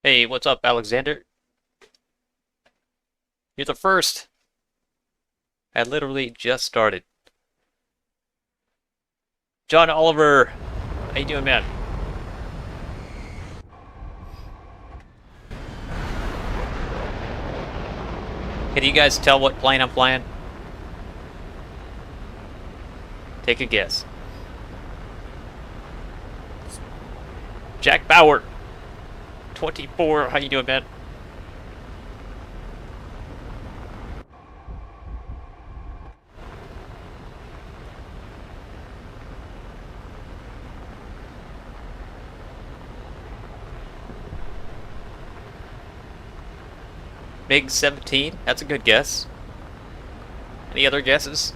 Hey, what's up, Alexander? You're the first. I literally just started. John Oliver, how you doing, man? Can you guys tell what plane I'm flying? Take a guess. Jack Bauer, 24. How you doing, man? Big 17. That's a good guess. Any other guesses?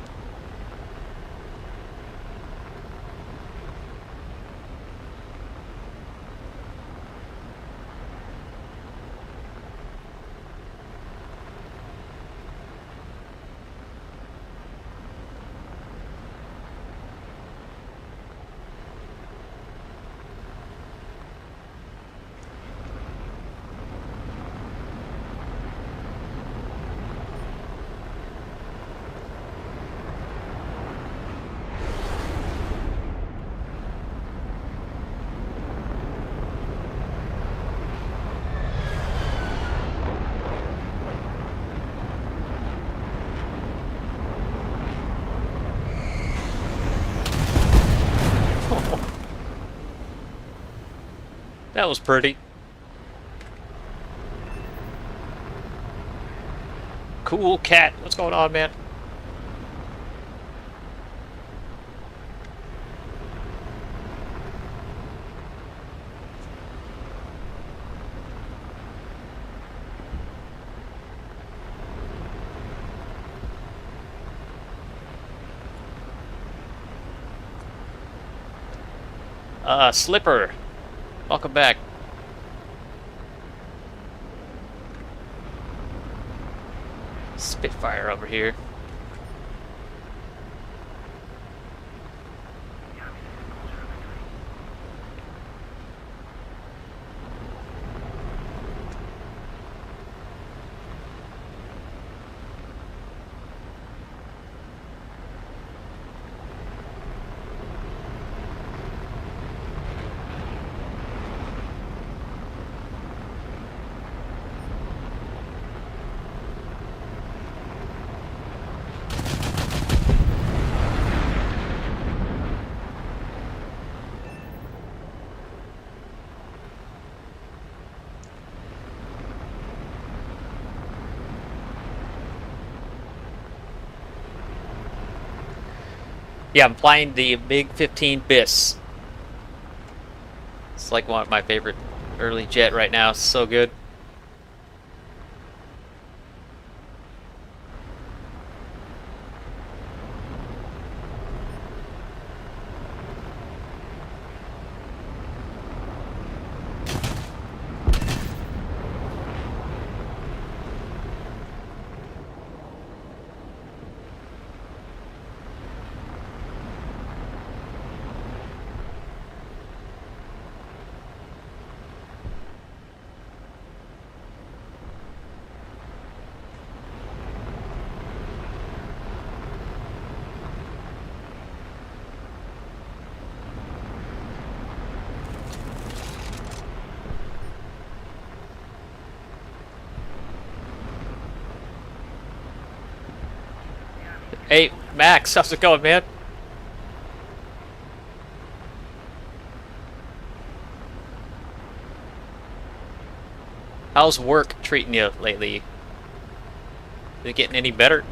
That was pretty. Cool cat. What's going on, man? Slipper. Welcome back. Spitfire over here. Yeah, I'm flying the Big 15 BIS. It's like one of my favorite early jet right now. It's so good. Hey, Max, how's it going, man? How's work treating you lately? Is it getting any better?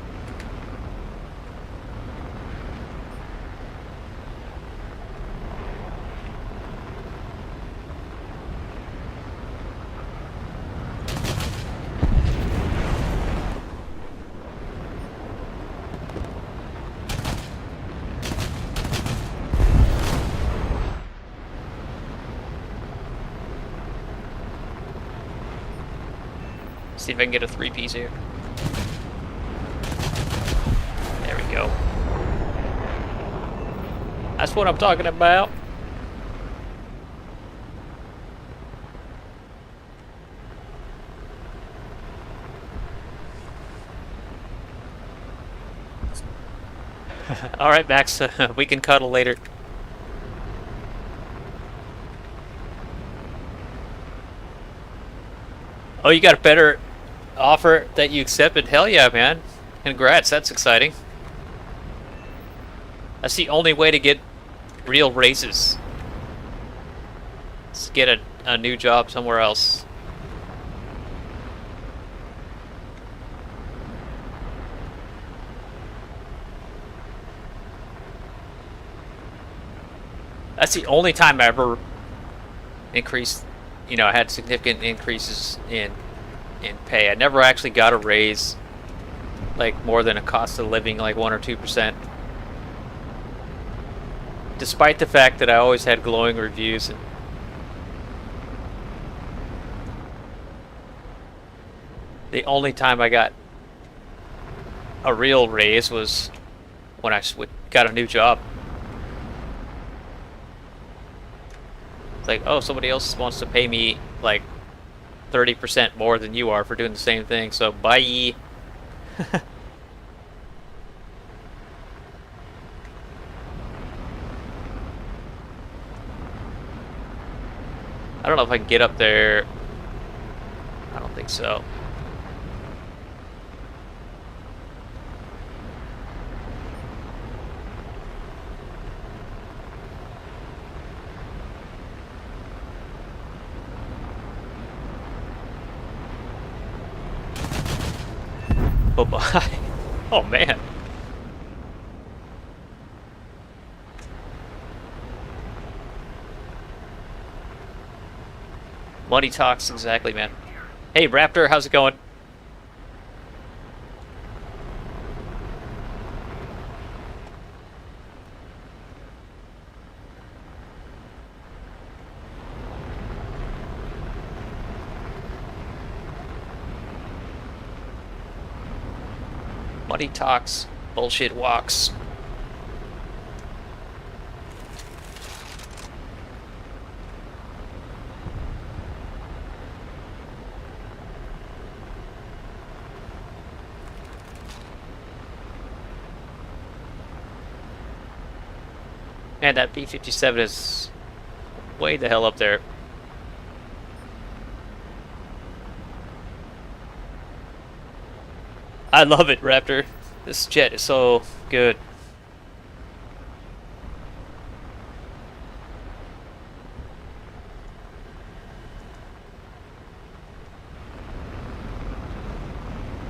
See if I can get a three-piece here. There we go. That's what I'm talking about. All right, Max. We can cuddle later. Oh, you got a better offer that you accepted? Hell yeah, man. Congrats. That's exciting. That's the only way to get real raises. Let's get a new job somewhere else. That's the only time I ever increased, I had significant increases in pay. I never actually got a raise, like more than a cost of living, like 1 or 2%. Despite the fact that I always had glowing reviews. And the only time I got a real raise was when I got a new job. It's like, oh, somebody else wants to pay me like 30% more than you are for doing the same thing, so bye. I don't know if I can get up there. I don't think so. Oh, bye. Oh, man. Money talks, exactly, man. Hey, Raptor, how's it going? Money talks, bullshit walks. And that B-57 is way the hell up there. I love it, Raptor. This jet is so good.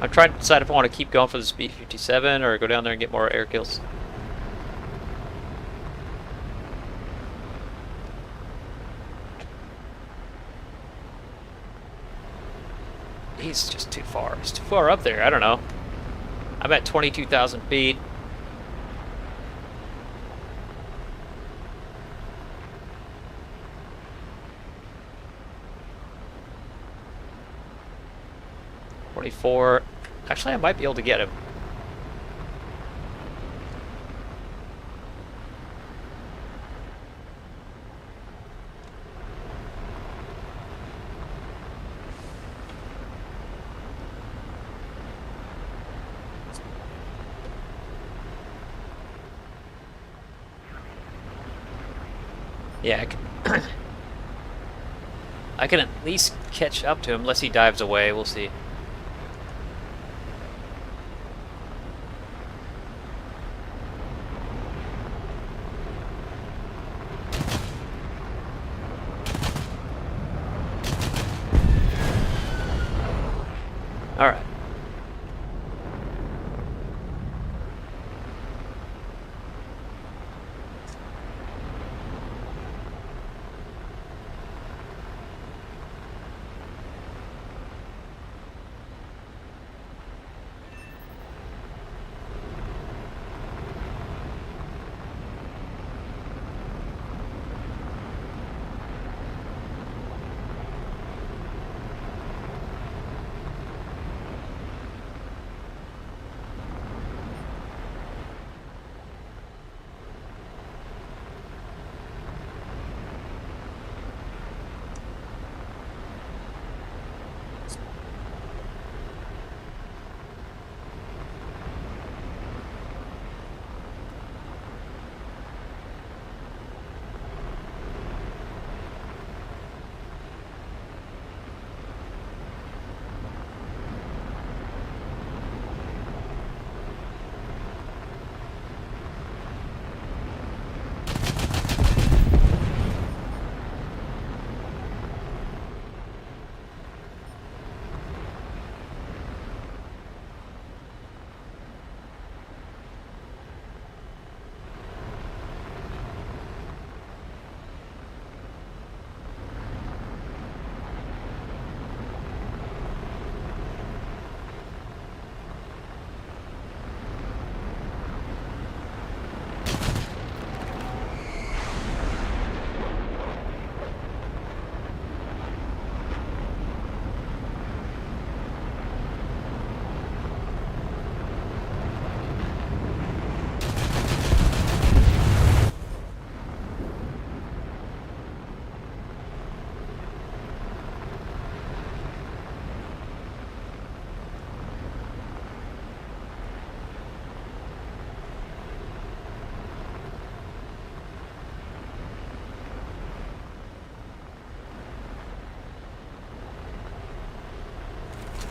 I'm trying to decide if I want to keep going for this B-57 or go down there and get more air kills. He's just too far. He's too far up there. I don't know. I'm at 22,000 feet. Actually, I might be able to get him. Yeah, I can at least catch up to him unless he dives away. We'll see. All right.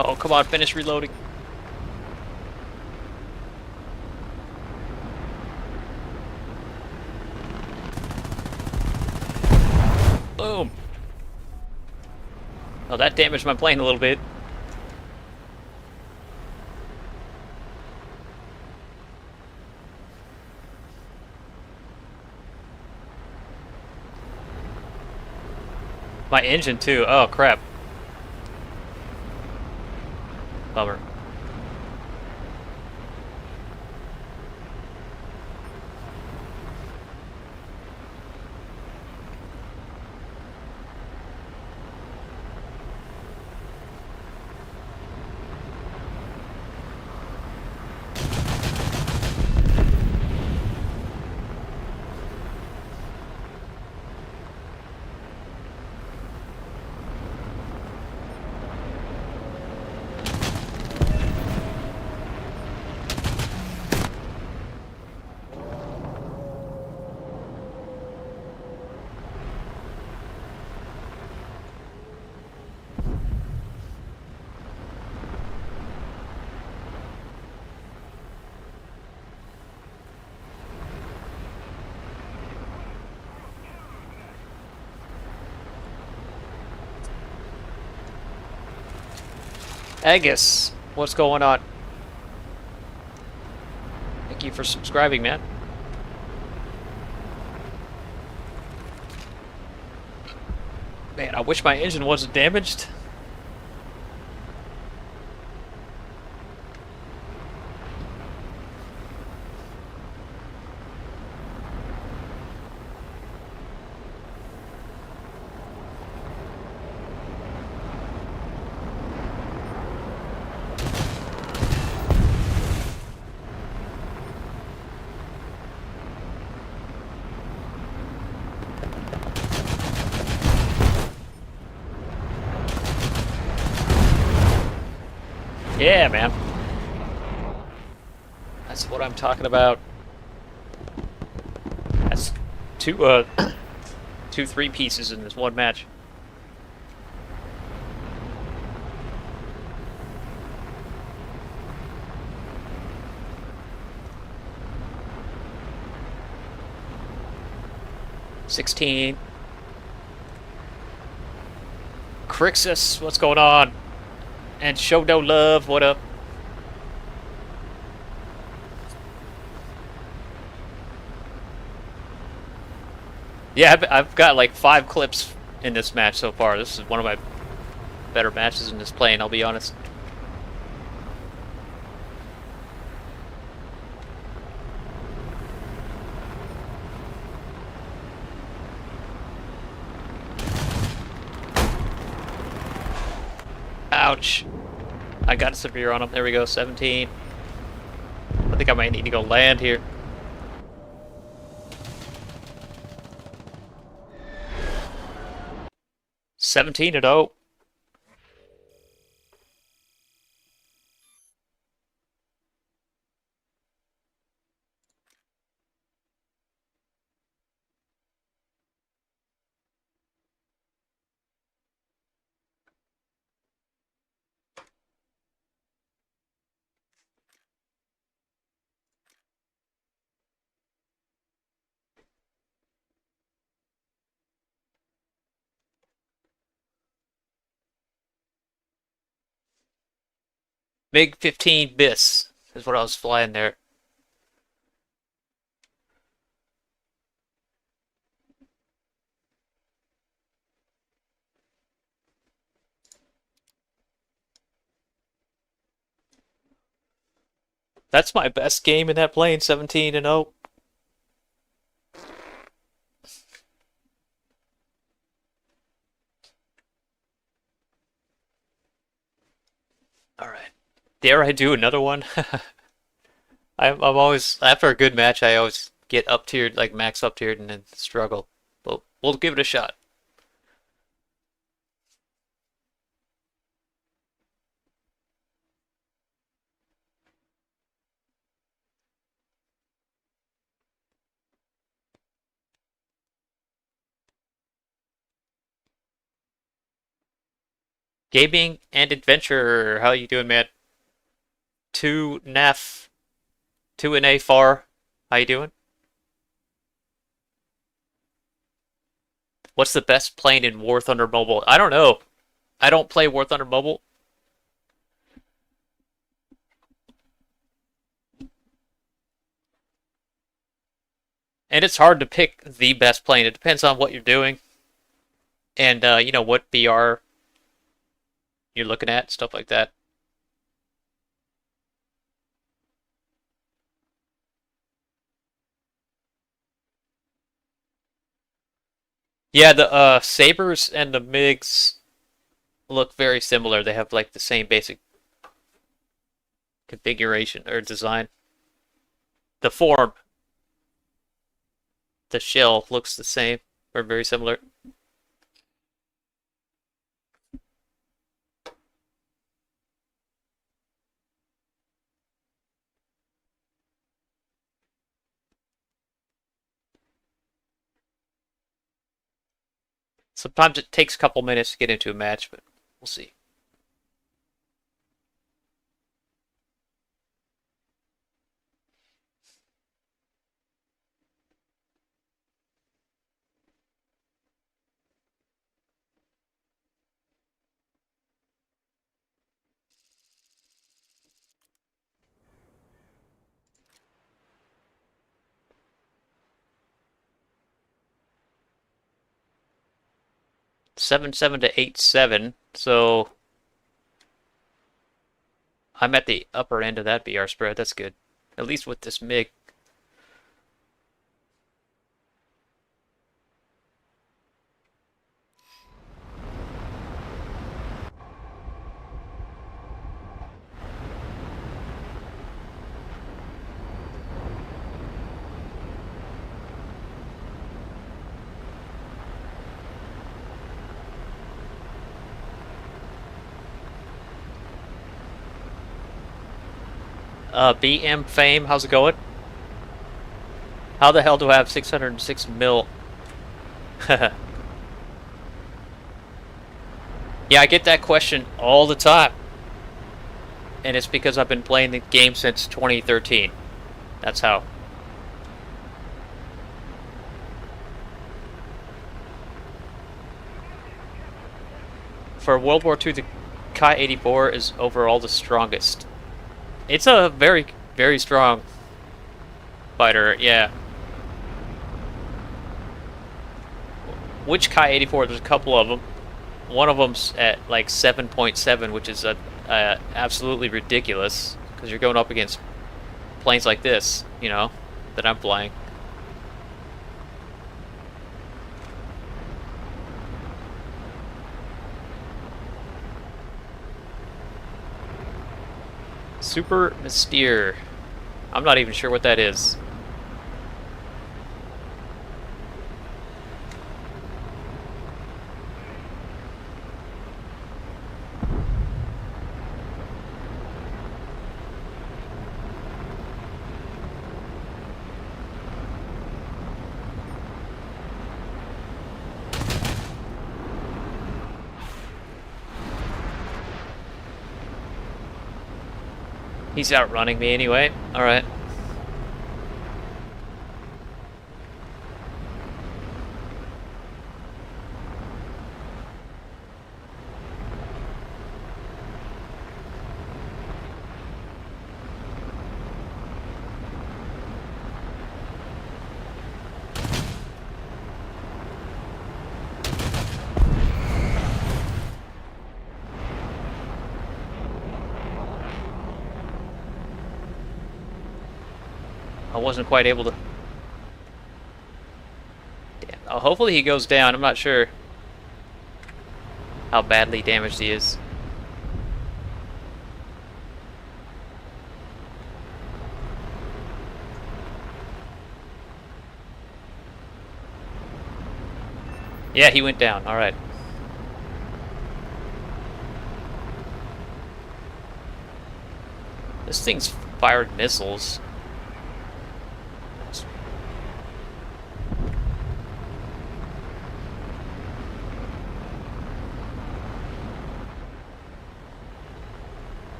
Oh, come on, finish reloading. Boom. Oh, that damaged my plane a little bit. My engine too. Oh crap. Bummer. Agus, what's going on? Thank you for subscribing, man. Man, I wish my engine wasn't damaged. Yeah, man. That's what I'm talking about. That's two, two three pieces in this one match. $16. Crixus, what's going on? And Show No Love, what up? Yeah, I've got like 5 clips in this match so far. This is one of my better matches in this plane, I'll be honest. Ouch. I got a severe on him. There we go, 17. I think I might need to go land here. $17-0. MiG 15 bis is what I was flying there. That's my best game in that plane, 17-0. Alright. Dare I do another one? I'm always, after a good match, I always get up tiered, like max up tiered, and then struggle. But we'll give it a shot. Gaming and adventure. How you doing, man? Two Nef, two and A far. How you doing? What's the best plane in War Thunder Mobile? I don't know. I don't play War Thunder Mobile, and it's hard to pick the best plane. It depends on what you're doing and what BR you're looking at, stuff like that. Yeah, the Sabers and the MiGs look very similar. They have like the same basic configuration or design. The form, the shell looks the same or very similar. Sometimes it takes a couple minutes to get into a match, but we'll see. Seven to 8-7, so I'm at the upper end of that BR spread. That's good. At least with this MiG. BM Fame, how's it going? How the hell do I have 606 mil? Yeah, I get that question all the time. And it's because I've been playing the game since 2013. That's how. For World War II, the Ki-84 is overall the strongest. It's a very, very strong fighter, yeah. Which Ki-84? There's a couple of them. One of them's at like 7.7, which is absolutely ridiculous because you're going up against planes like this, that I'm flying. Super Mystere. I'm not even sure what that is. He's outrunning me anyway. Alright. I wasn't quite able to... Damn. Oh, hopefully he goes down. I'm not sure how badly damaged he is. Yeah, he went down. Alright. This thing's fired missiles.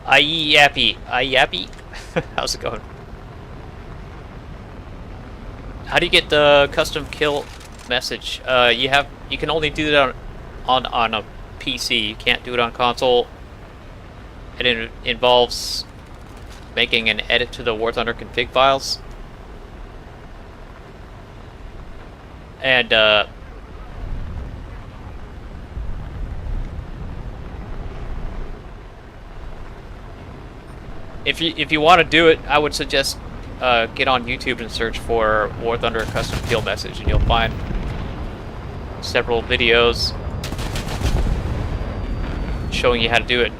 Aye yappy. Aye yappy. How's it going? How do you get the custom kill message? You can only do that on a PC. You can't do it on console. And it involves making an edit to the War Thunder config files. And if you want to do it, I would suggest get on YouTube and search for War Thunder custom kill message, and you'll find several videos showing you how to do it.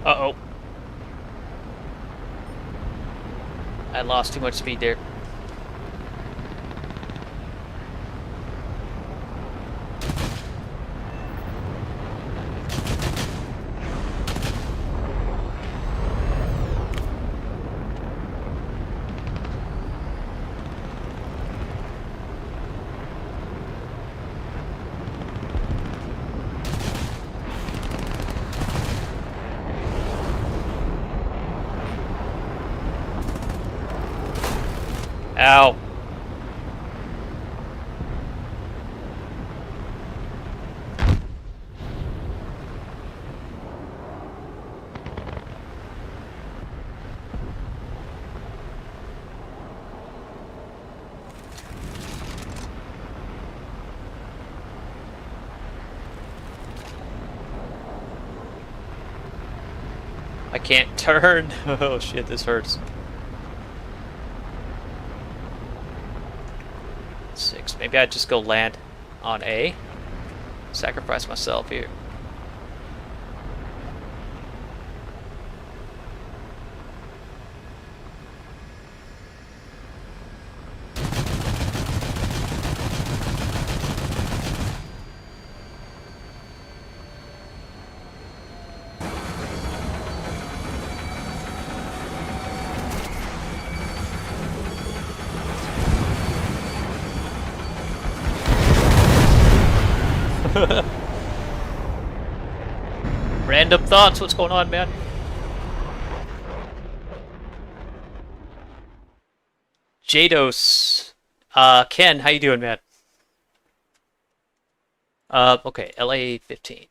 Uh-oh. I lost too much speed there. Ow. I can't turn. Oh shit, this hurts. 6. Maybe I'd just go land on A. Sacrifice myself here. Random thoughts. What's going on, man? Jados. Ken, how you doing, man? Okay, LA 15.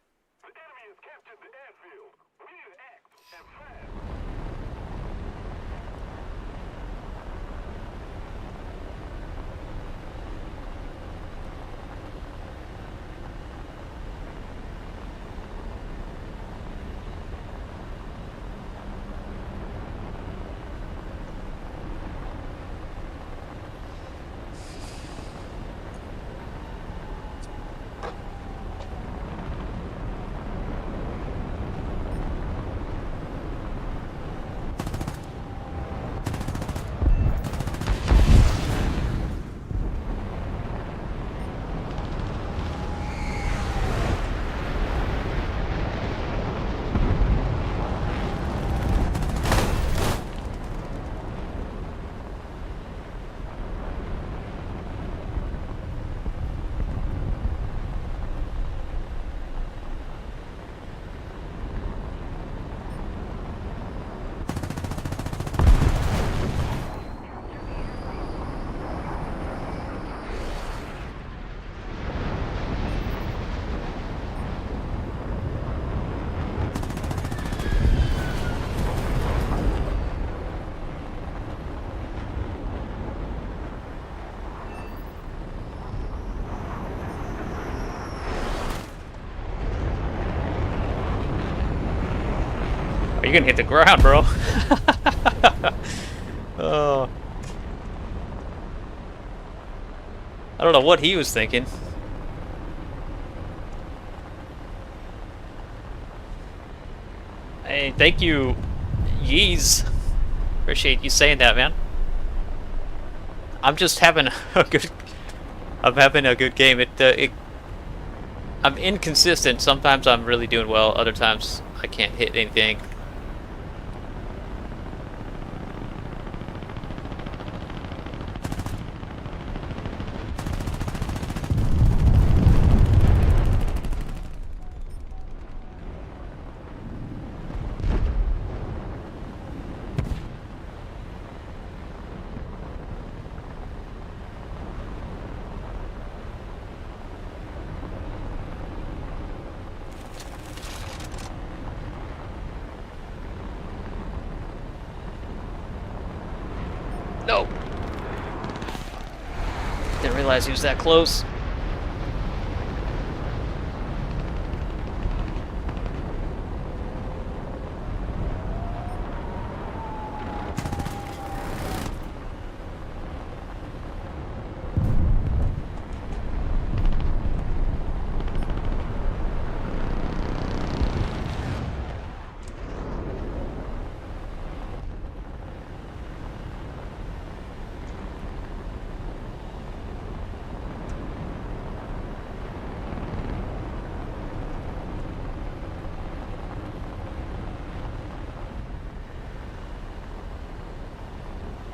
Are you gonna hit the ground, bro? Oh. I don't know what he was thinking. Hey, thank you, Yeez. Appreciate you saying that, man. I'm just having a good. I'm having a good game. I'm inconsistent. Sometimes I'm really doing well. Other times I can't hit anything. No. Didn't realize he was that close.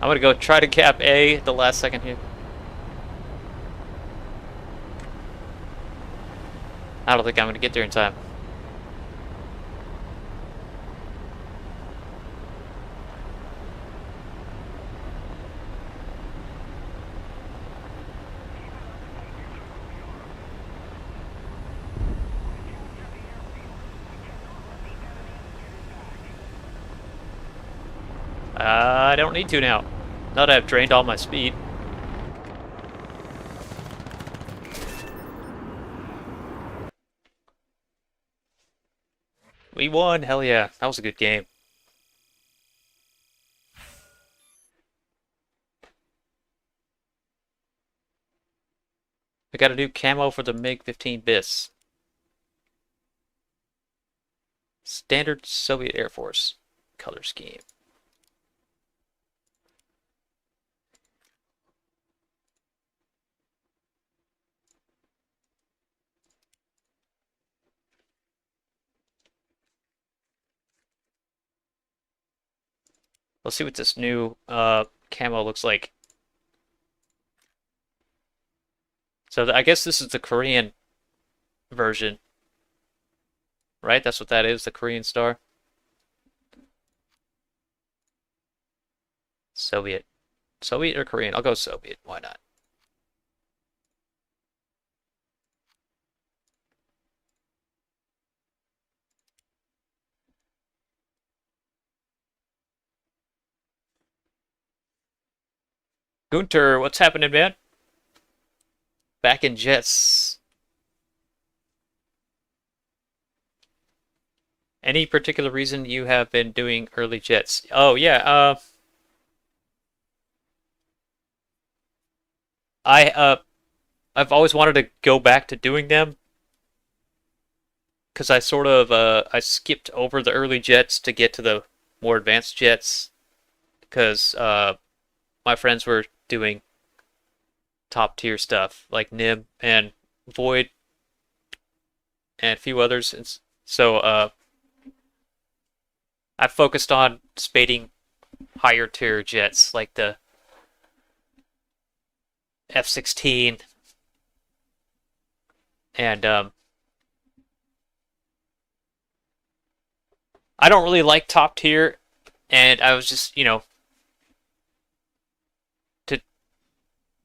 I'm gonna go try to cap A at the last second here. I don't think I'm gonna get there in time. I don't need to now. Now that I've drained all my speed. We won, hell yeah. That was a good game. We got a new camo for the MiG-15 BIS. Standard Soviet Air Force color scheme. Let's see what this new camo looks like. So I guess this is the Korean version. right? That's what that is, the Korean Star. Soviet. Soviet or Korean? I'll go Soviet. Why not? Gunter, what's happening, man? Back in jets. Any particular reason you have been doing early jets? Oh yeah, I I've always wanted to go back to doing them because I sort of I skipped over the early jets to get to the more advanced jets because my friends were doing top tier stuff like Nib and Void and a few others, and so I focused on spading higher tier jets like the F-16 and I don't really like top tier, and I was just to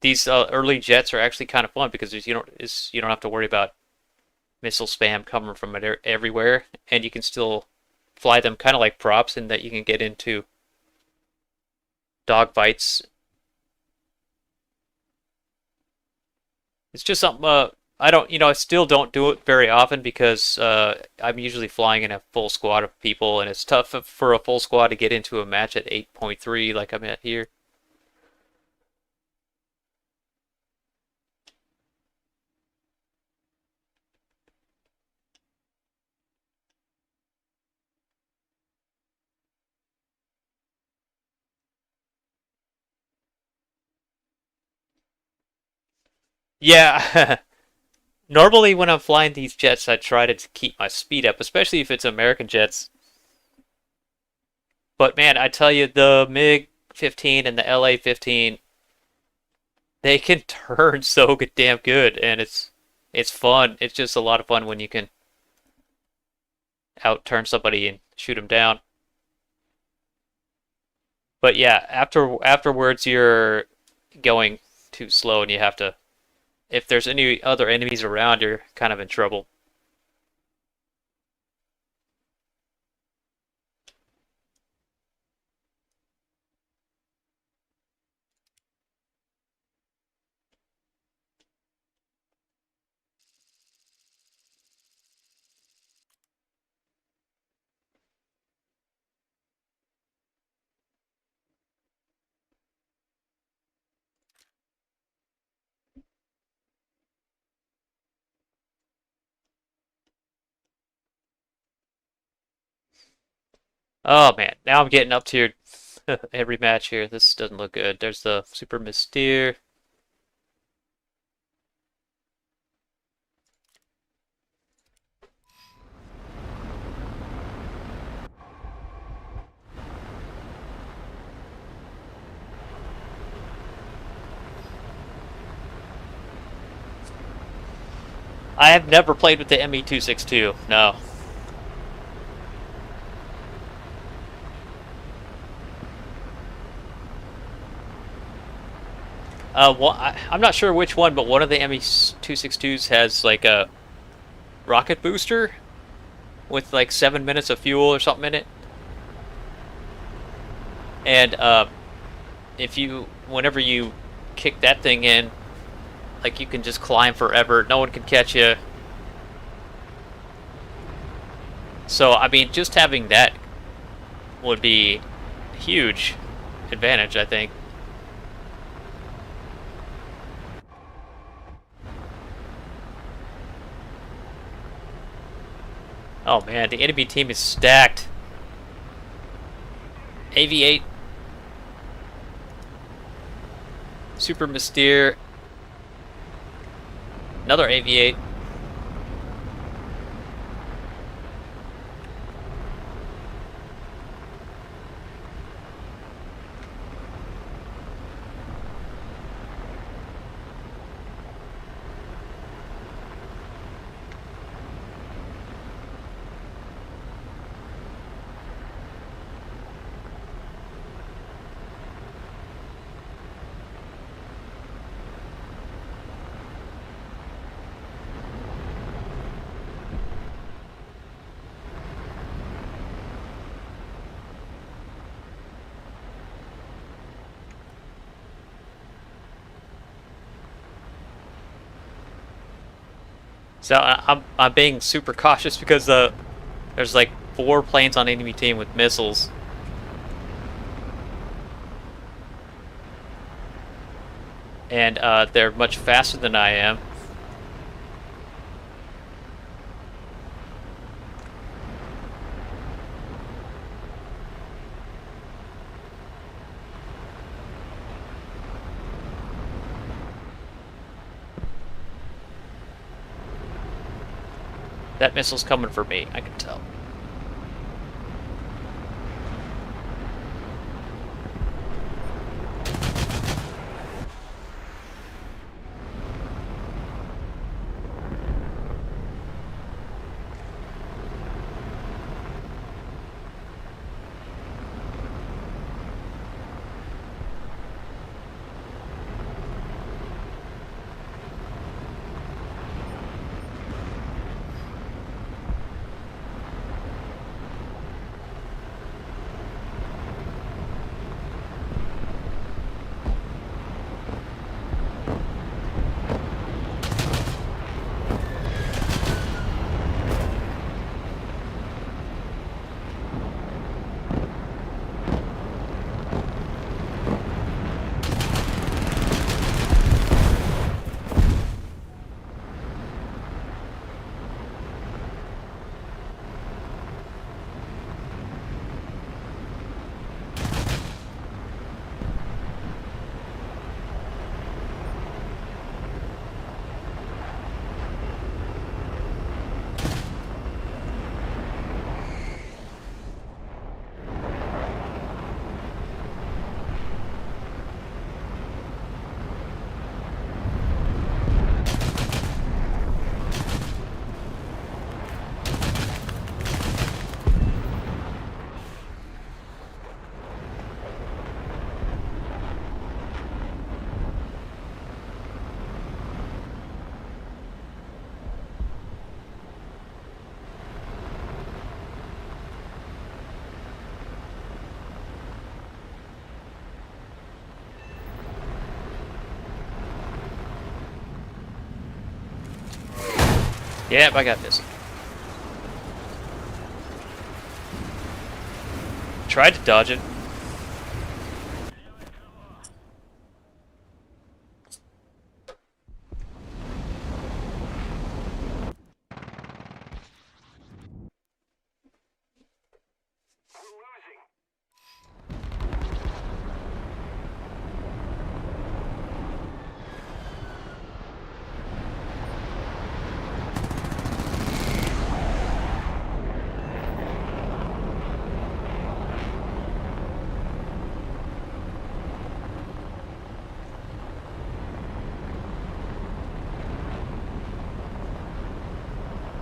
these early jets are actually kind of fun because you don't have to worry about missile spam coming from everywhere, and you can still fly them kind of like props in that you can get into dogfights. It's just something I don't, I still don't do it very often because I'm usually flying in a full squad of people, and it's tough for a full squad to get into a match at 8.3 like I'm at here. Yeah, normally when I'm flying these jets, I try to keep my speed up, especially if it's American jets. But man, I tell you, the MiG-15 and the LA-15, they can turn so damn good, and it's fun. It's just a lot of fun when you can outturn somebody and shoot them down. But yeah, afterwards you're going too slow, and you have to. If there's any other enemies around, you're kind of in trouble. Oh man, now I'm getting up to every match here. This doesn't look good. There's the Super Mystere. I have never played with the ME-262. No. I'm not sure which one, but one of the ME-262s has like a rocket booster with like 7 minutes of fuel or something in it. And whenever you kick that thing in, like you can just climb forever. No one can catch you. So I mean, just having that would be a huge advantage, I think. Oh man, the enemy team is stacked. AV-8, Super Mystere, another AV-8. So I'm being super cautious because there's like 4 planes on enemy team with missiles. And they're much faster than I am. That missile's coming for me, I can tell. Yep, I got this. Tried to dodge it.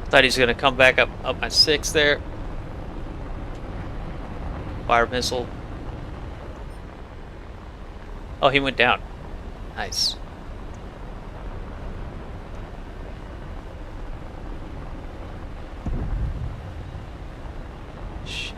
Thought he was gonna come back up my 6 there. Fire missile. Oh, he went down. Nice. Shh.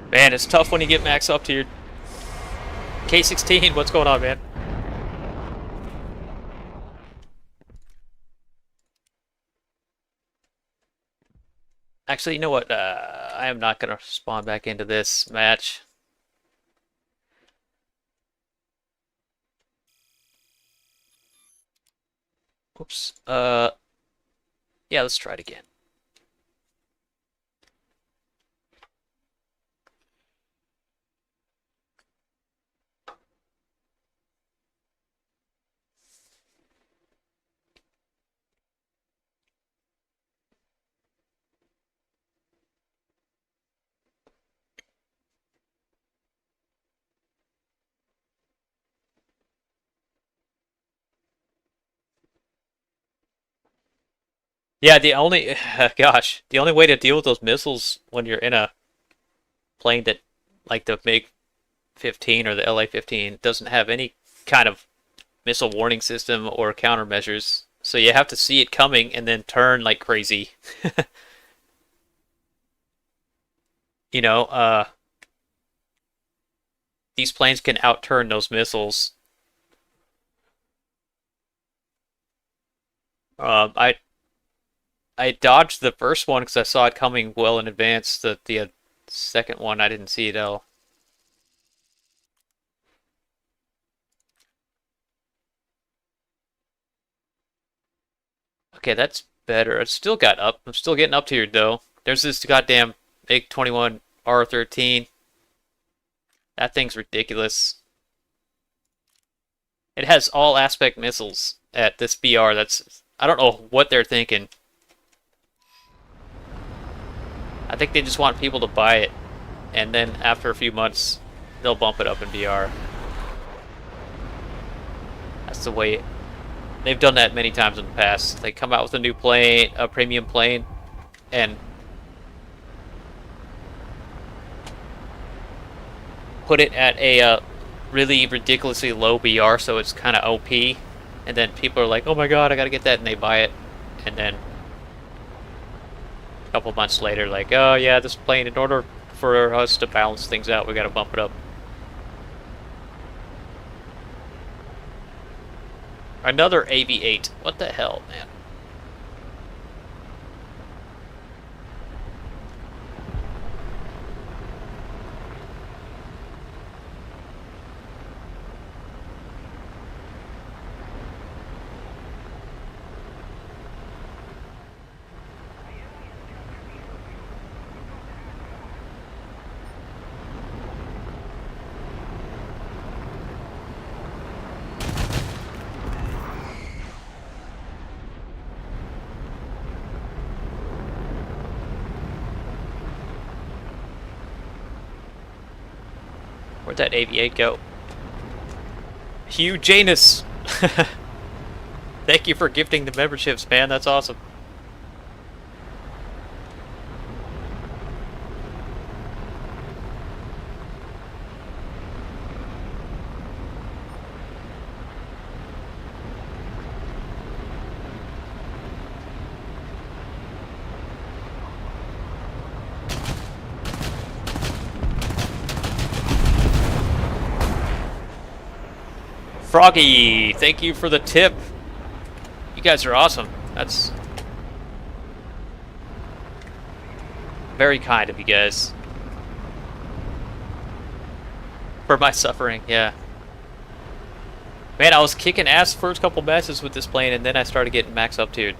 Man, it's tough when you get max up to your K-16. What's going on, man? Actually, you know what? I am not going to spawn back into this match. Oops. Yeah, let's try it again. Yeah, the only gosh, the only way to deal with those missiles when you're in a plane that like the MiG 15 or the LA 15 doesn't have any kind of missile warning system or countermeasures. So you have to see it coming and then turn like crazy. You know, these planes can outturn those missiles. I dodged the first one because I saw it coming well in advance. The second one I didn't see it all. Okay, that's better. It's still got up. I'm still getting up to here though. There's this goddamn MiG-21 R13. That thing's ridiculous. It has all aspect missiles at this BR. That's I don't know what they're thinking. I think they just want people to buy it, and then after a few months, they'll bump it up in BR. That's the way. They've done that many times in the past. They come out with a new plane, a premium plane, and put it at a really ridiculously low BR, so it's kind of OP. And then people are like, "Oh my god, I gotta get that," and they buy it. And then a couple months later, like, "Oh yeah, this plane, in order for us to balance things out, we gotta bump it up." Another AV-8. What the hell, man? Where'd that AV-8 go? Hugh Janus! Thank you for gifting the memberships, man. That's awesome. Froggy, thank you for the tip. You guys are awesome. That's very kind of you guys. For my suffering, yeah. Man, I was kicking ass first couple matches with this plane, and then I started getting max up tiered.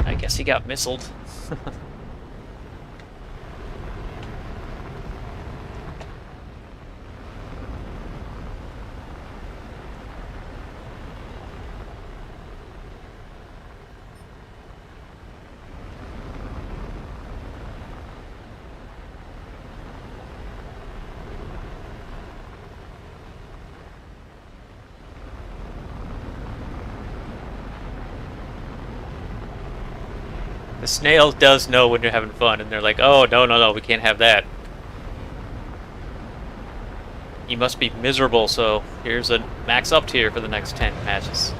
I guess he got missiled. The snail does know when you're having fun, and they're like, oh, no, no, no, we can't have that. You must be miserable, so here's a max up tier for the next 10 matches.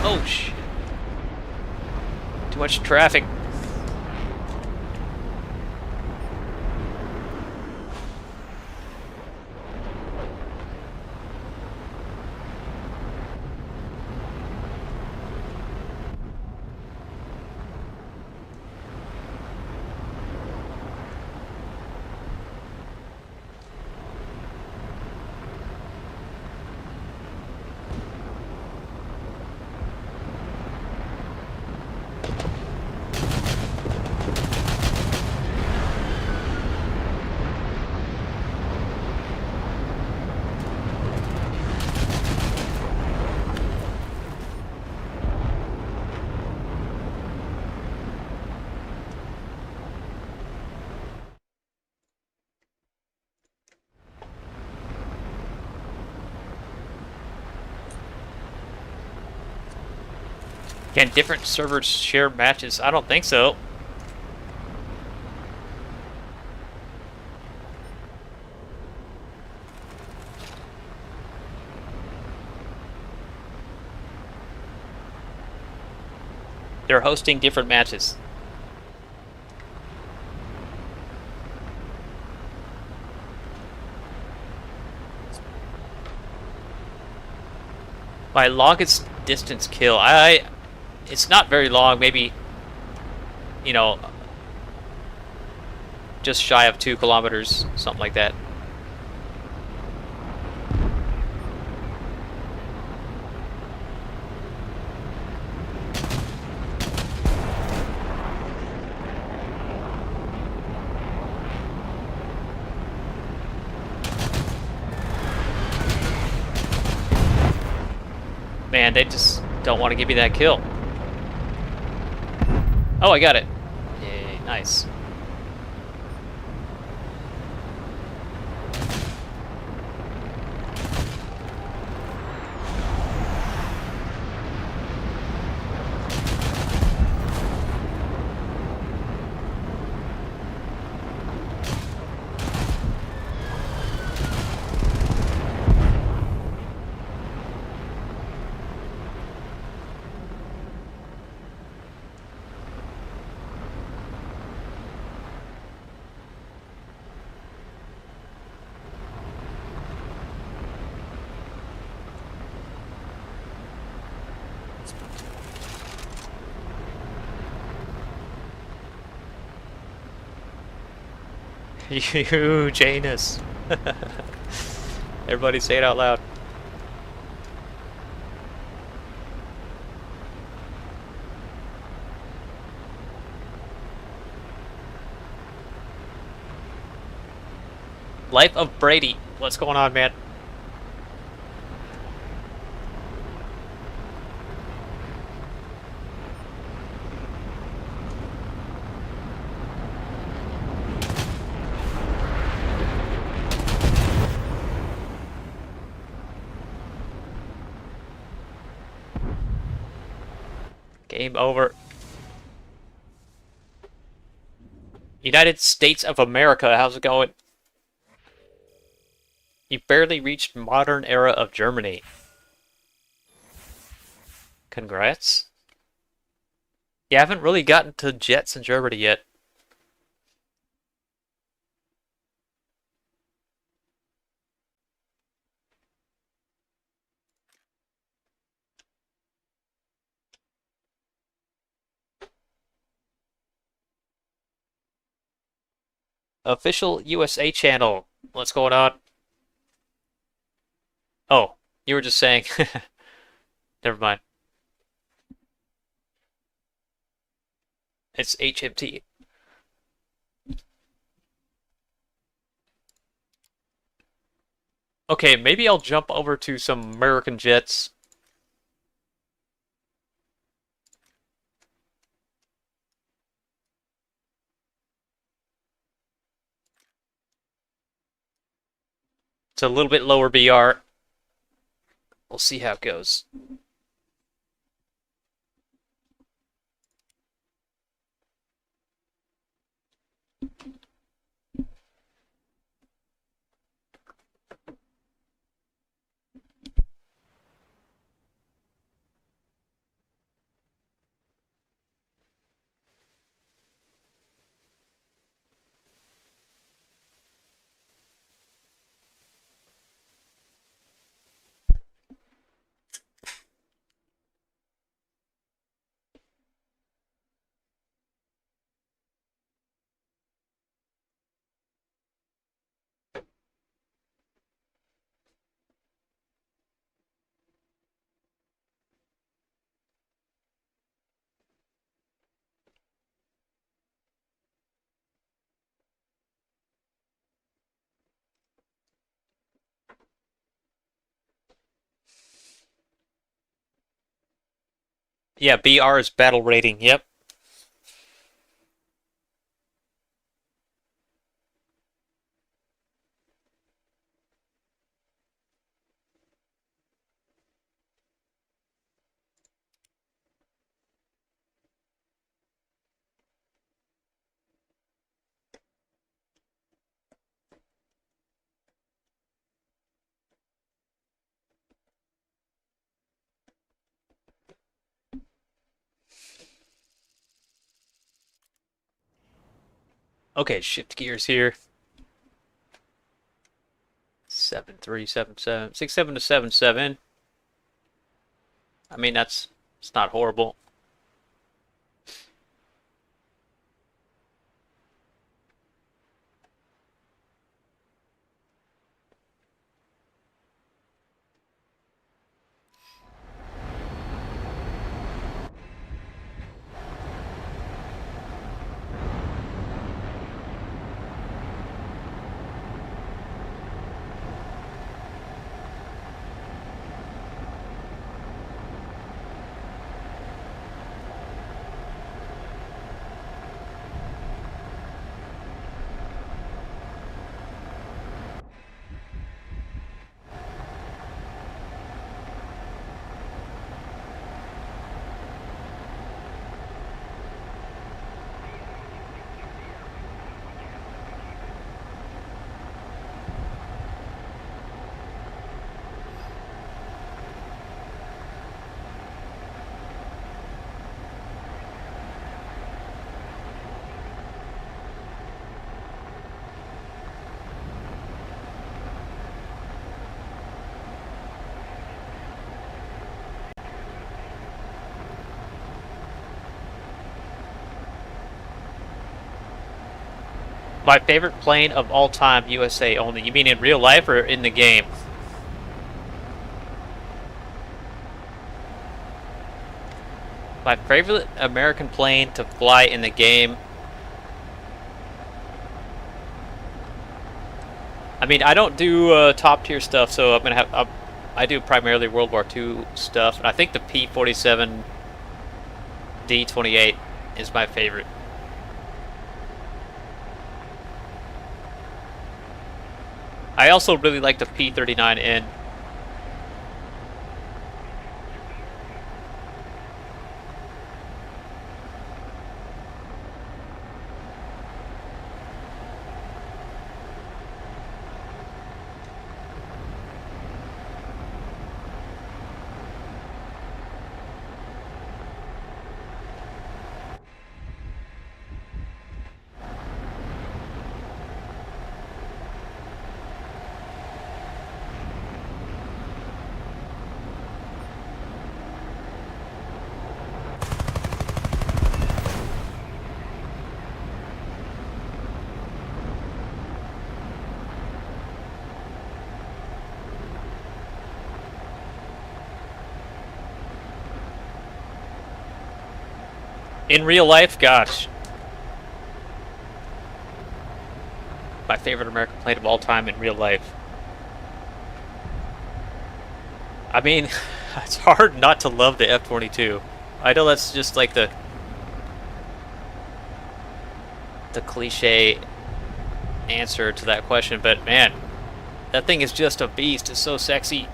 Oh, shit. Too much traffic. Can different servers share matches? I don't think so. They're hosting different matches. My longest distance kill, it's not very long, maybe, you know, just shy of 2 kilometers, something like that. Man, they just don't want to give me that kill. Oh, I got it. Yay, nice. You, Janus. Everybody say it out loud. Life of Brady. What's going on, man? Game over. United States of America, how's it going? You barely reached modern era of Germany. Congrats. You haven't really gotten to jets in Germany yet. Official USA channel. What's going on? Oh, you were just saying. Never mind. It's HMT. Okay, maybe I'll jump over to some American jets. It's a little bit lower BR. We'll see how it goes. Yeah, BR is battle rating. Yep. Okay, shift gears here. 7-3, 7-7, 6-7 to 7-7. I mean, it's not horrible. My favorite plane of all time, USA only. You mean in real life or in the game? My favorite American plane to fly in the game. I mean, I don't do top tier stuff, so I'm gonna have. I do primarily World War II stuff, and I think the P-47 D-28 is my favorite. I also really like the P-39N. In real life, gosh. My favorite American plane of all time in real life. I mean, it's hard not to love the F-22. I know that's just like the cliche answer to that question, but man, that thing is just a beast. It's so sexy.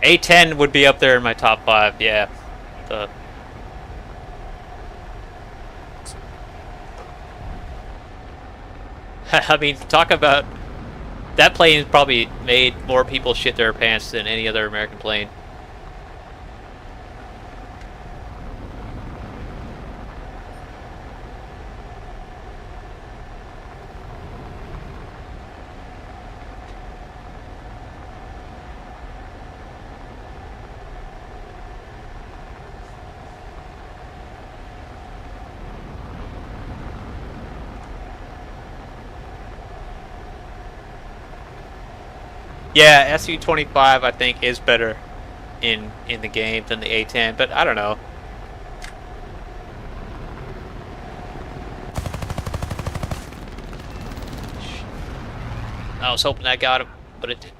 A10 would be up there in my top 5, yeah. I mean, talk about... That plane probably made more people shit their pants than any other American plane. Yeah, SU-25 I think is better in the game than the A-10, but I don't know. I was hoping I got him, but it didn't.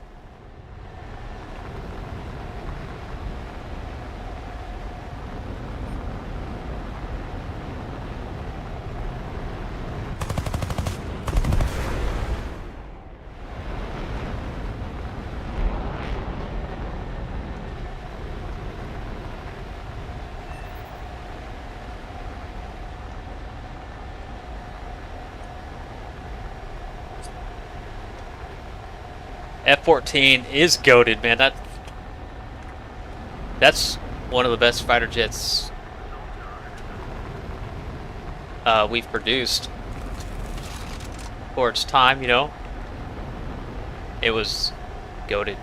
F-14 is goated, man. That's one of the best fighter jets we've produced for its time, you know. It was goated.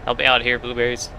Help me out here, blueberries.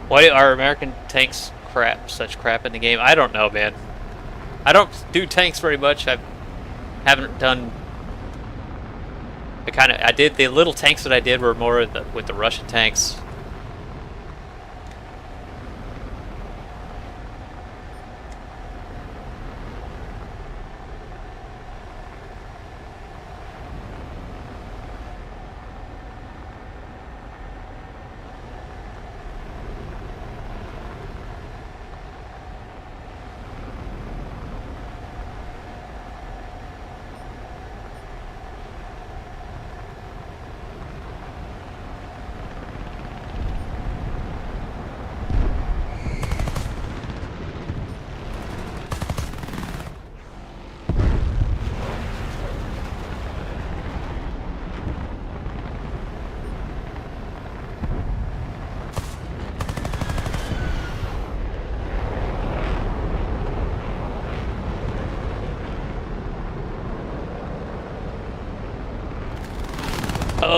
Why are American tanks such crap in the game? I don't know, man. I don't do tanks very much. I haven't done I did the little tanks that I did were more with the Russian tanks.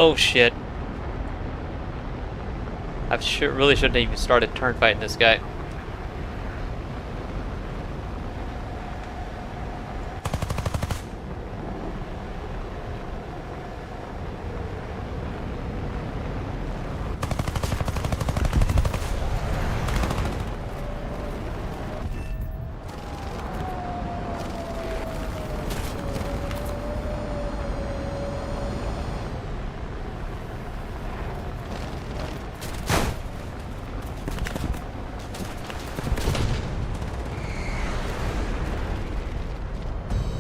Oh shit. Really shouldn't have even started turn fighting this guy.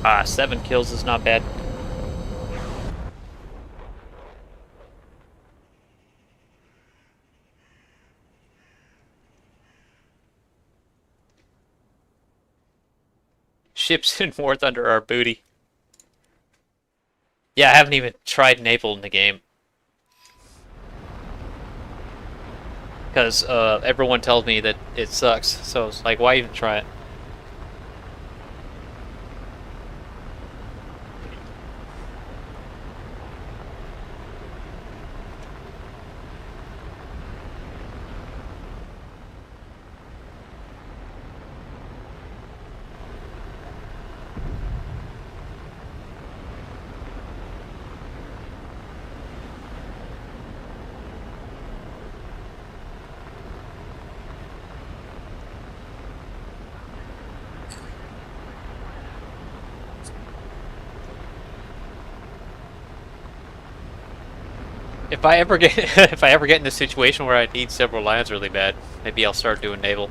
Ah, 7 kills is not bad. Ships in War Thunder are booty. Yeah, I haven't even tried naval in the game. Because everyone tells me that it sucks, so it's like, why even try it? If I ever get if I ever get in a situation where I need several lands really bad, maybe I'll start doing naval.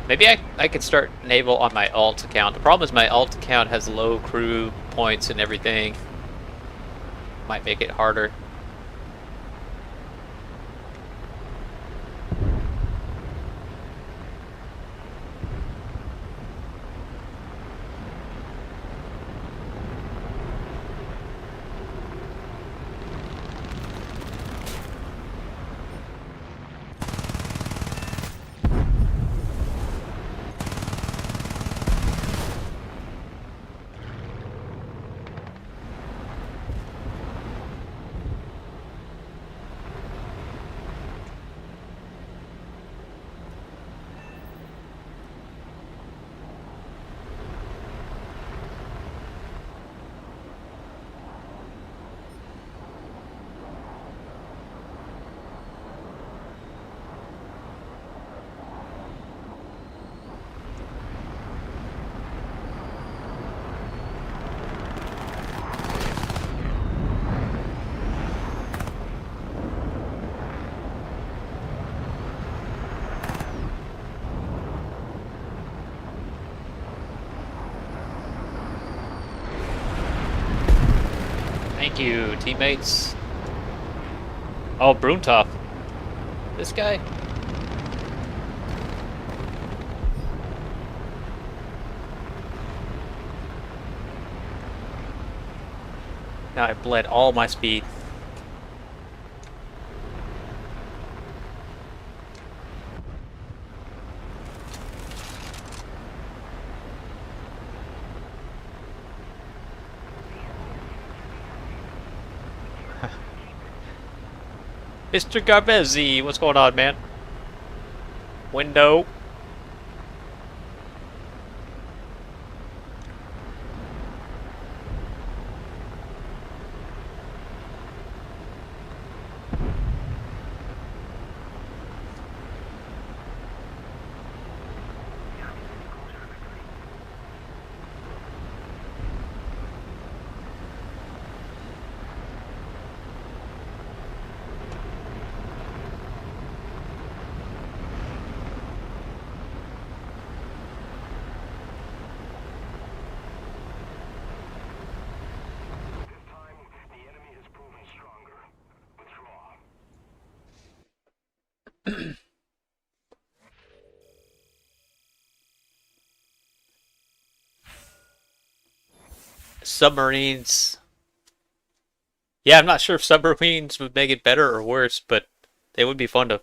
Maybe I could start naval on my alt account. The problem is my alt account has low crew points and everything. Might make it harder. Thank you, teammates. Oh, Bruntop. This guy? Now I bled all my speed. Mr. Garbezzi, what's going on, man? Window. Submarines. Yeah, I'm not sure if submarines would make it better or worse, but it would be fun to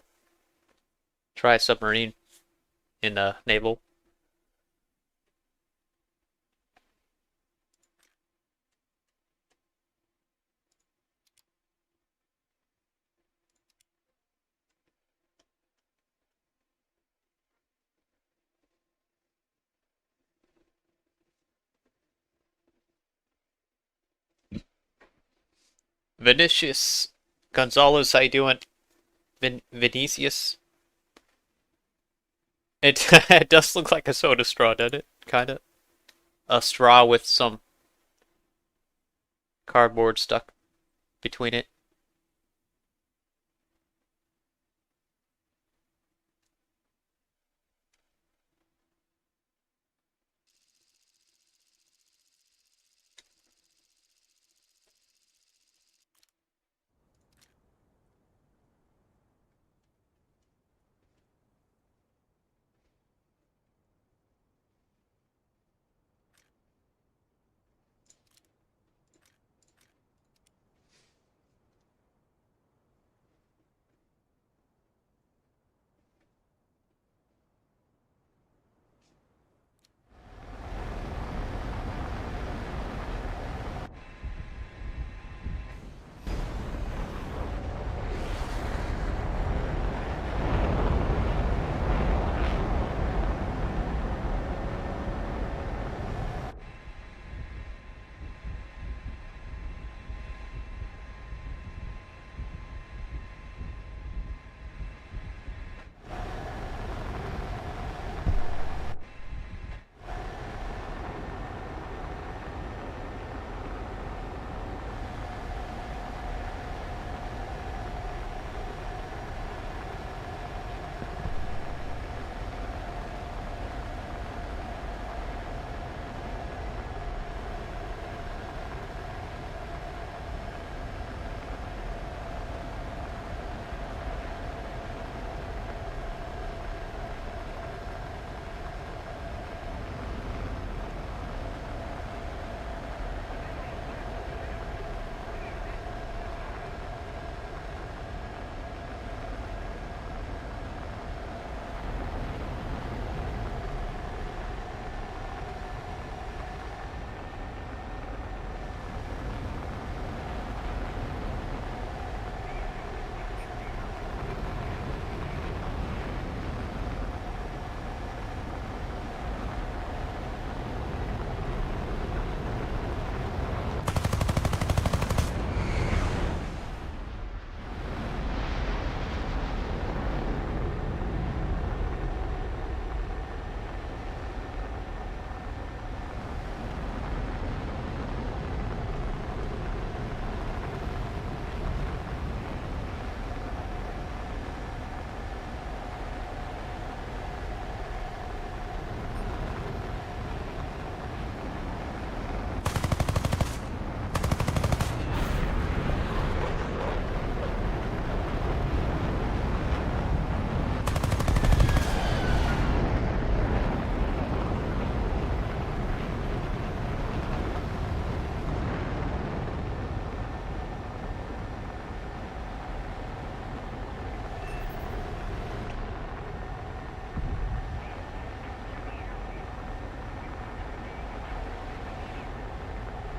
try a submarine in naval. Vinicius Gonzalez, how you doing? Vinicius? It it does look like a soda straw, doesn't it? Kinda. A straw with some cardboard stuck between it.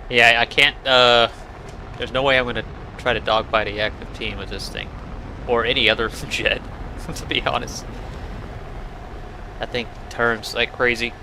Yeah, I can't, there's no way I'm gonna try to dogfight a Yak-15 with this thing. Or any other jet, to be honest. That thing turns like crazy.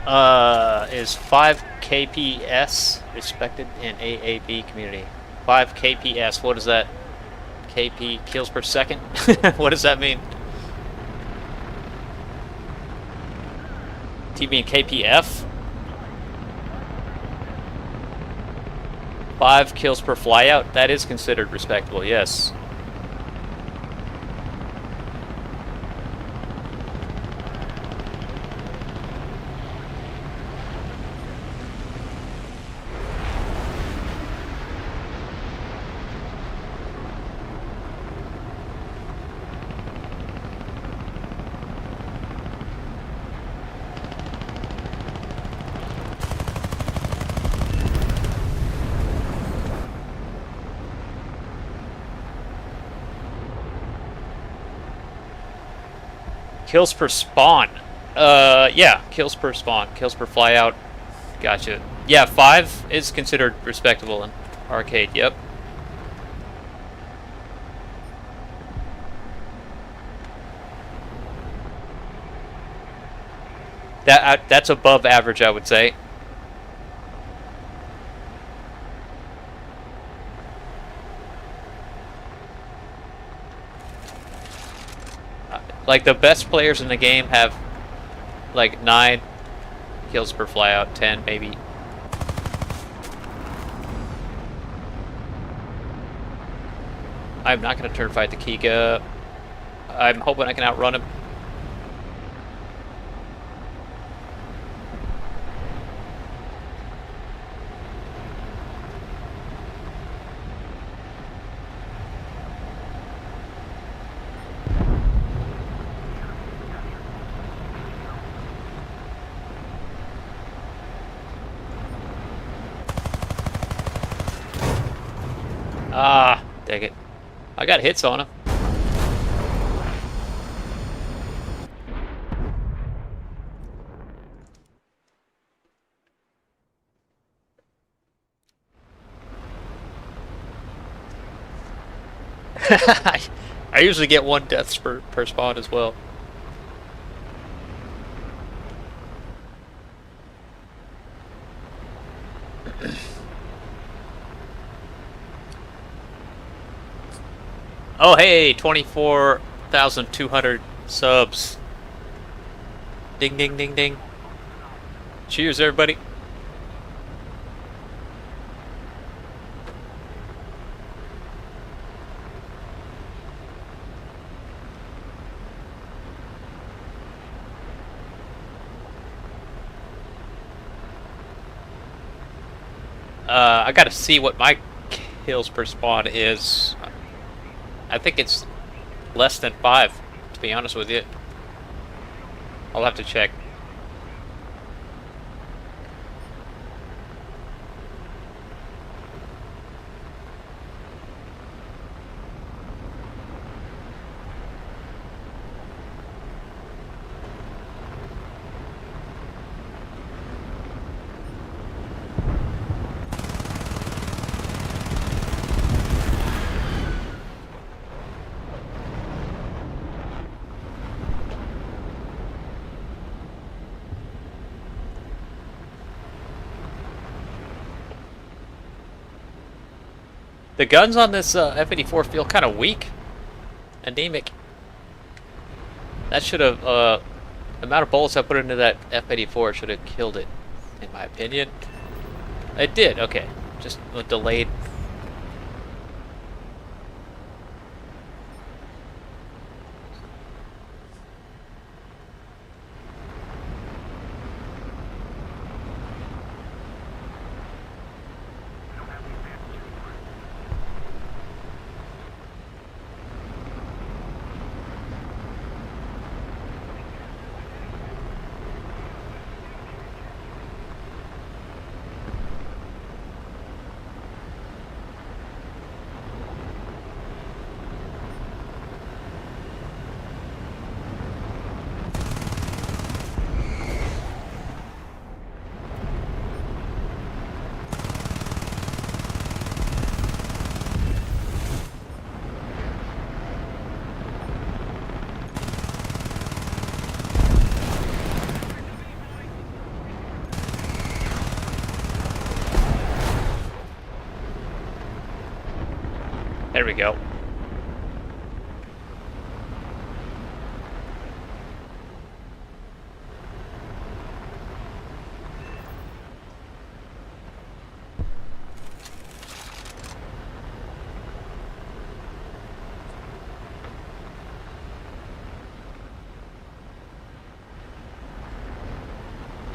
Is 5 kps respected in AAB community? 5 kps. What is that? KP kills per second. What does that mean? Do you mean KPF? 5 kills per flyout? That is considered respectable, yes. Kills per spawn. Yeah, kills per spawn. Kills per flyout. Gotcha. Yeah, 5 is considered respectable in arcade, yep. That's above average, I would say. Like, the best players in the game have, like, 9 kills per flyout, 10 maybe. I'm not going to turn fight the Kika. I'm hoping I can outrun him. Ah, dang it. I got hits on him. I usually get 1 death per spawn as well. Oh hey, 24,200 subs. Ding ding ding ding. Cheers everybody. I gotta see what my kills per spawn is. I think it's less than 5, to be honest with you. I'll have to check. The guns on this F-84 feel kind of weak. Anemic. That should have, the amount of bullets I put into that F-84 should have killed it, in my opinion. It did, okay. Just a delayed. There we go.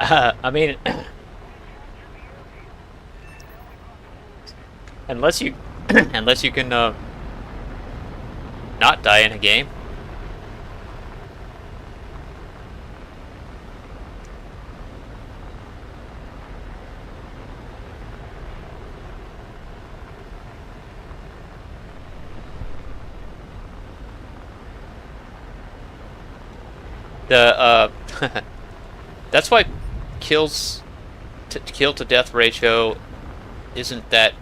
I mean, unless you, unless you can not die in a game. The that's why kills to kill to death ratio isn't that,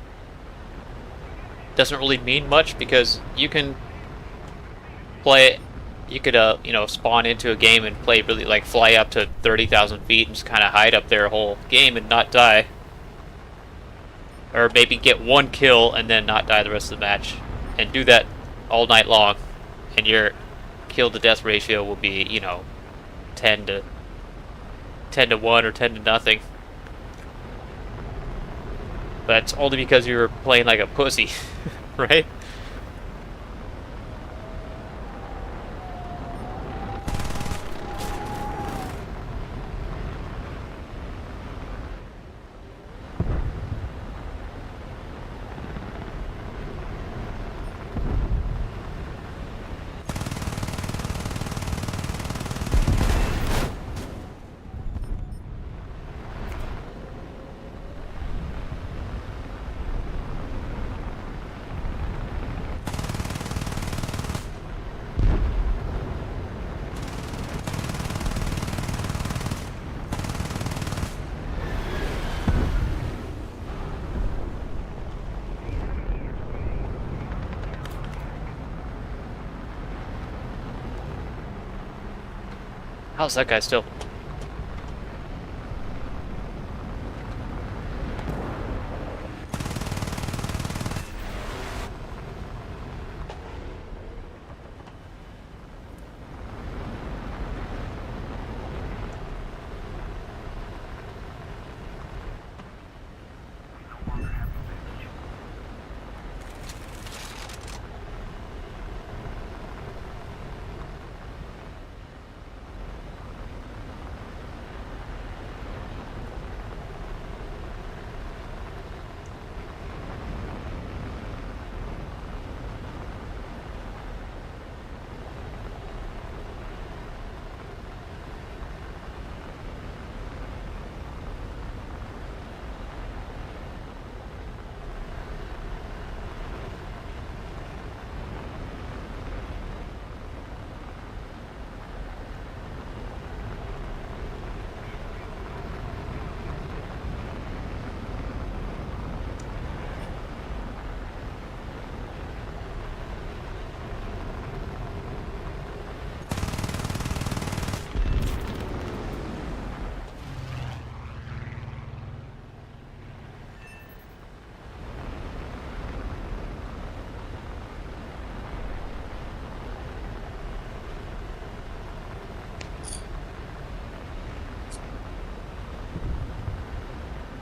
doesn't really mean much, because you can play, you could you know, spawn into a game and play really, like, fly up to 30,000 feet and just kind of hide up there a whole game and not die, or maybe get one kill and then not die the rest of the match, and do that all night long, and your kill to death ratio will be, you know, 10 to 1 or 10 to nothing. But that's only because you were playing like a pussy, right? How's that guy still?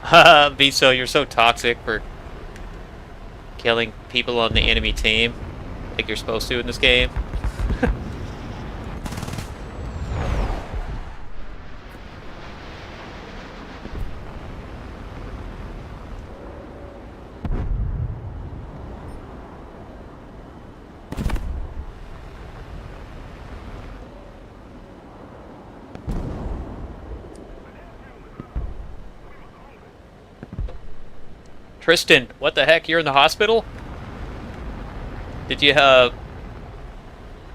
Haha, Viso, you're so toxic for killing people on the enemy team like you're supposed to in this game. Tristan, what the heck? You're in the hospital? Did you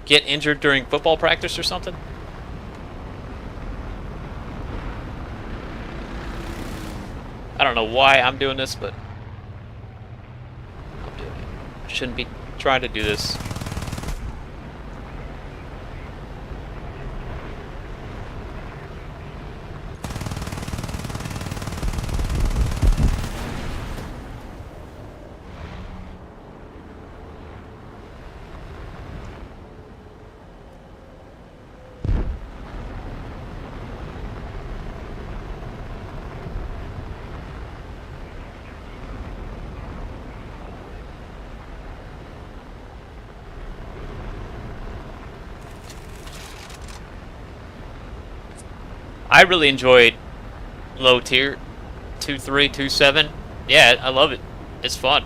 get injured during football practice or something? I don't know why I'm doing this, but I'm doing it. I shouldn't be trying to do this. I really enjoyed low tier 2.3, 2.7. Yeah, I love it. It's fun.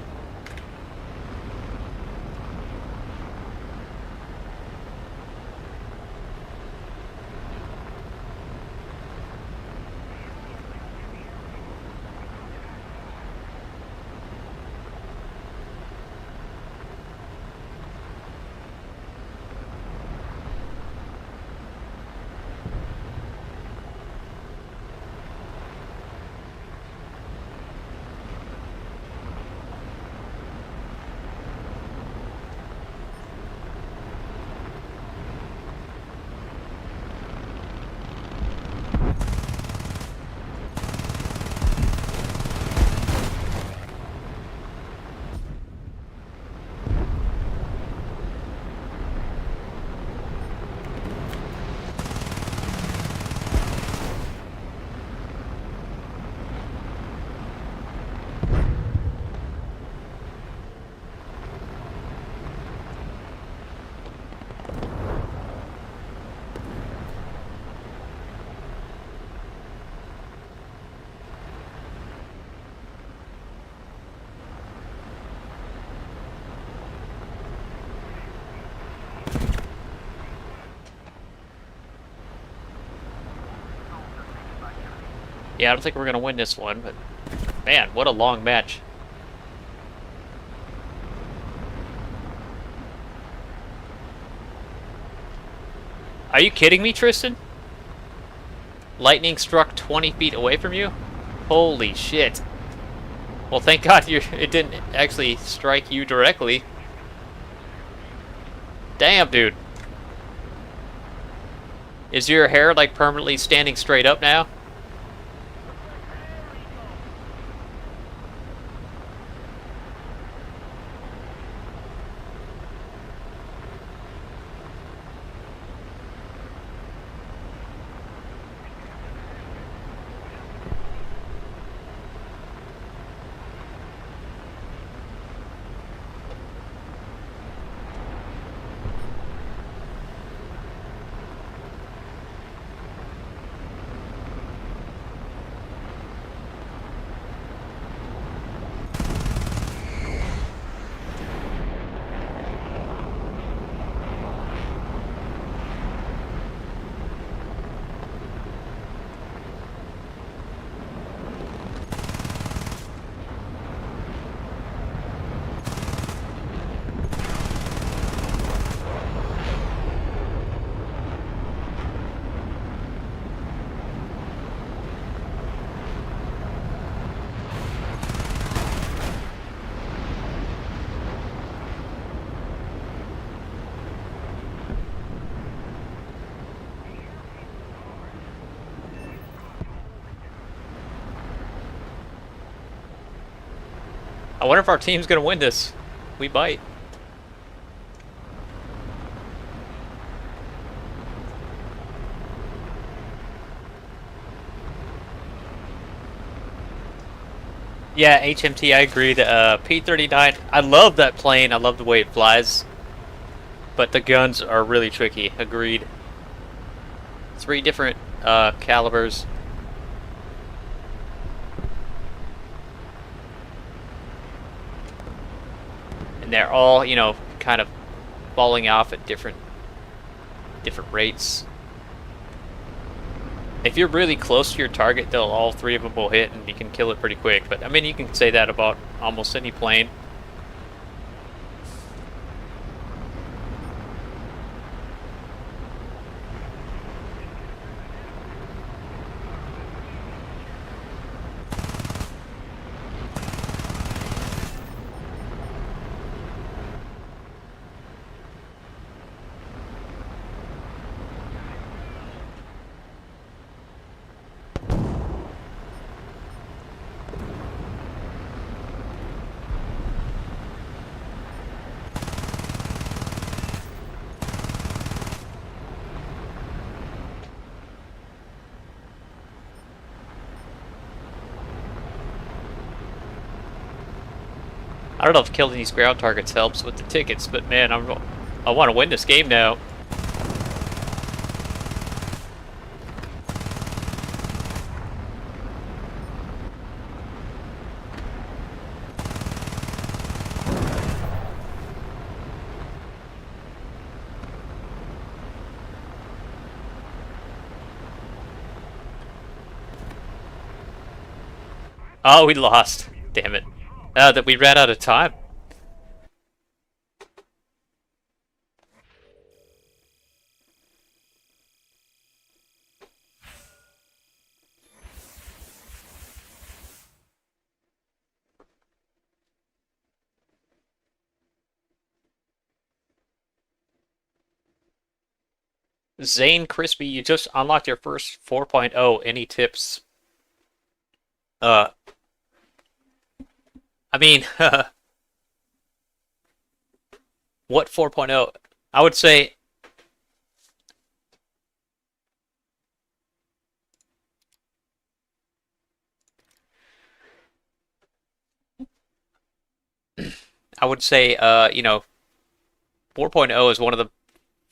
Yeah, I don't think we're gonna win this one, but man, what a long match. Are you kidding me, Tristan? Lightning struck 20 feet away from you? Holy shit. Well, thank God it didn't actually strike you directly. Damn, dude. Is your hair like permanently standing straight up now? I wonder if our team's gonna win this. We bite. Yeah, HMT, I agree. The P-39, I love that plane. I love the way it flies. But the guns are really tricky. Agreed. 3 different calibers. And they're all, you know, kind of falling off at different rates. If you're really close to your target, they'll all 3 of them will hit, and you can kill it pretty quick. But I mean, you can say that about almost any plane. I don't know if killing these ground targets helps with the tickets, but man, I want to win this game now. Oh, we lost. Damn it. That we ran out of time. Zane Crispy, you just unlocked your first 4.0. Any tips? Uh, I mean, what 4.0? I would say you know, 4.0 is one of the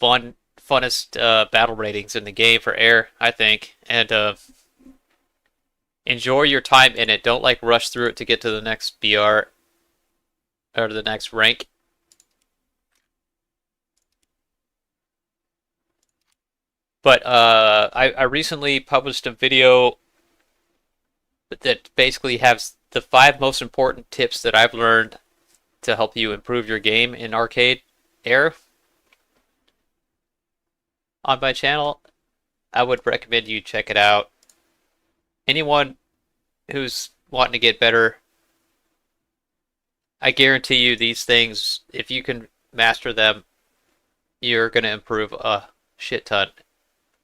funnest battle ratings in the game for air, I think. And enjoy your time in it. Don't like rush through it to get to the next BR or the next rank. But I recently published a video that basically has the 5 most important tips that I've learned to help you improve your game in arcade air on my channel. I would recommend you check it out. Anyone who's wanting to get better, I guarantee you these things, if you can master them, you're going to improve a shit ton.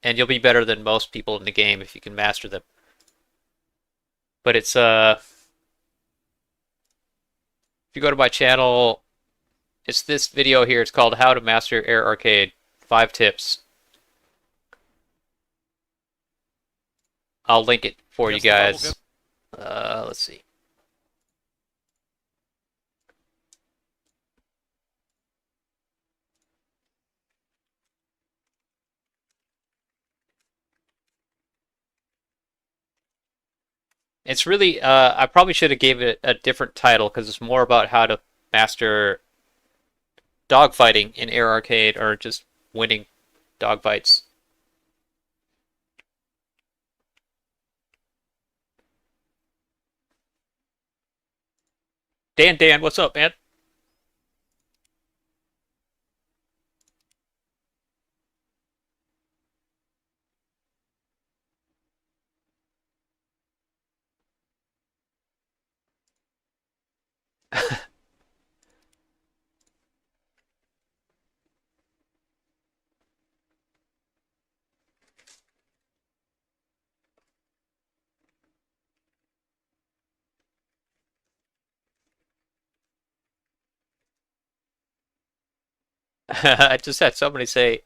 And you'll be better than most people in the game if you can master them. But it's if you go to my channel, it's this video here. It's called How to Master Air Arcade. 5 tips. I'll link it for you guys. Let's see. It's really, I probably should have gave it a different title because it's more about how to master dogfighting in Air Arcade or just winning dogfights. Dan, what's up, man? I just had somebody say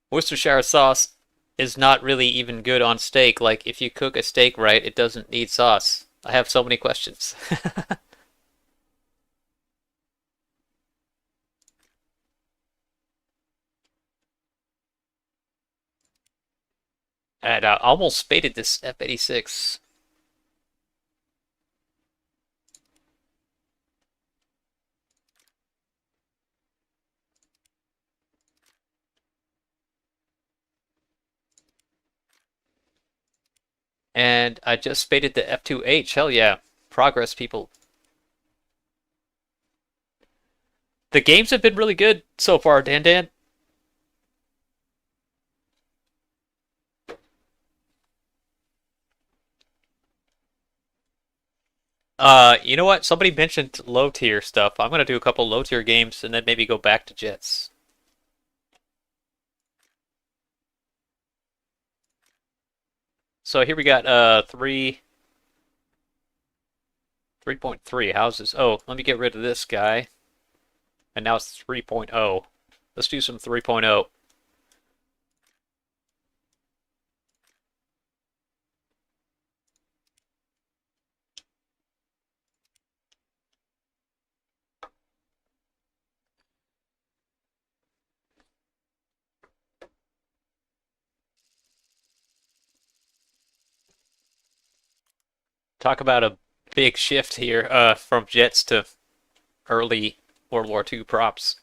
Worcestershire sauce is not really even good on steak. Like, if you cook a steak right, it doesn't need sauce. I have so many questions. And I almost spaded this F-86. And I just spaded the F2H. Hell yeah. Progress, people. The games have been really good so far, Dan. You know what? Somebody mentioned low tier stuff. I'm gonna do a couple low tier games and then maybe go back to Jets. So here we got 3.3. How's this? Oh, let me get rid of this guy. And now it's 3.0. Let's do some 3.0. Talk about a big shift here from Jets to early World War II props.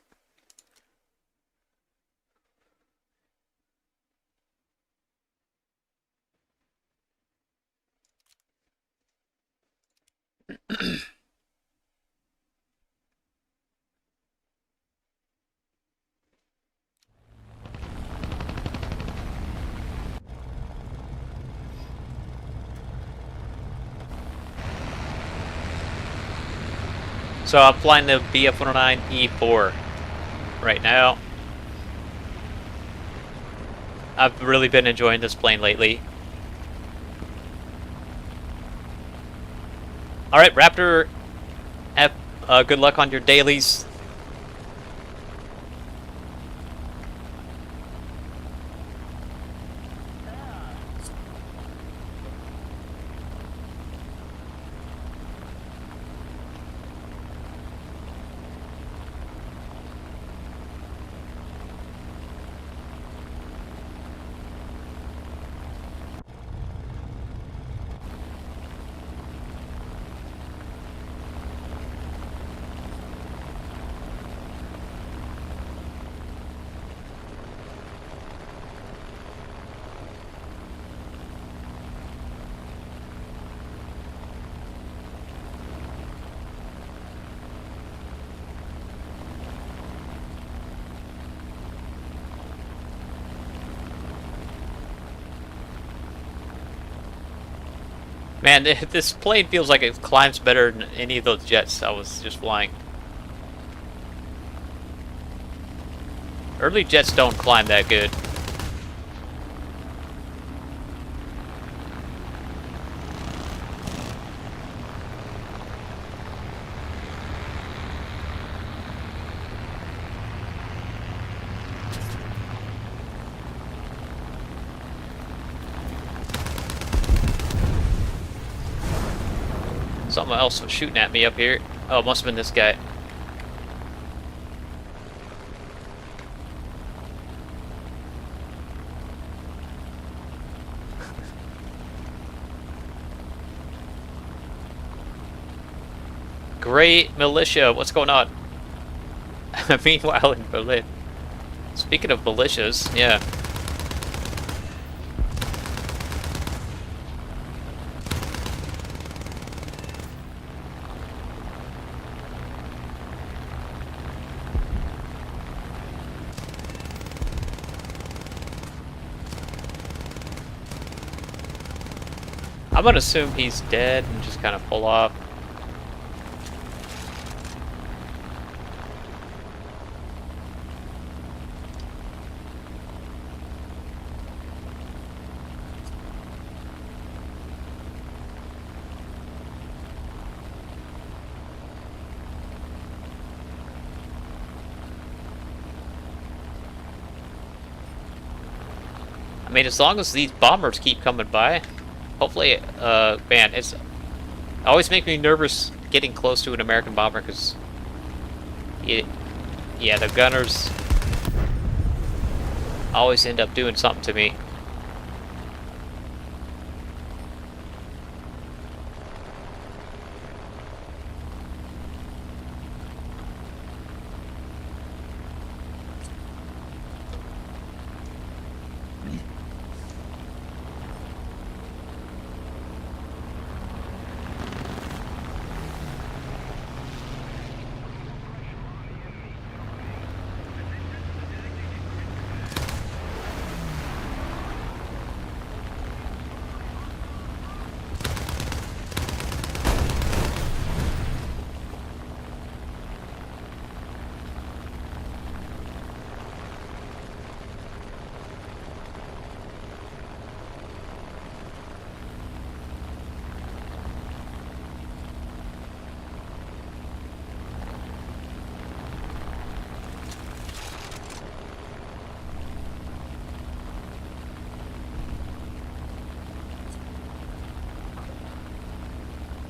So I'm flying the BF-109E4 right now. I've really been enjoying this plane lately. Alright, Raptor F, good luck on your dailies. Man, this plane feels like it climbs better than any of those jets I was just flying. Early jets don't climb that good. Something else was shooting at me up here. Oh, it must have been this guy. Great militia, what's going on? Meanwhile in Berlin. Speaking of militias, yeah. I'm gonna assume he's dead and just kind of pull off. I mean, as long as these bombers keep coming by, hopefully, man, it always makes me nervous getting close to an American bomber because, yeah, the gunners always end up doing something to me.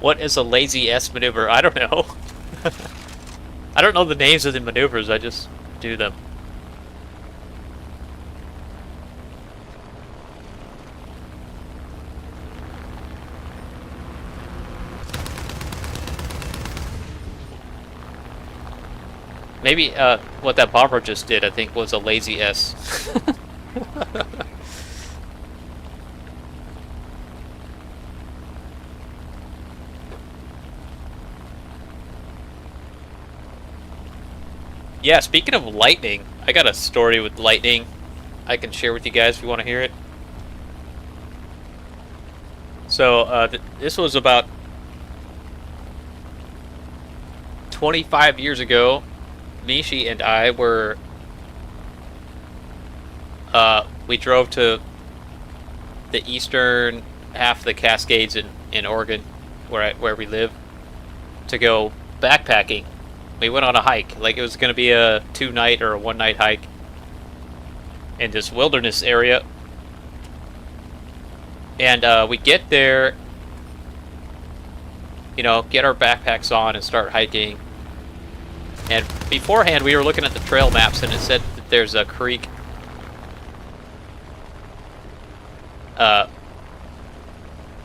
What is a lazy S maneuver? I don't know. I don't know the names of the maneuvers, I just do them. Maybe what that bomber just did, I think, was a lazy S. Yeah, speaking of lightning, I got a story with lightning I can share with you guys if you want to hear it. So, this was about 25 years ago, Mishi and I were, we drove to the eastern half of the Cascades in Oregon, where we live, to go backpacking. We went on a hike. Like, it was going to be a 2-night or a 1-night hike in this wilderness area. And we get there, you know, get our backpacks on and start hiking. And beforehand, we were looking at the trail maps, and it said that there's a creek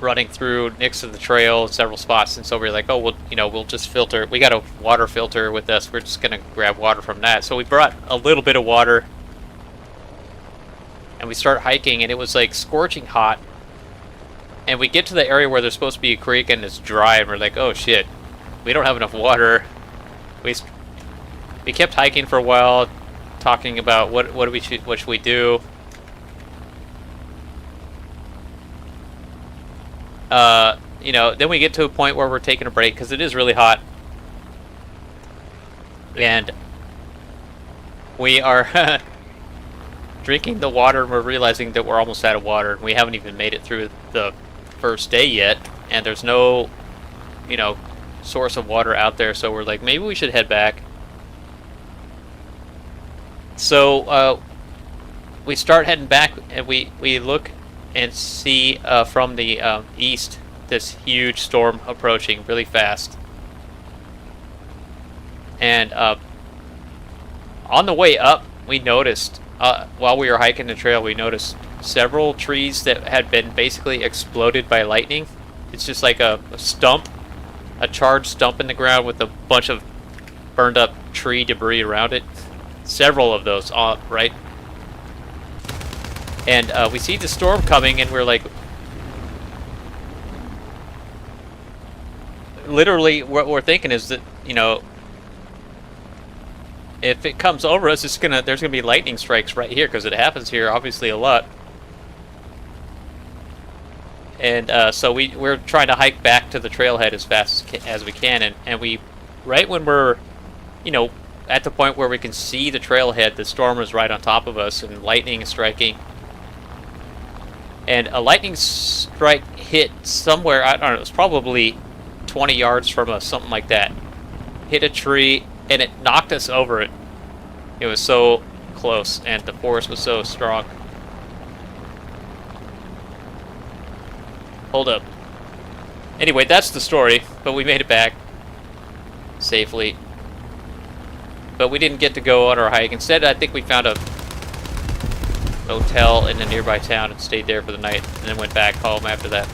running through next to the trail in several spots. And so we were like, oh, well, you know, we'll just filter. We got a water filter with us. We're just gonna grab water from that. So we brought a little bit of water, and we start hiking, and it was like scorching hot. And we get to the area where there's supposed to be a creek, and it's dry, and we're like, oh shit, we don't have enough water. We kept hiking for a while, talking about what should we do. You know, then we get to a point where we're taking a break because it is really hot, and we are drinking the water, and we're realizing that we're almost out of water, and we haven't even made it through the first day yet, and there's no, you know, source of water out there. So we're like, maybe we should head back. So we start heading back, and we look and see from the east this huge storm approaching really fast. And on the way up, we noticed, while we were hiking the trail, we noticed several trees that had been basically exploded by lightning. It's just like a stump, a charred stump in the ground with a bunch of burned up tree debris around it. Several of those, right? And we see the storm coming, and we're like, literally, what we're thinking is that, you know, if it comes over us, there's gonna be lightning strikes right here, because it happens here obviously a lot. And so we're trying to hike back to the trailhead as fast as we can, and we, right when we're, you know, at the point where we can see the trailhead, the storm is right on top of us, and lightning is striking. And a lightning strike hit somewhere, I don't know, it was probably 20 yards from us, something like that. Hit a tree, and it knocked us over it. It was so close, and the force was so strong. Hold up. Anyway, that's the story, but we made it back safely. But we didn't get to go on our hike. Instead, I think we found a hotel in a nearby town and stayed there for the night, and then went back home after that.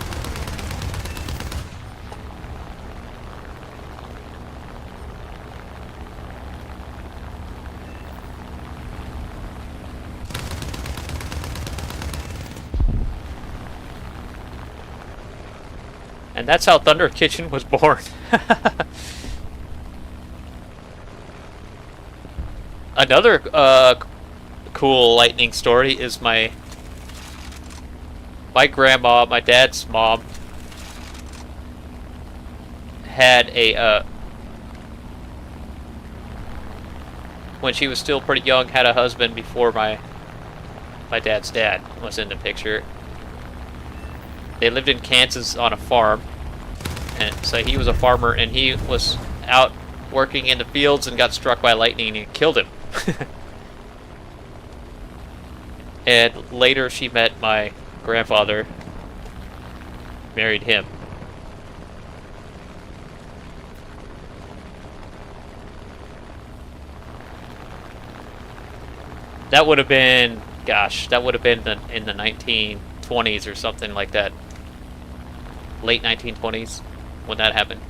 And that's how Thunder Kitchen was born. Another cool lightning story is my grandma, my dad's mom, had a when she was still pretty young, had a husband before my dad's dad was in the picture. They lived in Kansas on a farm, and so he was a farmer, and he was out working in the fields and got struck by lightning, and it killed him. And later she met my grandfather, married him. That would have been, gosh, that would have been in the 1920s or something like that. Late 1920s when that happened.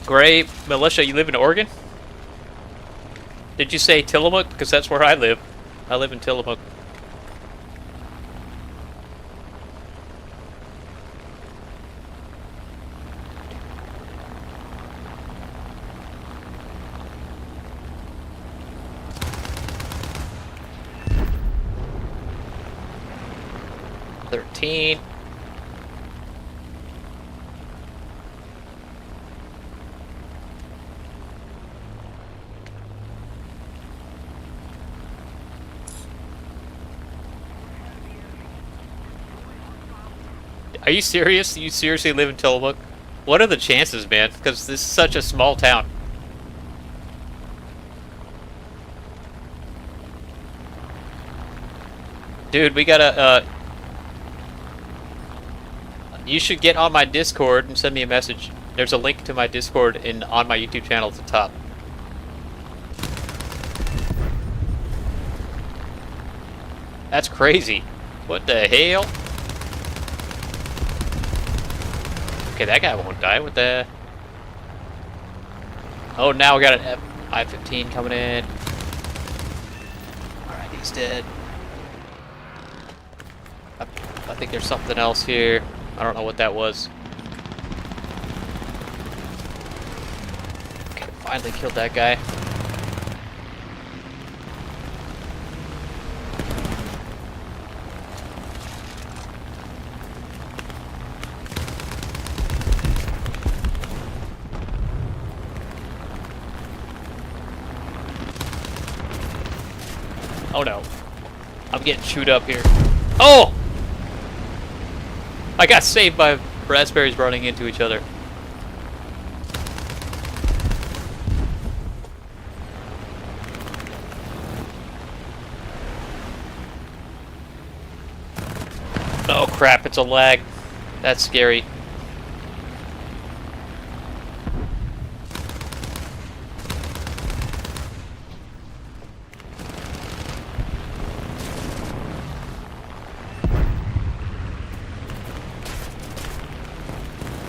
Gray Militia, you live in Oregon? Did you say Tillamook? Because that's where I live. I live in Tillamook. $13. Are you serious? You seriously live in Tillamook? What are the chances, man? Because this is such a small town. Dude, we gotta, you should get on my Discord and send me a message. There's a link to my Discord on my YouTube channel at the top. That's crazy. What the hell? Okay, that guy won't die. What the... Oh, now we got an I-15 coming in. Alright, he's dead. I think there's something else here. I don't know what that was. Okay, finally killed that guy. Oh no. I'm getting chewed up here. Oh! I got saved by raspberries running into each other. Oh crap, it's a lag. That's scary.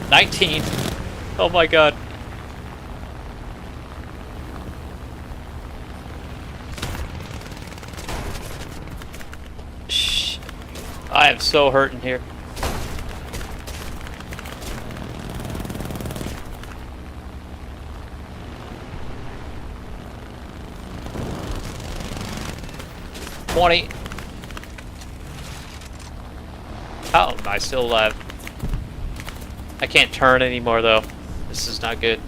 $19. Oh my god. Shh. I am so hurting here. $20. How am I still alive? I can't turn anymore though. This is not good.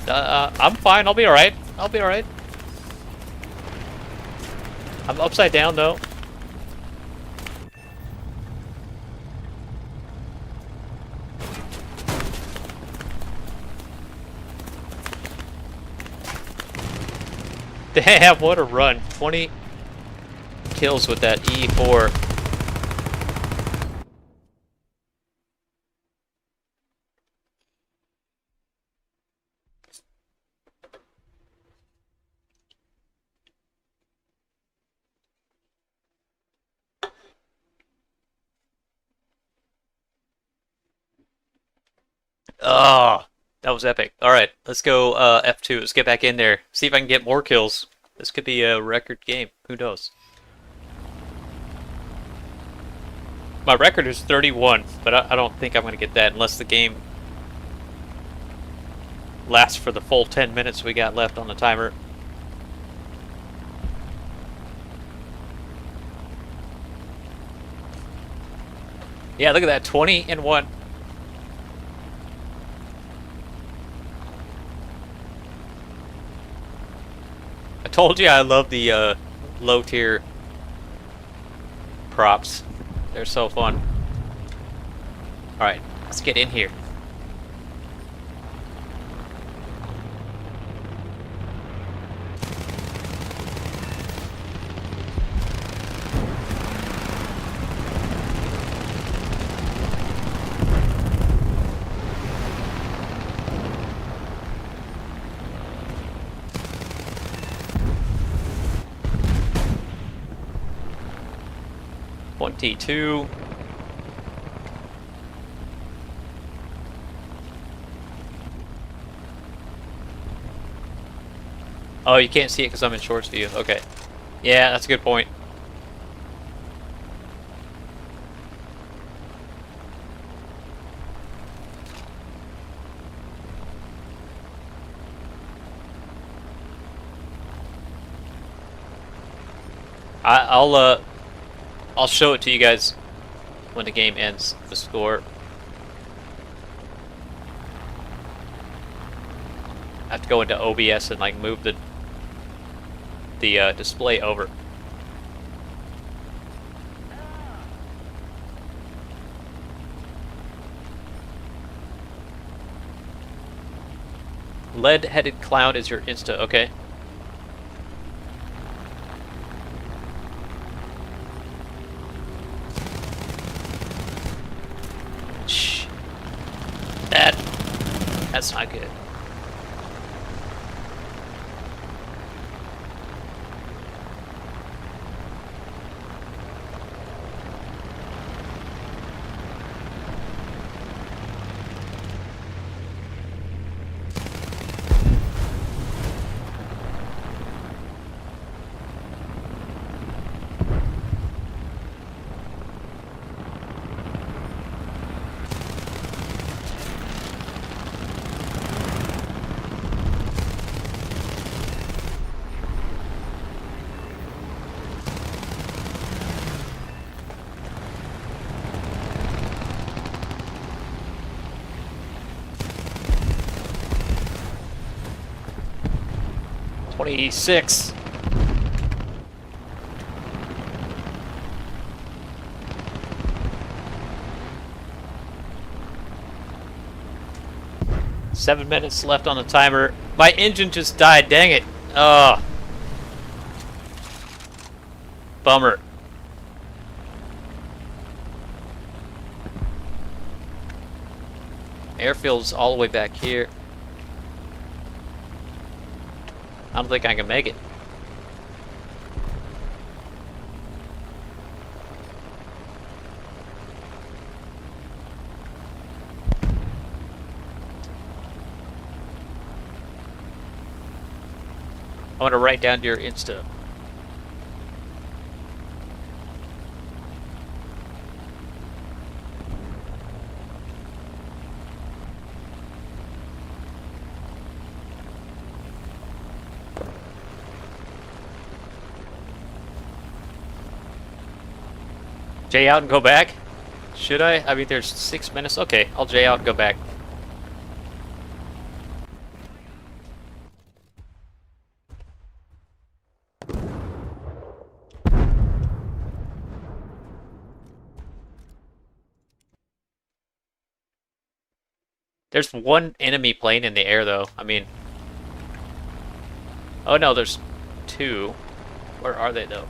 I'm fine. I'll be alright. I'll be alright. I'm upside down though. Damn, what a run. 20 kills with that E4. Oh, that was epic. Alright, let's go F2. Let's get back in there. See if I can get more kills. This could be a record game. Who knows? My record is 31, but I don't think I'm going to get that unless the game lasts for the full 10 minutes we got left on the timer. Yeah, look at that, 20 and 1. I told you I love the low tier props. They're so fun. Alright, let's get in here. T2. Oh, you can't see it because I'm in shorts view. Okay. Yeah, that's a good point. I'll show it to you guys when the game ends, the score. I have to go into OBS and like move the display over. Lead-headed clown is your Insta, okay. Shh. That's not good. "26. "7 minutes left on the timer. My engine just died, dang it. Oh. Bummer. Airfield's all the way back here. I don't think I can make it. I want to write down your Insta. J out and go back? Should I? I mean, there's 6 minutes. Okay, I'll J out and go back. There's one enemy plane in the air, though. I mean... Oh, no, there's two. Where are they, though?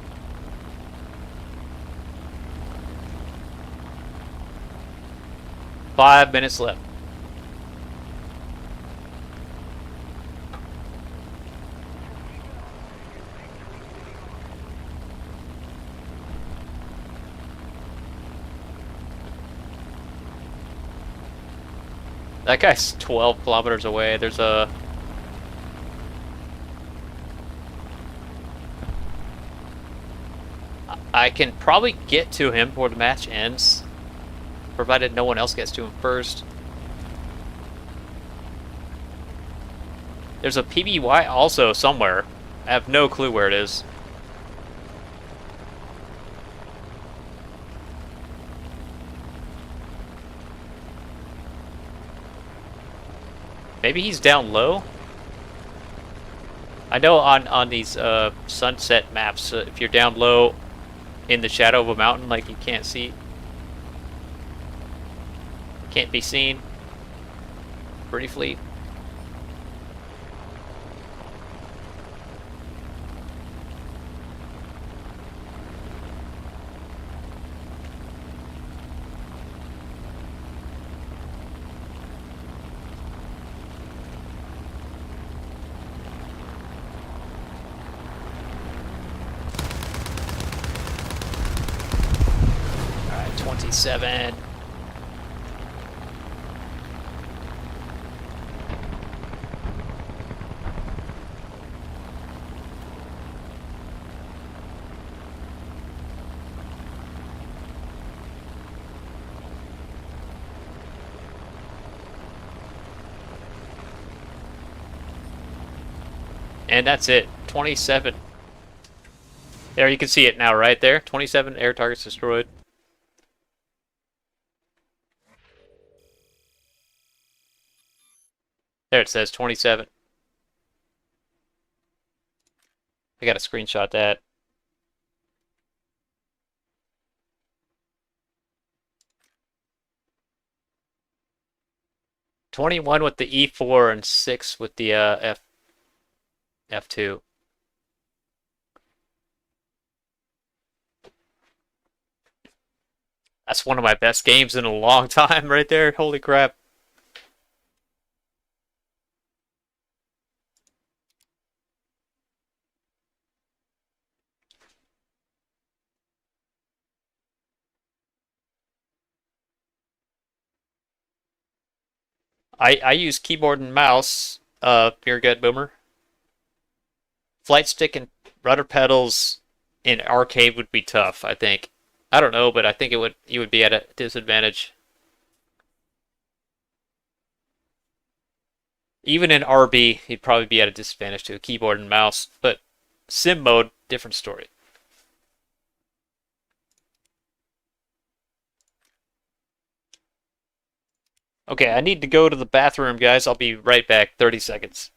"5 minutes left. That guy's 12 kilometers away. There's a... I can probably get to him before the match ends, provided no one else gets to him first. There's a PBY also somewhere. I have no clue where it is. Maybe he's down low? I know on these sunset maps, if you're down low in the shadow of a mountain, like you can't be seen briefly. All right, 27. And that's it. 27. There, you can see it now right there. 27 air targets destroyed. There it says 27. I gotta screenshot that. "21 with the E4 and 6 with the F2. That's one of my best games in a long time right there. Holy crap. I use keyboard and mouse, Beer Gut Boomer. Flight stick and rudder pedals in arcade would be tough, I think. I don't know, but I think you would be at a disadvantage. Even in RB, he'd probably be at a disadvantage to a keyboard and mouse, but sim mode, different story. Okay, I need to go to the bathroom, guys. I'll be right back. 30 seconds.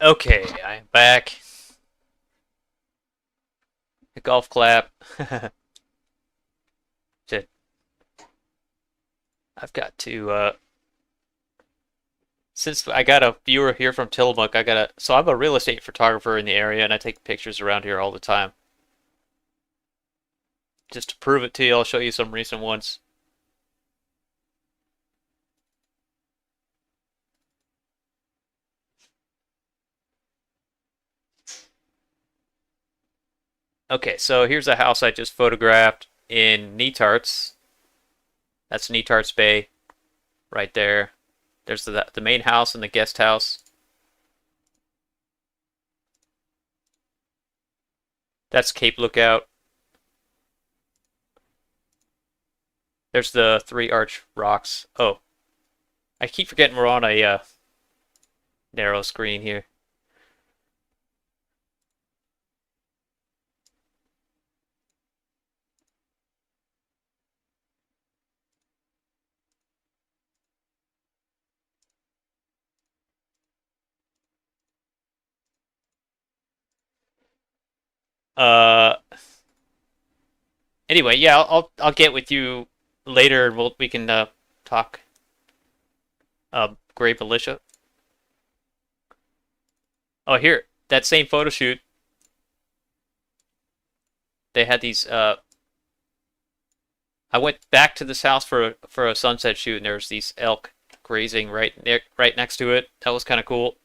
Okay, I'm back. A golf clap. Shit. I've got to, since I got a viewer here from Tillamook, so I'm a real estate photographer in the area and I take pictures around here all the time. Just to prove it to you, I'll show you some recent ones. Okay, so here's a house I just photographed in Netarts. That's Netarts Bay right there. There's the main house and the guest house. That's Cape Lookout. There's the Three Arch Rocks. Oh, I keep forgetting we're on a narrow screen here. Uh, anyway, yeah, I'll get with you later and we can talk Gray Militia. Oh, here, that same photo shoot. They had these I went back to this house for a sunset shoot and there's these elk grazing right next to it. That was kind of cool.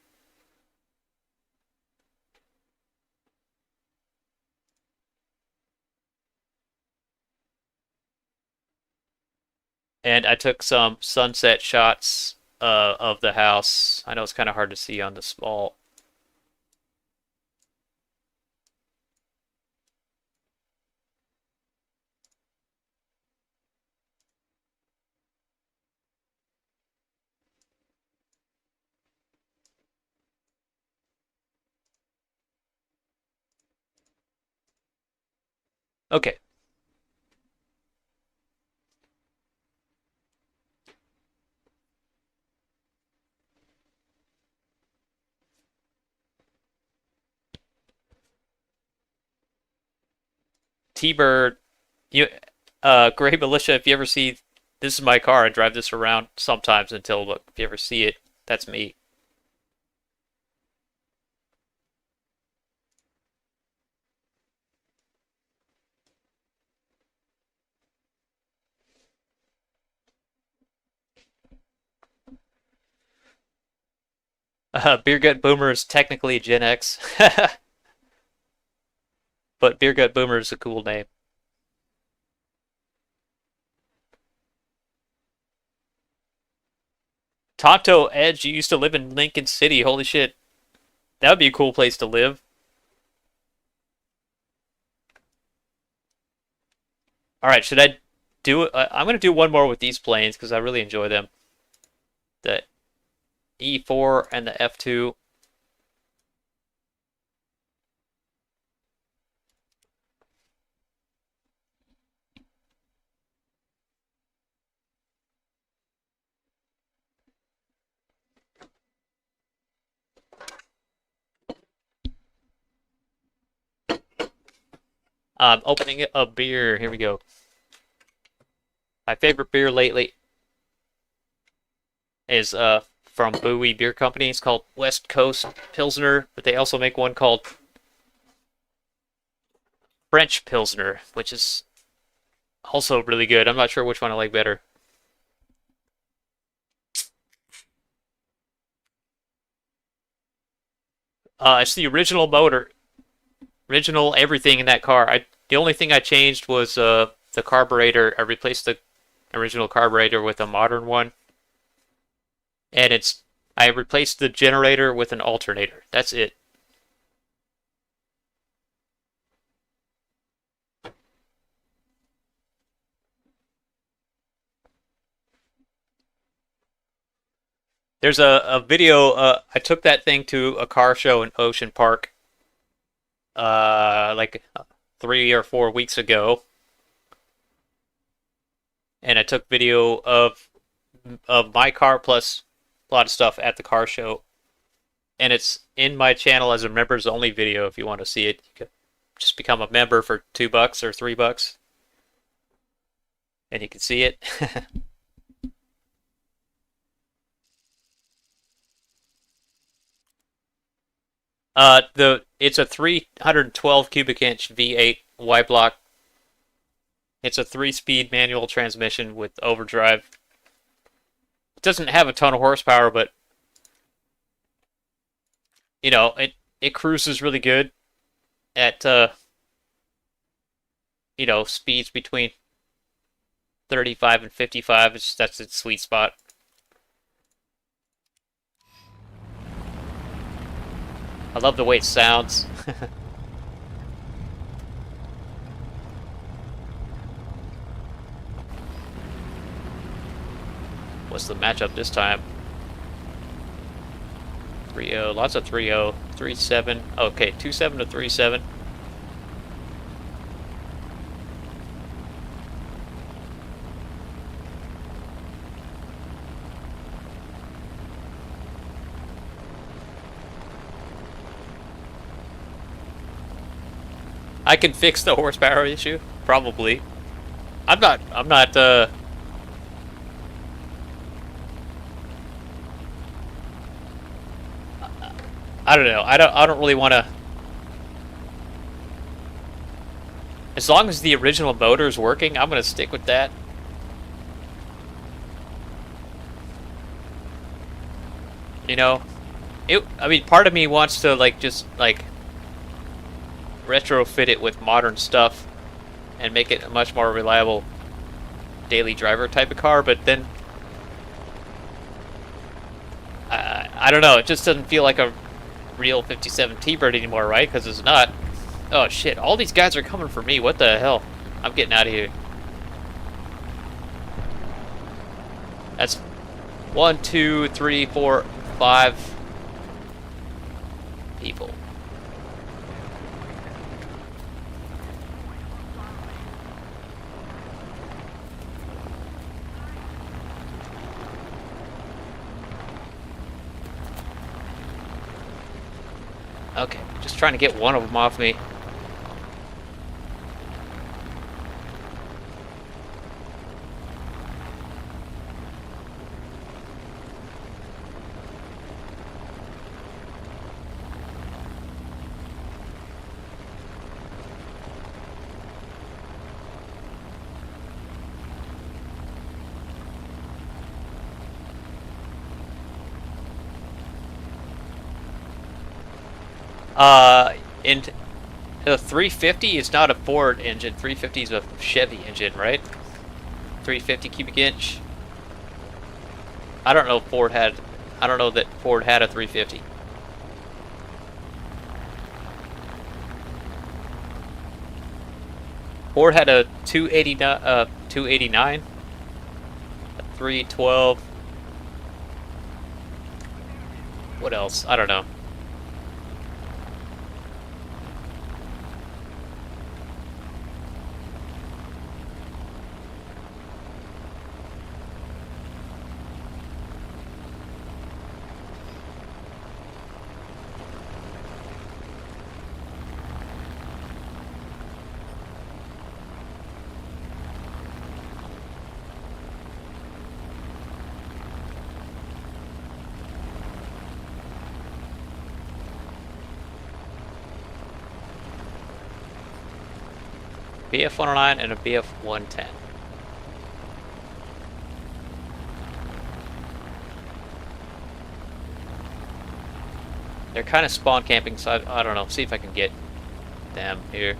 And I took some sunset shots of the house. I know it's kind of hard to see on the small Okay. T-Bird, you, Gray Militia, if you ever see, this is my car. I drive this around sometimes until, look, if you ever see it, that's me. Beer Gut Boomer is technically Gen X, but Beer Gut Boomer is a cool name. Tonto Edge, you used to live in Lincoln City. Holy shit. That would be a cool place to live. All right, should I do it? I'm going to do one more with these planes because I really enjoy them. The E4 and the F2. I'm opening a beer. Here we go. My favorite beer lately is from Bowie Beer Company. It's called West Coast Pilsner, but they also make one called French Pilsner, which is also really good. I'm not sure which one I like better. It's the original motor, original everything in that car. The only thing I changed was the carburetor. I replaced the original carburetor with a modern one, and I replaced the generator with an alternator. That's it. There's a video. I took that thing to a car show in Ocean Park, like 3 or 4 weeks ago, and I took video of my car plus a lot of stuff at the car show, and it's in my channel as a members only video. If you want to see it, you can just become a member for $2 or $3, and you can see it. It's a 312 cubic inch V8 Y block. It's a 3-speed manual transmission with overdrive. It doesn't have a ton of horsepower, but it cruises really good at speeds between 35 and 55. That's its sweet spot. I love the way it sounds. What's the matchup this time? 3-0, lots of 3-0, 3-7. Okay, 2-7 to 3-7. I can fix the horsepower issue, probably. I'm not I don't know. I don't really want to. As long as the original motor is working, I'm going to stick with that. I mean, part of me wants to just retrofit it with modern stuff and make it a much more reliable daily driver type of car, but then I don't know, it just doesn't feel like a real 57 T-Bird anymore, right? Because it's not. Oh shit, all these guys are coming for me. What the hell? I'm getting out of here. That's 1, 2, 3, 4, 5 people. Okay, just trying to get one of them off me. In the 350 is not a Ford engine. 350 is a Chevy engine, right? 350 cubic inch. I don't know if Ford had. I don't know that Ford had a 350. Ford had a 289, 289, a 312. What else? I don't know. BF-109 and a BF-110. They're kind of spawn camping, so I don't know. See if I can get them here.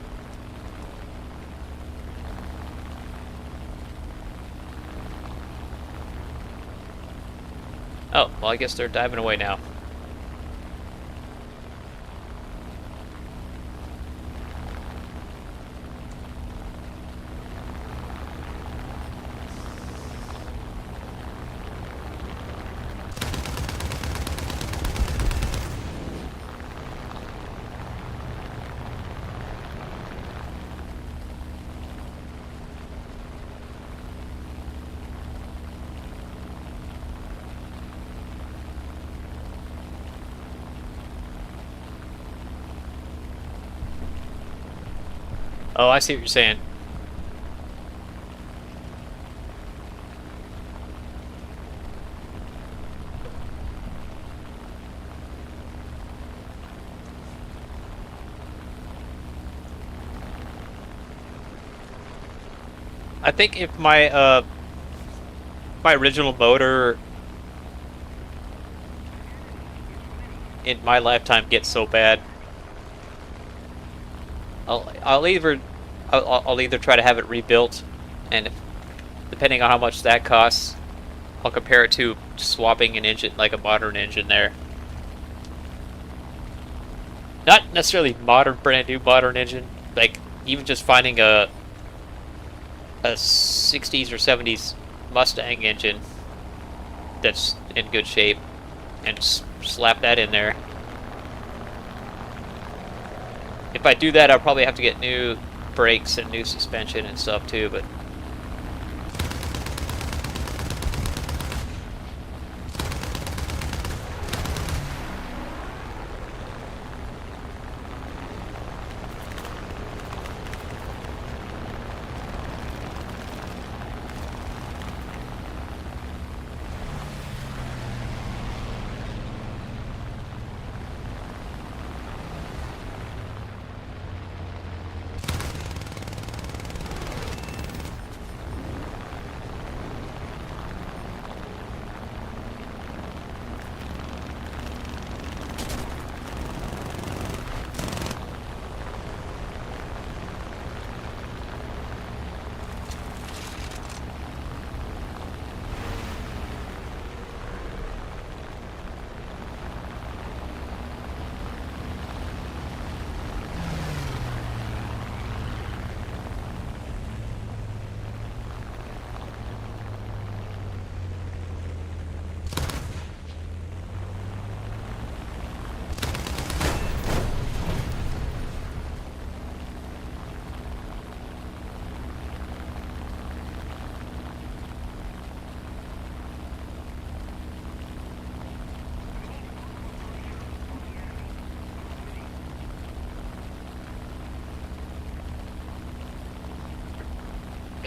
Oh, well, I guess they're diving away now. Oh, I see what you're saying. I think if my my original motor in my lifetime gets so bad, I'll either try to have it rebuilt, and depending on how much that costs, I'll compare it to swapping an engine, like a modern engine there. Not necessarily modern, brand new modern engine, like even just finding a 60s or 70s Mustang engine that's in good shape and slap that in there. If I do that, I'll probably have to get new brakes and new suspension and stuff too, but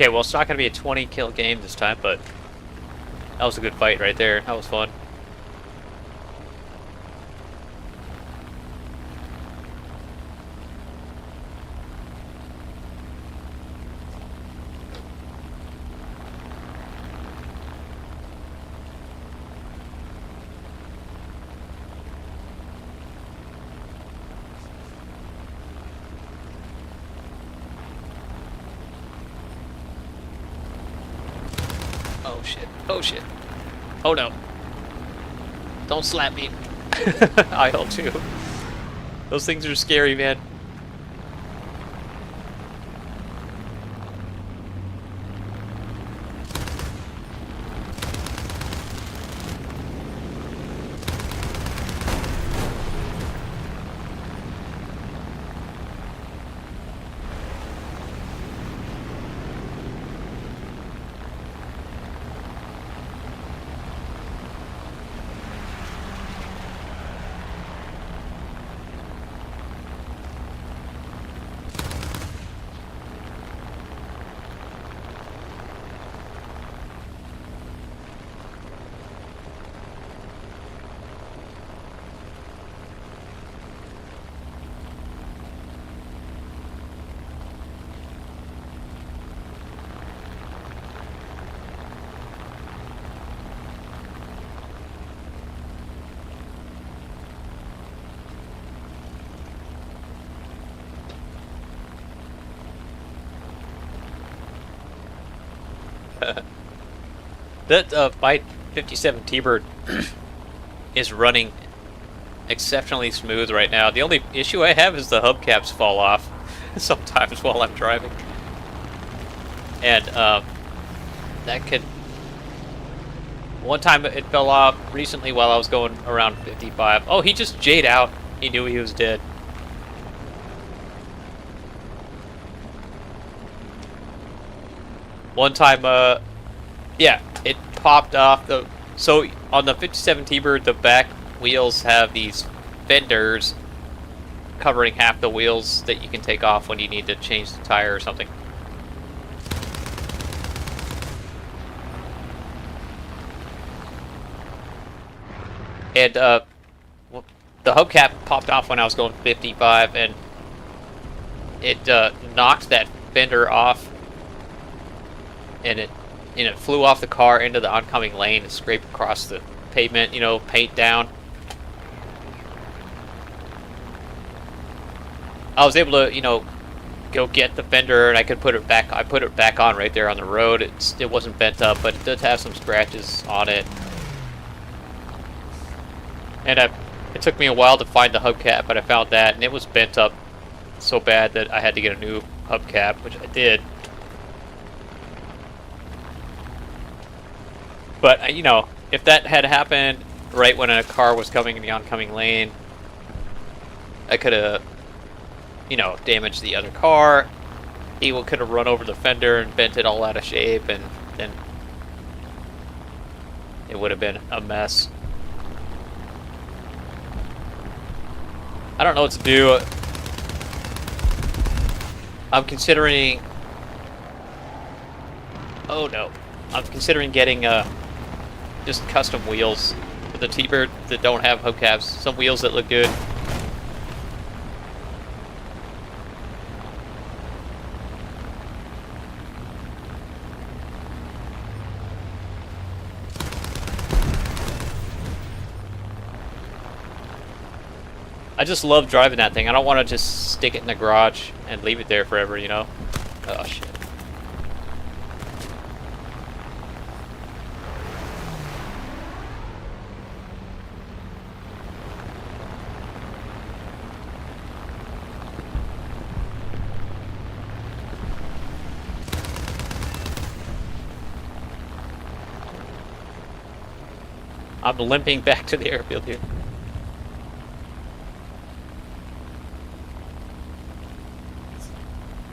Okay, well, it's not going to be a 20 kill game this time, but that was a good fight right there. That was fun. Oh shit. Oh shit. Oh no. Don't slap me. IL 2. Those things are scary, man. That Byte 57 T-Bird is running exceptionally smooth right now. The only issue I have is the hubcaps fall off sometimes while I'm driving. And that could... One time it fell off recently while I was going around 55. Oh, he just J'd out. He knew he was dead. One time, yeah, it popped off. So on the 57 T-Bird, the back wheels have these fenders covering half the wheels that you can take off when you need to change the tire or something. And well, the hubcap popped off when I was going 55, and it knocked that fender off, and it flew off the car into the oncoming lane and scraped across the pavement, you know, paint down. I was able to, you know, go get the fender, and I could put it back. I put it back on right there on the road. It wasn't bent up, but it does have some scratches on it. And it took me a while to find the hubcap, but I found that, and it was bent up so bad that I had to get a new hubcap, which I did. But, you know, if that had happened right when a car was coming in the oncoming lane, I could have, you know, damaged the other car. He could have run over the fender and bent it all out of shape, and then it would have been a mess. I don't know what to do. I'm considering... Oh no. I'm considering getting just custom wheels for the T-Bird that don't have hubcaps. Some wheels that look good. I just love driving that thing. I don't want to just stick it in the garage and leave it there forever, you know? Oh, shit. I'm limping back to the airfield here.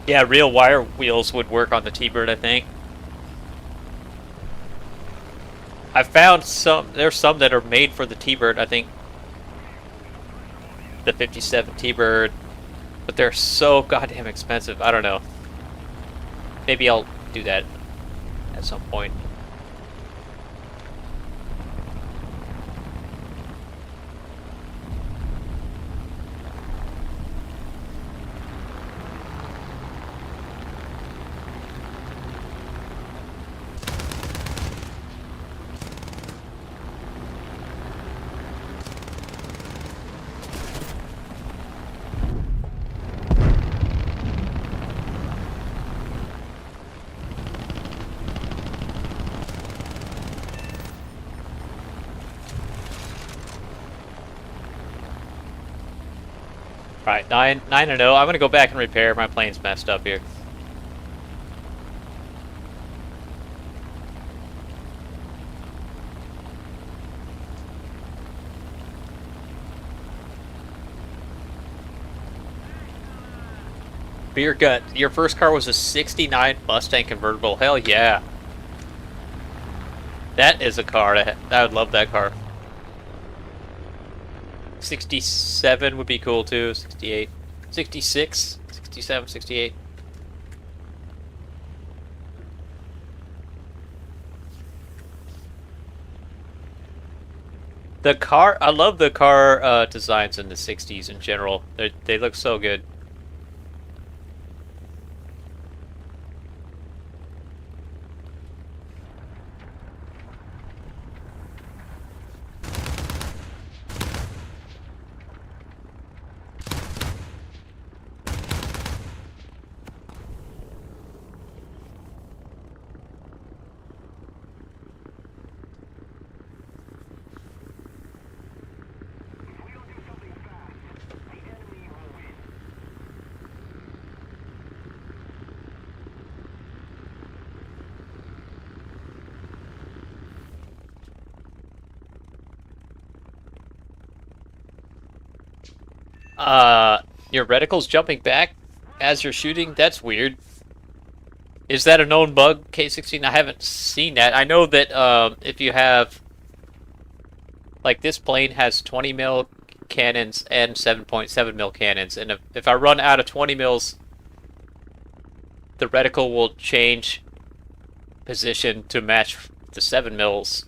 Yeah, real wire wheels would work on the T-Bird, I think. I found there's some that are made for the T-Bird, I think. The 57 T-Bird. But they're so goddamn expensive, I don't know. Maybe I'll do that at some point. Alright, 9-0. I'm gonna go back and repair. My plane's messed up here. Beer Gut, your first car was a 69 Mustang convertible. Hell yeah. That is a car. I would love that car. 67 would be cool too. 68. 66. 67, 68. The car, I love the car designs in the 60s in general. They look so good. Your reticle's jumping back as you're shooting? That's weird. Is that a known bug, K16? I haven't seen that. I know that if you have... Like, this plane has 20 mil cannons and 7.7 mil cannons, and if I run out of 20 mils, the reticle will change position to match the 7 mils.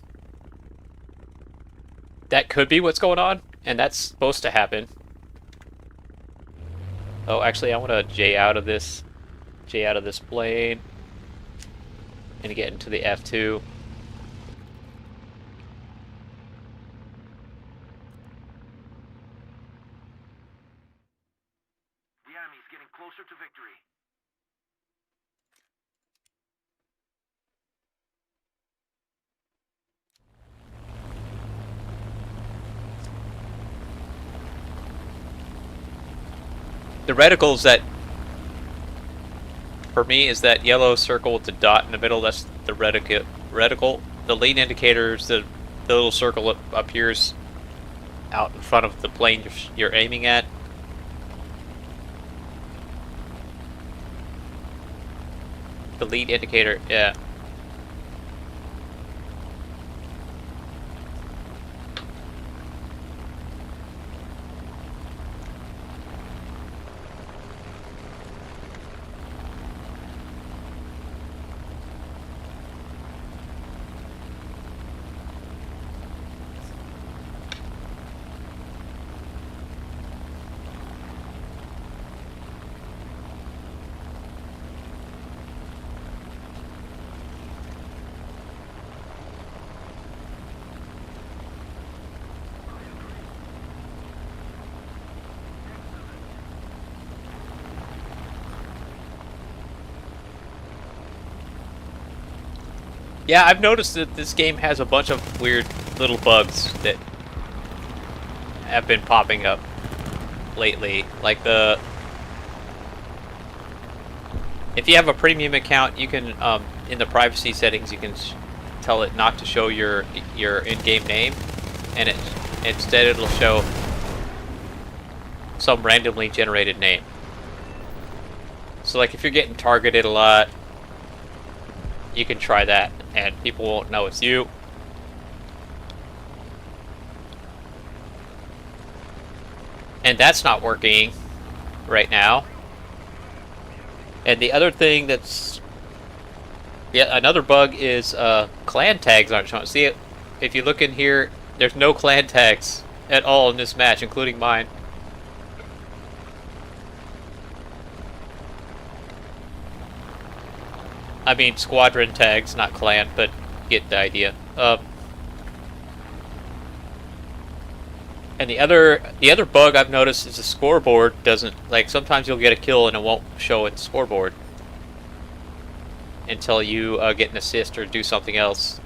That could be what's going on, and that's supposed to happen. Oh, actually, I want to J out of this plane and get into the F2. The enemy's getting closer to victory. The reticles that, for me, is that yellow circle with the dot in the middle. That's the reticle. The lead indicator is the little circle that appears out in front of the plane you're aiming at. The lead indicator, yeah. Yeah, I've noticed that this game has a bunch of weird little bugs that have been popping up lately. Like if you have a premium account, you can, in the privacy settings, you can tell it not to show your in-game name, and instead it'll show some randomly generated name. So like if you're getting targeted a lot, you can try that, and people won't know it's you. And that's not working right now. And the other thing that's Yeah, another bug is clan tags aren't showing. See, if you look in here, there's no clan tags at all in this match, including mine. I mean, squadron tags, not clan, but get the idea. And the other bug I've noticed is the scoreboard doesn't, like, sometimes you'll get a kill and it won't show in the scoreboard until you get an assist or do something else.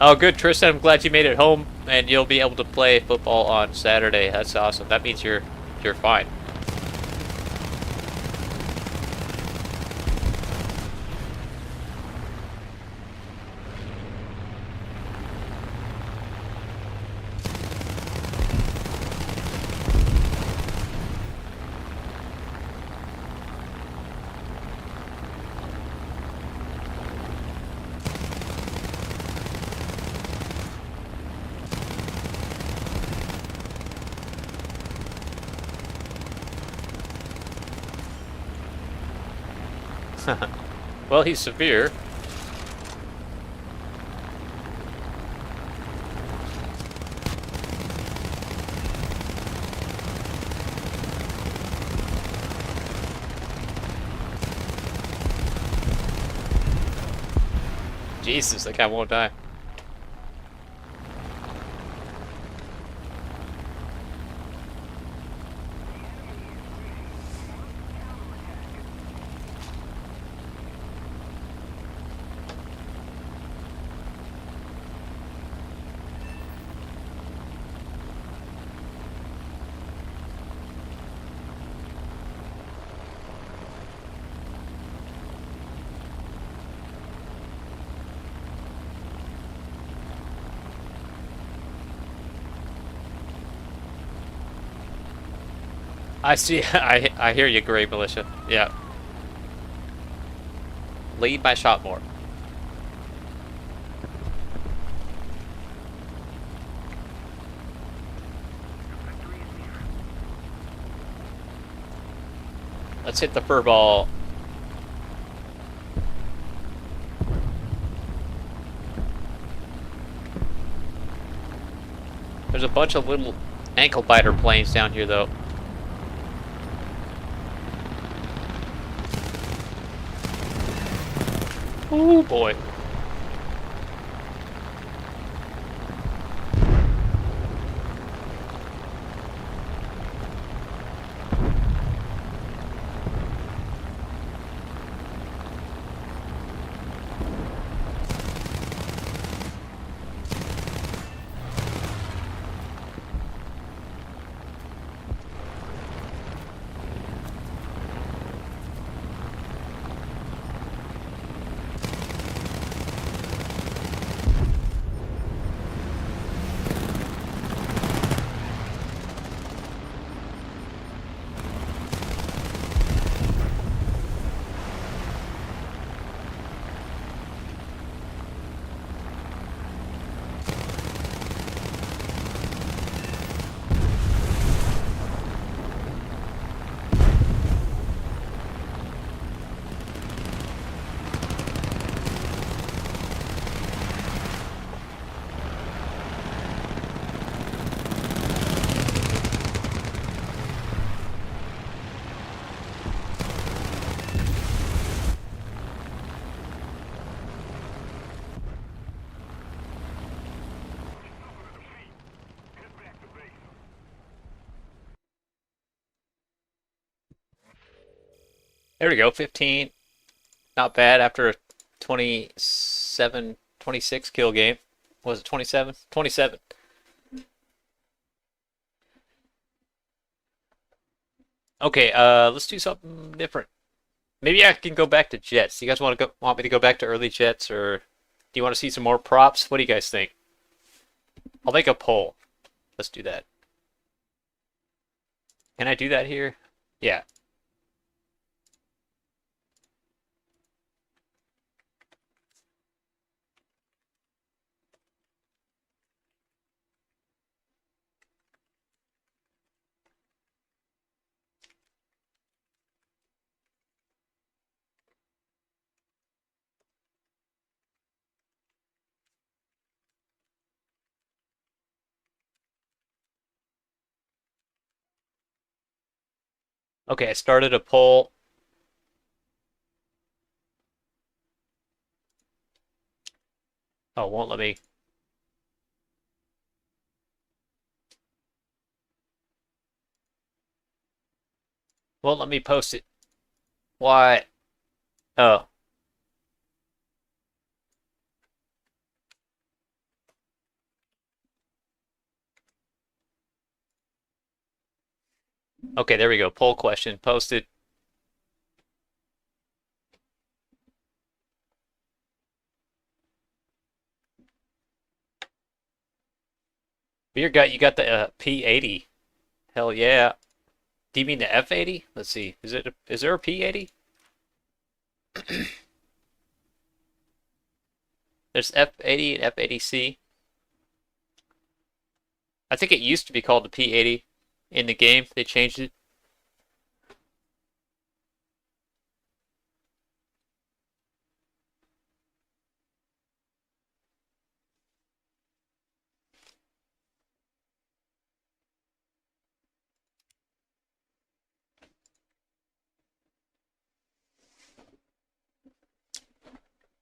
Oh, good, Tristan. I'm glad you made it home, and you'll be able to play football on Saturday. That's awesome. That means you're fine. Well, he's severe. Jesus, that guy won't die. I see. I hear you, Gray Militia. Yeah. Lead by shot more. Let's hit the fur ball. There's a bunch of little ankle biter planes down here, though. Oh boy. There we go. 15. Not bad after a 27, 26 kill game. Was it 27? 27. Okay, let's do something different. Maybe I can go back to jets. Do you guys want me to go back to early jets, or do you want to see some more props? What do you guys think? I'll make a poll. Let's do that. Can I do that here? Yeah. Okay, I started a poll. Oh, won't let me. Won't let me post it. Why? Oh, okay, there we go. Poll question posted. But you got the P80. Hell yeah. Do you mean the F80? Let's see. Is there a P80? There's F80 and F80C. I think it used to be called the P80 in the game. They changed it.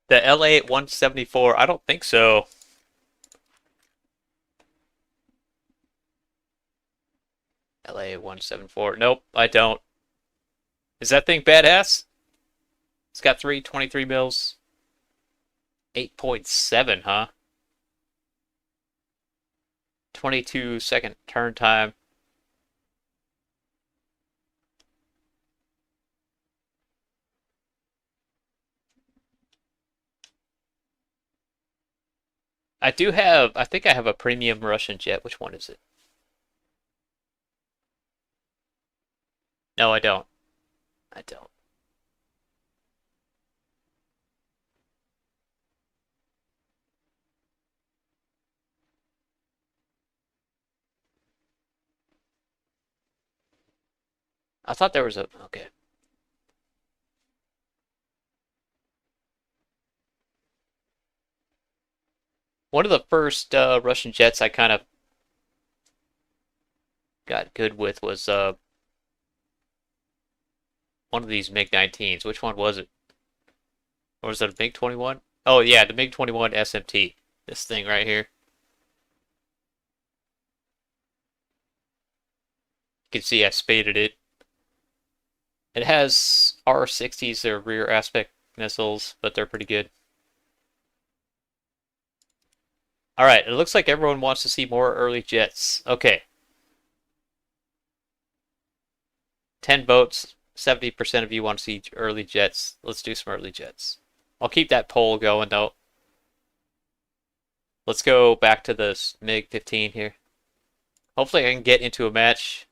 The LA 174. I don't think so. LA 174. Nope, I don't. Is that thing badass? It's got 323 mils. 8.7, huh? 22-second turn time. I think I have a premium Russian jet. Which one is it? No, I don't. I don't. I thought there was a. Okay. One of the first Russian jets I kind of got good with was one of these MiG-19s. Which one was it? Or was it a MiG-21? Oh yeah, the MiG-21 SMT. This thing right here. You can see I spaded it. It has R60s, they're rear aspect missiles, but they're pretty good. Alright, it looks like everyone wants to see more early jets. Okay. 10 votes, 70% of you want to see early jets. Let's do some early jets. I'll keep that poll going though. Let's go back to the MiG-15 here. Hopefully I can get into a match.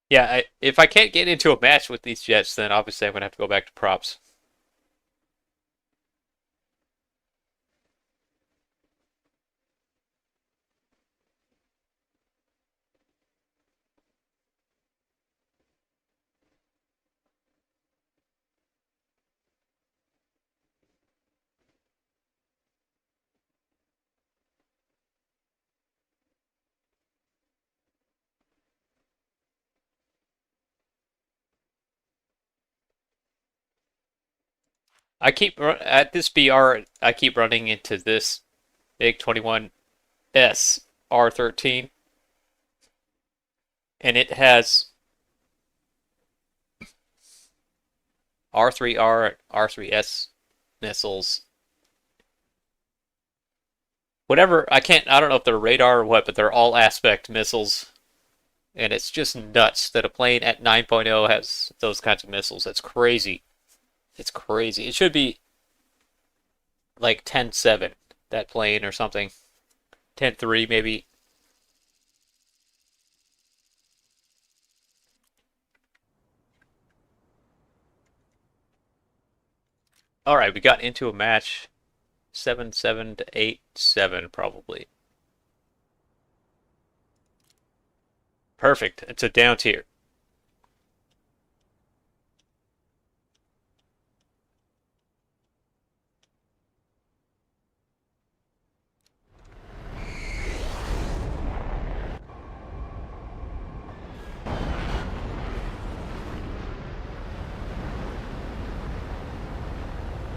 Yeah, if I can't get into a match with these jets, then obviously I'm going to have to go back to props. At this BR, I keep running into this MiG-21S R13, and it has R3R, R3S missiles. whatever. I don't know if they're radar or what, but they're all aspect missiles. And it's just nuts that a plane at 9.0 has those kinds of missiles. That's crazy. It's crazy. It should be like 10.7, that plane or something. 10.3 maybe. All right, we got into a match 7-7 to 8-7 probably. Perfect. It's a down tier.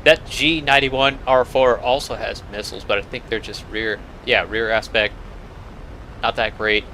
That G91R4 also has missiles, but I think they're just rear. Yeah, rear aspect. Not that great.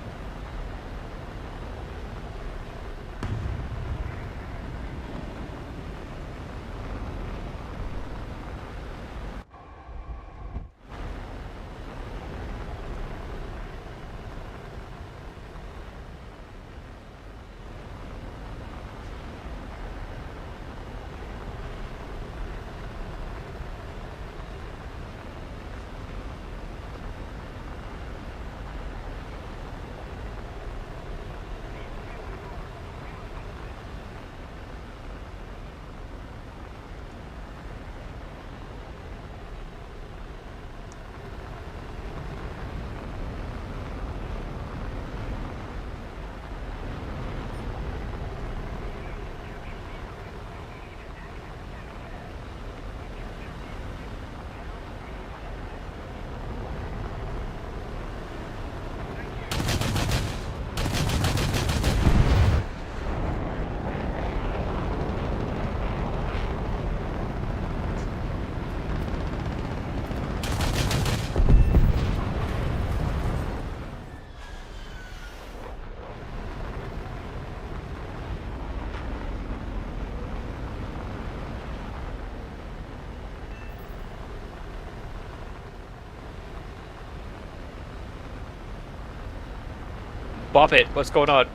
Bop it. What's going on?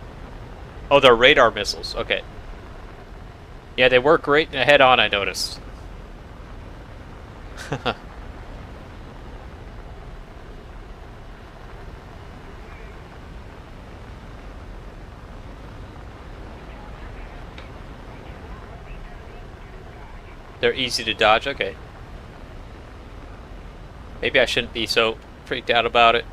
Oh, they're radar missiles. Okay. Yeah, they work great in a head-on, I noticed. They're easy to dodge. Okay. Maybe I shouldn't be so freaked out about it.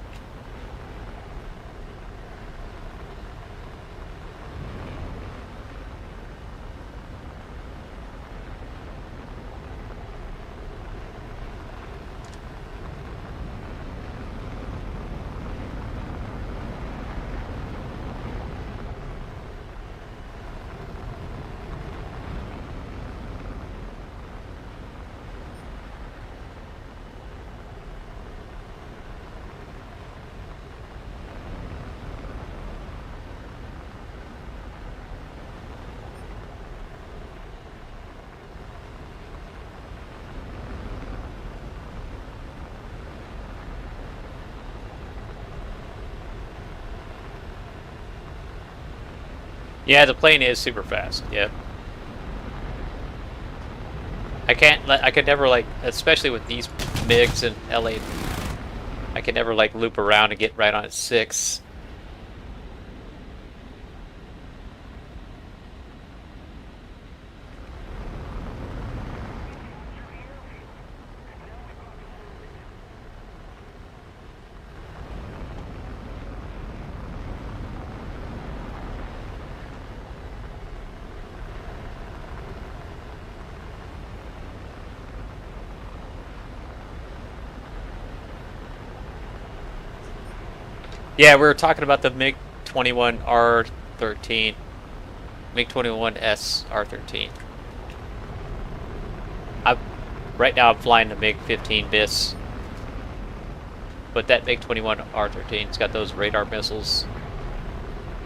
Yeah, the plane is super fast. Yeah. I could never like, especially with these MiGs in LA, I could never like loop around and get right on at 6. Yeah, we were talking about the MiG-21R13, MiG-21S R13. Right now I'm flying the MiG-15 BIS, but that MiG-21R13's got those radar missiles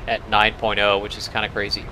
at 9.0, which is kind of crazy.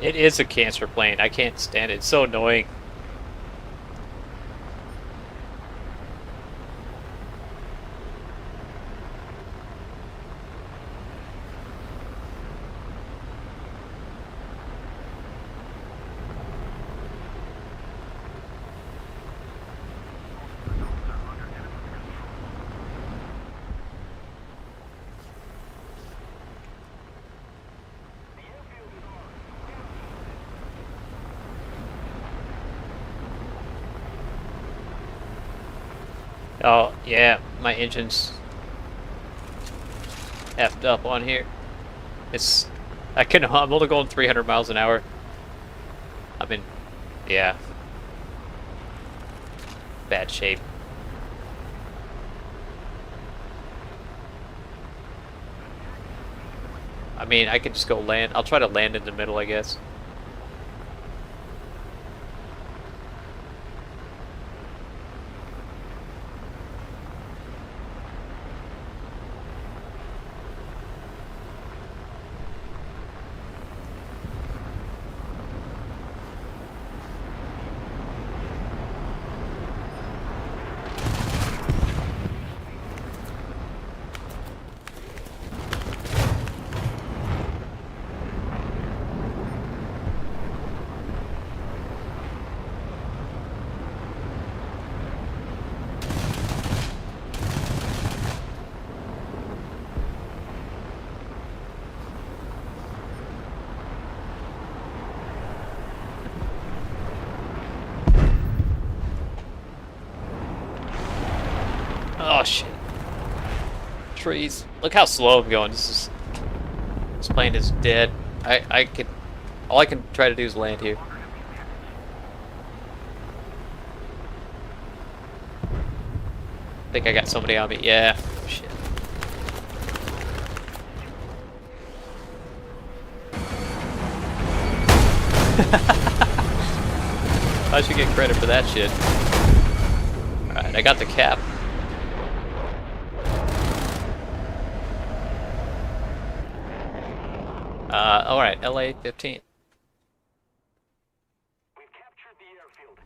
It is a cancer plane. I can't stand it. It's so annoying. Oh, yeah, my engine's effed up on here. I'm only going 300 miles an hour. I'm in, yeah, bad shape. I mean, I could just go land. I'll try to land in the middle, I guess. Oh shit. Trees. Look how slow I'm going. This plane is dead. All I can try to do is land here. I think I got somebody on me. Yeah. Shit. I should get credit for that shit. Alright, I got the cap. Alright, LA 15. We've captured the airfield.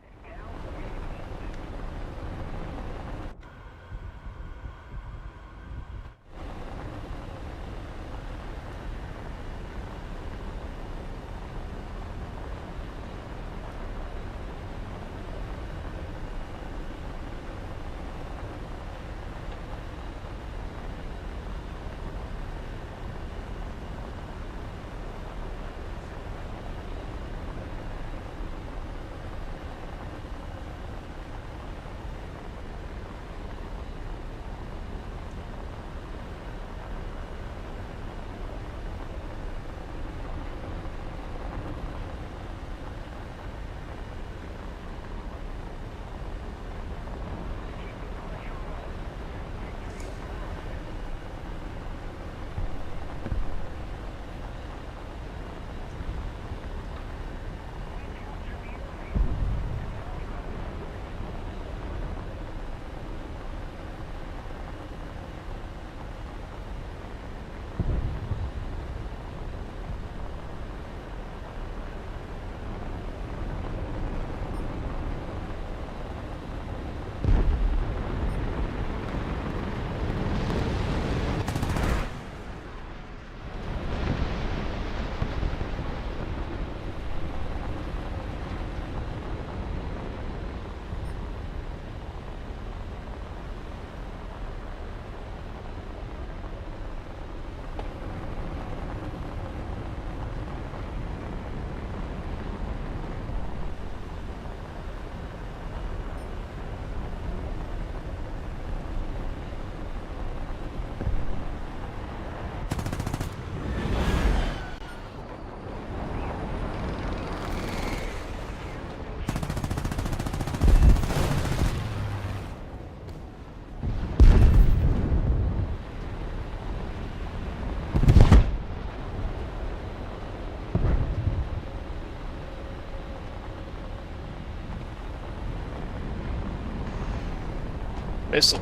Missile.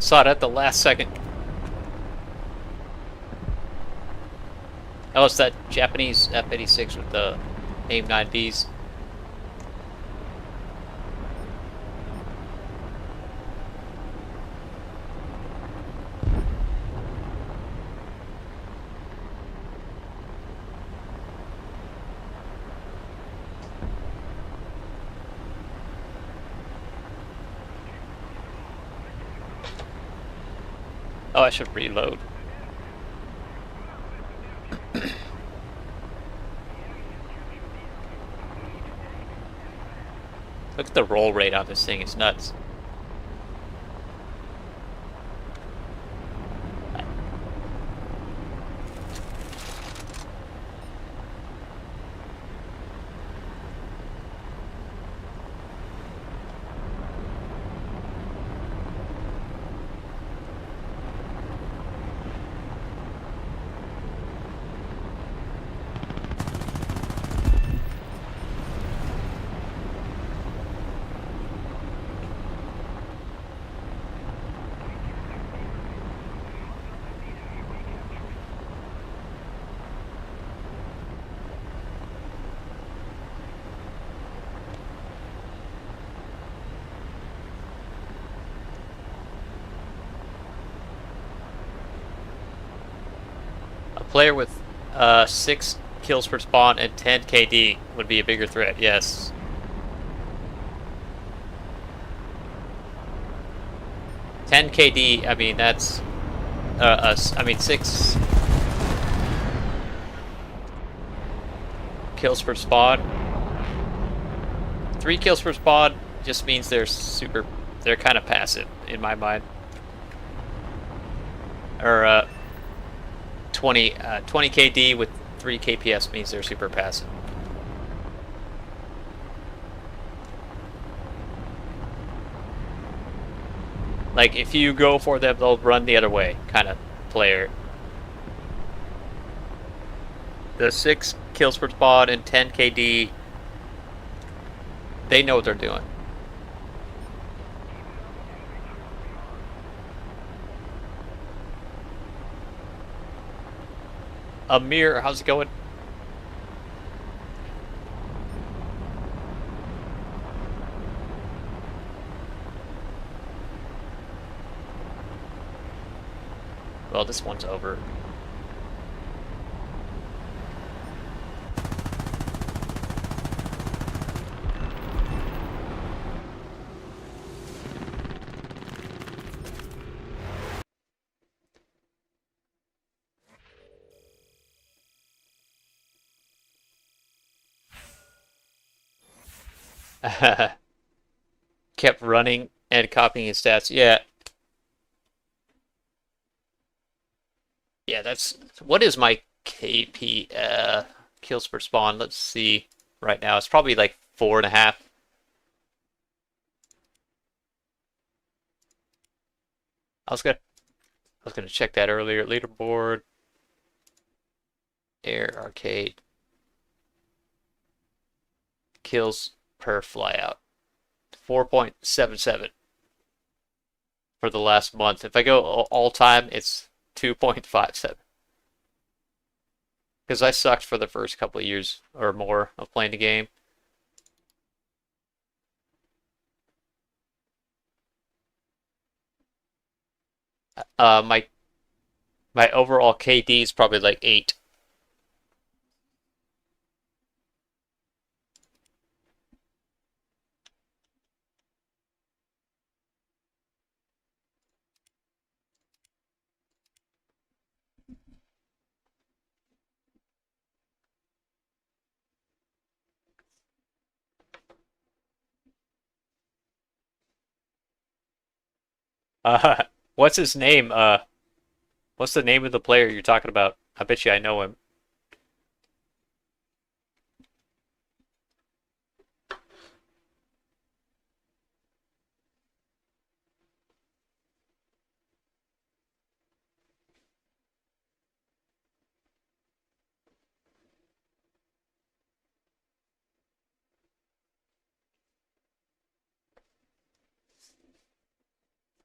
Saw it at the last second. Oh, it's that Japanese F-86 with the AIM 9Bs. Oh, I should reload. Look at the roll rate on this thing, it's nuts. A player with 6 kills per spawn and 10 KD would be a bigger threat, yes. $10 KD, I mean, that's... I mean, 6 kills per spawn. 3 kills per spawn just means they're kind of passive, in my mind. Or, 20 KD with 3 KPS means they're super passive. Like, if you go for them, they'll run the other way, kind of player. The 6 kills per spawn and 10 KD, they know what they're doing. Amir, how's it going? Well, this one's over. Kept running and copying his stats. Yeah. Yeah, that's... What is my KP kills per spawn? Let's see. Right now, it's probably like 4.5. I was gonna check that earlier. Leaderboard. Air arcade. Kills per flyout. 4.77 for the last month. If I go all time, it's 2.57. Because I sucked for the first couple of years or more of playing the game. My overall KD is probably like 8. Uh, what's his name? What's the name of the player you're talking about? I bet you I know him.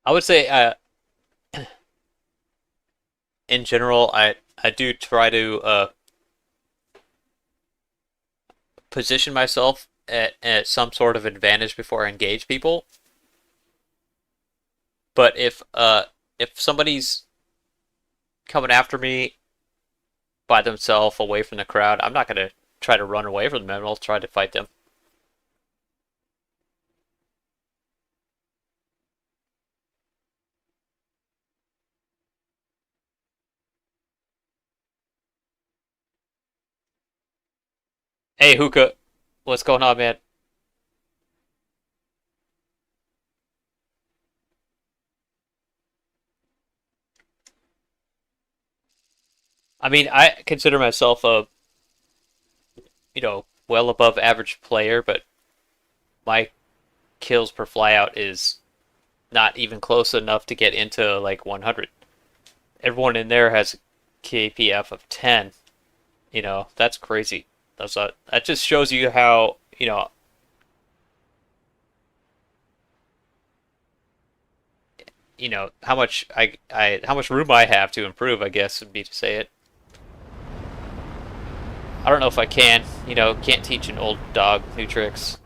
I would say, in general, I do try to position myself at some sort of advantage before I engage people. But if somebody's coming after me by themselves away from the crowd, I'm not gonna try to run away from them. I'll try to fight them. Hey, Hookah, what's going on, man? I mean, I consider myself a, well above average player, but my kills per flyout is not even close enough to get into like 100. Everyone in there has a KPF of 10. That's crazy. That just shows you how, how much how much room I have to improve, I guess would be to say it. I don't know if I can, can't teach an old dog new tricks,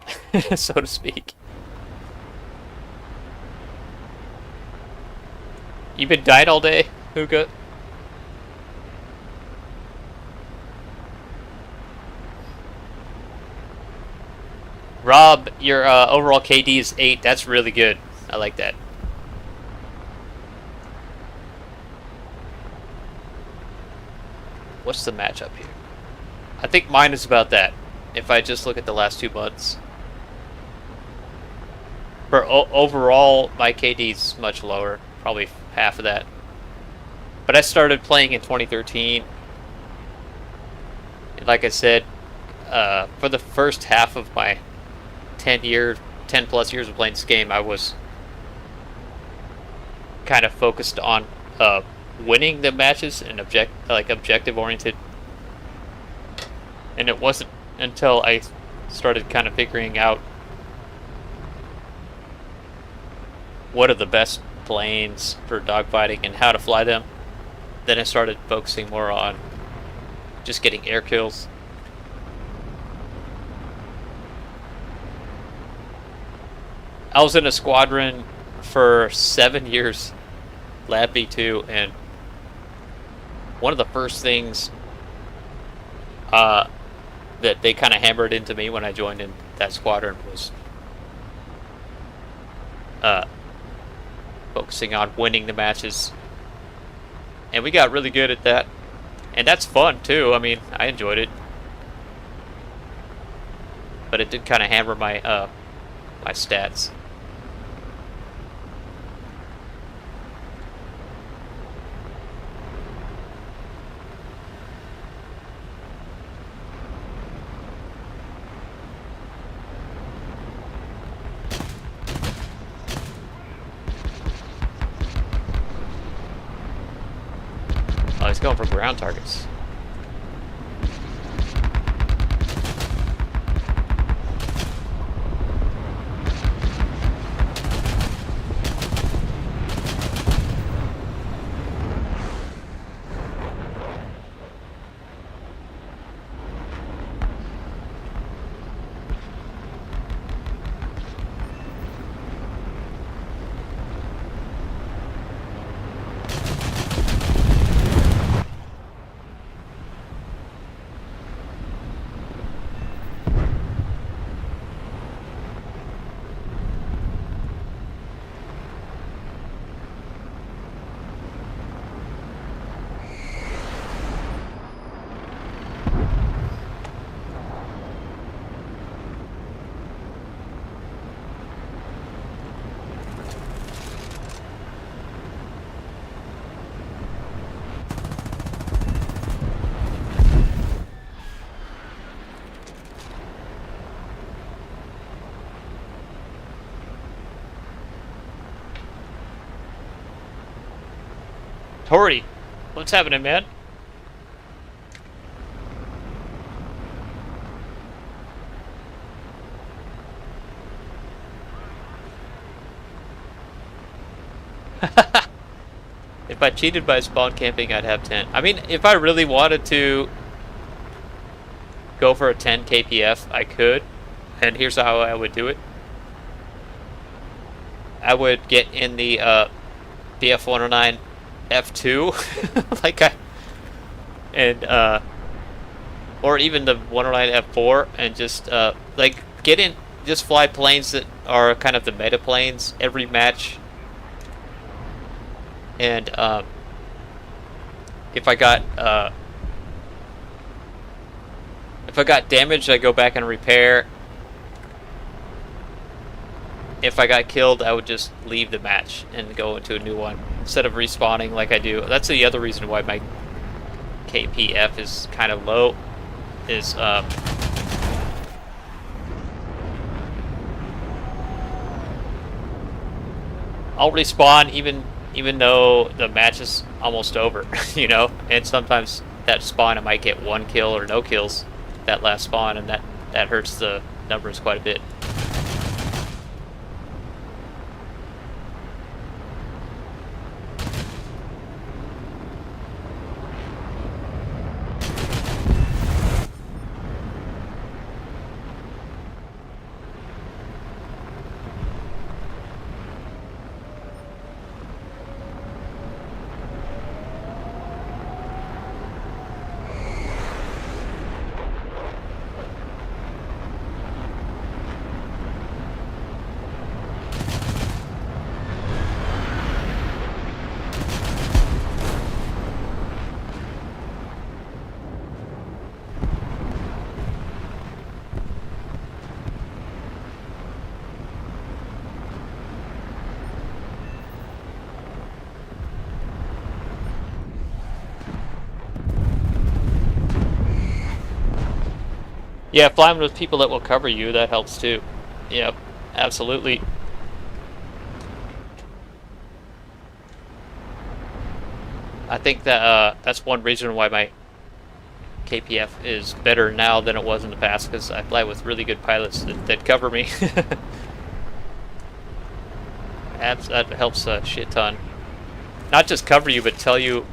so to speak. You been dying all day, Hookah? Rob, your overall KD is 8. That's really good. I like that. What's the matchup here? I think mine is about that. If I just look at the last 2 months. For overall, my KD is much lower. Probably half of that. But I started playing in 2013. And like I said, for the first half of my 10 plus years of playing this game, I was kind of focused on winning the matches and objective oriented. And it wasn't until I started kind of figuring out what are the best planes for dogfighting and how to fly them, then I started focusing more on just getting air kills. I was in a squadron for 7 years, Lab B2, and one of the first things that they kind of hammered into me when I joined in that squadron was focusing on winning the matches. And we got really good at that. And that's fun too. I mean, I enjoyed it. But it did kind of hammer my my stats. Oh, he's going for ground targets. Tori, what's happening, man? If I cheated by spawn camping, I'd have 10. I mean, if I really wanted to go for a 10 kpf, I could. And here's how I would do it. I would get in the BF 109 F2 like or even the 109 F4 and just like get in, just fly planes that are kind of the meta planes every match. And if I got damaged, I go back and repair. If I got killed, I would just leave the match and go into a new one instead of respawning like I do. That's the other reason why my KPF is kind of low. Is I'll respawn even though the match is almost over, you know. And sometimes that spawn I might get 1 kill or no kills that last spawn, and that hurts the numbers quite a bit. Yeah, flying with people that will cover you, that helps too. Yep, absolutely. I think that that's one reason why my KPF is better now than it was in the past, because I fly with really good pilots that cover me. That helps a shit ton. Not just cover you, but tell you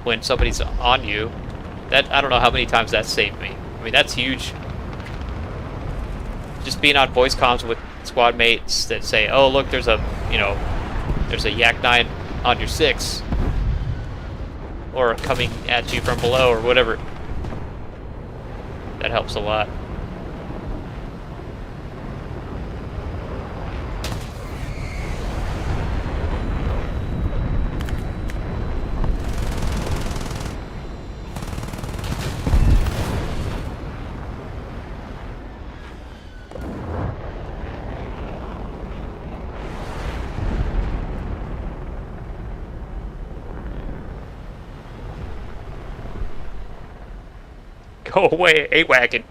when somebody's on you. That, I don't know how many times that saved me. I mean, that's huge. Just being on voice comms with squad mates that say, "Oh, look, there's a Yak 9 on your 6," or coming at you from below, or whatever. That helps a lot. Go away, A-Wagon.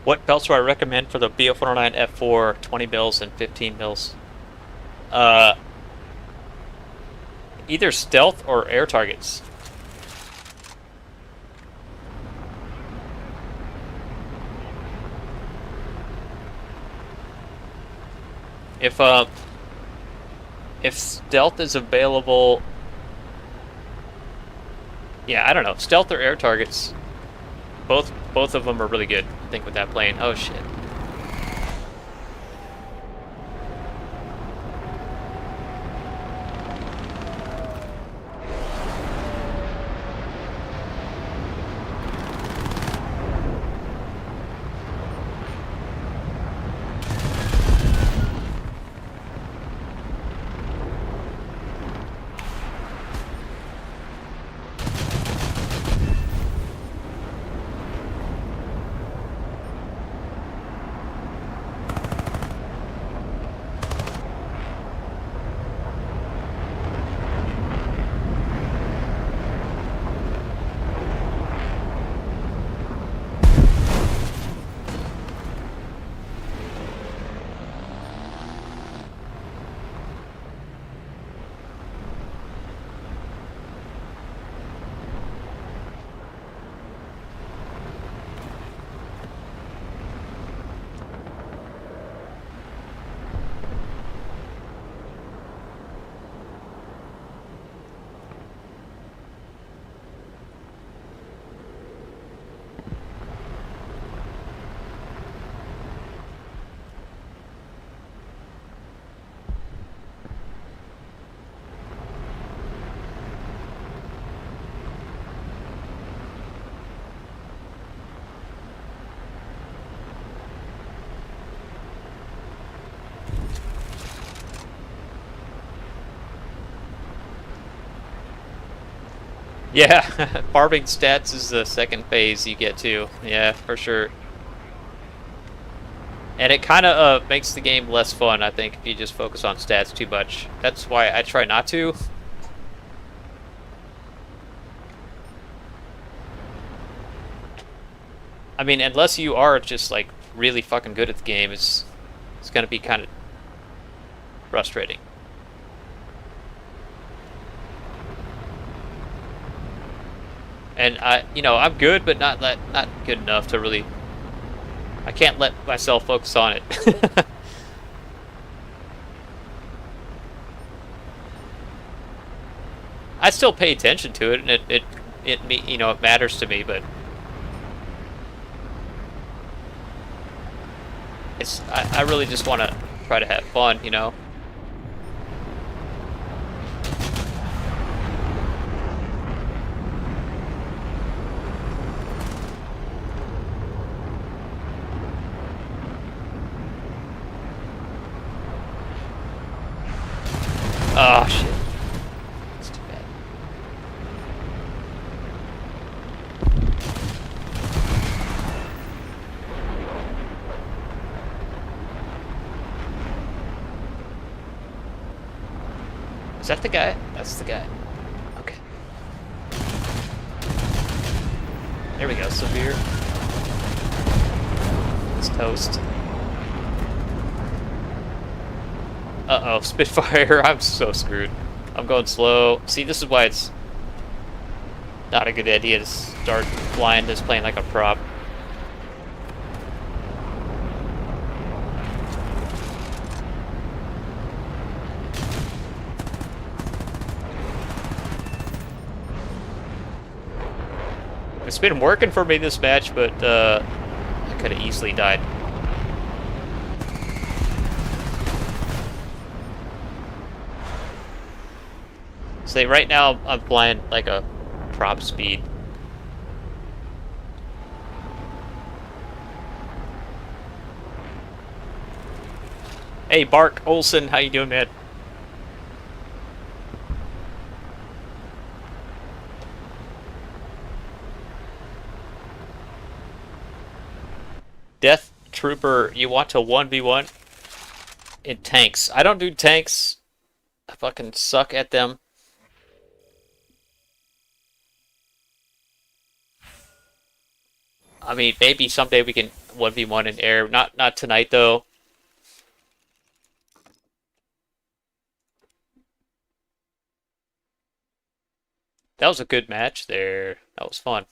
What belts do I recommend for the BF-109 F4, 20 mils and 15 mils? Either stealth or air targets. If stealth is available, yeah, I don't know, stealth or air targets. Both of them are really good, I think, with that plane. Oh shit. Yeah, farming stats is the second phase you get to. Yeah, for sure. And it kind of makes the game less fun, I think, if you just focus on stats too much. That's why I try not to. I mean, unless you are just like really fucking good at the game, it's gonna be kind of frustrating. And I'm good, but not good enough to really. I can't let myself focus on it. I still pay attention to it, and it matters to me, but I really just want to try to have fun. Oh shit, that's too bad. Is that the guy? That's the guy. Okay. There we go, severe. It's toast. Uh-oh, Spitfire, I'm so screwed. I'm going slow. See, this is why it's not a good idea to start flying this plane like a prop. It's been working for me this match, but I could have easily died. Say right now I'm flying like a prop speed. Hey, Bark Olson, how you doing, man? Death Trooper, you want to 1v1 in tanks? I don't do tanks. I fucking suck at them. I mean, maybe someday we can 1v1 in air. Not tonight though. That was a good match there. That was fun.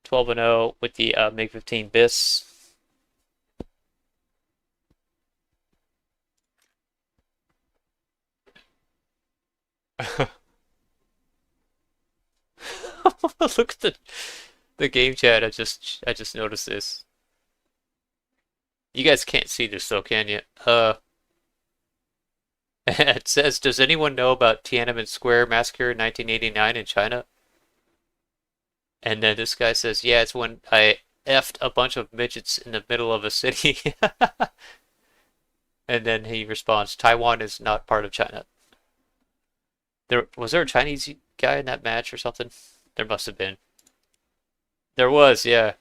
12-0 with the MiG-15 BIS. Look at the game chat. I just noticed this. You guys can't see this though, can you? It says, does anyone know about Tiananmen Square massacre in 1989 in China? And then this guy says, yeah, it's when I effed a bunch of midgets in the middle of a city. And then he responds, Taiwan is not part of China. Was there a Chinese guy in that match or something? There must have been. There was, yeah.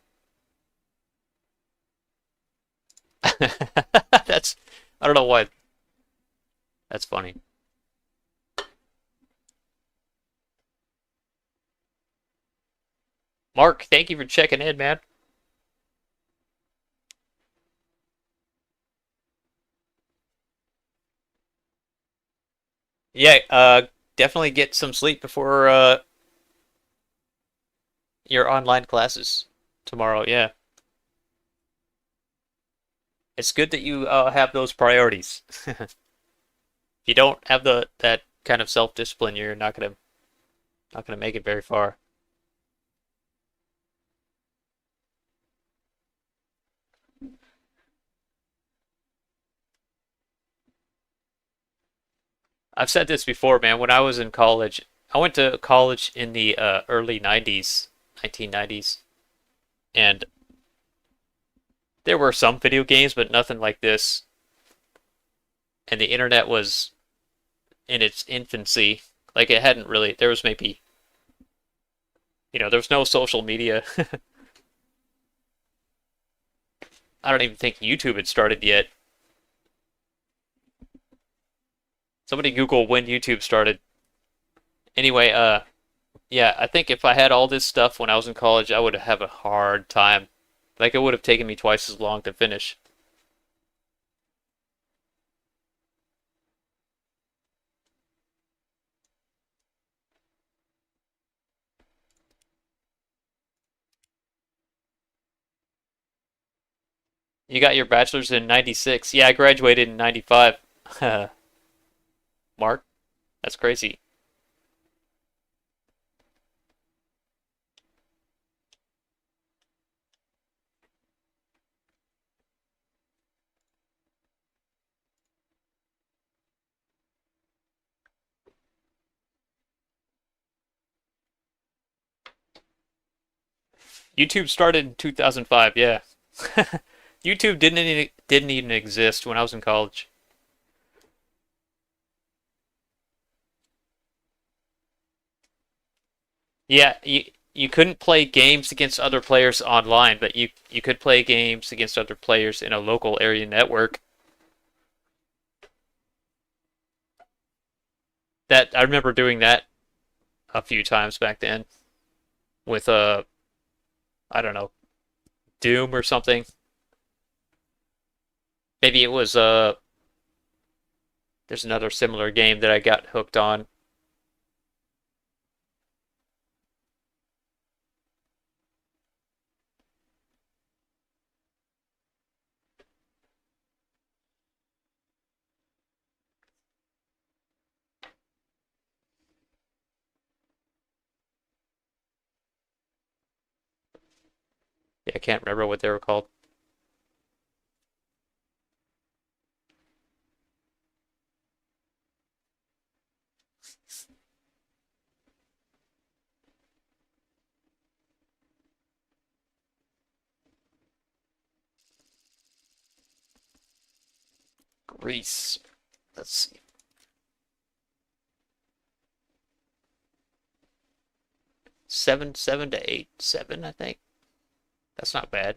That's, I don't know why. That's funny. Mark, thank you for checking in, man. Yeah, definitely get some sleep before your online classes tomorrow. Yeah, it's good that you have those priorities. If you don't have that kind of self-discipline, you're not gonna make it very far. I've said this before, man. When I was in college, I went to college in the early 90s, 1990s, and there were some video games, but nothing like this. And the internet was in its infancy. Like it hadn't really. There was maybe, there was no social media. I don't even think YouTube had started yet. Somebody Google when YouTube started. Anyway, yeah, I think if I had all this stuff when I was in college, I would have a hard time. Like it would have taken me twice as long to finish. You got your bachelor's in 96. Yeah, I graduated in 95. Mark, that's crazy. YouTube started in 2005, yeah. YouTube didn't even exist when I was in college. Yeah, you couldn't play games against other players online, but you could play games against other players in a local area network. That I remember doing that a few times back then with I don't know, Doom or something. Maybe it was there's another similar game that I got hooked on. Yeah, I can't remember what they were called. Grease. Let's see. 7 to 8, 7, I think. That's not bad.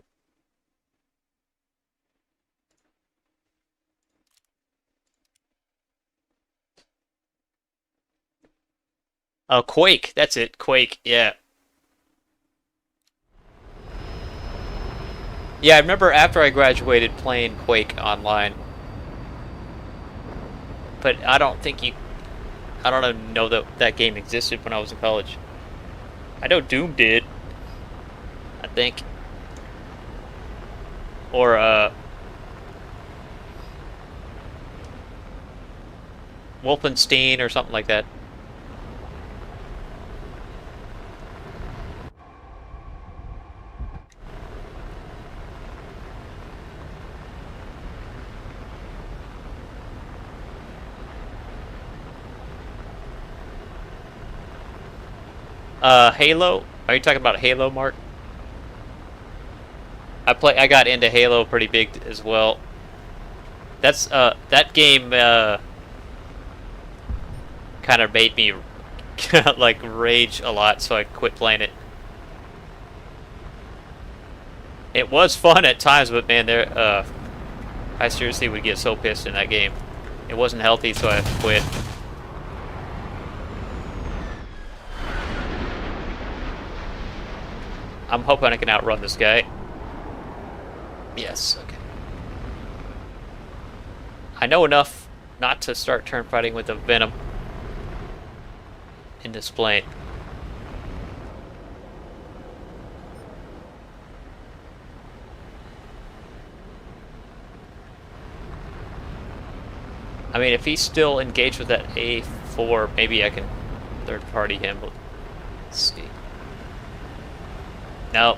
Oh, Quake. That's it. Quake. Yeah. Yeah, I remember after I graduated playing Quake online, but I don't even know that that game existed when I was in college. I know Doom did, I think, or Wolfenstein or something like that. Halo. Are you talking about Halo, Mark? I got into Halo pretty big as well. That game kind of made me like rage a lot, so I quit playing it. It was fun at times, but man, I seriously would get so pissed in that game. It wasn't healthy, so I quit. I'm hoping I can outrun this guy. Yes, okay. I know enough not to start turn fighting with the Venom in this plane. I mean, if he's still engaged with that A4, maybe I can third party him. Let's see. No.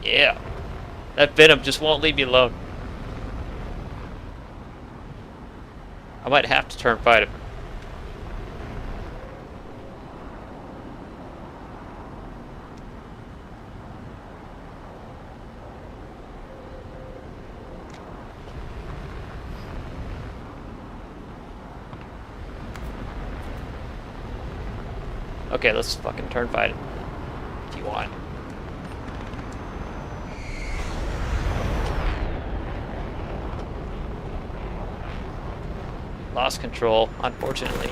Yeah. That Venom just won't leave me alone. I might have to turn fight him. Okay, let's fucking turn fight him. If you want. Lost control, unfortunately.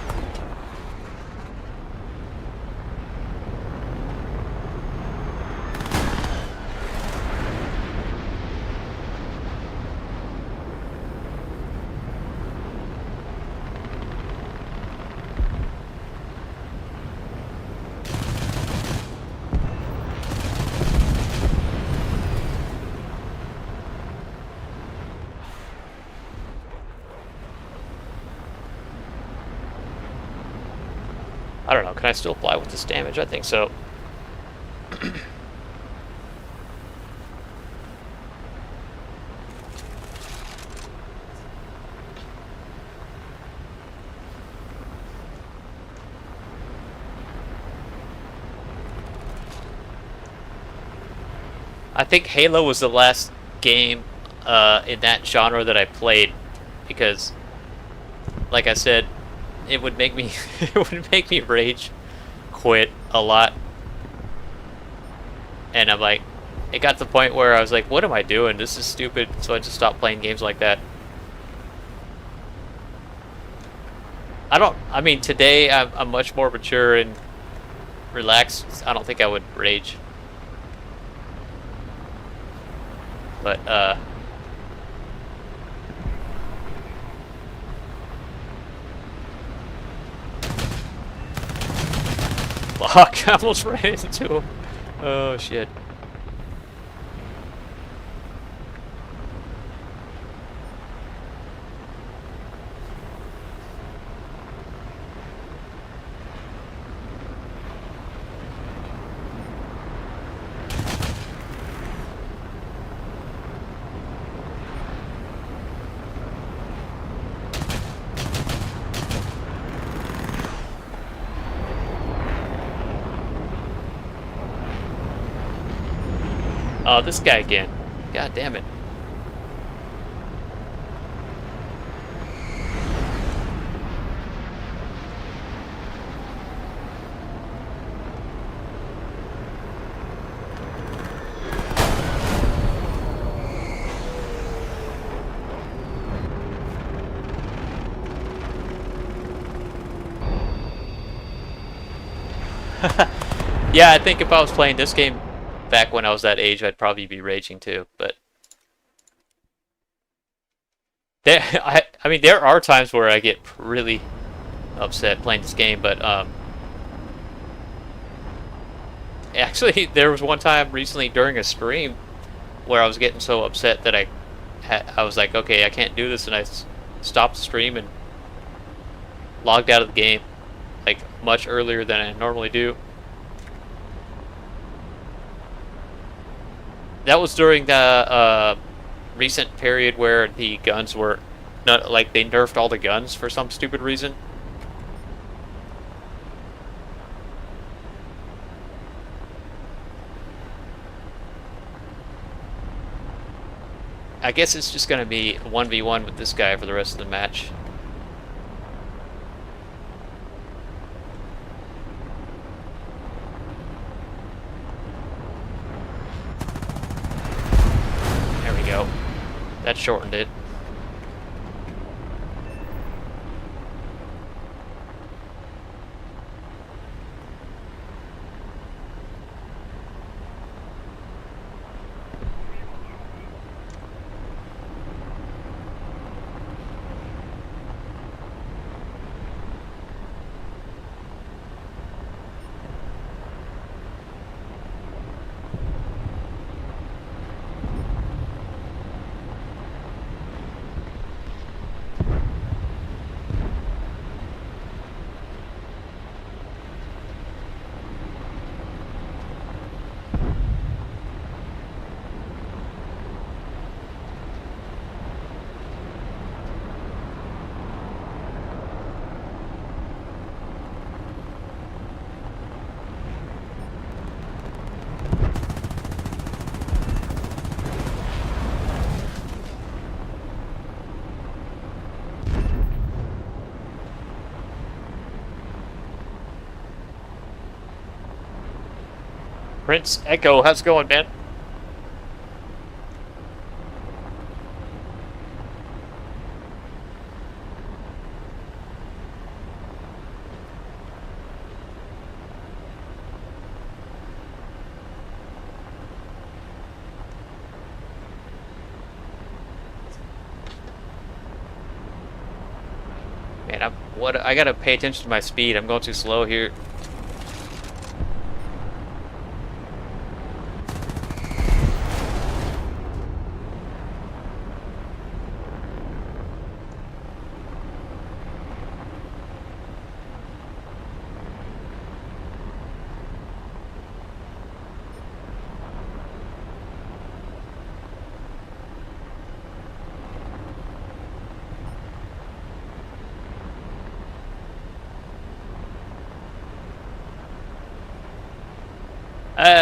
I don't know, can I still fly with this damage? I think so. I think Halo was the last game in that genre that I played because, like I said, it would make me it would make me rage quit a lot, and I'm like, it got to the point where I was like, what am I doing? This is stupid. So I just stopped playing games like that. I mean, today I'm much more mature and relaxed. I don't think I would rage. But, fuck, I almost ran into him. Oh, shit. Oh, this guy again. God damn it. Yeah, I think if I was playing this game back when I was that age, I'd probably be raging too, but I mean, there are times where I get really upset playing this game, but actually, there was one time recently during a stream where I was getting so upset that I was like, okay, I can't do this, and I stopped the stream and logged out of the game, like much earlier than I normally do. That was during the recent period where the guns were not like they nerfed all the guns for some stupid reason. I guess it's just gonna be 1v1 with this guy for the rest of the match. There we go. That shortened it. Prince Echo, how's it going, man? Man, I gotta pay attention to my speed. I'm going too slow here.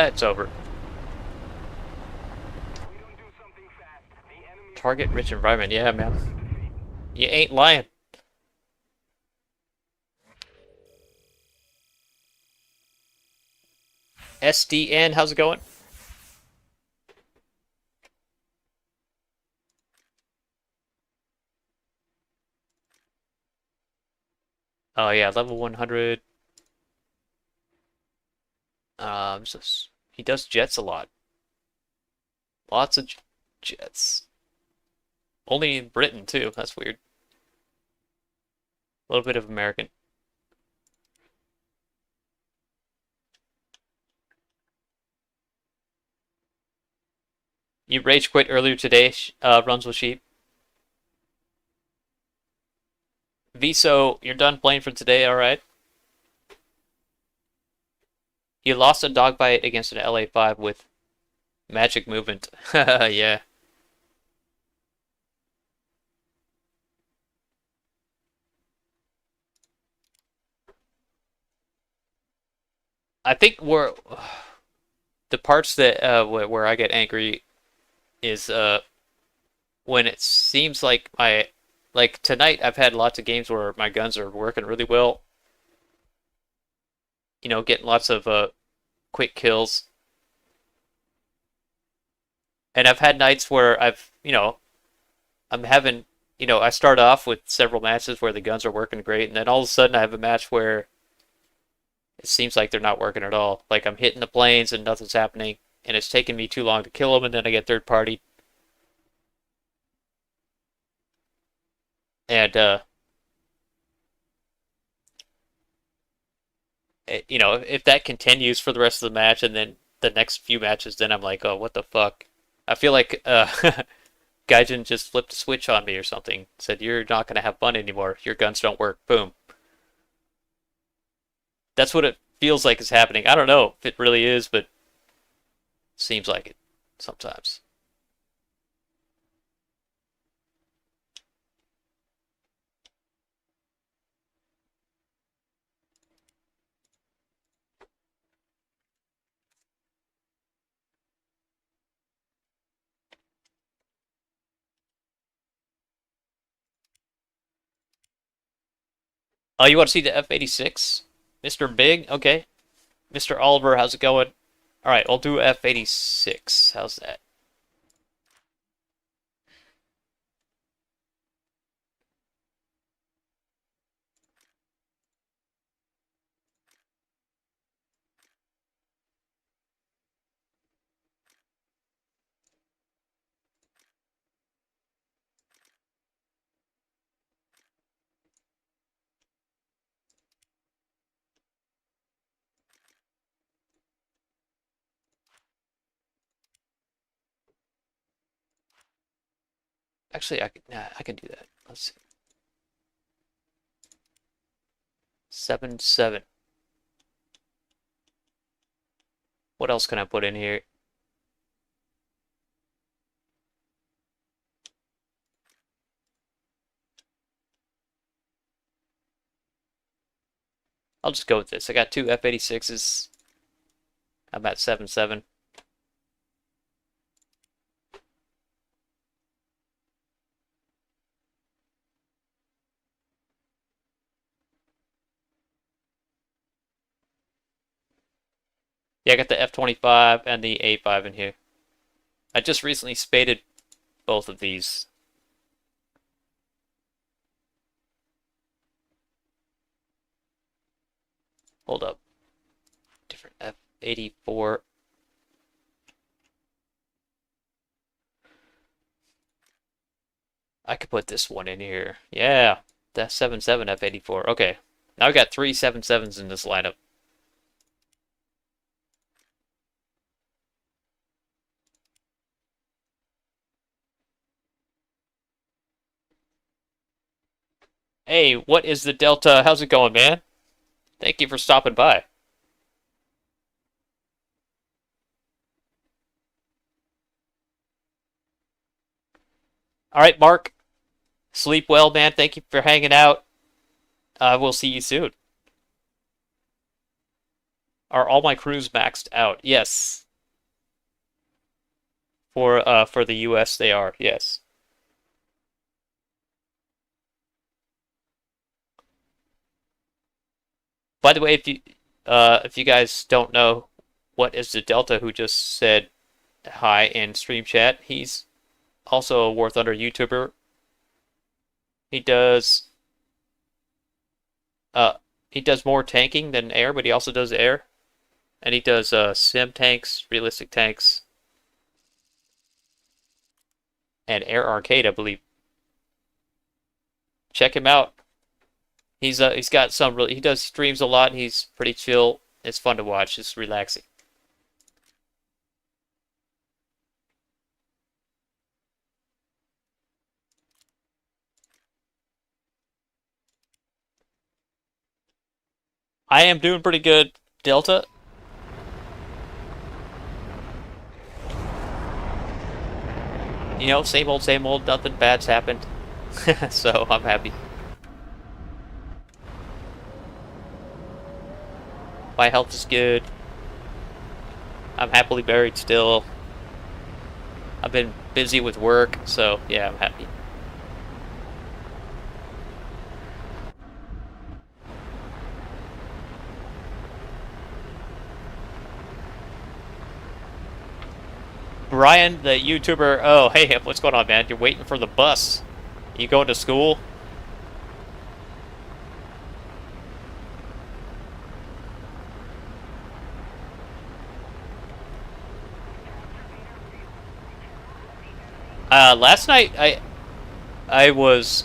It's over. We don't do something fast. The enemy Target rich environment. Yeah, man. You ain't lying. SDN, how's it going? Oh yeah, level 100. He does jets a lot. Lots of jets. Only in Britain too. That's weird. A little bit of American. You rage quit earlier today. Runs with sheep. Viso, you're done playing for today. All right. You lost a dog fight against an LA5 with magic movement. Yeah. I think the parts that where I get angry is when it seems like like tonight I've had lots of games where my guns are working really well. You know, getting lots of quick kills. And I've had nights where I'm having, I start off with several matches where the guns are working great, and then all of a sudden I have a match where it seems like they're not working at all. Like I'm hitting the planes and nothing's happening, and it's taking me too long to kill them, and then I get third party. And if that continues for the rest of the match, and then the next few matches, then I'm like, oh, what the fuck? I feel like Gaijin just flipped a switch on me or something. Said you're not gonna have fun anymore. Your guns don't work. Boom. That's what it feels like is happening. I don't know if it really is, but it seems like it sometimes. Oh, you want to see the F-86? Mr. Big? Okay. Mr. Oliver, how's it going? Alright, I'll do F-86. How's that? Actually, I can do that. Let's see. 7-7. What else can I put in here? I'll just go with this. I got two F-86s. I'm at 7-7. Yeah, I got the F-25 and the A5 in here. I just recently spaded both of these. Hold up. Different F-84. I could put this one in here. Yeah, that 77 F-84. Okay. Now I got three 7.7s in this lineup. Hey, what is the Delta? How's it going, man? Thank you for stopping by. All right, Mark. Sleep well, man. Thank you for hanging out. We'll see you soon. Are all my crews maxed out? Yes. For the US they are. Yes. By the way, if you guys don't know what is the Delta who just said hi in stream chat, he's also a War Thunder YouTuber. He does uh he does more tanking than air, but he also does air. And he does sim tanks, realistic tanks, and air arcade, I believe. Check him out. He's got some really he does streams a lot and he's pretty chill. It's fun to watch. It's relaxing. I am doing pretty good, Delta. You know, same old, nothing bad's happened. So I'm happy. My health is good. I'm happily married still. I've been busy with work, so yeah, I'm happy. Brian, the YouTuber. Oh, hey, what's going on, man? You're waiting for the bus. You going to school? Last night I was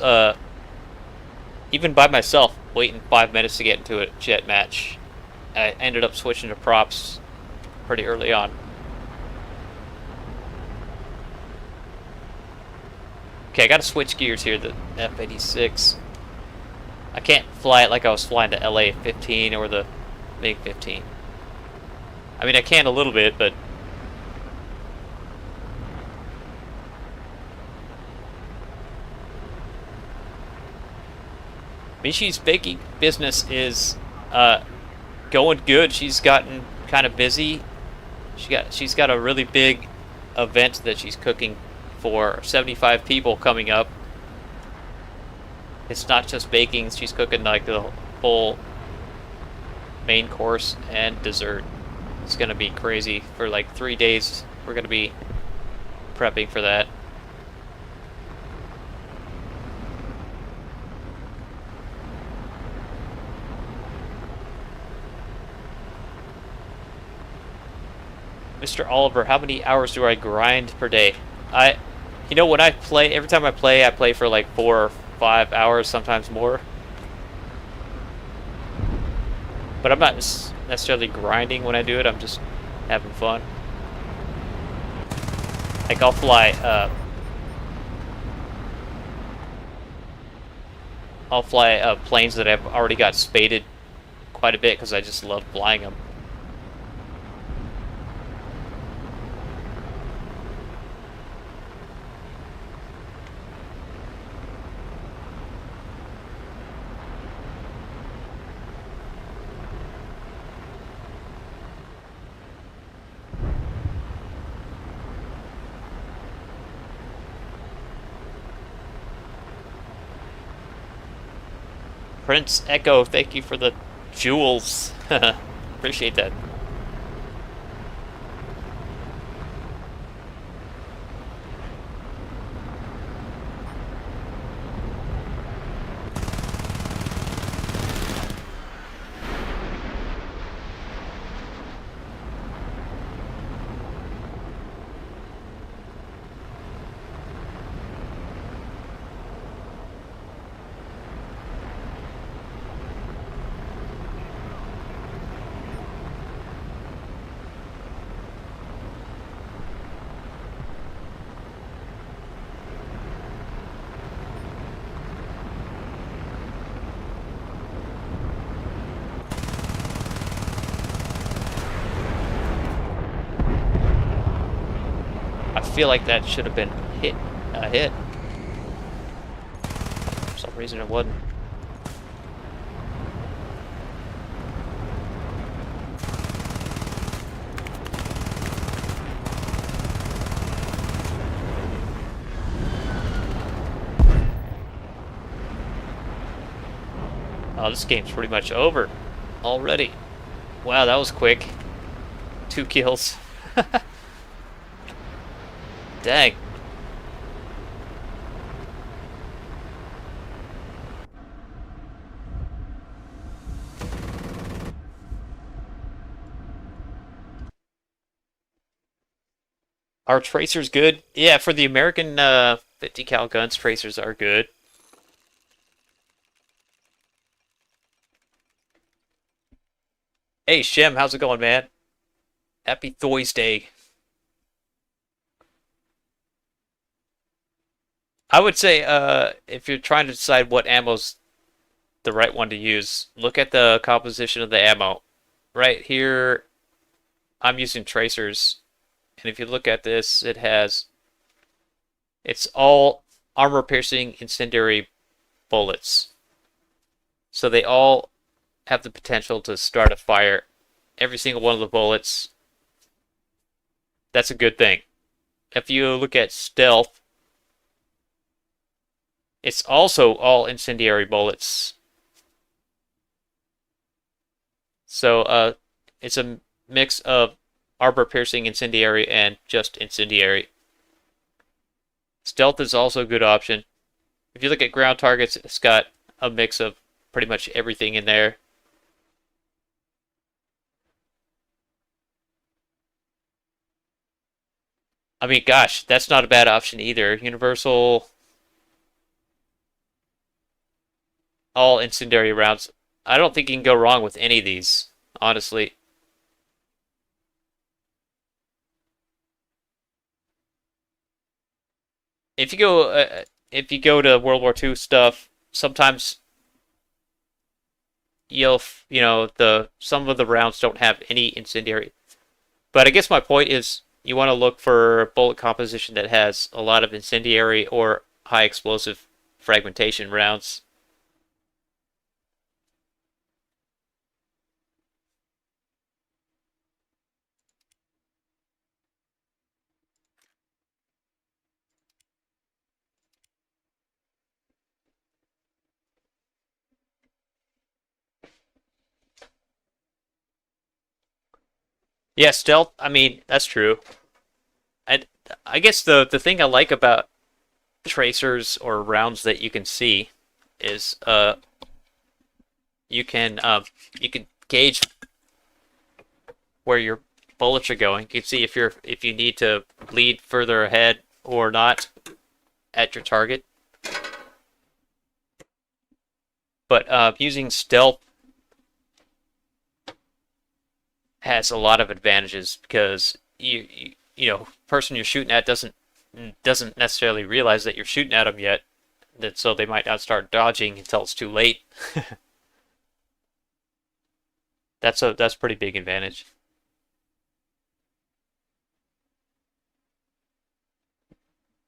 even by myself waiting 5 minutes to get into a jet match. I ended up switching to props pretty early on. Okay, I gotta switch gears here, the F-86. I can't fly it like I was flying the LA-15 or the MiG-15. I mean, I can a little bit, but... Mishi's baking business is going good. She's gotten kind of busy. She's got a really big event that she's cooking for 75 people coming up. It's not just baking, she's cooking like the full main course and dessert. It's gonna be crazy. For like 3 days we're gonna be prepping for that. Mr. Oliver, how many hours do I grind per day? You know, when I play, every time I play for like 4 or 5 hours, sometimes more. But I'm not necessarily grinding when I do it, I'm just having fun. Like, I'll fly planes that I've already got spaded quite a bit because I just love flying them. Prince Echo, thank you for the jewels. Appreciate that. feel like that should have been hit. A hit. For some reason it wasn't. Oh, this game's pretty much over already. Wow, that was quick. 2 kills. Dang. Are tracers good? Yeah, for the American 50 cal guns, tracers are good. Hey, Shem, how's it going, man? Happy Thursday. I would say, if you're trying to decide what ammo's the right one to use, look at the composition of the ammo. Right here, I'm using tracers, and if you look at this, it's all armor-piercing incendiary bullets. So they all have the potential to start a fire. Every single one of the bullets. That's a good thing. If you look at stealth, it's also all incendiary bullets. So it's a mix of armor-piercing incendiary and just incendiary. Stealth is also a good option. If you look at ground targets, it's got a mix of pretty much everything in there. I mean, gosh, that's not a bad option either. Universal, all incendiary rounds. I don't think you can go wrong with any of these, honestly. If you go to World War II stuff, sometimes the some of the rounds don't have any incendiary. But I guess my point is you want to look for bullet composition that has a lot of incendiary or high explosive fragmentation rounds. Yeah, stealth, I mean, that's true. I, I guess the thing I like about tracers or rounds that you can see is you can you can gauge where your bullets are going. You can see if you need to bleed further ahead or not at your target. But using stealth has a lot of advantages because person you're shooting at doesn't necessarily realize that you're shooting at them yet. That so they might not start dodging until it's too late. That's a pretty big advantage.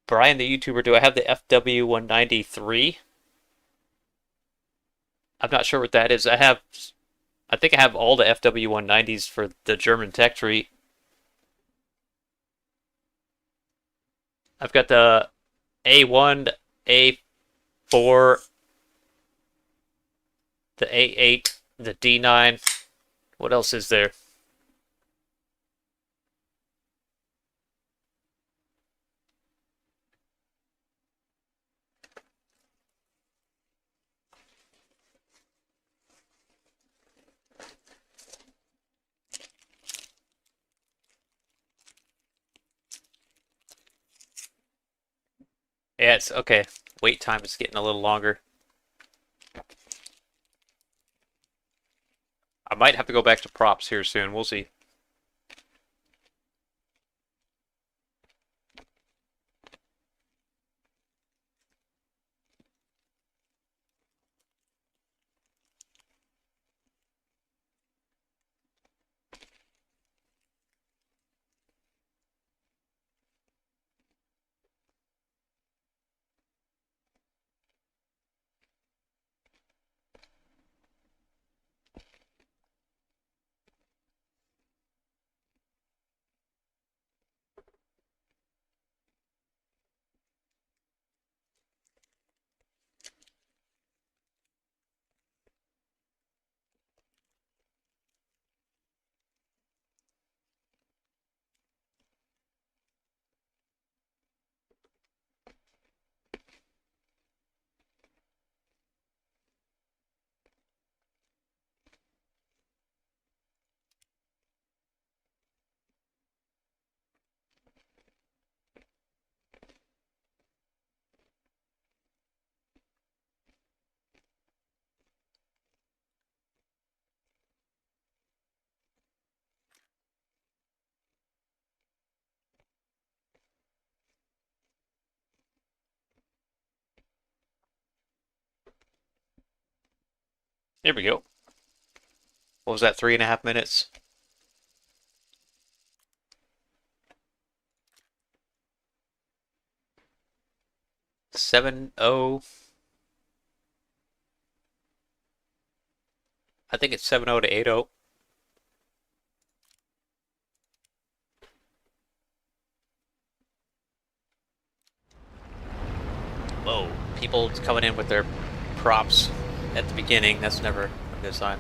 Brian the YouTuber, do I have the FW193? I'm not sure what that is. I think I have all the FW190s for the German tech tree. I've got the A1, A4, the A8, the D9. What else is there? Yeah, it's okay. Wait time is getting a little longer. I might have to go back to props here soon. We'll see. Here we go. What was that, 3.5 minutes? Seven oh. I think it's 7-0 to 8-0. Whoa, people coming in with their props at the beginning. That's never a good sign.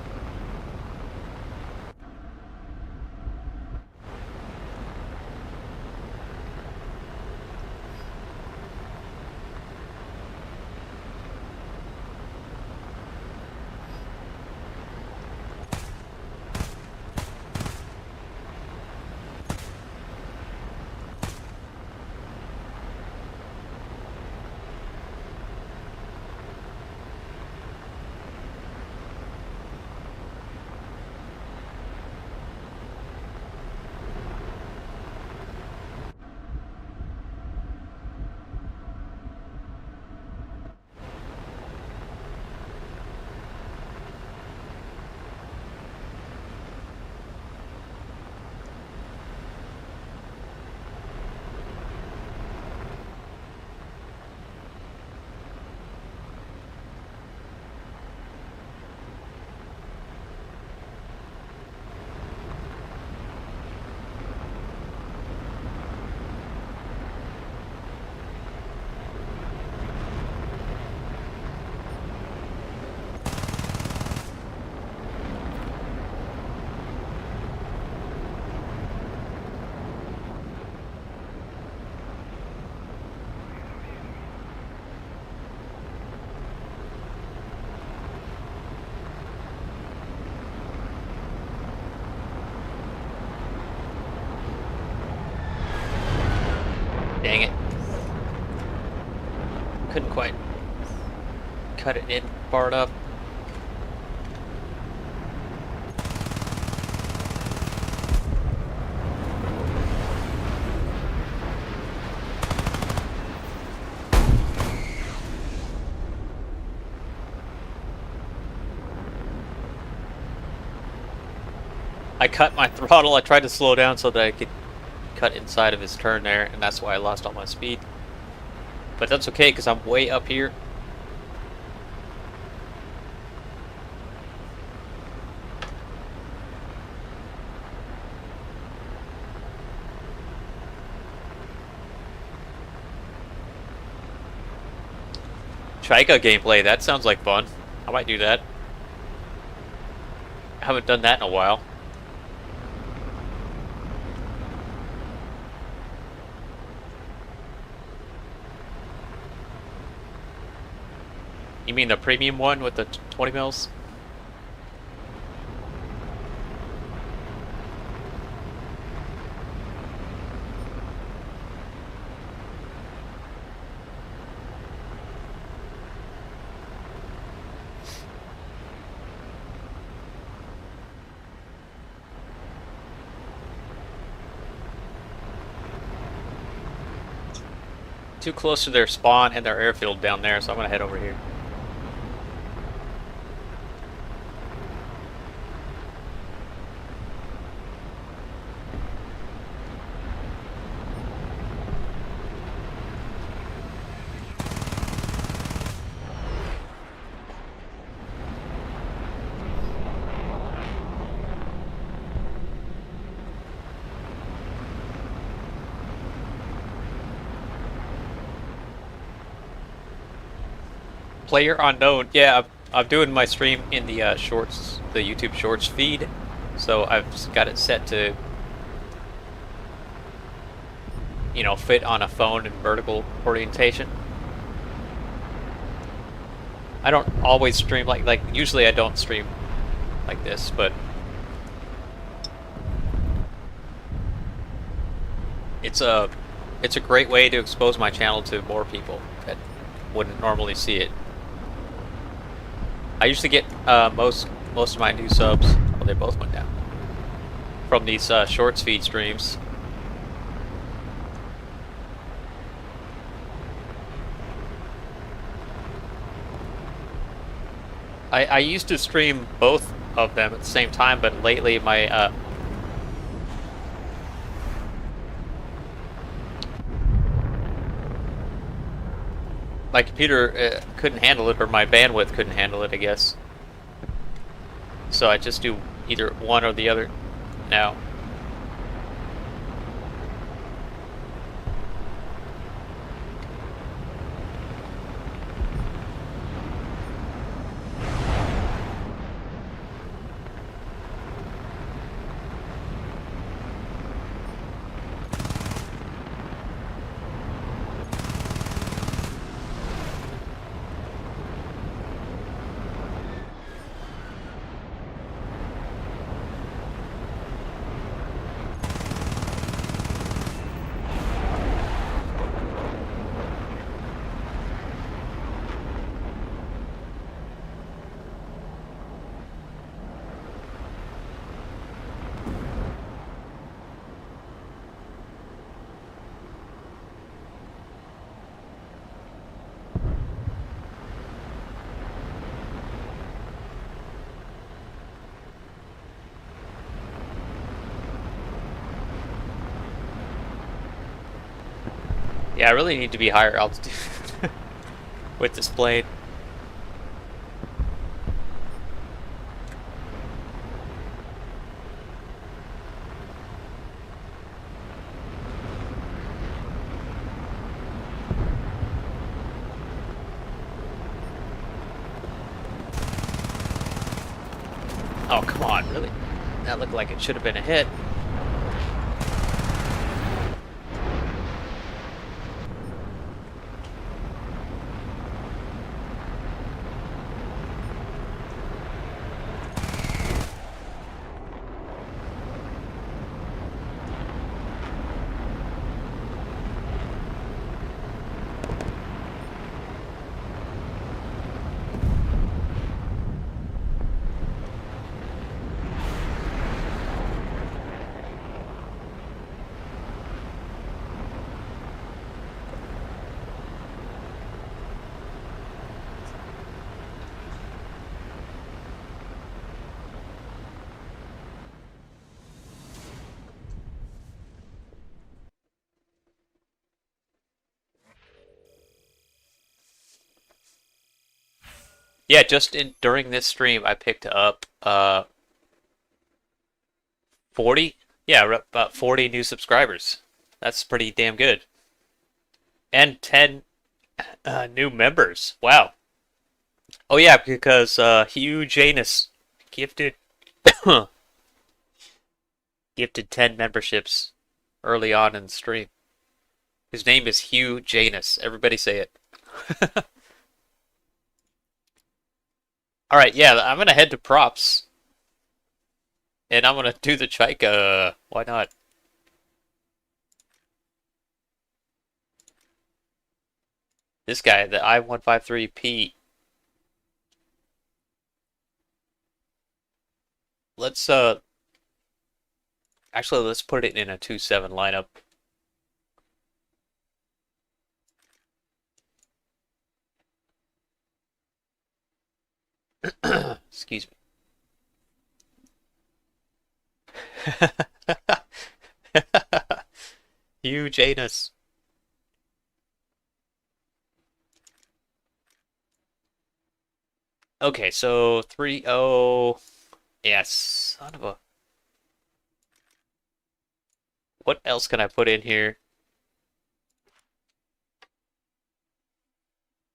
Dang it. Couldn't quite cut it in far enough. I cut my throttle. I tried to slow down so that I could cut inside of his turn there, and that's why I lost all my speed. But that's okay, because I'm way up here. Chika gameplay, that sounds like fun. I might do that. I haven't done that in a while. You mean the premium one with the 20 mils? Too close to their spawn and their airfield down there, so I'm gonna head over here. Player unknown. Yeah, I'm doing my stream in the shorts, the YouTube Shorts feed, so I've got it set to, you know, fit on a phone in vertical orientation. I don't always stream like usually I don't stream like this, but it's a great way to expose my channel to more people that wouldn't normally see it. I usually get most of my new subs, well, they both went down, from these shorts feed streams. I used to stream both of them at the same time, but lately my computer couldn't handle it, or my bandwidth couldn't handle it, I guess. So I just do either one or the other now. Yeah, I really need to be higher altitude with this blade. Oh, come on, really? That looked like it should have been a hit. Yeah, just during this stream, I picked up 40. Yeah, about 40 new subscribers. That's pretty damn good. And 10 new members. Wow. Oh yeah, because Hugh Janus gifted gifted 10 memberships early on in the stream. His name is Hugh Janus. Everybody say it. All right, yeah, I'm gonna head to props, and I'm gonna do the Chika. Why not? This guy, the I-153P. Let's actually let's put it in a 2-7 lineup. Excuse me. Huge anus. Okay, so 3-0. Yes, son of a. What else can I put in here?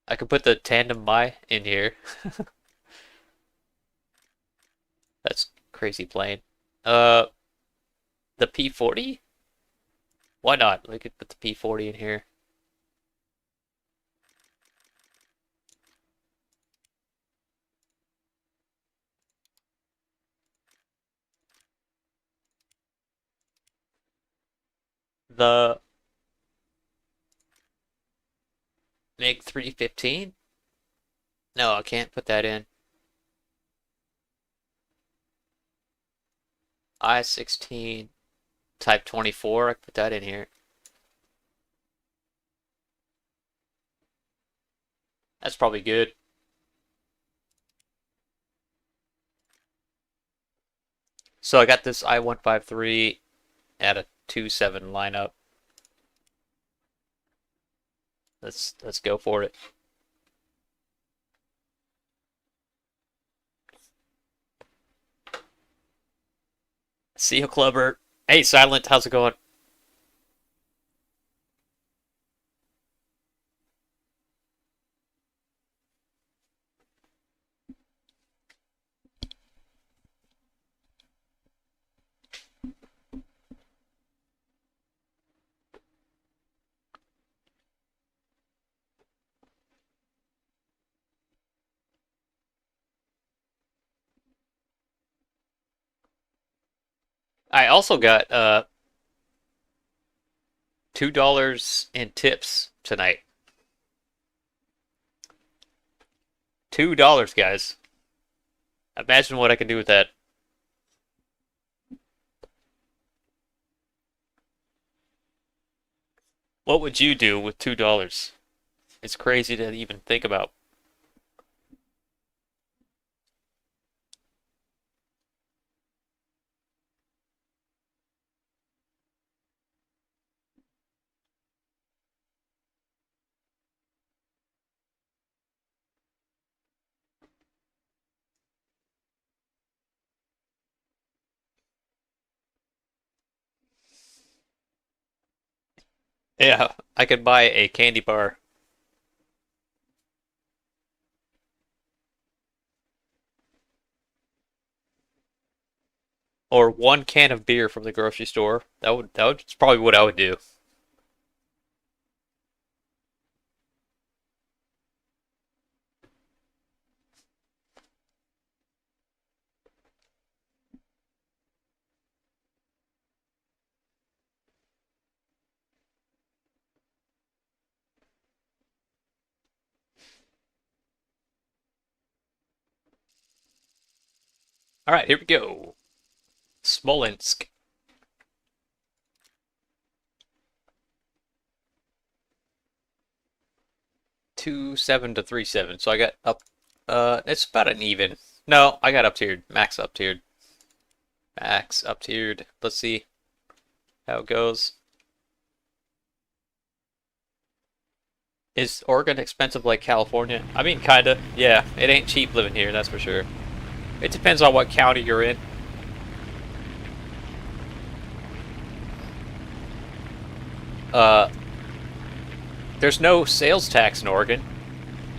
I could put the tandem my in here. That's crazy plain. Uh, the P40? Why not? We could put the P40 in here. The MiG 315? No, I can't put that in. I-16 Type 24, I can put that in here. That's probably good. So I got this I-153 at a 2.7 lineup. Let's go for it. See you, Clubber. Hey, Silent, how's it going? I also got $2 in tips tonight. $2, guys. Imagine what I can do with that. What would you do with $2? It's crazy to even think about. Yeah, I could buy a candy bar or one can of beer from the grocery store. That's probably what I would do. All right, here we go. Smolensk. 2.7 to 3.7. So I got up. It's about an even. No, I got up tiered. Max up tiered. Max up tiered. Let's see how it goes. Is Oregon expensive like California? I mean, kinda. Yeah, it ain't cheap living here, that's for sure. It depends on what county you're in. Uh, there's no sales tax in Oregon,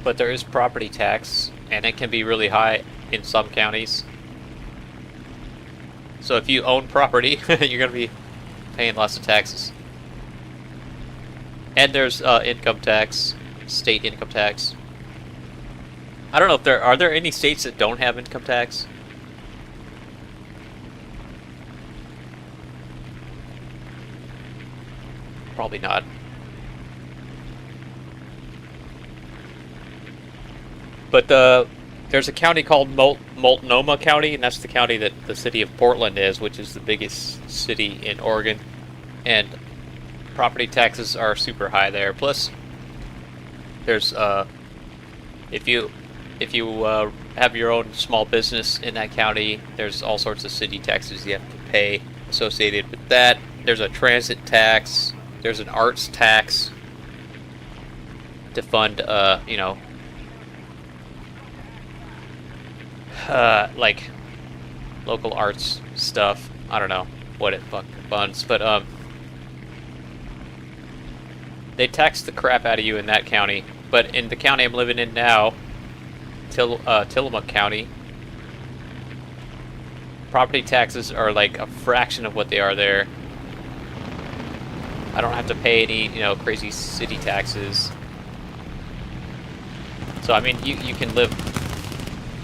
but there is property tax, and it can be really high in some counties. So if you own property, you're gonna be paying lots of taxes. And there's income tax, state income tax. I don't know if there are there any states that don't have income tax? Probably not. But there's a county called Multnomah County, and that's the county that the city of Portland is, which is the biggest city in Oregon. And property taxes are super high there. Plus, there's if you have your own small business in that county, there's all sorts of city taxes you have to pay associated with that. There's a transit tax. There's an arts tax to fund, like local arts stuff. I don't know what it funds, but they tax the crap out of you in that county. But in the county I'm living in now, Tillamook County, property taxes are like a fraction of what they are there. I don't have to pay any, crazy city taxes. So I mean, you can live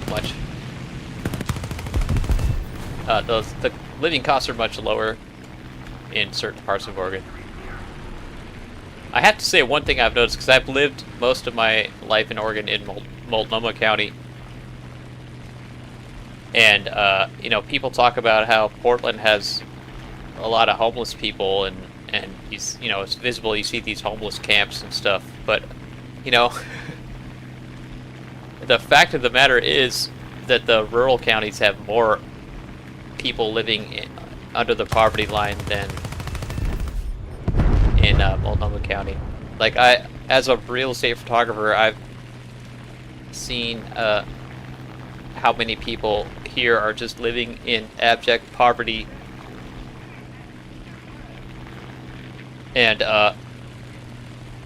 much. The living costs are much lower in certain parts of Oregon. I have to say one thing I've noticed, because I've lived most of my life in Oregon in Multnomah County, and people talk about how Portland has a lot of homeless people, and it's visible. You see these homeless camps and stuff, but the fact of the matter is that the rural counties have more people living under the poverty line than in Multnomah County. Like, as a real estate photographer, I've seen how many people here are just living in abject poverty and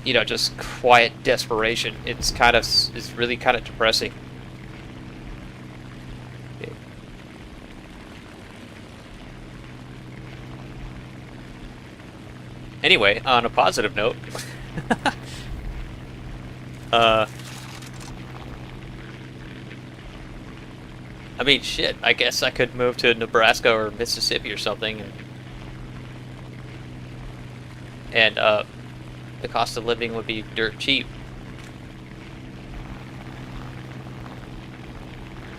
you know, just quiet desperation. It's really kind of depressing. Anyway, on a positive note, I mean, shit, I guess I could move to Nebraska or Mississippi or something, and the cost of living would be dirt cheap.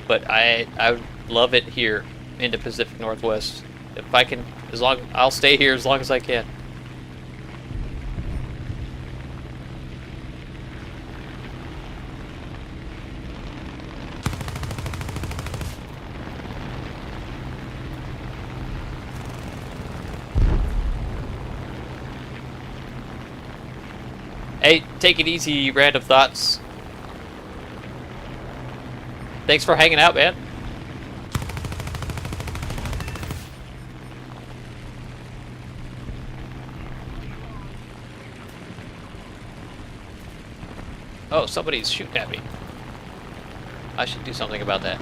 But I would love it here in the Pacific Northwest. If I can, I'll stay here as long as I can. Hey, take it easy, Random Thoughts. Thanks for hanging out, man. Oh, somebody's shooting at me. I should do something about that.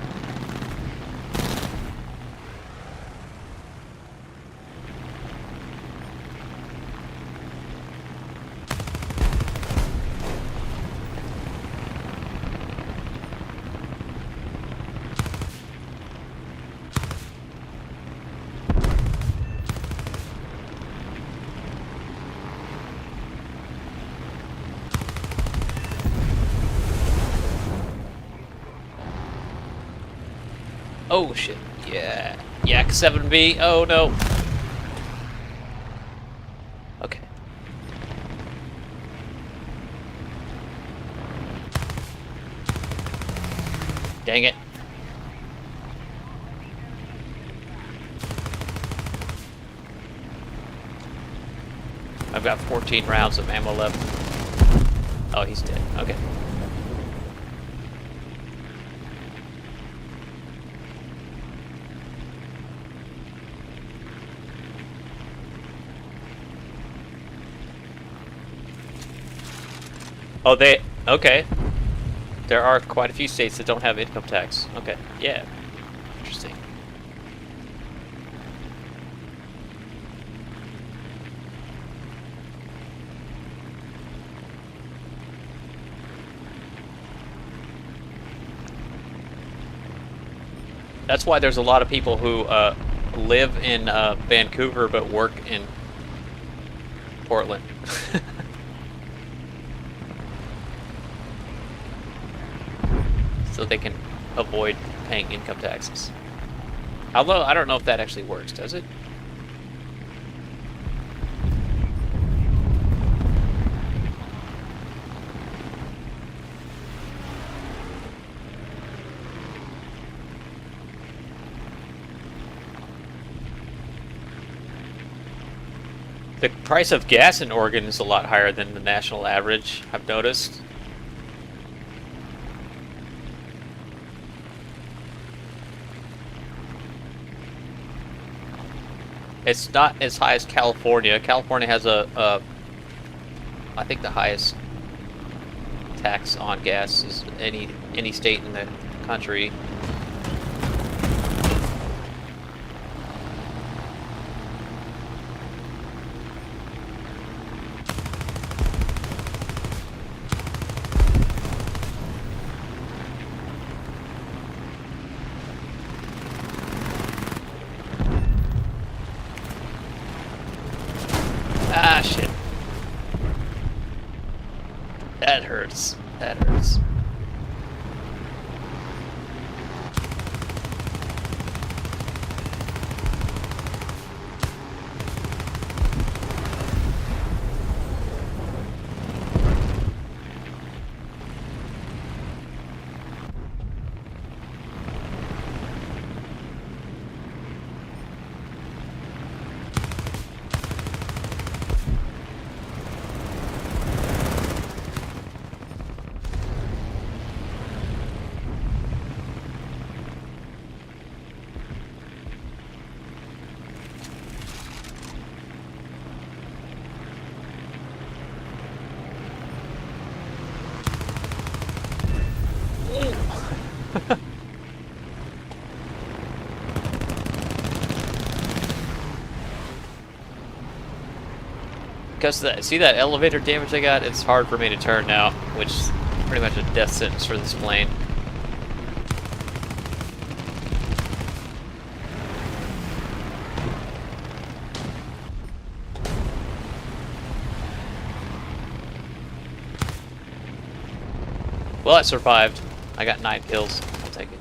Oh shit, yeah. Yak 7B, oh no. Okay. Dang it. I've got 14 rounds of ammo left. Oh, he's dead, okay. Oh, okay. There are quite a few states that don't have income tax. Okay, yeah. Interesting. That's why there's a lot of people who live in Vancouver but work in Portland. So they can avoid paying income taxes. Although, I don't know if that actually works, does it? The price of gas in Oregon is a lot higher than the national average, I've noticed. It's not as high as California. California has I think the highest tax on gas is any state in the country. Ah, shit. That hurts. That hurts. because see that elevator damage I got? It's hard for me to turn now, which is pretty much a death sentence for this plane. Well, I survived. I got 9 kills. I'll take it.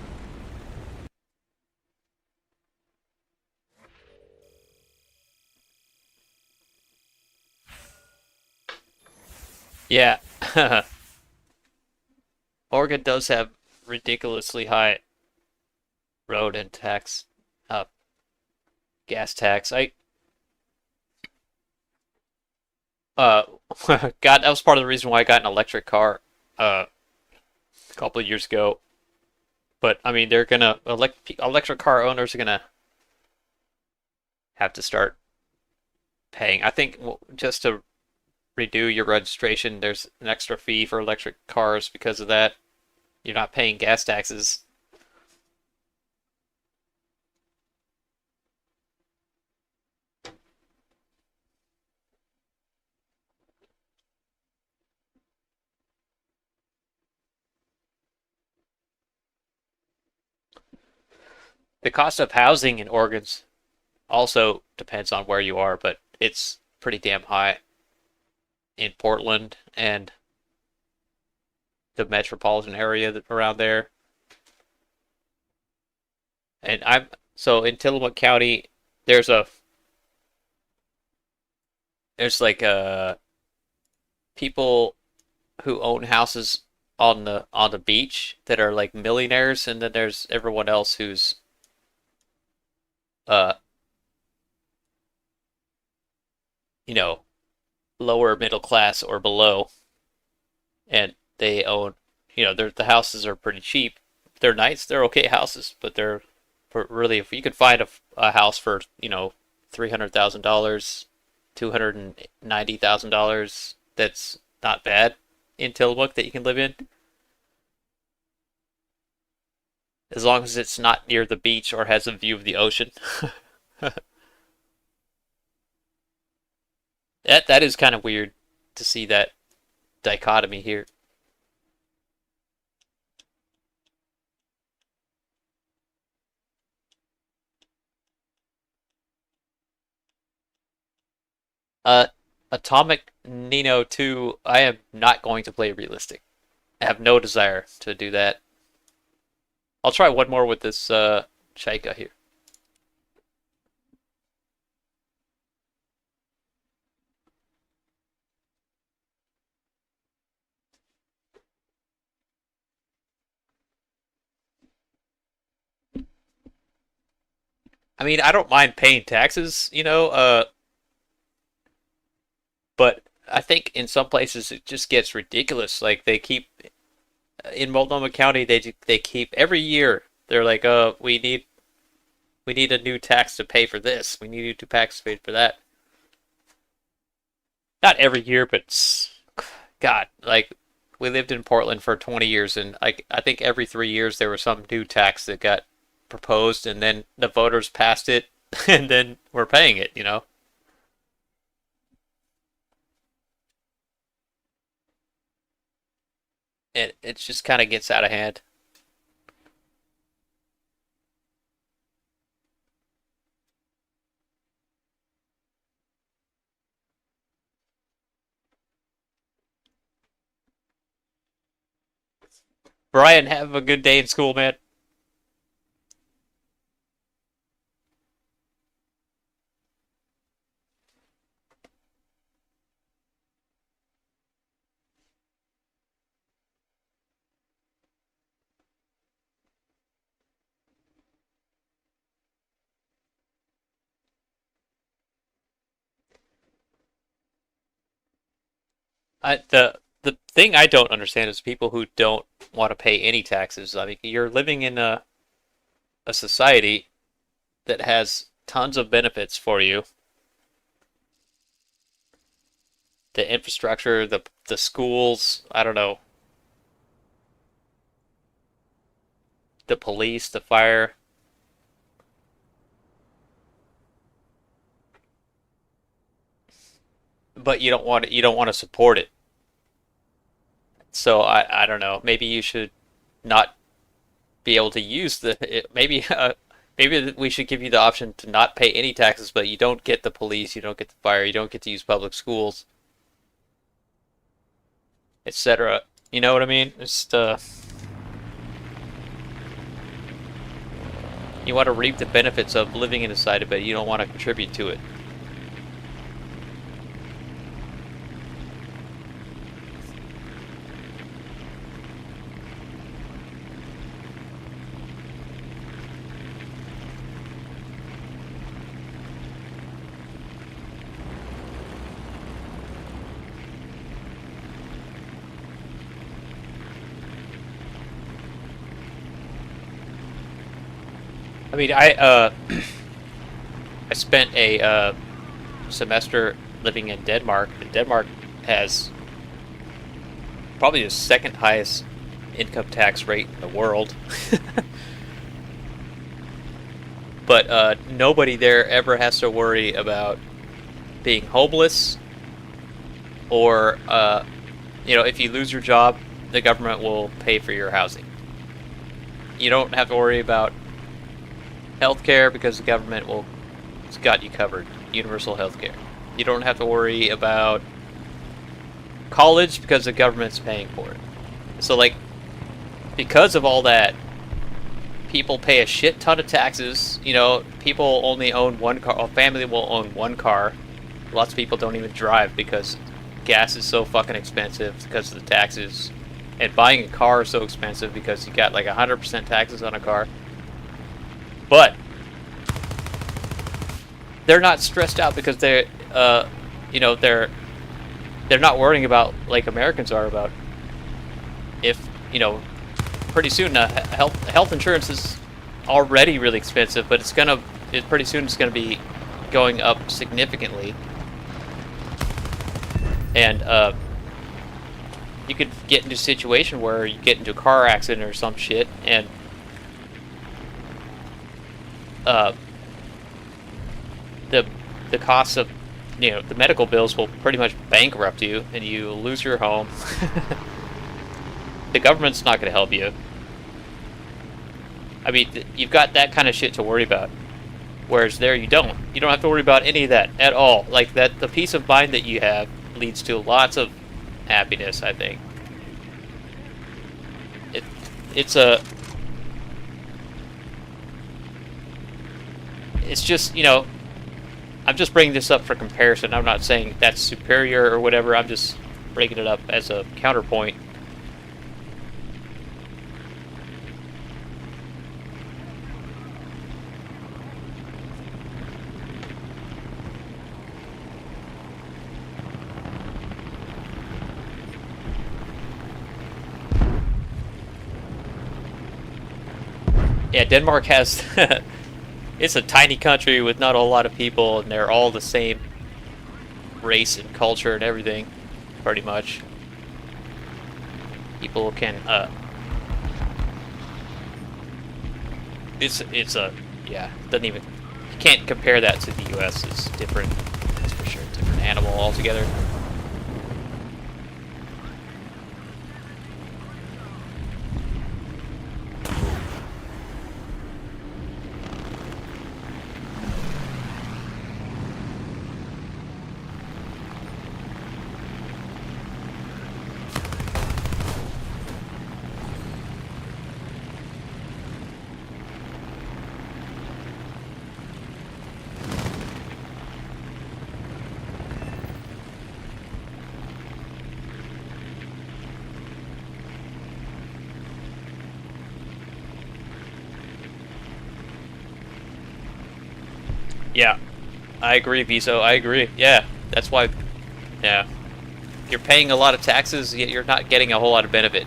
Yeah. Oregon does have ridiculously high road and tax, uh, gas tax. Uh, got that was part of the reason why I got an electric car, a couple of years ago. But I mean, they're gonna electric car owners are gonna have to start paying. I think just to redo your registration, there's an extra fee for electric cars because of that. You're not paying gas taxes. The cost of housing in Oregon's also depends on where you are, but it's pretty damn high in Portland and the metropolitan area around there. And I'm so in Tillamook County, there's a there's like people who own houses on the beach that are like millionaires, and then there's everyone else who's uh you know lower middle class or below, and they own the houses are pretty cheap. They're nice, they're okay houses, but they're for really if you could find a house for $300,000, $290,000, that's not bad in Tillamook that you can live in, as long as it's not near the beach or has a view of the ocean. That is kind of weird to see that dichotomy here. Uh, Atomic Nino 2, I am not going to play realistic. I have no desire to do that. I'll try one more with this Chaika here. I mean, I don't mind paying taxes, but I think in some places it just gets ridiculous. Like they keep in Multnomah County, they keep every year. They're like, we need a new tax to pay for this. We need a new tax to pay for that. Not every year, but God, like we lived in Portland for 20 years, and I think every 3 years there was some new tax that got proposed, and then the voters passed it, and then we're paying it. It just kind of gets out of hand. Brian, have a good day in school, man. The thing I don't understand is people who don't want to pay any taxes. I mean, you're living in a society that has tons of benefits for you. The infrastructure, the schools, I don't know, the police, the fire. but you don't want to support it. So I don't know. Maybe you should not be able to use maybe maybe we should give you the option to not pay any taxes, but you don't get the police, you don't get the fire, you don't get to use public schools, etc. You know what I mean? It's you want to reap the benefits of living in a society, but you don't want to contribute to it. I mean, I spent a semester living in Denmark, and Denmark has probably the second highest income tax rate in the world. But nobody there ever has to worry about being homeless, or if you lose your job, the government will pay for your housing. You don't have to worry about healthcare because the government it's got you covered. Universal healthcare. You don't have to worry about college because the government's paying for it. So like, because of all that, people pay a shit ton of taxes. People only own one car. A family will own one car. Lots of people don't even drive because gas is so fucking expensive because of the taxes. And buying a car is so expensive because you got like 100% taxes on a car. But they're not stressed out because they're not worrying about, like Americans are, about if pretty soon health insurance is already really expensive, but pretty soon it's gonna be going up significantly, and you could get into a situation where you get into a car accident or some shit, and the costs of the medical bills will pretty much bankrupt you, and you lose your home. The government's not going to help you. I mean, you've got that kind of shit to worry about, whereas there you don't. You don't have to worry about any of that at all. Like that, the peace of mind that you have leads to lots of happiness, I think. It's just, I'm just bringing this up for comparison. I'm not saying that's superior or whatever. I'm just bringing it up as a counterpoint. Yeah, Denmark has... It's a tiny country with not a lot of people, and they're all the same race and culture and everything, pretty much. People can, doesn't even, you can't compare that to the US. It's different, that's for sure, different animal altogether. Yeah, I agree, Viso. I agree. Yeah, that's why. Yeah, you're paying a lot of taxes, yet you're not getting a whole lot of benefit.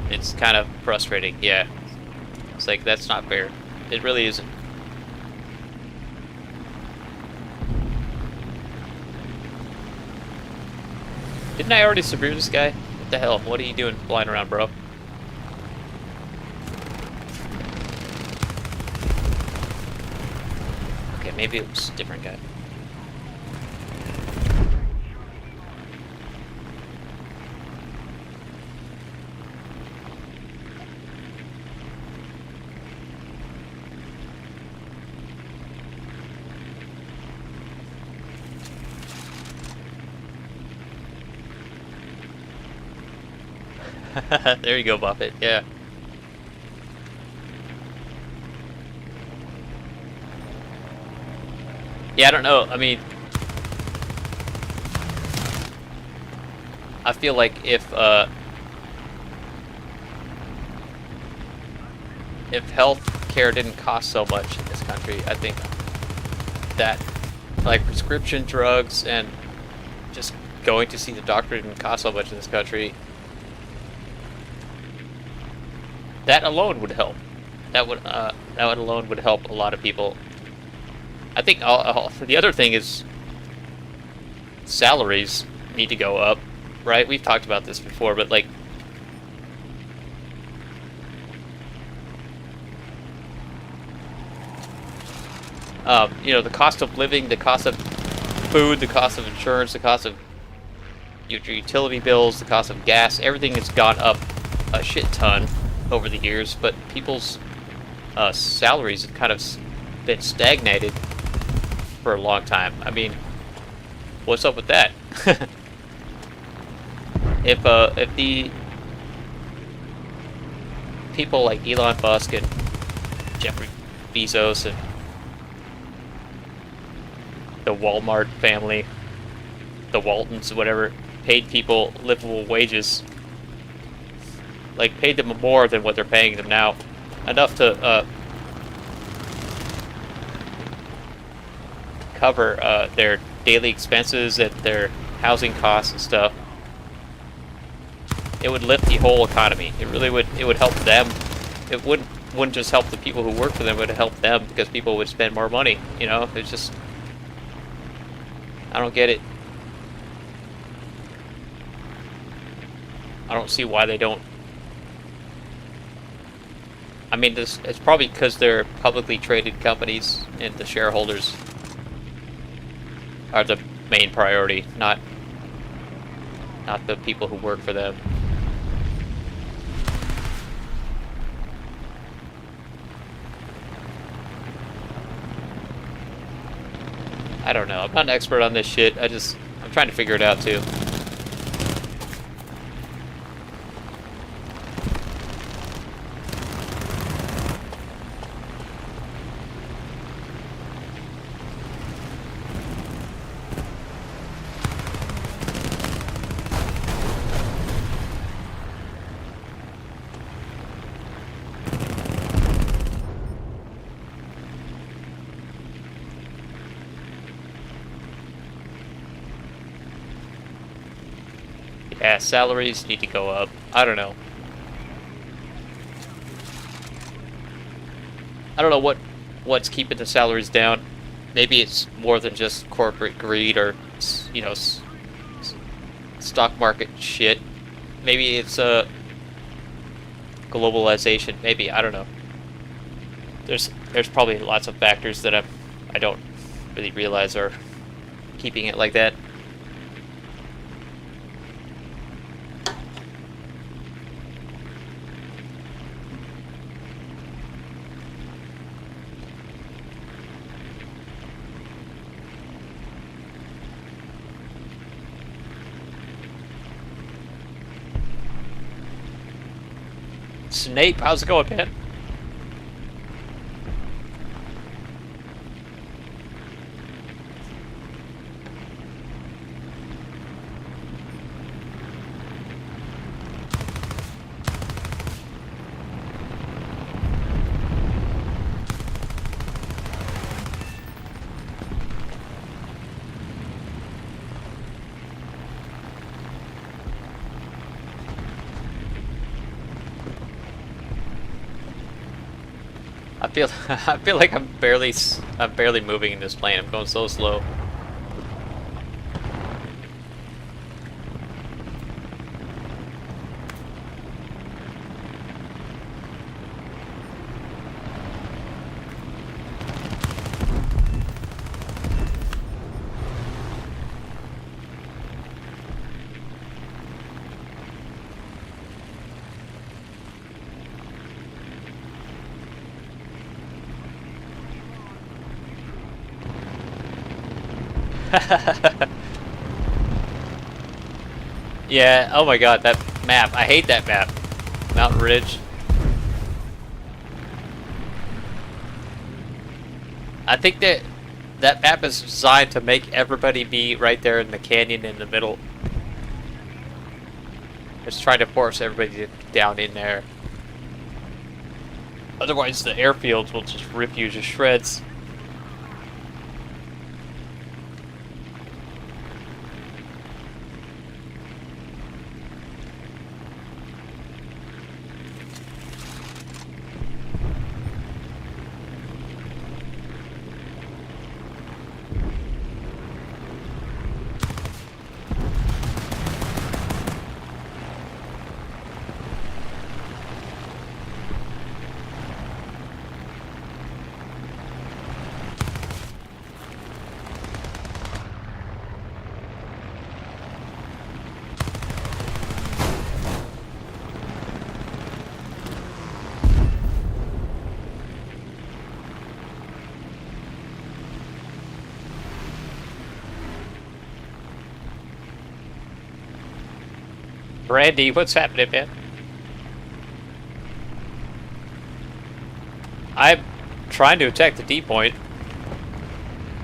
It's kind of frustrating. Yeah, it's like that's not fair. It really isn't. Didn't I already subdue this guy? What the hell? What are you doing flying around, bro? Maybe it was a different guy. There you go, Buffett. Yeah. Yeah, I don't know. I mean, I feel like if health care didn't cost so much in this country, I think that like prescription drugs and just going to see the doctor didn't cost so much in this country, that alone would help. That would alone would help a lot of people. I think the other thing is salaries need to go up, right? We've talked about this before, but like you know, the cost of living, the cost of food, the cost of insurance, the cost of your utility bills, the cost of gas, everything has gone up a shit ton over the years, but people's salaries have kind of been stagnated for a long time. I mean, what's up with that? If the people like Elon Musk and Jeffrey Bezos and the Walmart family, the Waltons, whatever, paid people livable wages, like paid them more than what they're paying them now, enough to cover their daily expenses and their housing costs and stuff, it would lift the whole economy. It really would. It would help them. It wouldn't just help the people who work for them. It would help them because people would spend more money. You know, it's just, I don't get it. I don't see why they don't. I mean, it's probably because they're publicly traded companies and the shareholders are the main priority, not the people who work for them. I don't know. I'm not an expert on this shit. I'm trying to figure it out too. Yeah, salaries need to go up. I don't know. I don't know what's keeping the salaries down. Maybe it's more than just corporate greed or, you know, stock market shit. Maybe it's globalization. Maybe, I don't know. There's probably lots of factors that I don't really realize are keeping it like that. Snape, how's it going, man? I feel like I'm barely moving in this plane. I'm going so slow. Yeah, oh my god, that map. I hate that map. Mountain Ridge. I think that that map is designed to make everybody be right there in the canyon in the middle. Just trying to force everybody down in there. Otherwise, the airfields will just rip you to shreds. Brandy, what's happening, man? I'm trying to attack the D point.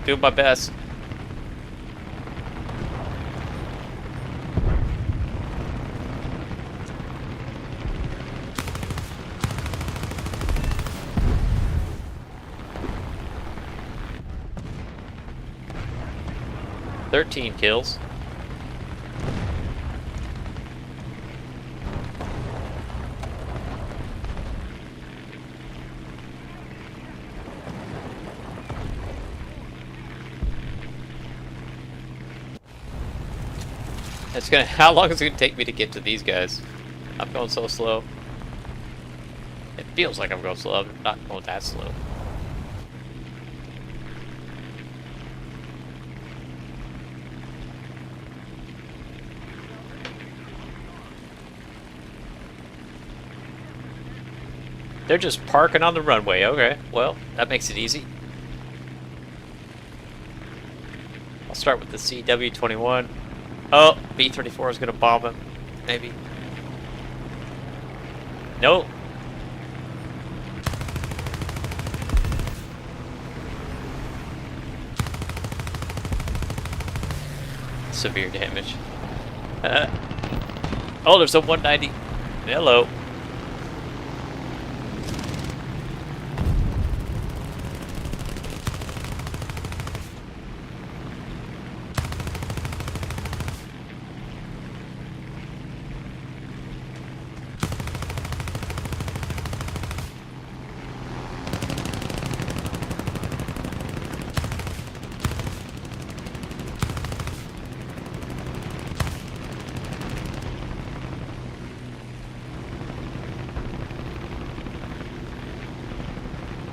Doing my best. "13 kills. It's gonna. How long is it gonna take me to get to these guys? I'm going so slow. It feels like I'm going slow. I'm not going that slow. They're just parking on the runway. Okay, well, that makes it easy. I'll start with the CW-21. Oh, B-34 is gonna bomb him. Maybe. Nope. Severe damage. Oh, there's a 190. Hello.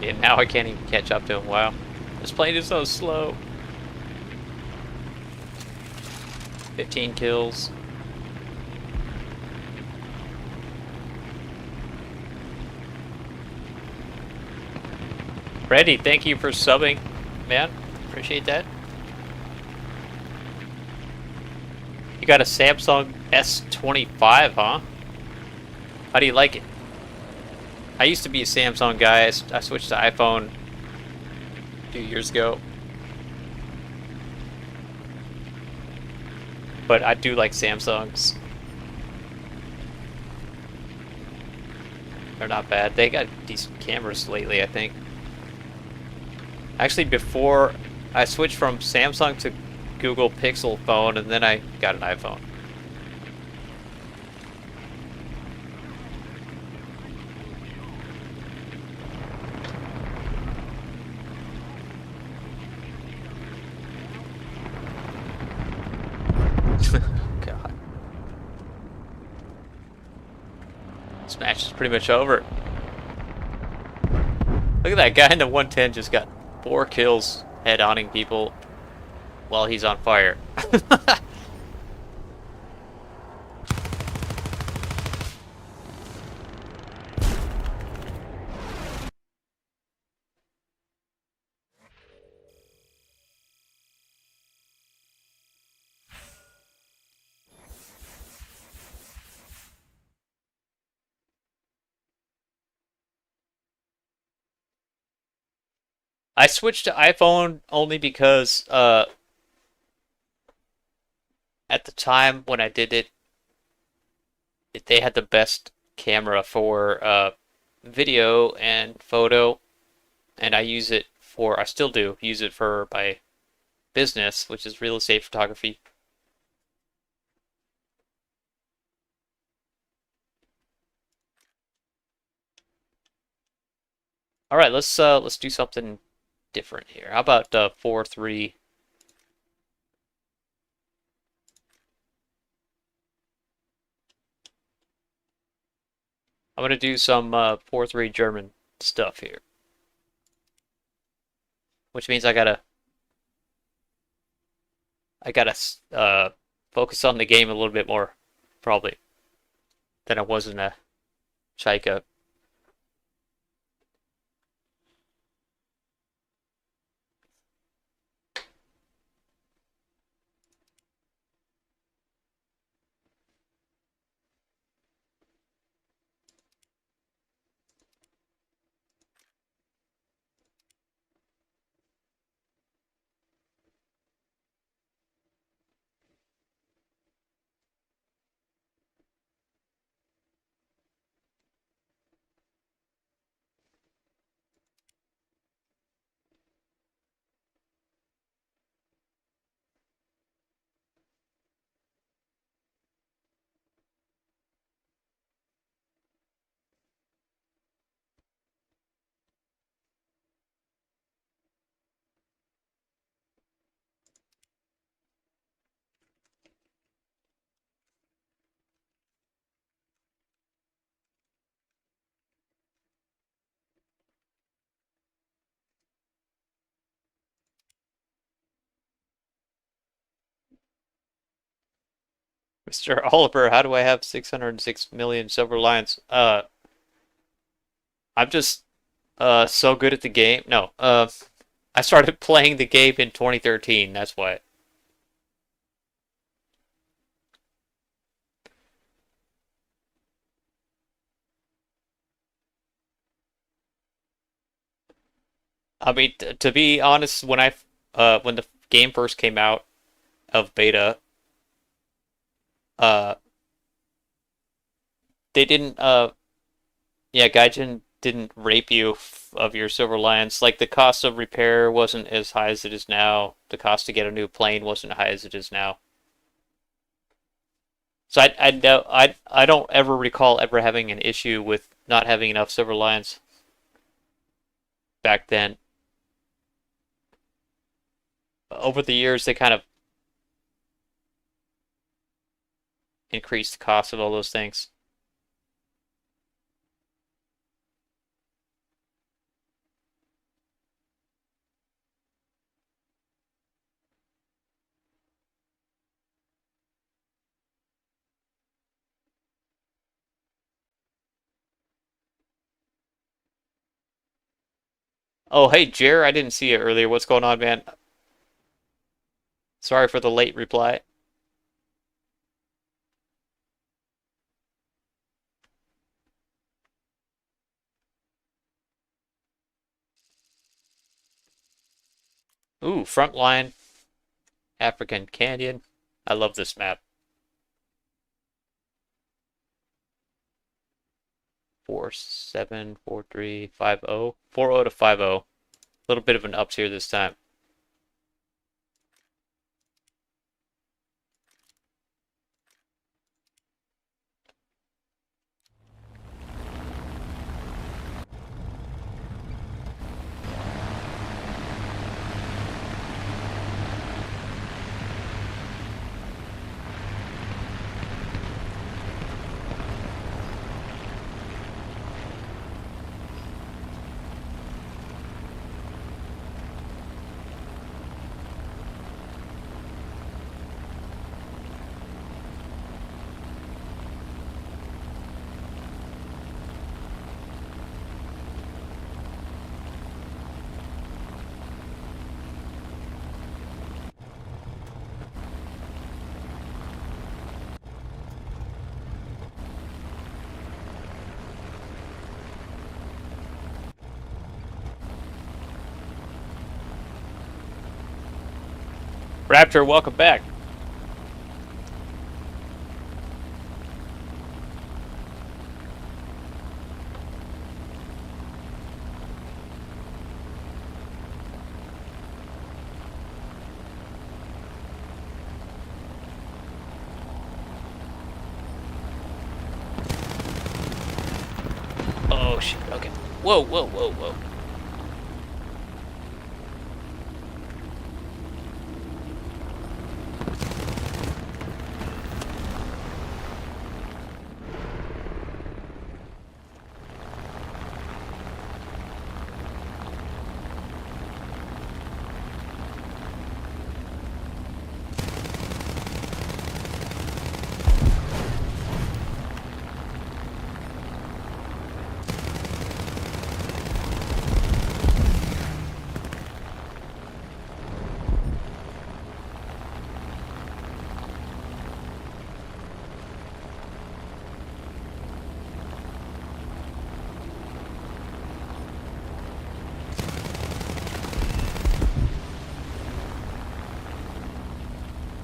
And now I can't even catch up to him. Wow. This plane is so slow. 15 kills. Randy, thank you for subbing, man. Appreciate that. You got a Samsung S25, huh? How do you like it? I used to be a Samsung guy. I switched to iPhone a few years ago. But I do like Samsungs. They're not bad. They got decent cameras lately, I think. Actually, before I switched from Samsung to Google Pixel phone, and then I got an iPhone. God. This match is pretty much over. Look at that guy in the 110 just got 4 kills head-onning people while he's on fire. I switched to iPhone only because at the time when I did it, they had the best camera for video and photo, and I still do use it for my business, which is real estate photography. All right, let's do something different here. How about 4-3? I'm gonna do some 4-3 German stuff here, which means I gotta focus on the game a little bit more, probably, than I was in a Chaika. Mr. Oliver, how do I have 606 million silver lions? I'm just so good at the game. No, I started playing the game in 2013. That's why. I mean, to be honest, when the game first came out of beta, uh, they didn't yeah, Gaijin didn't rape you of your silver lions. Like the cost of repair wasn't as high as it is now. The cost to get a new plane wasn't high as it is now. So I don't ever recall ever having an issue with not having enough silver lions back then. Over the years, they kind of increased the cost of all those things. Oh, hey, Jer, I didn't see you earlier. What's going on, man? Sorry for the late reply. Ooh, Frontline, African Canyon. I love this map. 4-7, 4-3, 5-0. 4-0 to 5-0. A little bit of an ups here this time. Raptor, welcome back. Oh shit, okay. Whoa, whoa, whoa, whoa.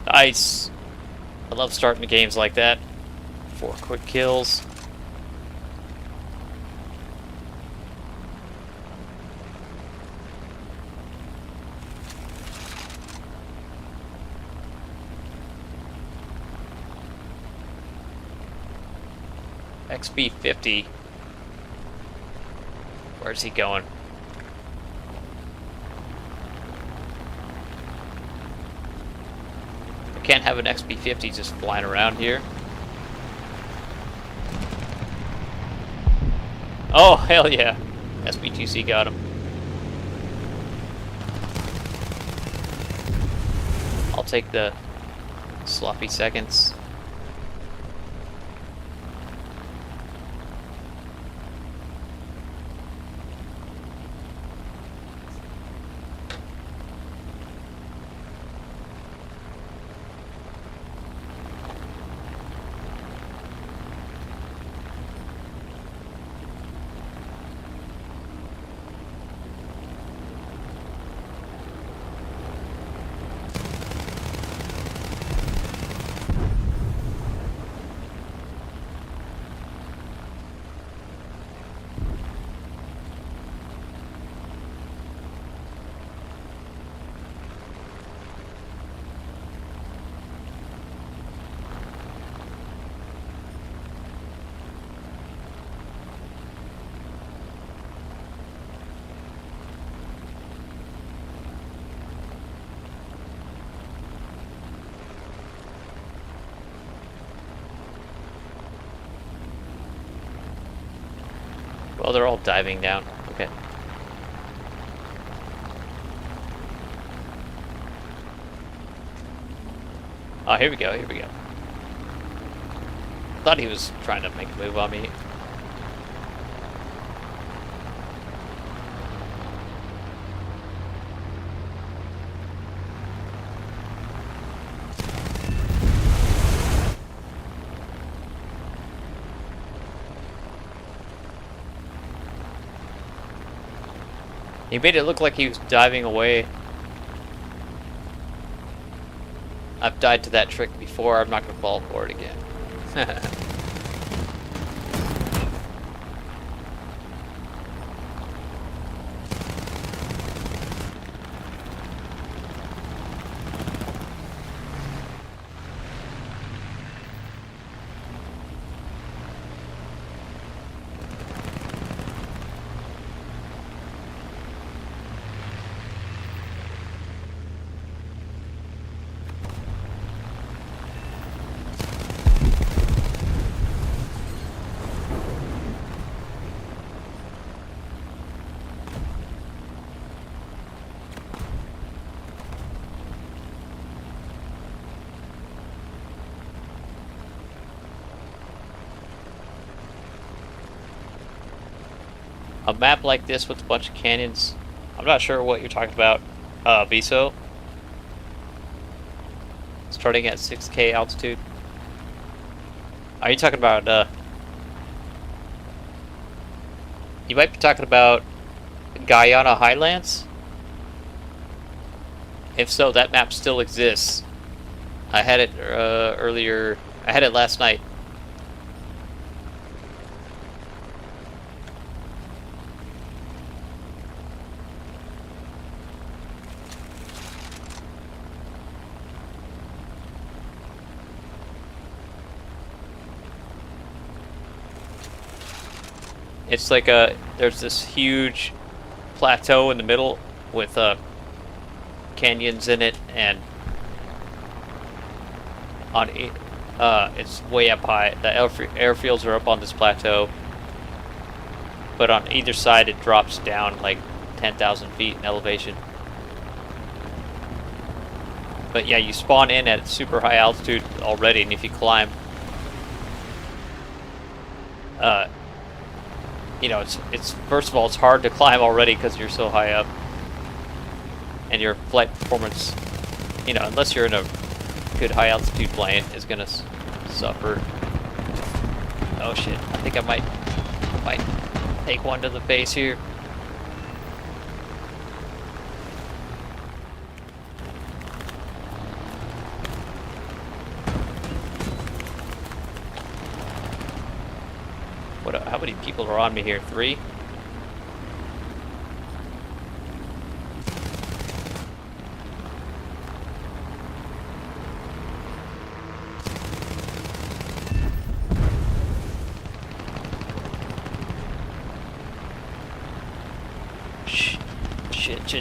Nice. I love starting the games like that. 4 quick kills. XB50. Where's he going? I can't have an XB50 just flying around here. Oh, hell yeah. SB2C got him. I'll take the sloppy seconds. Well, they're all diving down. Okay. Oh, here we go, here we go. Thought he was trying to make a move on me. He made it look like he was diving away. I've died to that trick before. I'm not going to fall for it again. A map like this with a bunch of canyons. I'm not sure what you're talking about, Viso. Starting at 6K altitude. Are you talking about, you might be talking about Guyana Highlands? If so, that map still exists. I had it earlier. I had it last night. It's like there's this huge plateau in the middle with canyons in it, and on it's way up high. The airfields are up on this plateau, but on either side it drops down like 10,000 feet in elevation. But yeah, you spawn in at super high altitude already, and if you climb, you know, it's first of all, it's hard to climb already because you're so high up, and your flight performance, you know, unless you're in a good high altitude plane, is gonna suffer. Oh shit! I think I might take one to the base here. How many people are on me here? 3?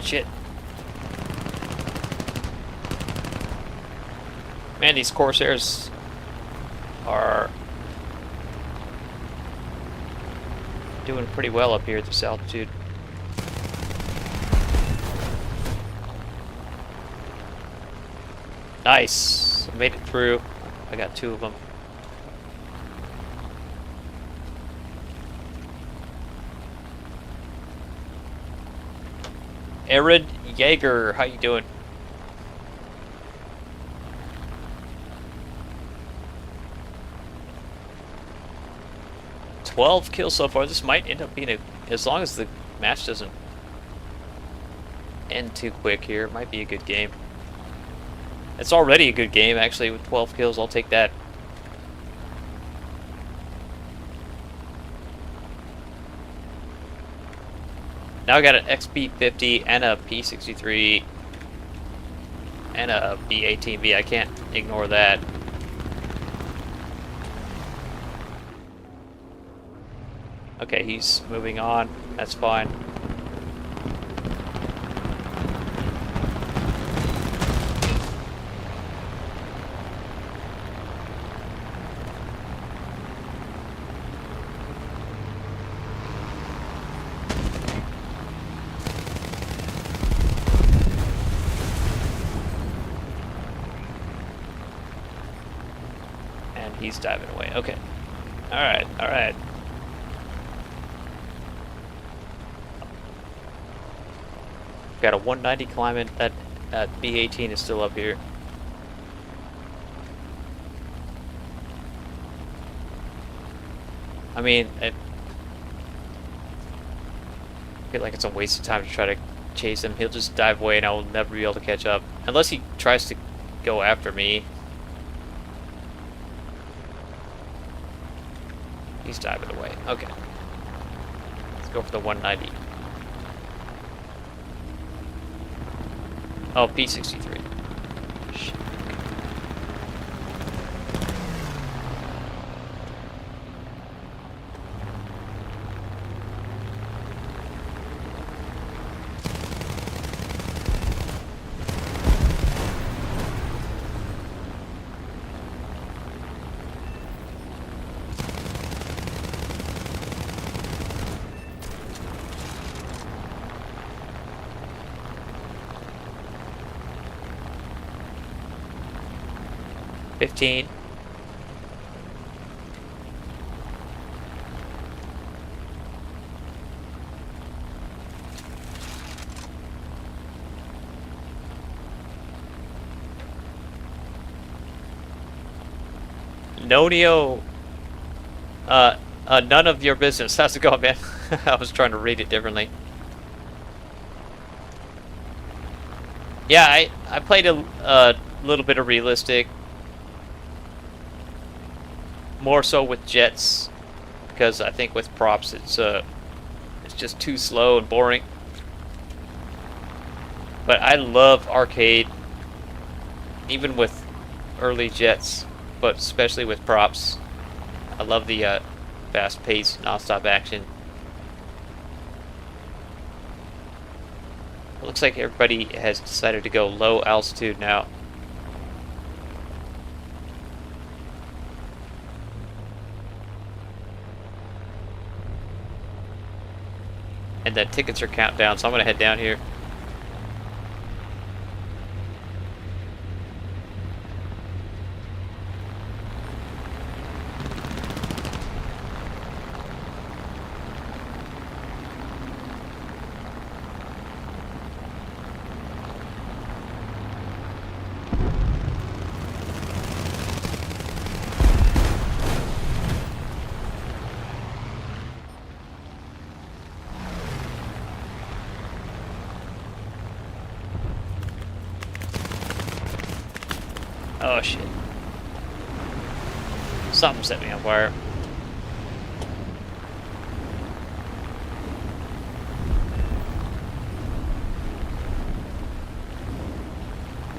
Shit. Man, these Corsairs are doing pretty well up here at this altitude. Nice! I made it through. I got 2 of them. Arid Jaeger, how you doing? "12 kills so far." This might end up being as long as the match doesn't end too quick here, it might be a good game. It's already a good game, actually, with 12 kills. I'll take that. Now I got an XB50 and a P63 and a B18V. I can't ignore that. Okay, he's moving on. That's fine. And he's diving away. Okay. Alright, alright. Got a 190 climbing. That B18 is still up here. I mean, I feel like it's a waste of time to try to chase him. He'll just dive away and I will never be able to catch up. Unless he tries to go after me. He's diving away. Okay. Let's go for the 190. Oh, P63. Shit. $15. Nonio. None of your business. How's it going, man? I was trying to read it differently. Yeah, I played a little bit of realistic, more so with jets, because I think with props it's just too slow and boring. But I love arcade, even with early jets, but especially with props. I love the fast-paced, non-stop action. It looks like everybody has decided to go low altitude now. And the tickets are counting down, so I'm going to head down here. Oh shit. Something set me on fire.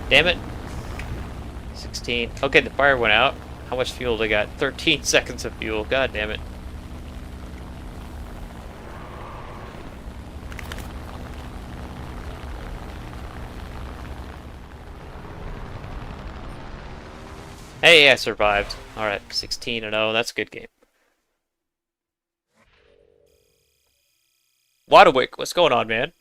Damn it. 16. Okay, the fire went out. How much fuel did I got? 13 seconds of fuel. God damn it. Hey, I survived. Alright, 16-0. That's a good game. Waterwick, what's going on, man?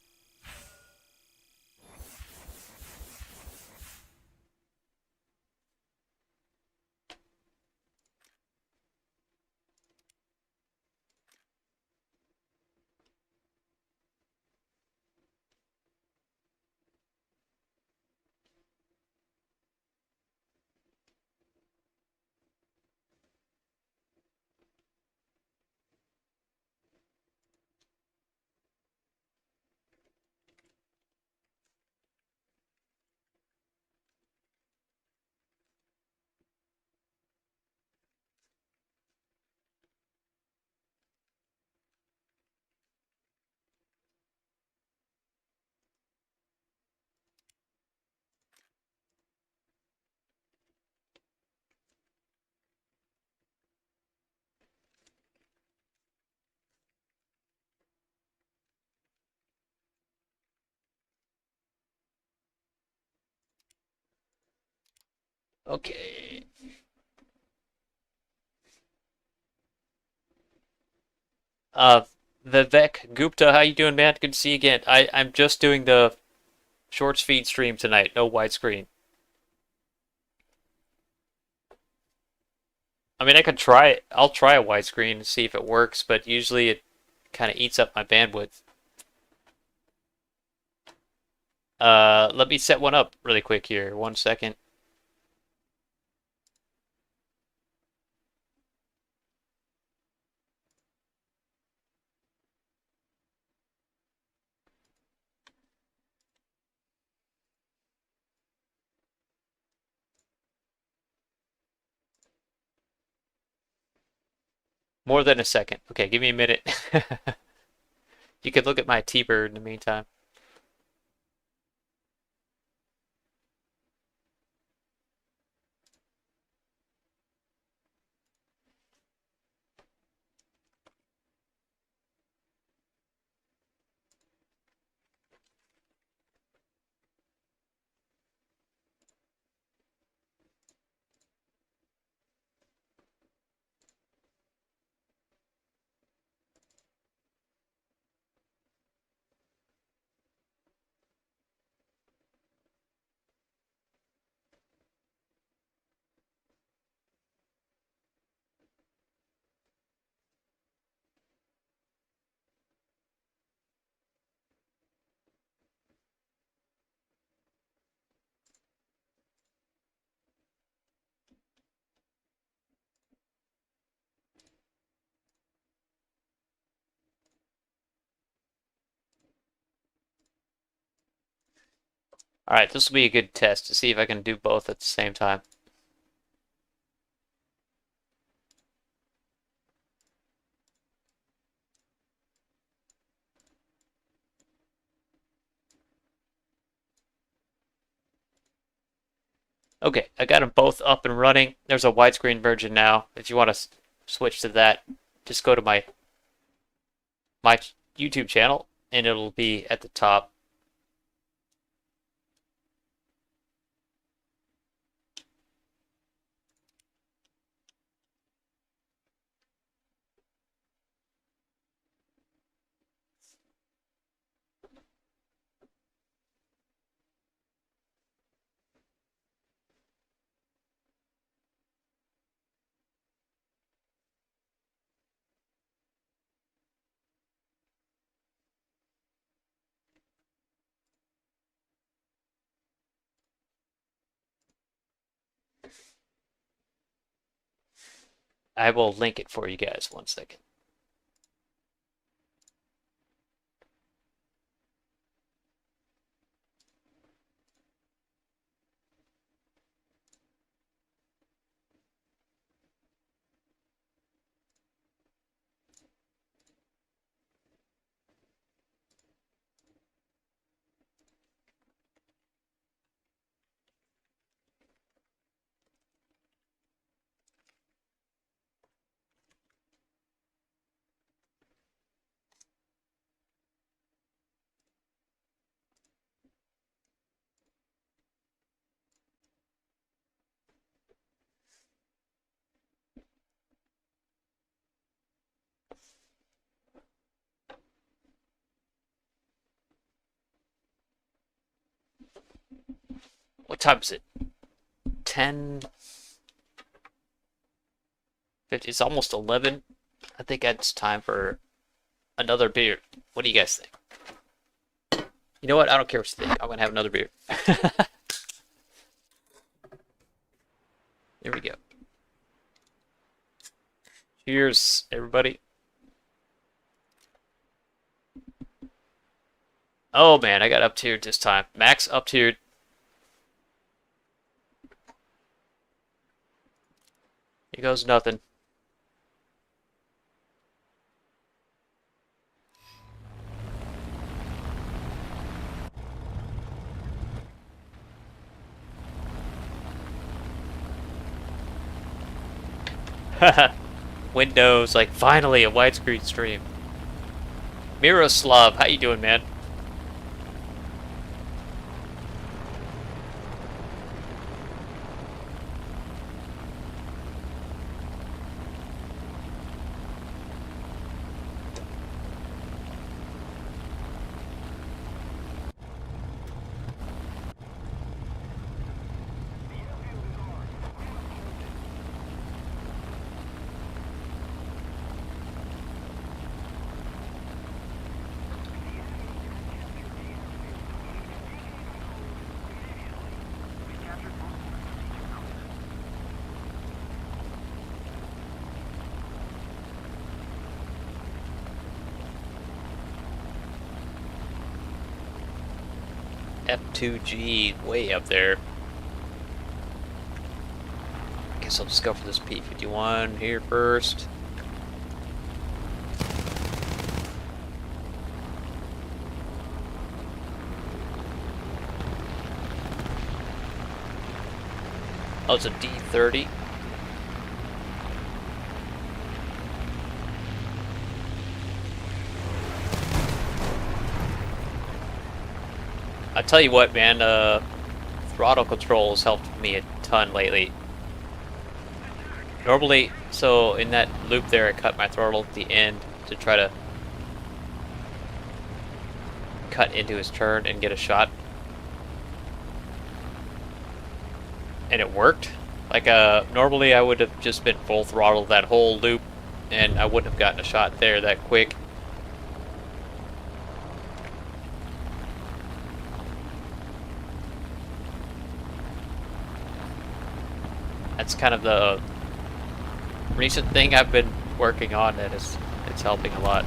Okay. Uh, Vivek Gupta, how you doing, man? Good to see you again. I'm just doing the shorts feed stream tonight. No widescreen. I mean, I could try it. I'll try a widescreen and see if it works, but usually it kind of eats up my bandwidth. Let me set one up really quick here. 1 second. More than a second. Okay, give me a minute. You could look at my T-Bird in the meantime. Alright, this will be a good test to see if I can do both at the same time. Okay, I got them both up and running. There's a widescreen version now. If you want to switch to that, just go to my YouTube channel and it'll be at the top. I will link it for you guys. 1 second. What time is it? 10:50. It's almost 11. I think it's time for another beer. What do you guys think? You know what? I don't care what you think. I'm gonna have another beer. Here we go. Cheers, everybody. Oh man, I got up tiered this time. Max up tiered. Here goes nothing. Windows, like finally a widescreen stream. Miroslav, how you doing, man? F2G way up there. Guess I'll just go for this P51 here first. Oh, it's a D30. I tell you what, man, throttle control has helped me a ton lately. Normally, so in that loop there, I cut my throttle at the end to try to cut into his turn and get a shot. And it worked. Like, normally I would have just been full throttle that whole loop, and I wouldn't have gotten a shot there that quick. That's kind of the recent thing I've been working on that it's helping a lot.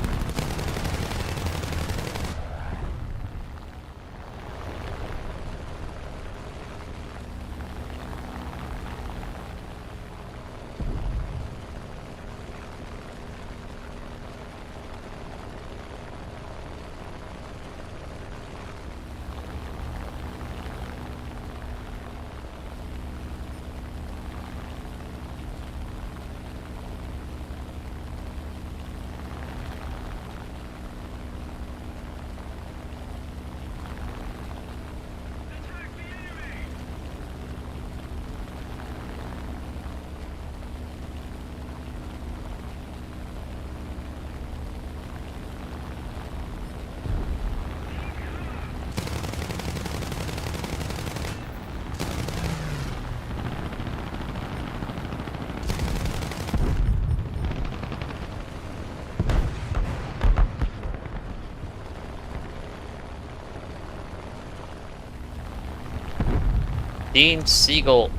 Dean Siegel.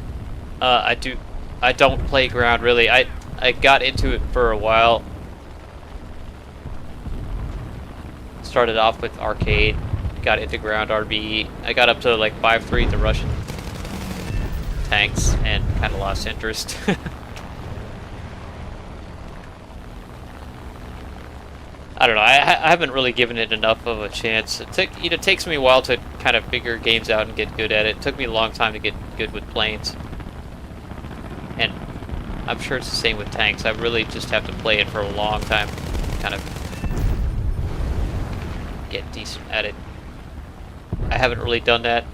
I don't play ground really. I got into it for a while. Started off with arcade, got into ground RBE. I got up to like 5-3 the Russian tanks and kind of lost interest. I don't know. I haven't really given it enough of a chance. It takes me a while to kind of figure games out and get good at it. It took me a long time to get good with planes. And I'm sure it's the same with tanks. I really just have to play it for a long time to kind of get decent at it. I haven't really done that.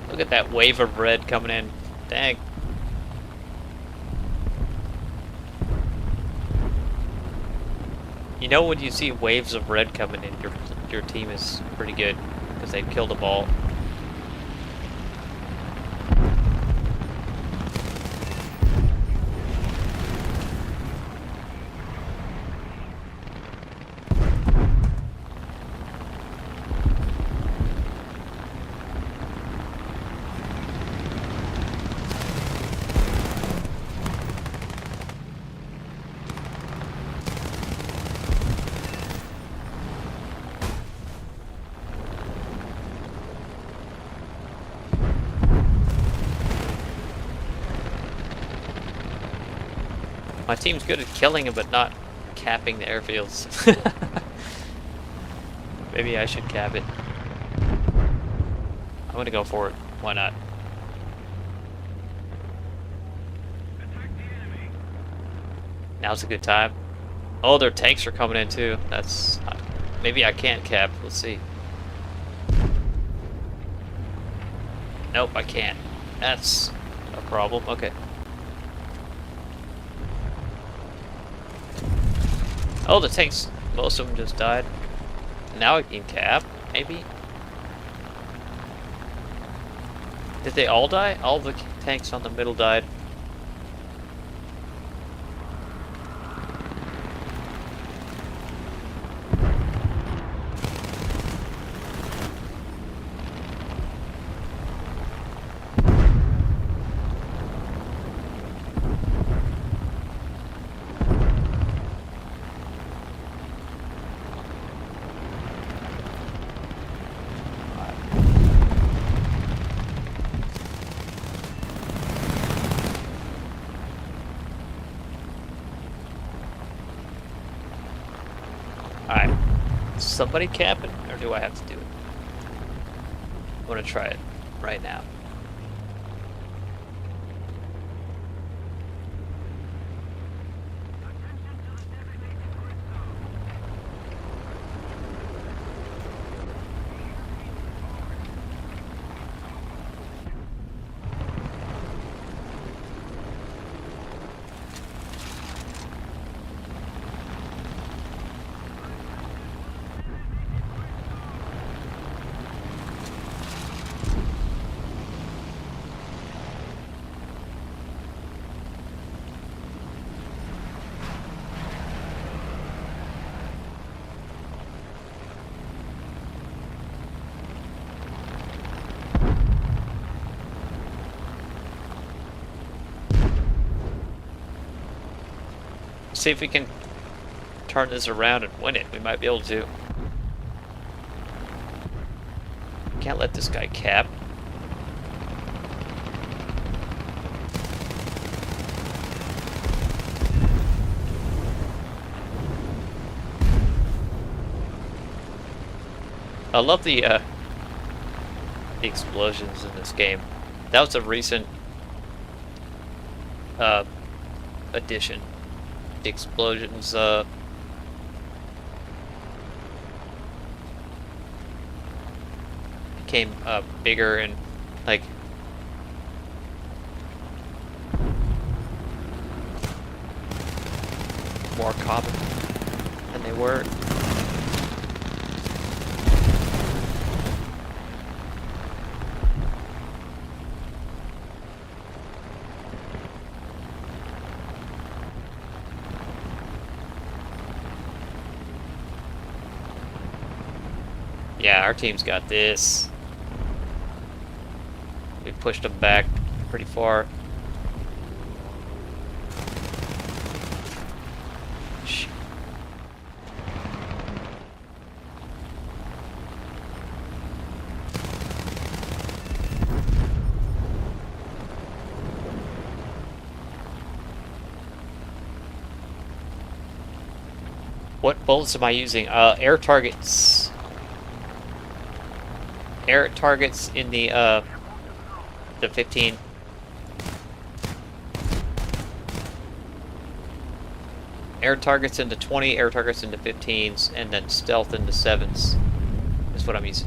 Look at that wave of red coming in. Dang. You know when you see waves of red coming in, your team is pretty good because they've killed a ball. My team's good at killing him, but not capping the airfields. Maybe I should cap it. I'm gonna go for it. Why not? Now's a good time. Oh, their tanks are coming in too. That's... maybe I can't cap. Let's see. Nope, I can't. That's a problem. Okay. Oh, the tanks, most of them just died. Now I can cap, maybe? Did they all die? All the tanks on the middle died. Alright. Somebody cap it, or do I have to do it? I'm gonna try it right now. see if we can turn this around and win it. We might be able to. Can't let this guy cap. I love the explosions in this game. That was a recent addition. The explosions became bigger and like more common than they were. Yeah, our team's got this. We pushed them back pretty far. Shh. What bullets am I using? Air targets. Air targets in the 15. Air targets into 20, air targets into 15s, and then stealth into 7s is what I'm using.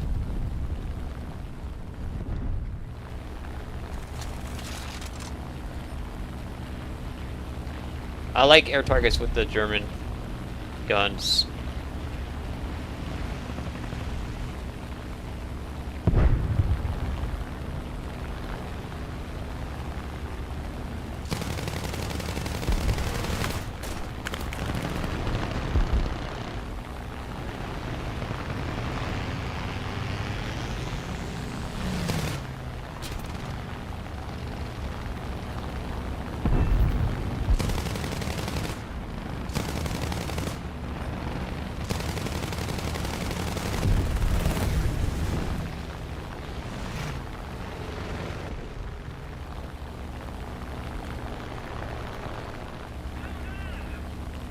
I like air targets with the German guns.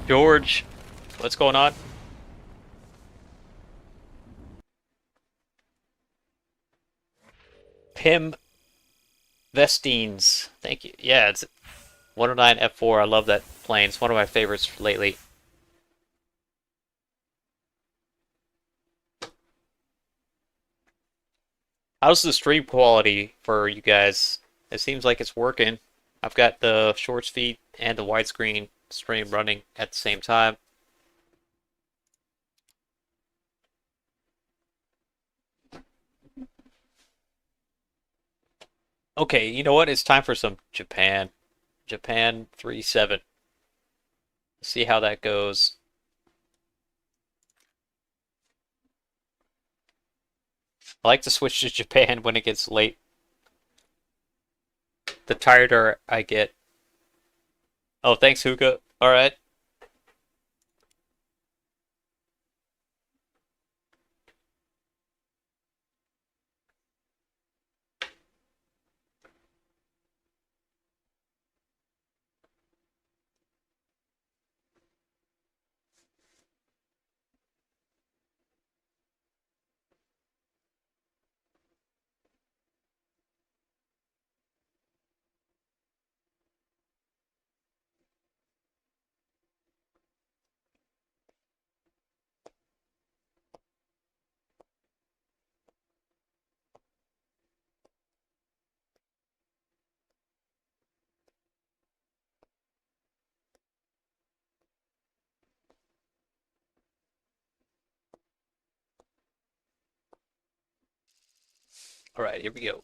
George, what's going on? Pim Vestines. Thank you. Yeah, it's 109 F4. I love that plane. It's one of my favorites lately. How's the stream quality for you guys? It seems like it's working. I've got the short feed and the widescreen stream running at the same time. Okay, you know what? It's time for some Japan. Japan 3-7. See how that goes. I like to switch to Japan when it gets late. The tireder I get. Oh, thanks, Hookah. Alright. Alright, here we go.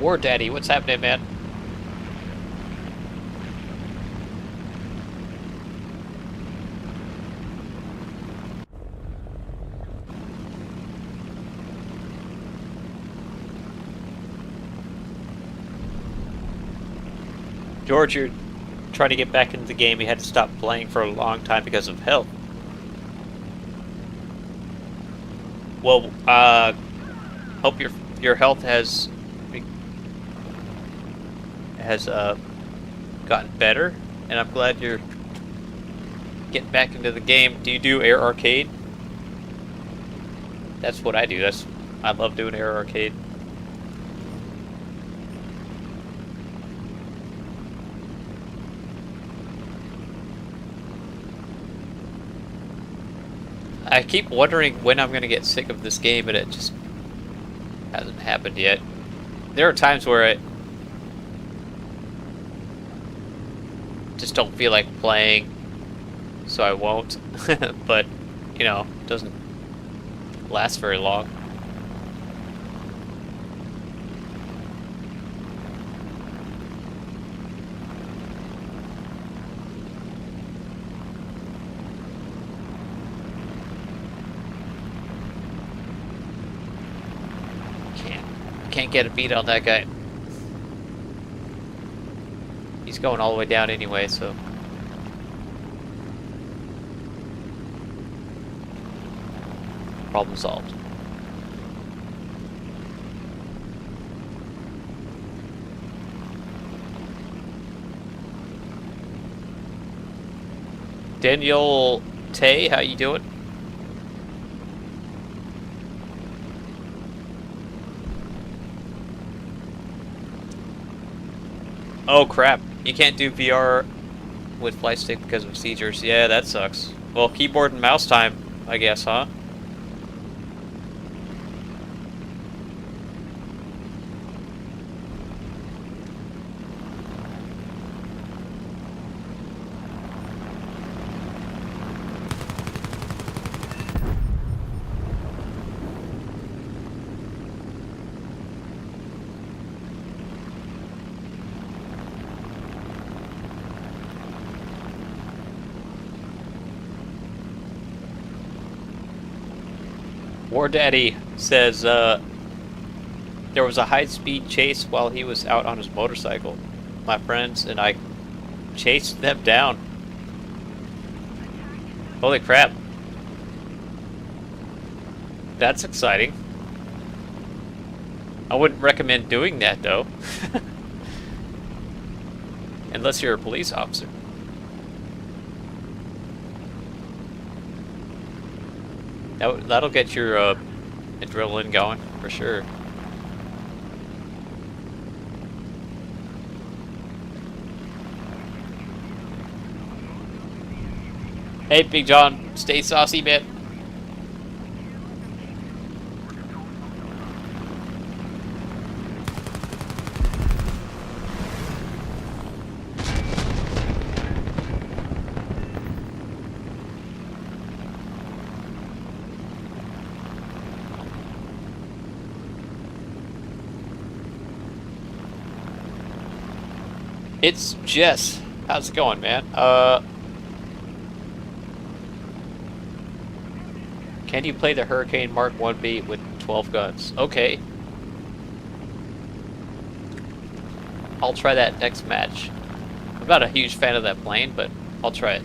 War Daddy, what's happening, man? George, you're trying to get back into the game. You had to stop playing for a long time because of health. Well, hope your health has gotten better, and I'm glad you're getting back into the game. Do you do Air Arcade? That's what I do. I love doing Air Arcade. I keep wondering when I'm gonna get sick of this game, and it just hasn't happened yet. There are times where I just don't feel like playing, so I won't. But, you know, it doesn't last very long. Can't get a beat on that guy. He's going all the way down anyway, so. Problem solved. Daniel Tay, how you doing? Oh crap, you can't do VR with flight stick because of seizures. Yeah, that sucks. Well, keyboard and mouse time, I guess, huh? War Daddy says there was a high-speed chase while he was out on his motorcycle. My friends and I chased them down. Holy crap. That's exciting. I wouldn't recommend doing that, though. Unless you're a police officer. That'll get your adrenaline going, for sure. Hey, Big John, stay saucy, man. It's Jess. How's it going, man? Can you play the Hurricane Mark 1B with 12 guns? Okay. I'll try that next match. I'm not a huge fan of that plane, but I'll try it.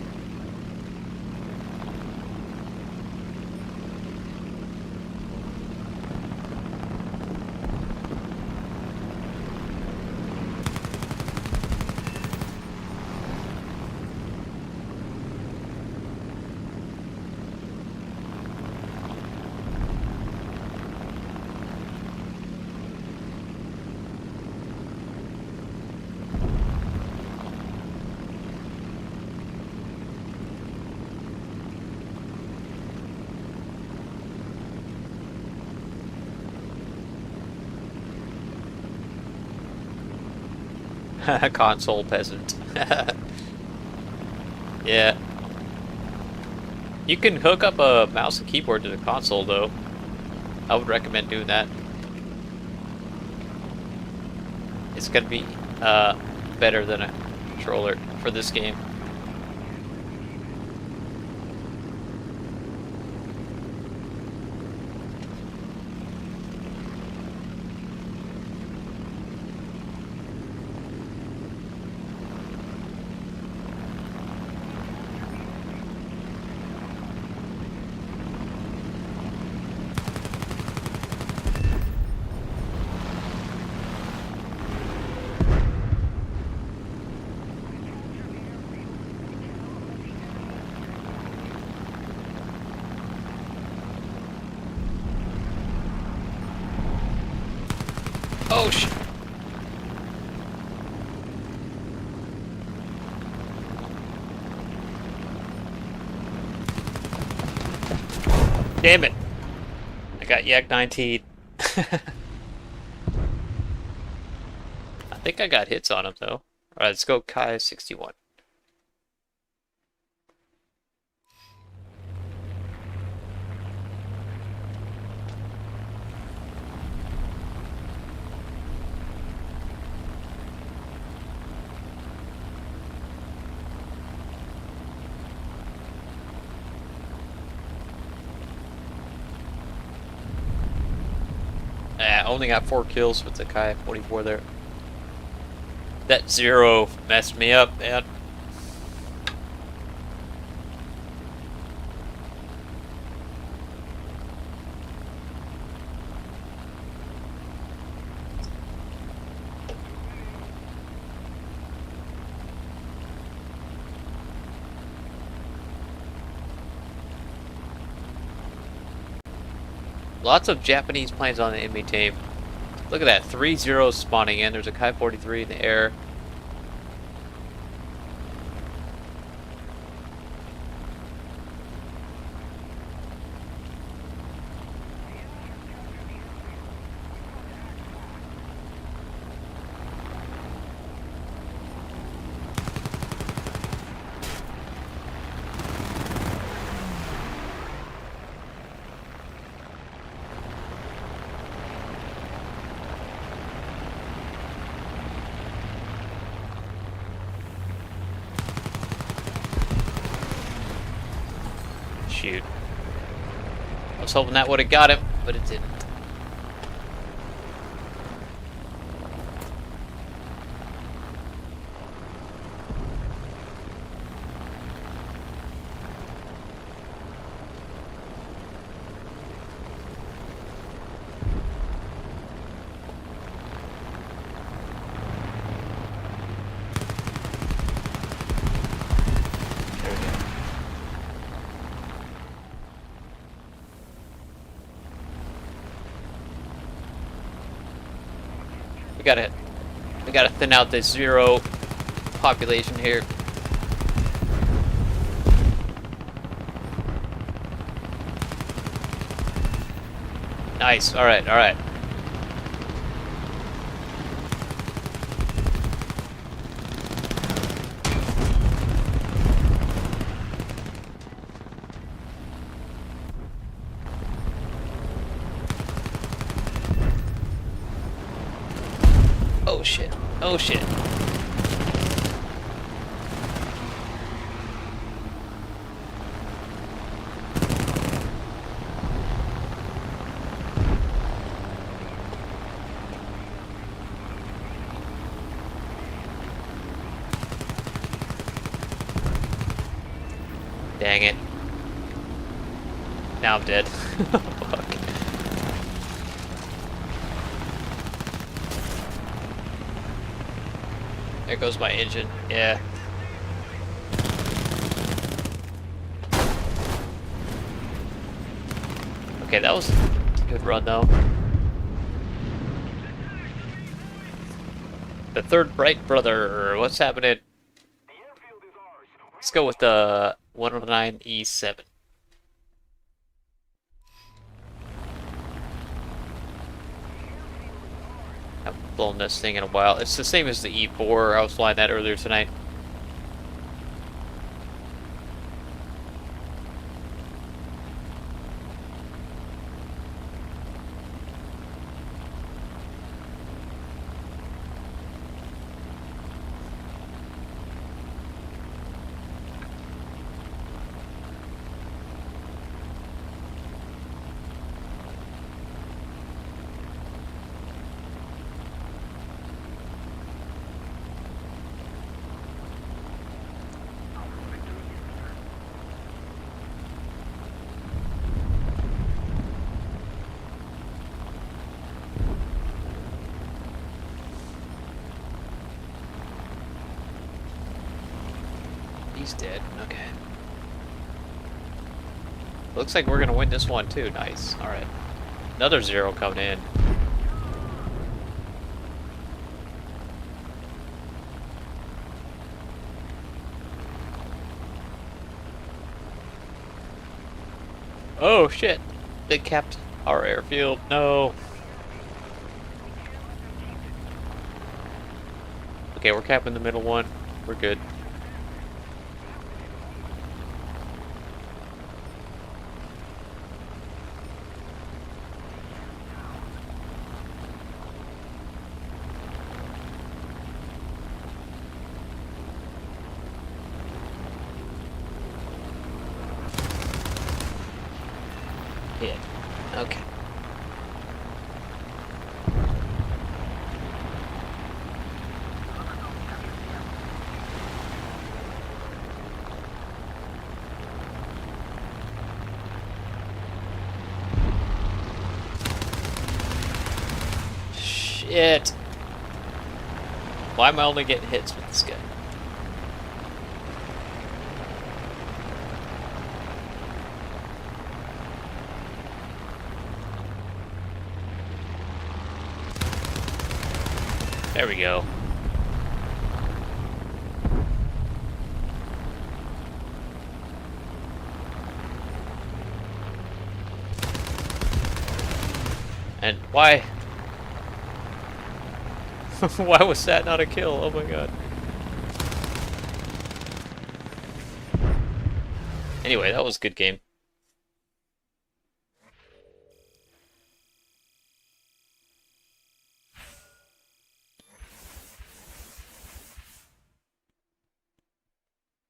Console peasant. Yeah. You can hook up a mouse and keyboard to the console, though. I would recommend doing that. it's gonna be better than a controller for this game. Oh shit. Damn it. I got Yak 19. I think I got hits on him though. Alright, let's go Kai 61. I only got 4 kills with the Kai 44 there. That 0 messed me up, man. Lots of Japanese planes on the enemy team. Look at that, 3 zeros spawning in. There's a Kai 43 in the air. Shoot. I was hoping that would have got him, but it didn't. We gotta thin out this 0 population here. Nice. All right. All right. Oh shit. Oh shit. Dang it. Now I'm dead. Fuck. There goes my engine. Yeah. Okay, that was a good run though. The third bright brother. What's happening? Let's go with the 109E7. Haven't blown this thing in a while. It's the same as the E4. I was flying that earlier tonight. He's dead. Okay. Looks like we're gonna win this one too. Nice. Alright. Another 0 coming in. Oh shit! They capped our airfield. No. Okay, we're capping the middle one. We're good. Hit. Okay. Shit. Why am I only getting hits with this guy? There we go. And why? Why was that not a kill? Oh my god. Anyway, that was a good game.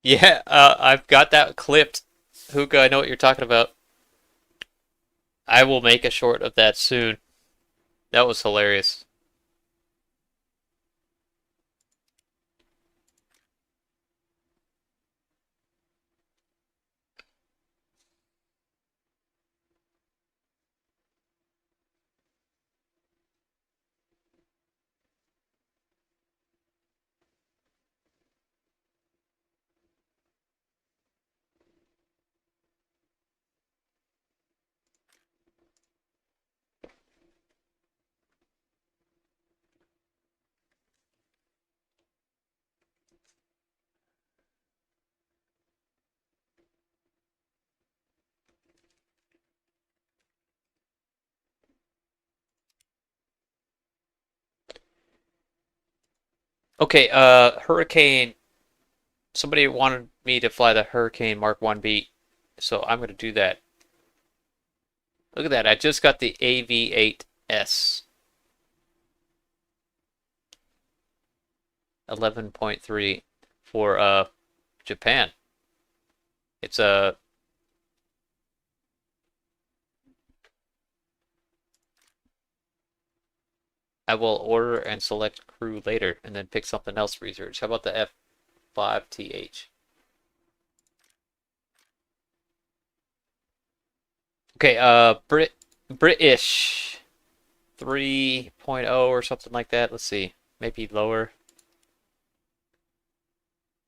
Yeah, I've got that clipped. Hookah, I know what you're talking about. I will make a short of that soon. That was hilarious. Okay, Hurricane. Somebody wanted me to fly the Hurricane Mark 1B, so I'm going to do that. Look at that, I just got the AV8S. 11.3 for Japan. It's a I will order and select crew later and then pick something else for research. How about the F5TH? Okay, British 3.0 or something like that. Let's see. Maybe lower.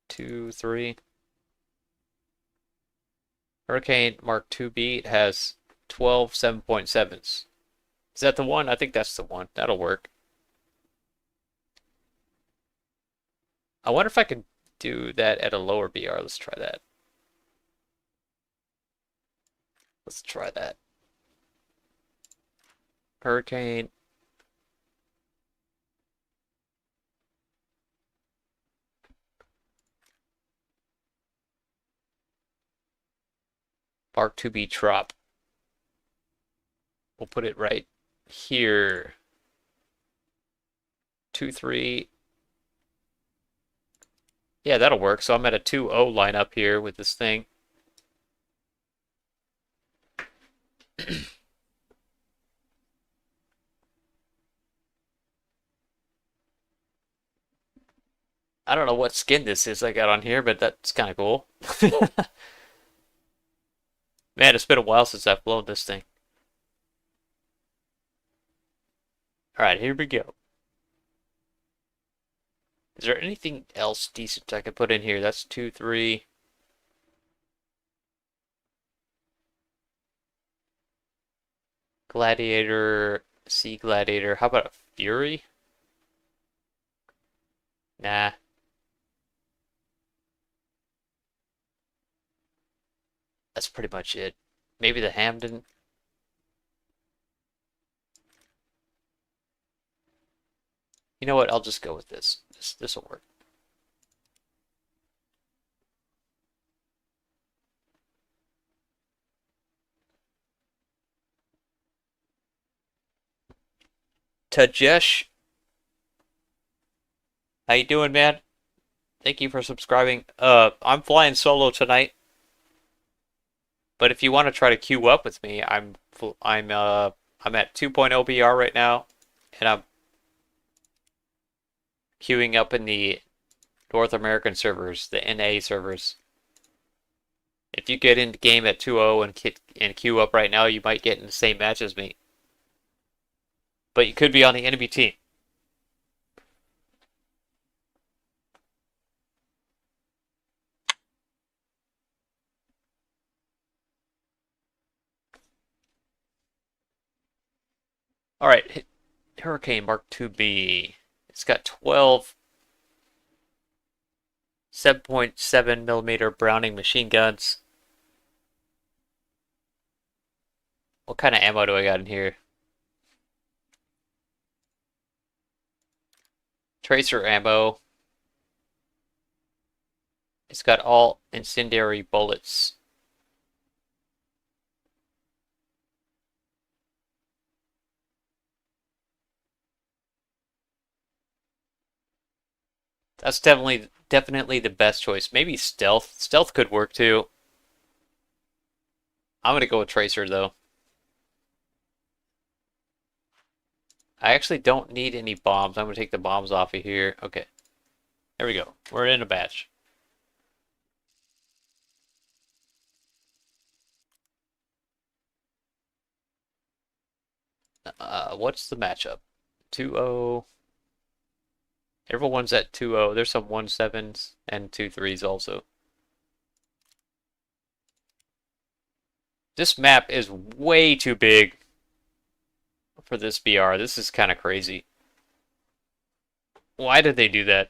2, 3. Hurricane Mark 2B, it has 12 7.7s. Is that the one? I think that's the one. That'll work. I wonder if I could do that at a lower BR. Let's try that. Let's try that. Hurricane. Mark 2B Trop. We'll put it right here. 2, 3. Yeah, that'll work. So I'm at a 2-0 lineup here with this thing. I don't know what skin this is I got on here, but that's kind of cool. Man, it's been a while since I've blown this thing. Alright, here we go. Is there anything else decent I can put in here? That's 2, 3. Gladiator, Sea Gladiator. How about a Fury? Nah. That's pretty much it. Maybe the Hamden. You know what? I'll just go with this. This'll work. Tajesh, how you doing, man? Thank you for subscribing. I'm flying solo tonight, but if you want to try to queue up with me, I'm at 2.0 BR right now, and I'm queuing up in the North American servers, the NA servers. If you get into game at 2.0 and queue up right now, you might get in the same match as me. But you could be on the enemy team. Alright, Hurricane Mark 2B. It's got 12 7.7 millimeter Browning machine guns. What kind of ammo do I got in here? Tracer ammo. It's got all incendiary bullets. That's definitely the best choice. Maybe stealth. Stealth could work too. I'm gonna go with Tracer though. I actually don't need any bombs. I'm gonna take the bombs off of here. Okay. There we go. We're in a batch. What's the matchup? 2-0. Everyone's at 2-0. There's some 1-7s and 2-3s also. This map is way too big for this BR. This is kind of crazy. Why did they do that?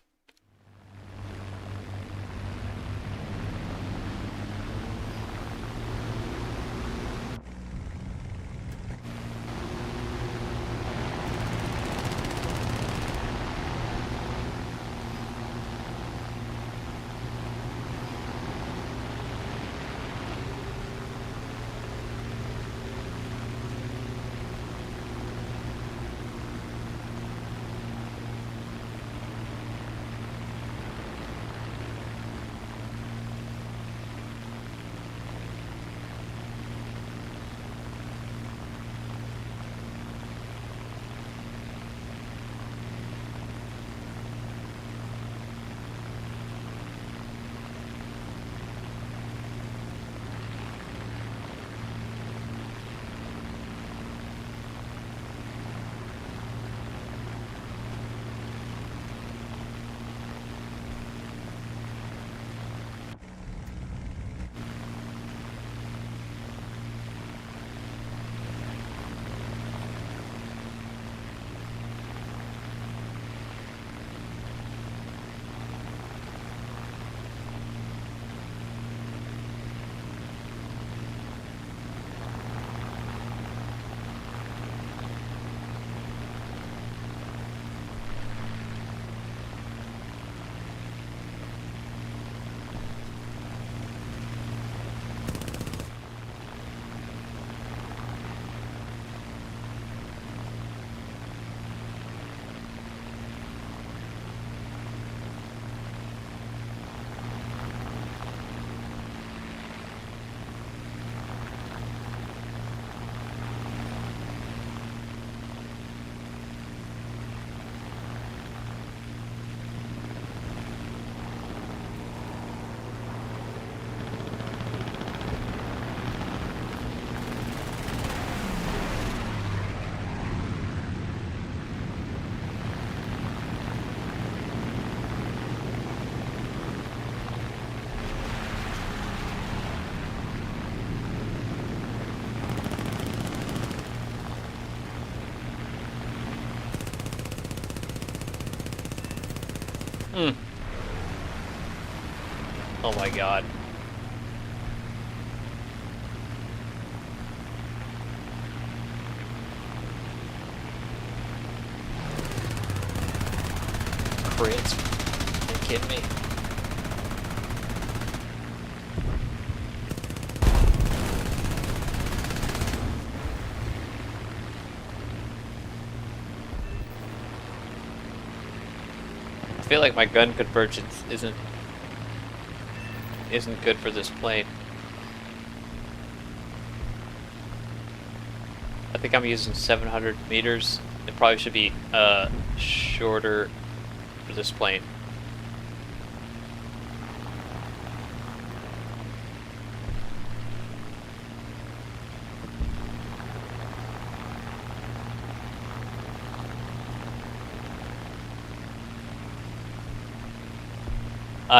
Mm. Oh my god. Crits. Are you kidding me? I feel like my gun convergence isn't good for this plane. I think I'm using 700 meters. It probably should be shorter for this plane.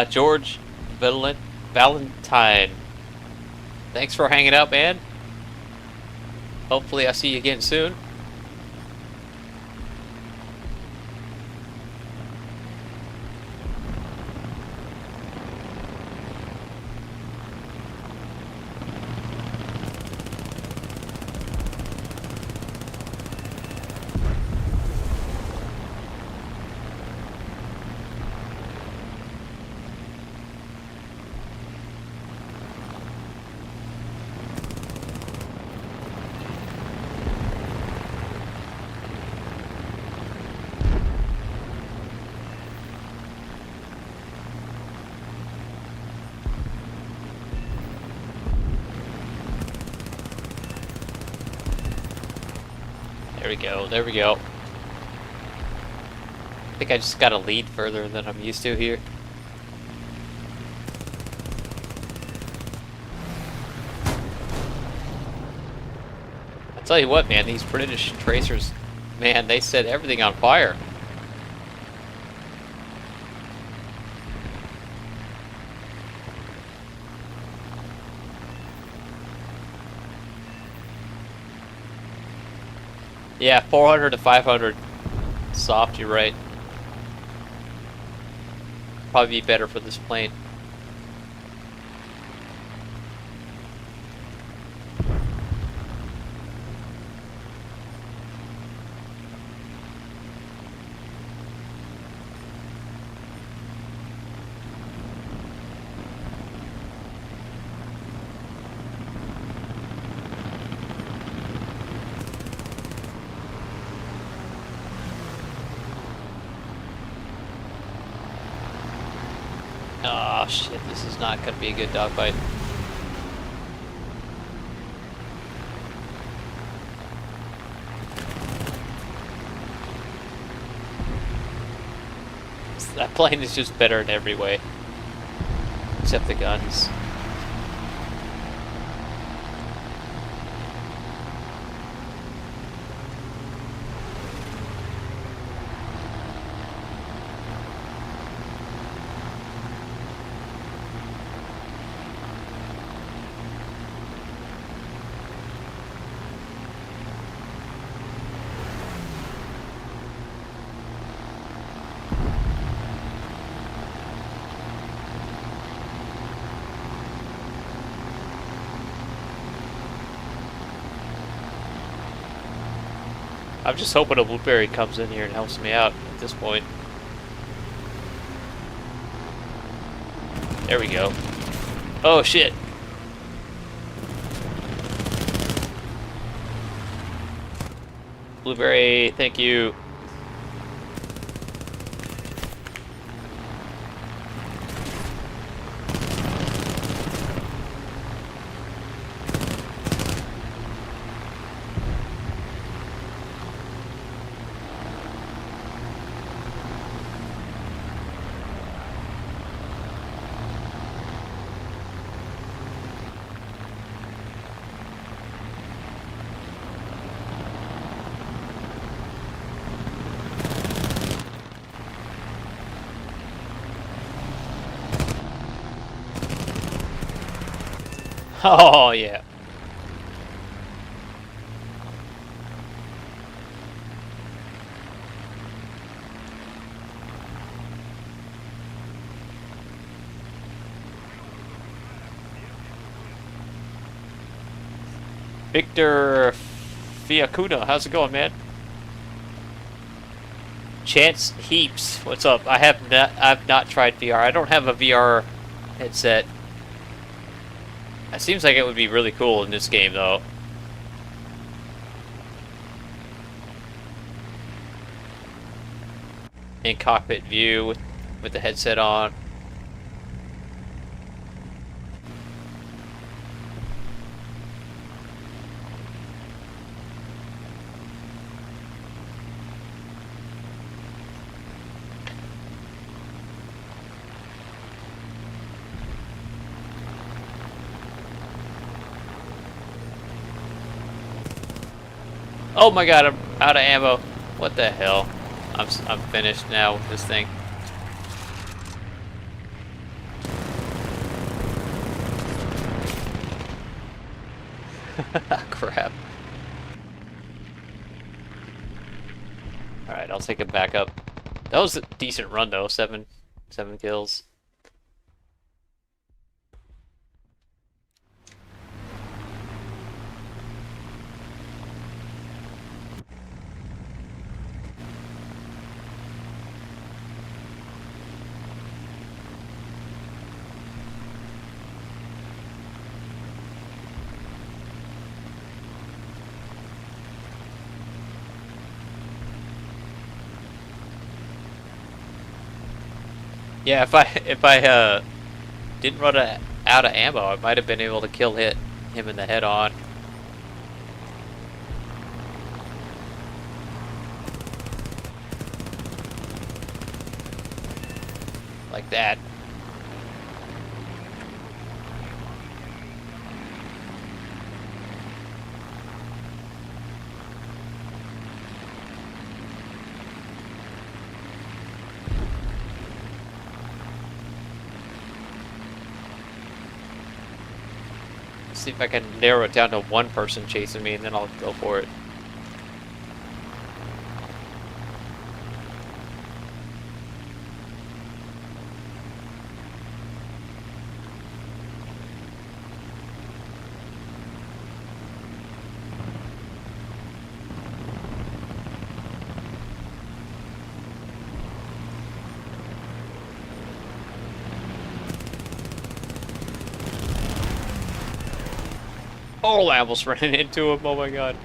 George Valentine. Thanks for hanging out, man. Hopefully I see you again soon. There we go, there we go. I think I just gotta lead further than I'm used to here. I tell you what, man, these British tracers, man, they set everything on fire. Yeah, 400 to 500 soft, you're right. Probably be better for this plane. Oh shit, this is not gonna be a good dogfight. That plane is just better in every way. Except the guns. I'm just hoping a blueberry comes in here and helps me out at this point. There we go. Oh shit. Blueberry, thank you. Oh, yeah. Victor Fiacuna, how's it going, man? Chance Heaps, what's up? I've not tried VR. I don't have a VR headset. It seems like it would be really cool in this game, though. In cockpit view with the headset on. Oh my god, I'm out of ammo. What the hell? I'm finished now with this thing. Crap. Alright, I'll take it back up. That was a decent run though, seven kills. Yeah, if I didn't run out of ammo, I might have been able to hit him in the head on. Like that. See if I can narrow it down to one person chasing me, and then I'll go for it. Oh, I almost ran into him. Oh my god.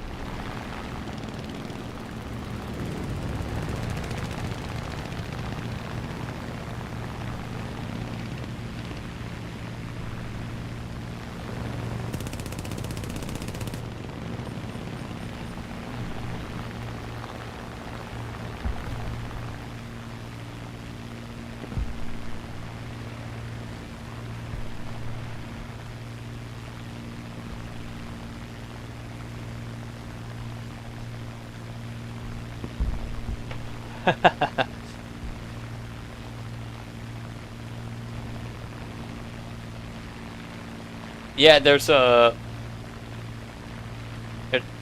Yeah, there's the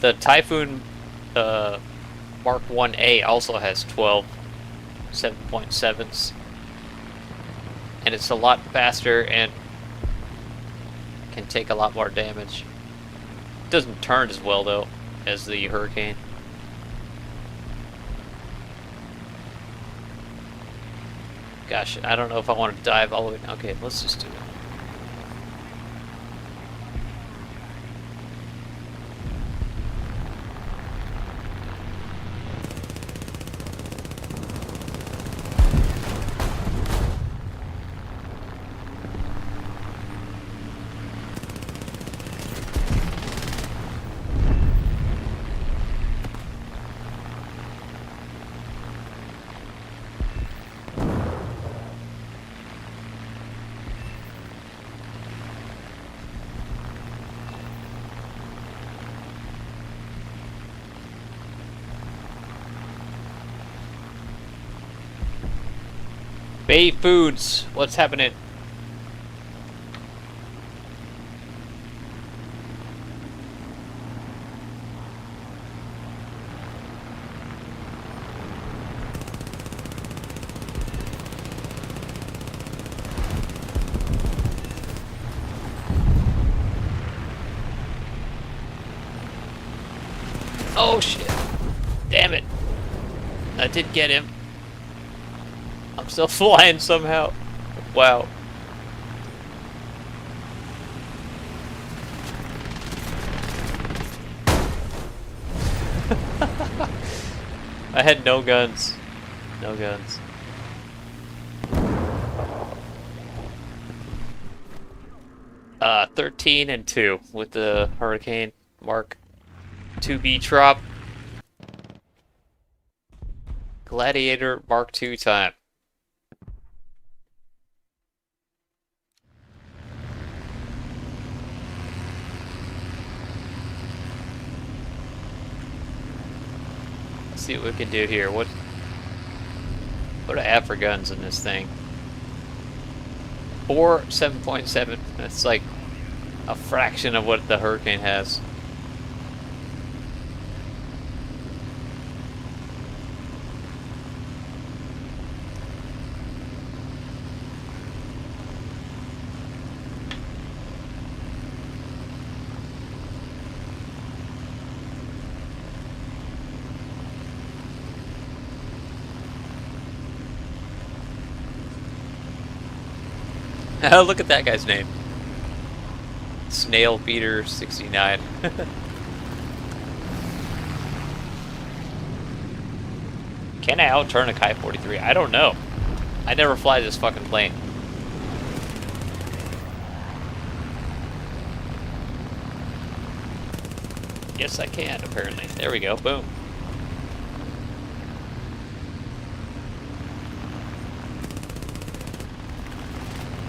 Typhoon Mark 1A also has 12 7.7s, and it's a lot faster and can take a lot more damage. It doesn't turn as well though as the Hurricane. Gosh, I don't know if I want to dive all the way down. Okay, let's just do it. Bay Foods, what's happening? Oh shit. Damn it. I did get him. I'm still flying somehow. Wow. I had no guns. No guns. Uh, 13 and 2 with the Hurricane Mark 2B Trop. Gladiator Mark 2 time. Let's see what we can do here. What do I have for guns in this thing? 4 7.7. That's like a fraction of what the Hurricane has. Look at that guy's name. Snail Beater 69. Can I outturn a Ki-43? I don't know. I never fly this fucking plane. Yes, I can, apparently. There we go. Boom.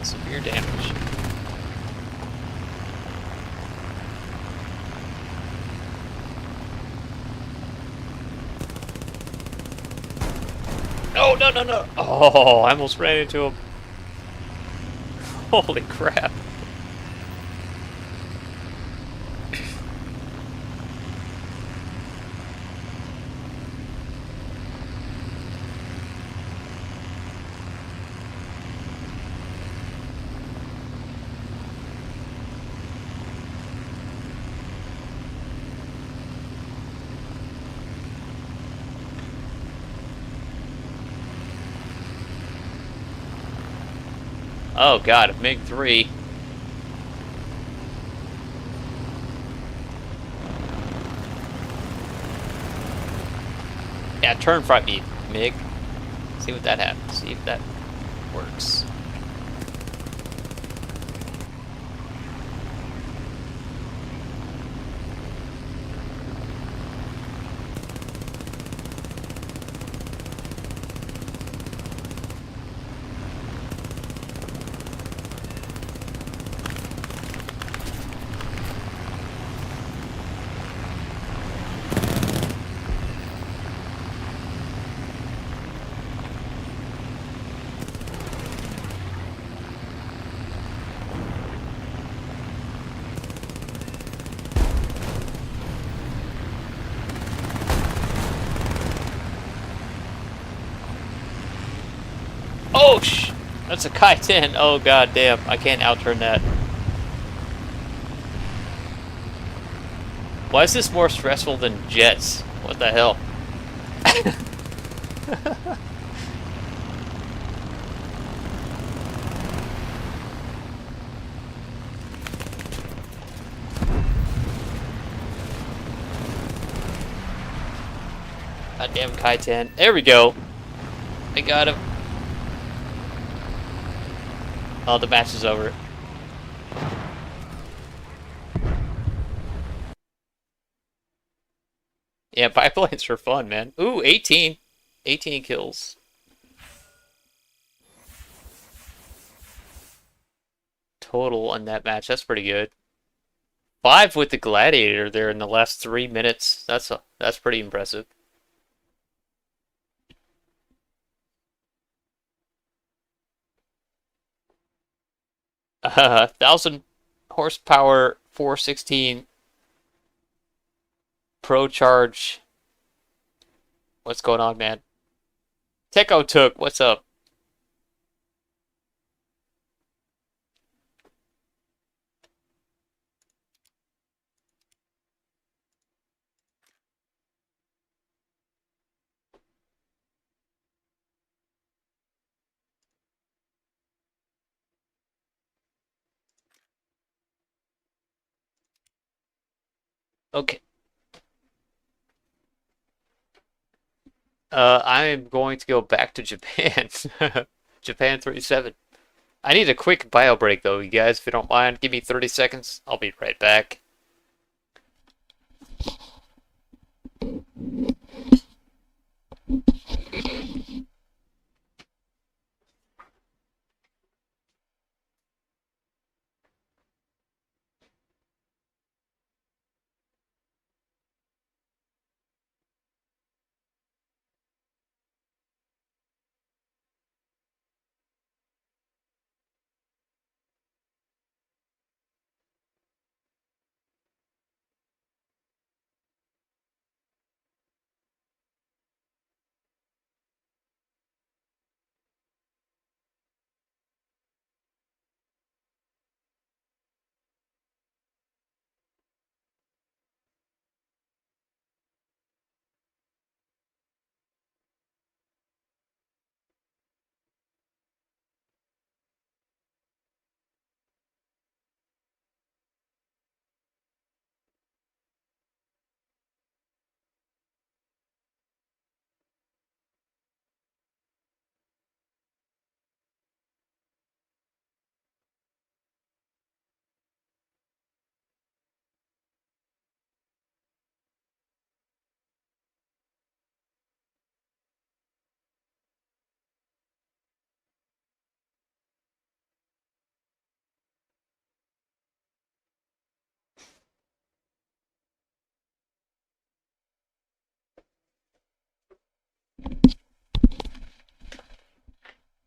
Severe damage. No, no, no, no. Oh, I almost ran into him. Holy crap. Oh god, a MiG-3. Yeah, turn front me, MiG. See what that happens. See if that works. Oh, that's a Ki-10. Oh, god damn. I can't outturn that. Why is this more stressful than jets? What the hell? Goddamn Ki-10. There we go. I got him. Oh, the match is over. Yeah, biplanes are fun, man. Ooh, 18. 18 kills. Total on that match. That's pretty good. 5 with the Gladiator there in the last 3 minutes. That's pretty impressive. Uh, 1,000 horsepower, 416 Pro Charge. What's going on, man? Techo Took, what's up? Okay. I'm going to go back to Japan. Japan 37. I need a quick bio break though, you guys, if you don't mind. Give me 30 seconds. I'll be right back.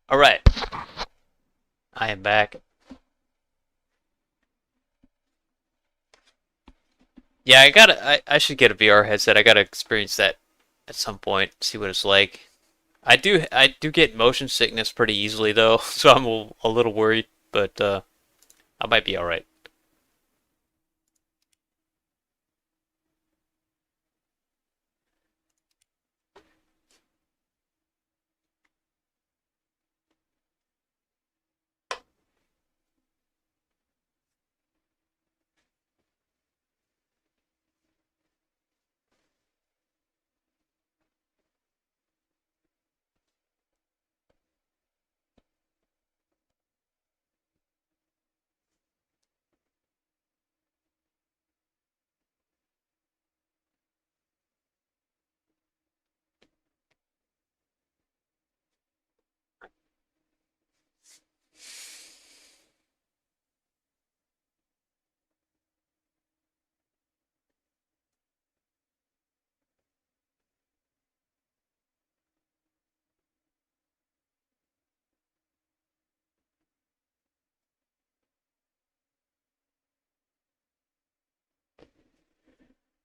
All right, I am back. Yeah, I should get a VR headset. I gotta experience that at some point, see what it's like. I do get motion sickness pretty easily though, so I'm a little worried, but I might be all right.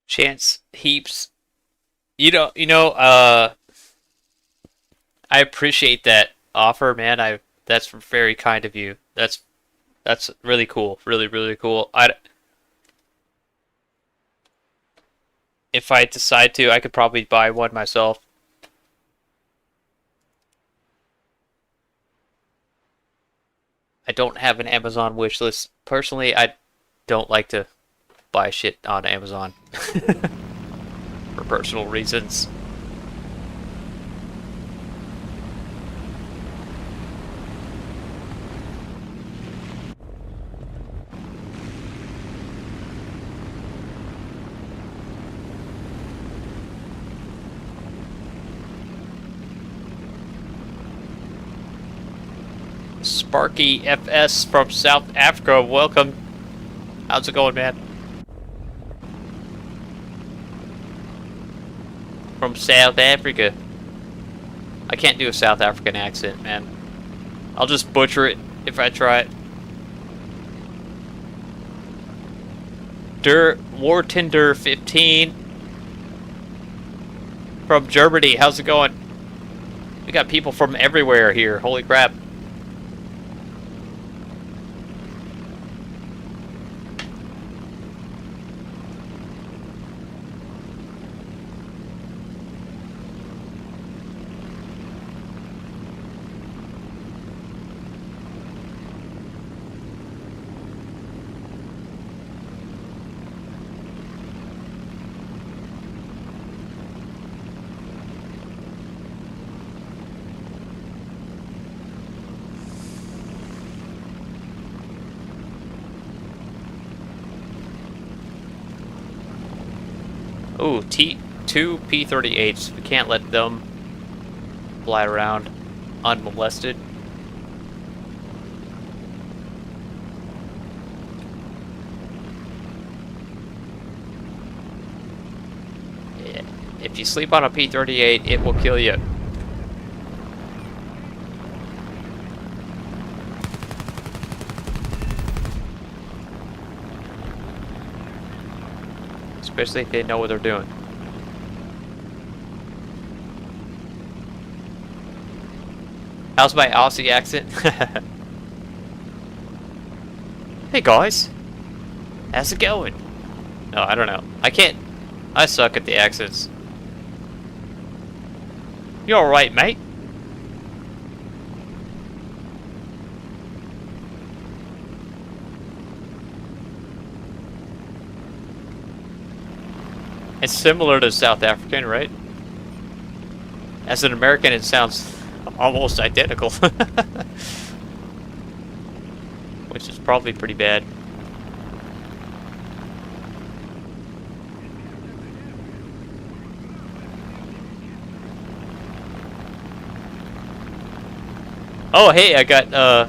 Chance heaps. I appreciate that offer, man. That's very kind of you. That's really cool. Really, really cool. If I decide to, I could probably buy one myself. I don't have an Amazon wish list. Personally, I don't like to buy shit on Amazon for personal reasons. Sparky FS from South Africa, welcome. How's it going, man? From South Africa. I can't do a South African accent, man. I'll just butcher it if I try it. War Tinder 15 from Germany. How's it going? We got people from everywhere here. Holy crap. Ooh, two P-38s. We can't let them fly around unmolested. Yeah. If you sleep on a P-38, it will kill you. Especially if they know what they're doing. How's my Aussie accent? Hey guys, how's it going? No, I don't know. I suck at the accents. You alright, mate? It's similar to South African, right? As an American, it sounds almost identical. Which is probably pretty bad. Oh, hey, I got,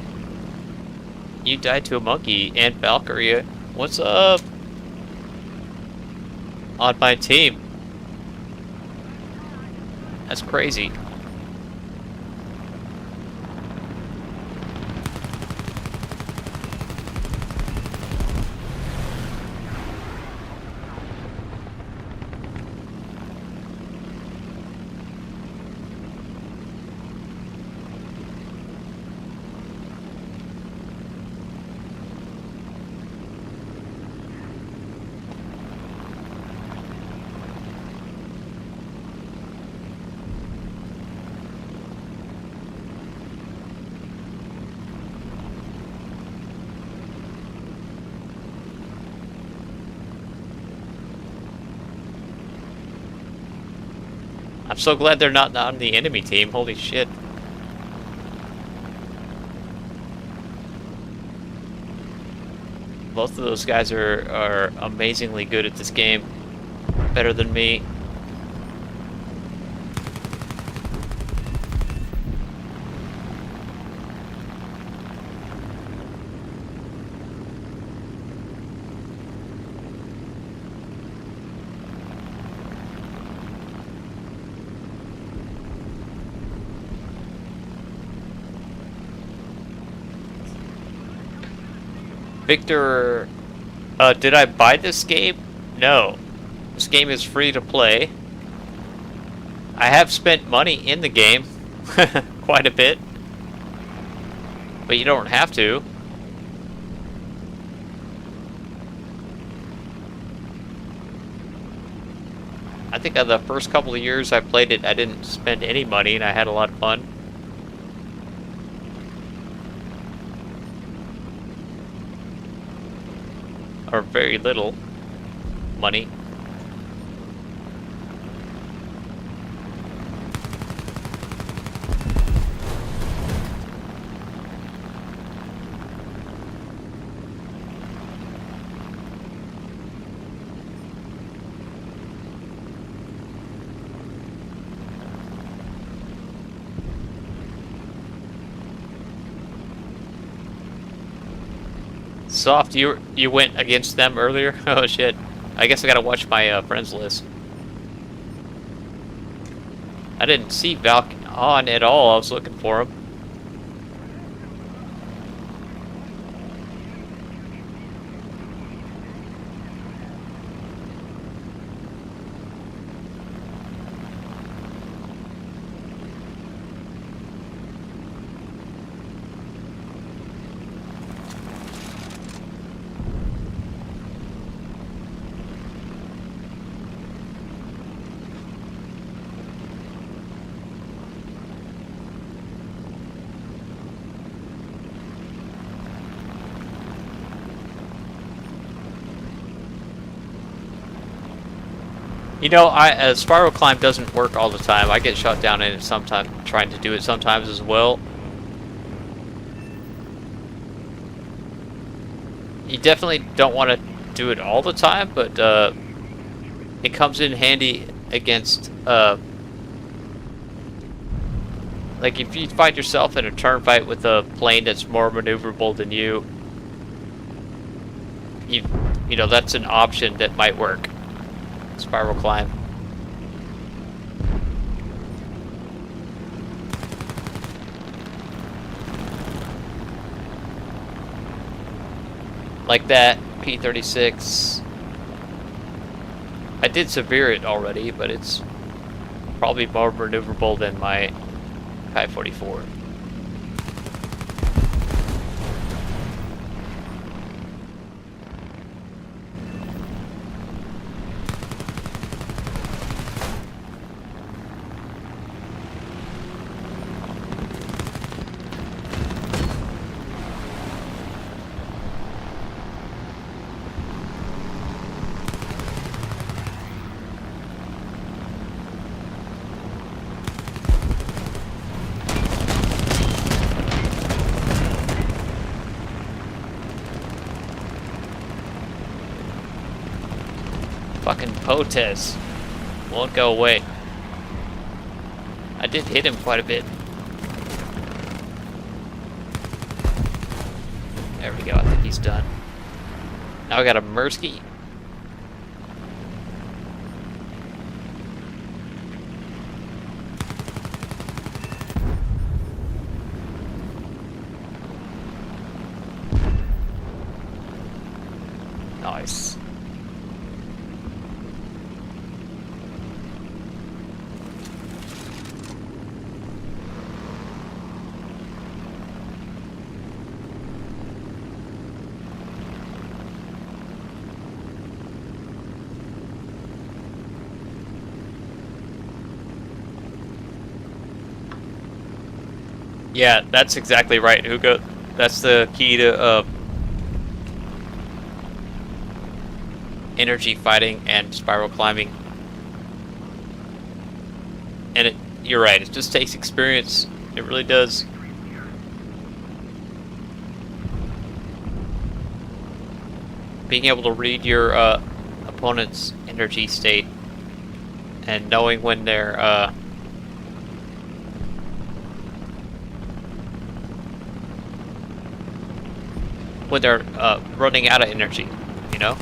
you died to a monkey and Valkyrie. What's up? On my team. That's crazy. I'm so glad they're not on the enemy team. Holy shit. Both of those guys are amazingly good at this game. Better than me. Victor, did I buy this game? No. This game is free to play. I have spent money in the game. Quite a bit. But you don't have to. I think of the first couple of years I played it, I didn't spend any money and I had a lot of fun. Or very little money. Soft, you went against them earlier? Oh shit. I guess I gotta watch my friends list. I didn't see Valk on at all. I was looking for him. You know, spiral climb doesn't work all the time. I get shot down in it sometimes, trying to do it sometimes as well. You definitely don't want to do it all the time, but it comes in handy against like if you find yourself in a turn fight with a plane that's more maneuverable than you, you know that's an option that might work. Spiral climb. Like that P-36. I did severe it already, but it's probably more maneuverable than my Pi-44. Fucking POTUS won't go away. I did hit him quite a bit. There we go, I think he's done. Now I got a Mirsky. Nice. Yeah, that's exactly right, Hugo. That's the key to energy fighting and spiral climbing. And you're right, it just takes experience. It really does. Being able to read your opponent's energy state and knowing when they're running out of energy, you know?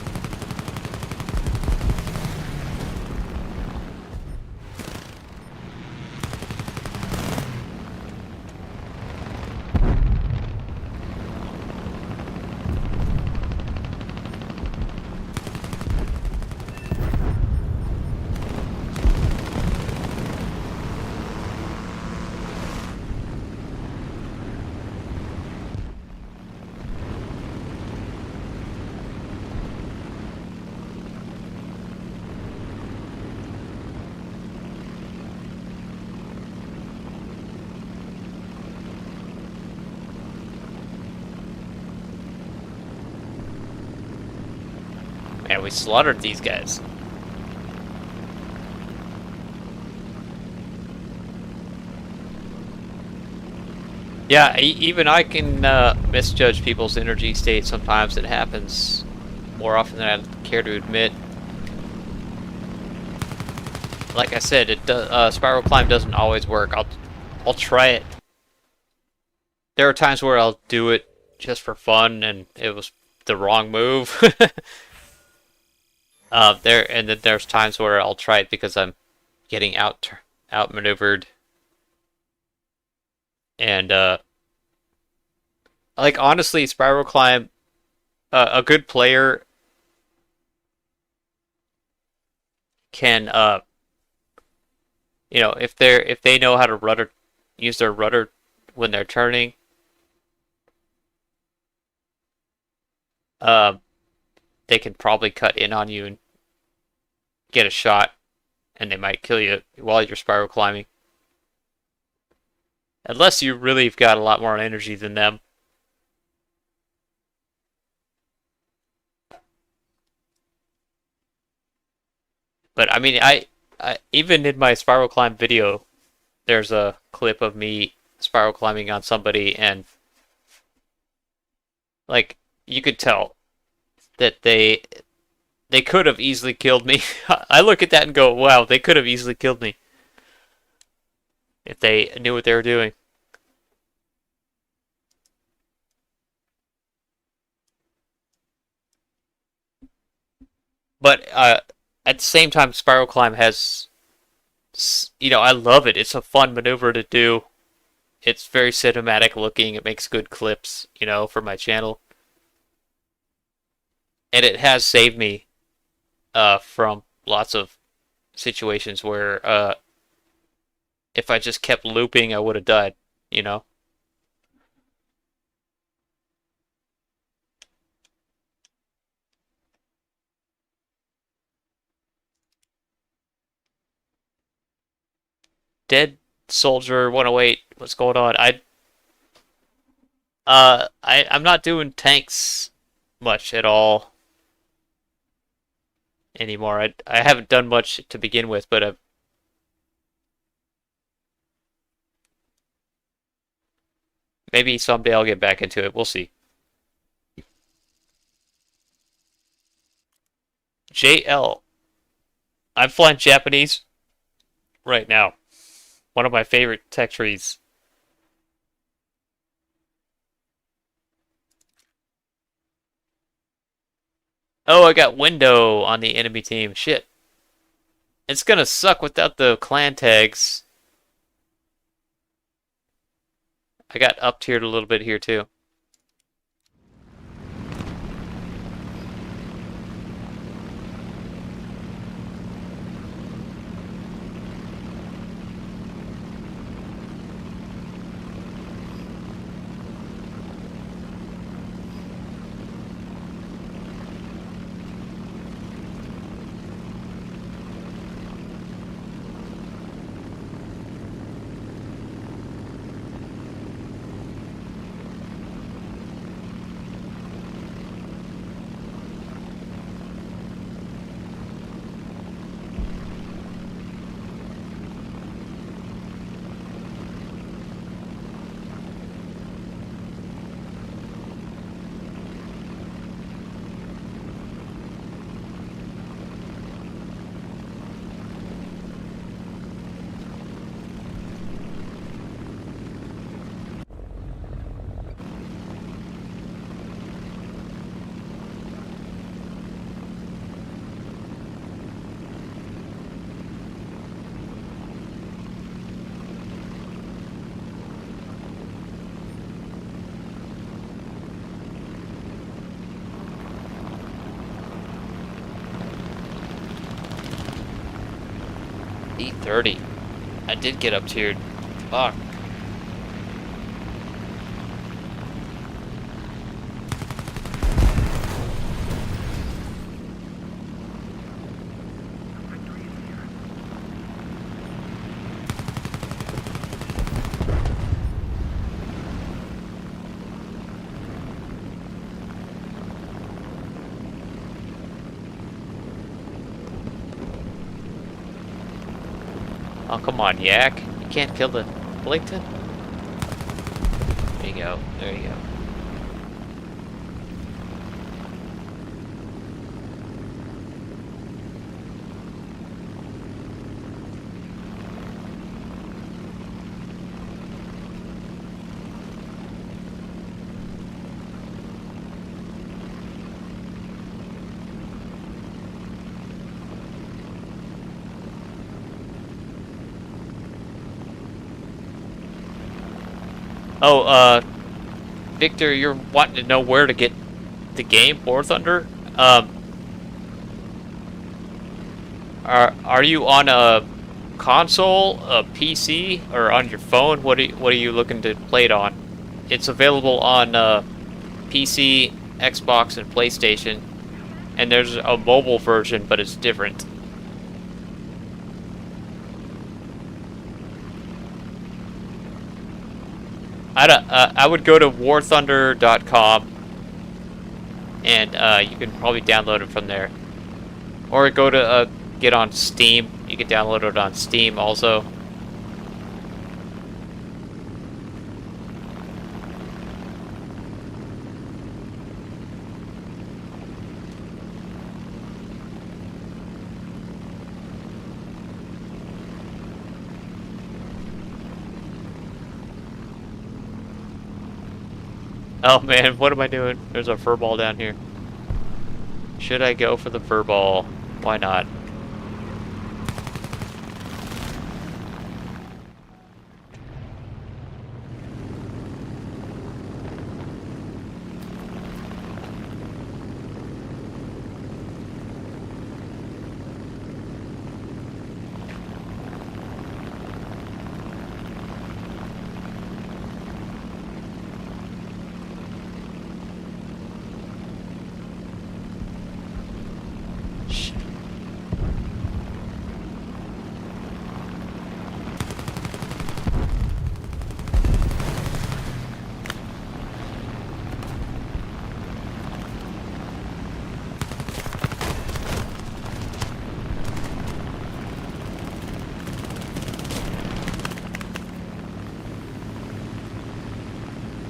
Man, we slaughtered these guys. Yeah, even I can misjudge people's energy state sometimes. It happens more often than I care to admit. Like I said, it does, spiral climb doesn't always work. I'll try it. There are times where I'll do it just for fun, and it was the wrong move. And then there's times where I'll try it because I'm getting outmaneuvered. And like honestly, spiral climb, a good player can you know, if they know how to use their rudder when they're turning, uh, they can probably cut in on you and get a shot, and they might kill you while you're spiral climbing. Unless you really have got a lot more energy than them. But I mean, I even in my spiral climb video, there's a clip of me spiral climbing on somebody, and like you could tell that they They could have easily killed me. I look at that and go, wow, they could have easily killed me if they knew what they were doing. But at the same time, Spiral Climb has, I love it. It's a fun maneuver to do. It's very cinematic looking. It makes good clips, for my channel. And it has saved me from lots of situations where if I just kept looping, I would have died. Dead Soldier 108, what's going on? I'm not doing tanks much at all anymore. I haven't done much to begin with, but maybe someday I'll get back into it. We'll see. JL. I'm flying Japanese right now. One of my favorite tech trees. Oh, I got window on the enemy team. Shit. It's gonna suck without the clan tags. I got up tiered a little bit here too. E30. I did get up tiered. Fuck. Oh, come on, Yak. You can't kill the Blankton? There you go. There you go. Oh, Victor, you're wanting to know where to get the game, War Thunder? Are you on a console, a PC, or on your phone? What are you looking to play it on? It's available on PC, Xbox, and PlayStation, and there's a mobile version, but it's different. I would go to warthunder.com and you can probably download it from there. Or go to get on Steam. You can download it on Steam also. Oh man, what am I doing? There's a fur ball down here. Should I go for the fur ball? Why not?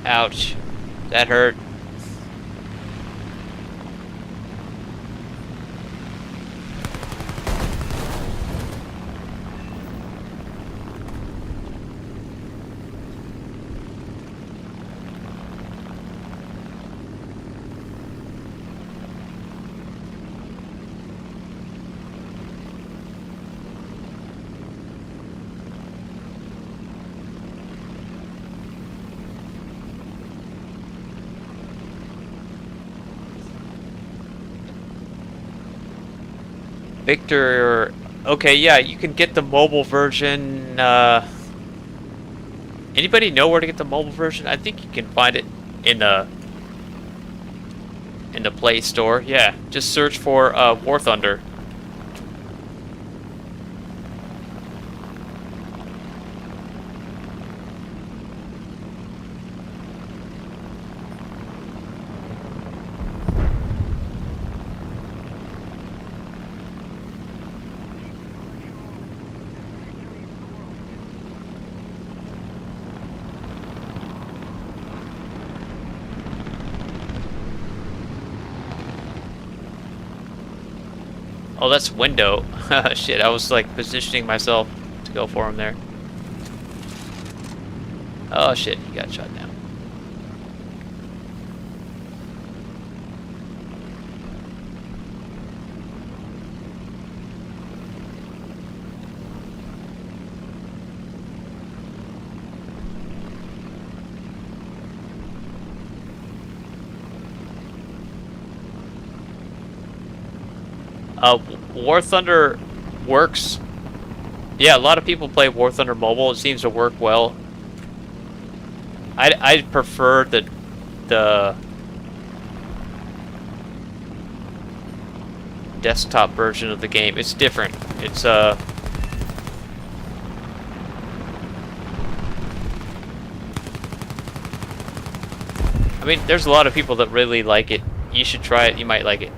Ouch. That hurt. Victor, okay, yeah, you can get the mobile version. Anybody know where to get the mobile version? I think you can find it in the Play Store. Yeah, just search for War Thunder. Oh, that's window. Shit, I was like positioning myself to go for him there. Oh shit, he got shot down. War Thunder works. Yeah, a lot of people play War Thunder Mobile. It seems to work well. I prefer the desktop version of the game. It's different. It's I mean, there's a lot of people that really like it. You should try it. You might like it.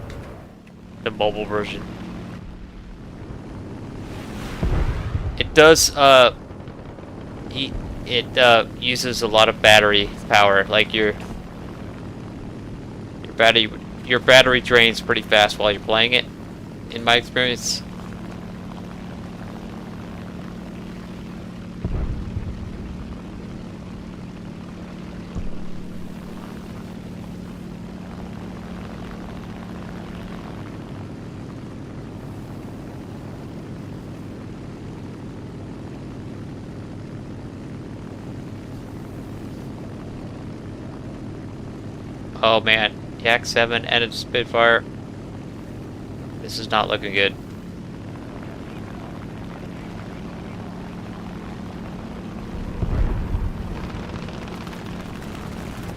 The mobile version. It does it uses a lot of battery power. Like your battery drains pretty fast while you're playing it, in my experience. Oh man, Yak 7 and a Spitfire. This is not looking good.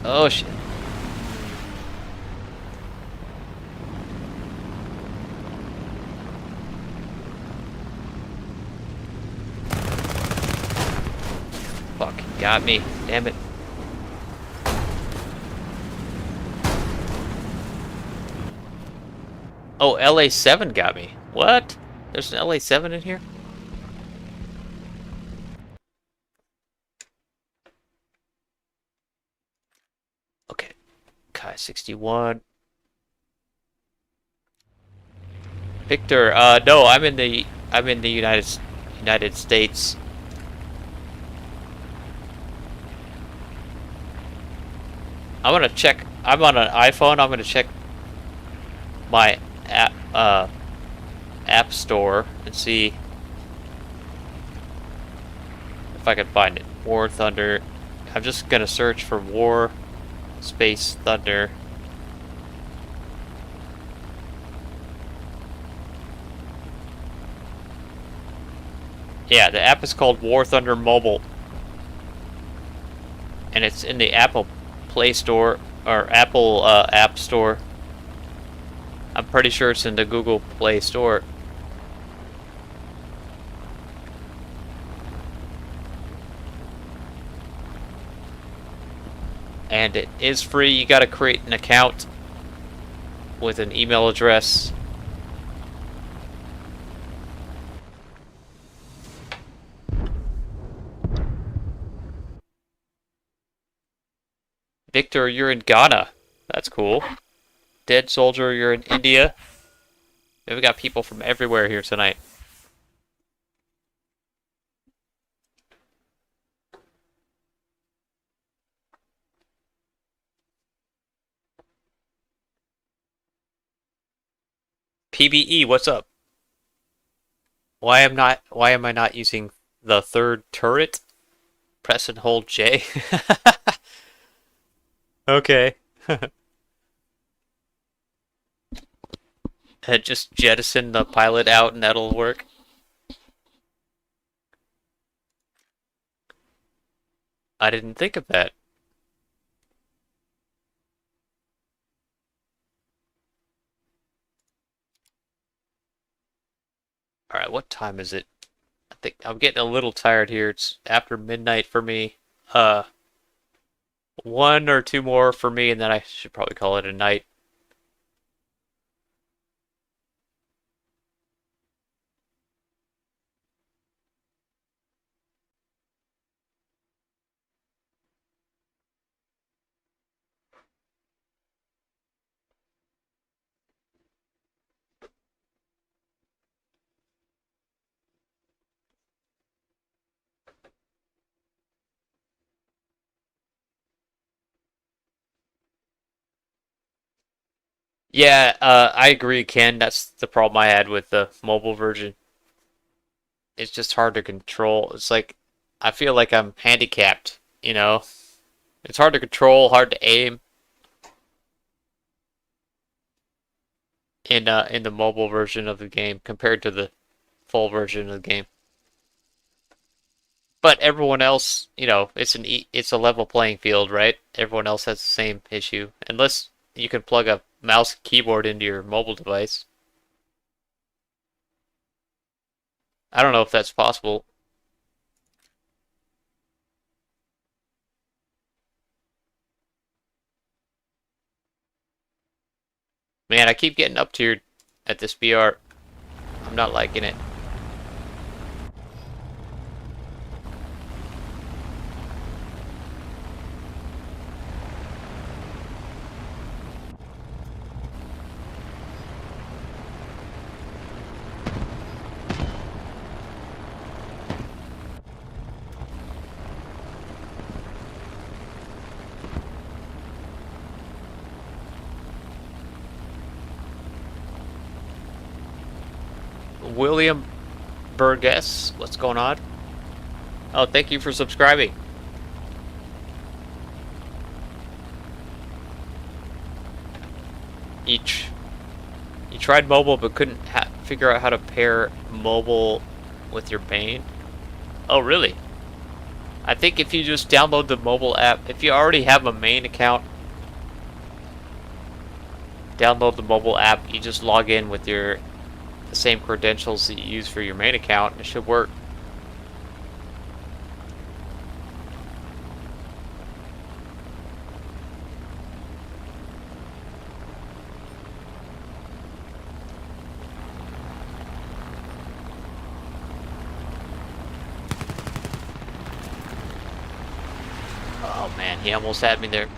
Oh shit. Fucking got me. Damn it. Oh, LA7 got me. What? There's an LA7 in here? Okay. Kai 61. Victor, no, I'm in the United States. I'm gonna check. I'm on an iPhone. I'm gonna check my app store and see if I can find it. War Thunder. I'm just gonna search for War Space Thunder. Yeah, the app is called War Thunder Mobile. And it's in the Apple Play Store, or Apple App Store. I'm pretty sure it's in the Google Play Store. And it is free. You gotta create an account with an email address. Victor, you're in Ghana. That's cool. Dead Soldier, you're in India. We got people from everywhere here tonight. PBE, what's up? Why am I not using the third turret? Press and hold J. Okay. And just jettison the pilot out and that'll work. I didn't think of that. Alright, what time is it? I think I'm getting a little tired here. It's after midnight for me. One or two more for me, and then I should probably call it a night. Yeah, I agree, Ken. That's the problem I had with the mobile version. It's just hard to control. It's like I feel like I'm handicapped, you know? It's hard to control, hard to aim in the mobile version of the game compared to the full version of the game. But everyone else, it's a level playing field, right? Everyone else has the same issue, unless you can plug a mouse and keyboard into your mobile device. I don't know if that's possible. Man, I keep getting up to at this BR. I'm not liking it. William Burgess, what's going on? Oh, thank you for subscribing. You tried mobile but couldn't figure out how to pair mobile with your main? Oh, really? I think if you just download the mobile app, if you already have a main account, download the mobile app, you just log in with the same credentials that you use for your main account, it should work. Oh man, he almost had me there.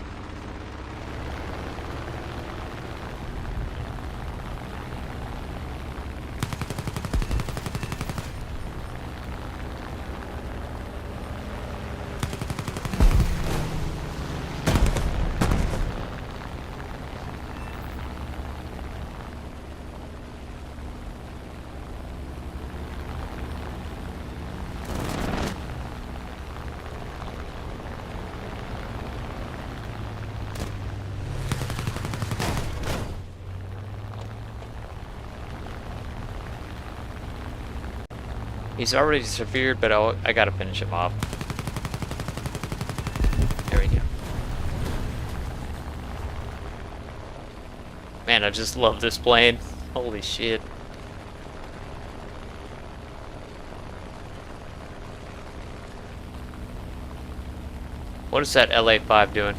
He's already severed, but I gotta finish him off. There we go. Man, I just love this plane. Holy shit. What is that LA-5 doing?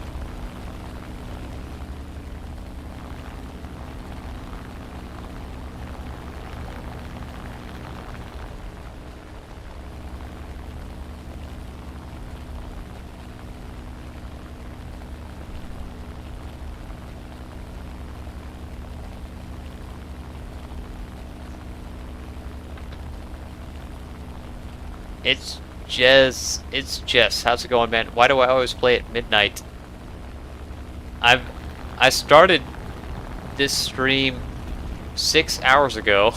It's Jess. How's it going, man? Why do I always play at midnight? I started this stream 6 hours ago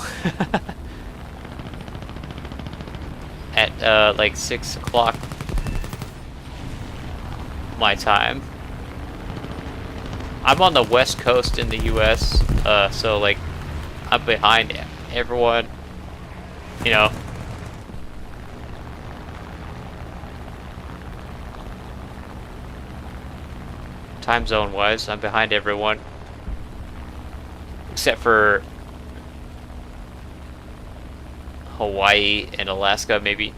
at like 6 o'clock my time. I'm on the West Coast in the US, so like I'm behind everyone, you know. Time zone wise, I'm behind everyone except for Hawaii and Alaska, maybe.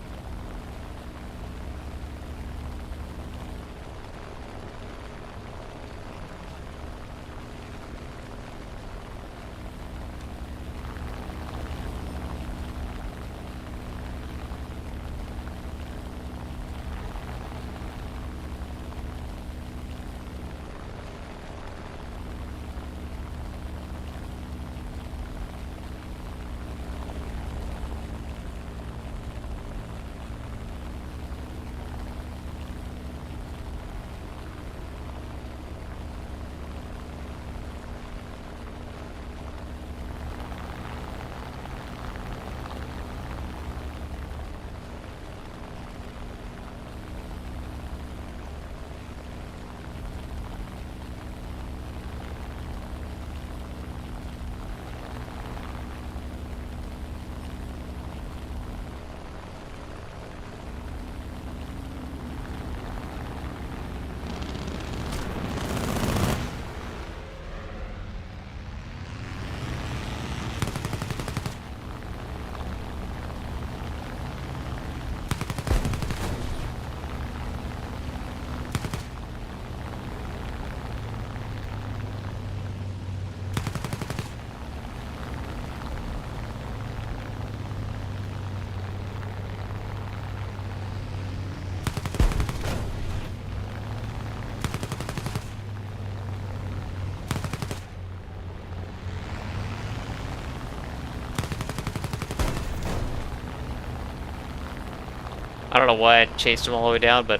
I don't know why I chased him all the way down, but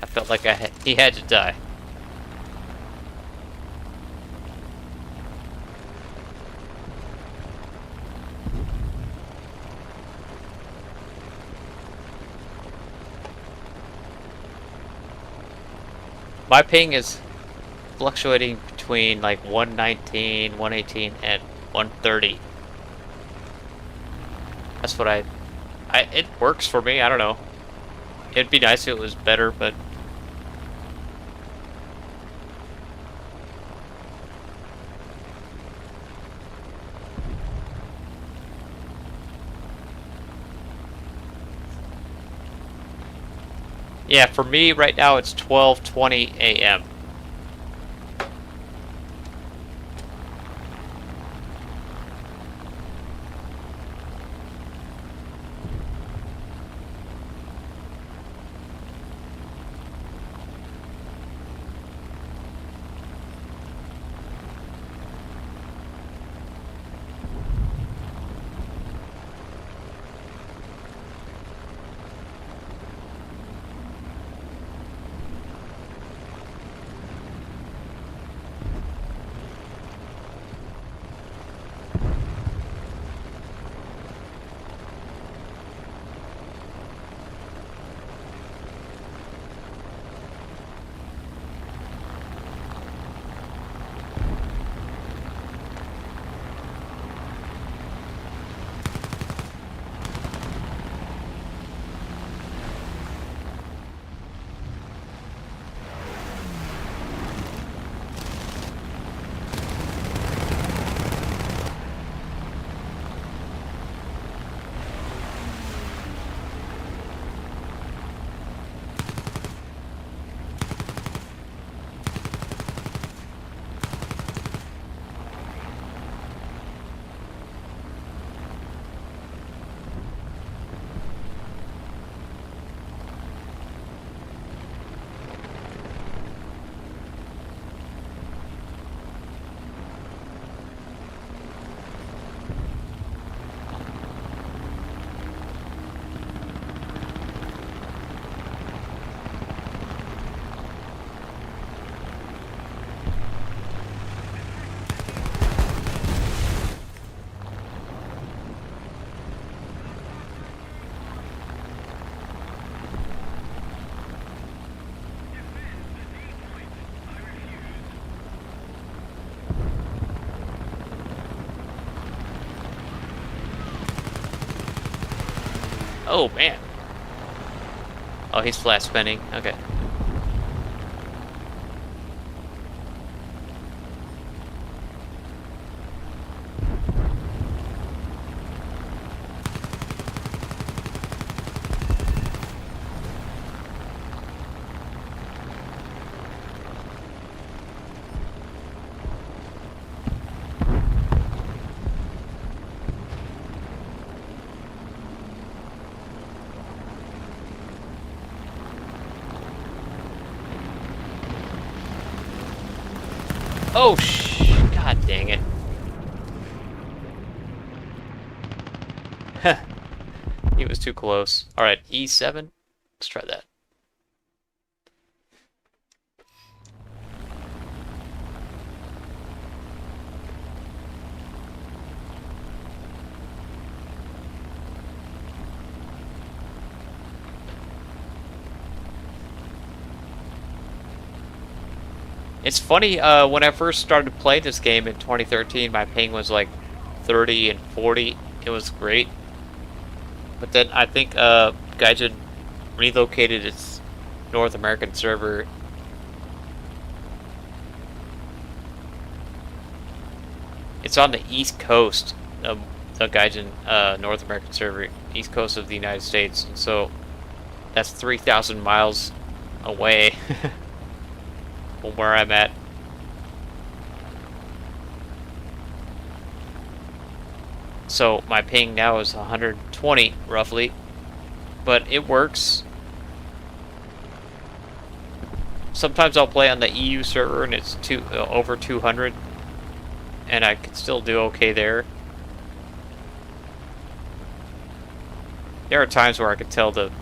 I felt like he had to die. My ping is fluctuating between like 119, 118, and 130. That's what it works for me. I don't know. It'd be nice if it was better, but yeah, for me right now it's 12:20 a.m. Oh, man. Oh, he's flat spinning. Okay. Oh, God dang it. He was too close. Alright, E7. Let's try that. It's funny, when I first started to play this game in 2013, my ping was like 30 and 40. It was great. But then I think Gaijin relocated its North American server. It's on the East Coast of the Gaijin North American server, East Coast of the United States. And so that's 3,000 miles away. From where I'm at. So my ping now is 120 roughly, but it works. Sometimes I'll play on the EU server and it's over 200, and I can still do okay there. There are times where I can tell the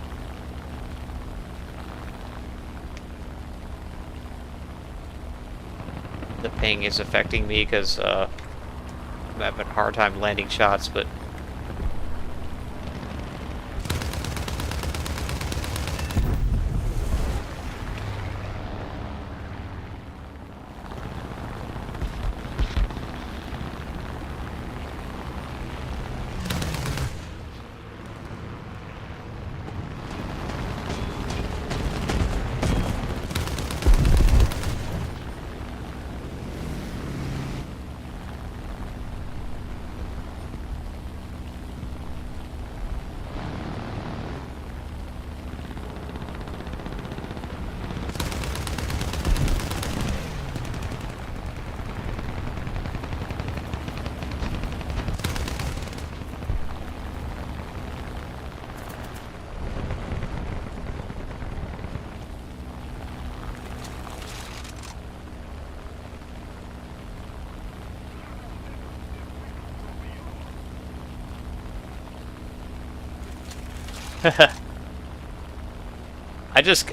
ping is affecting me because I'm having a hard time landing shots, but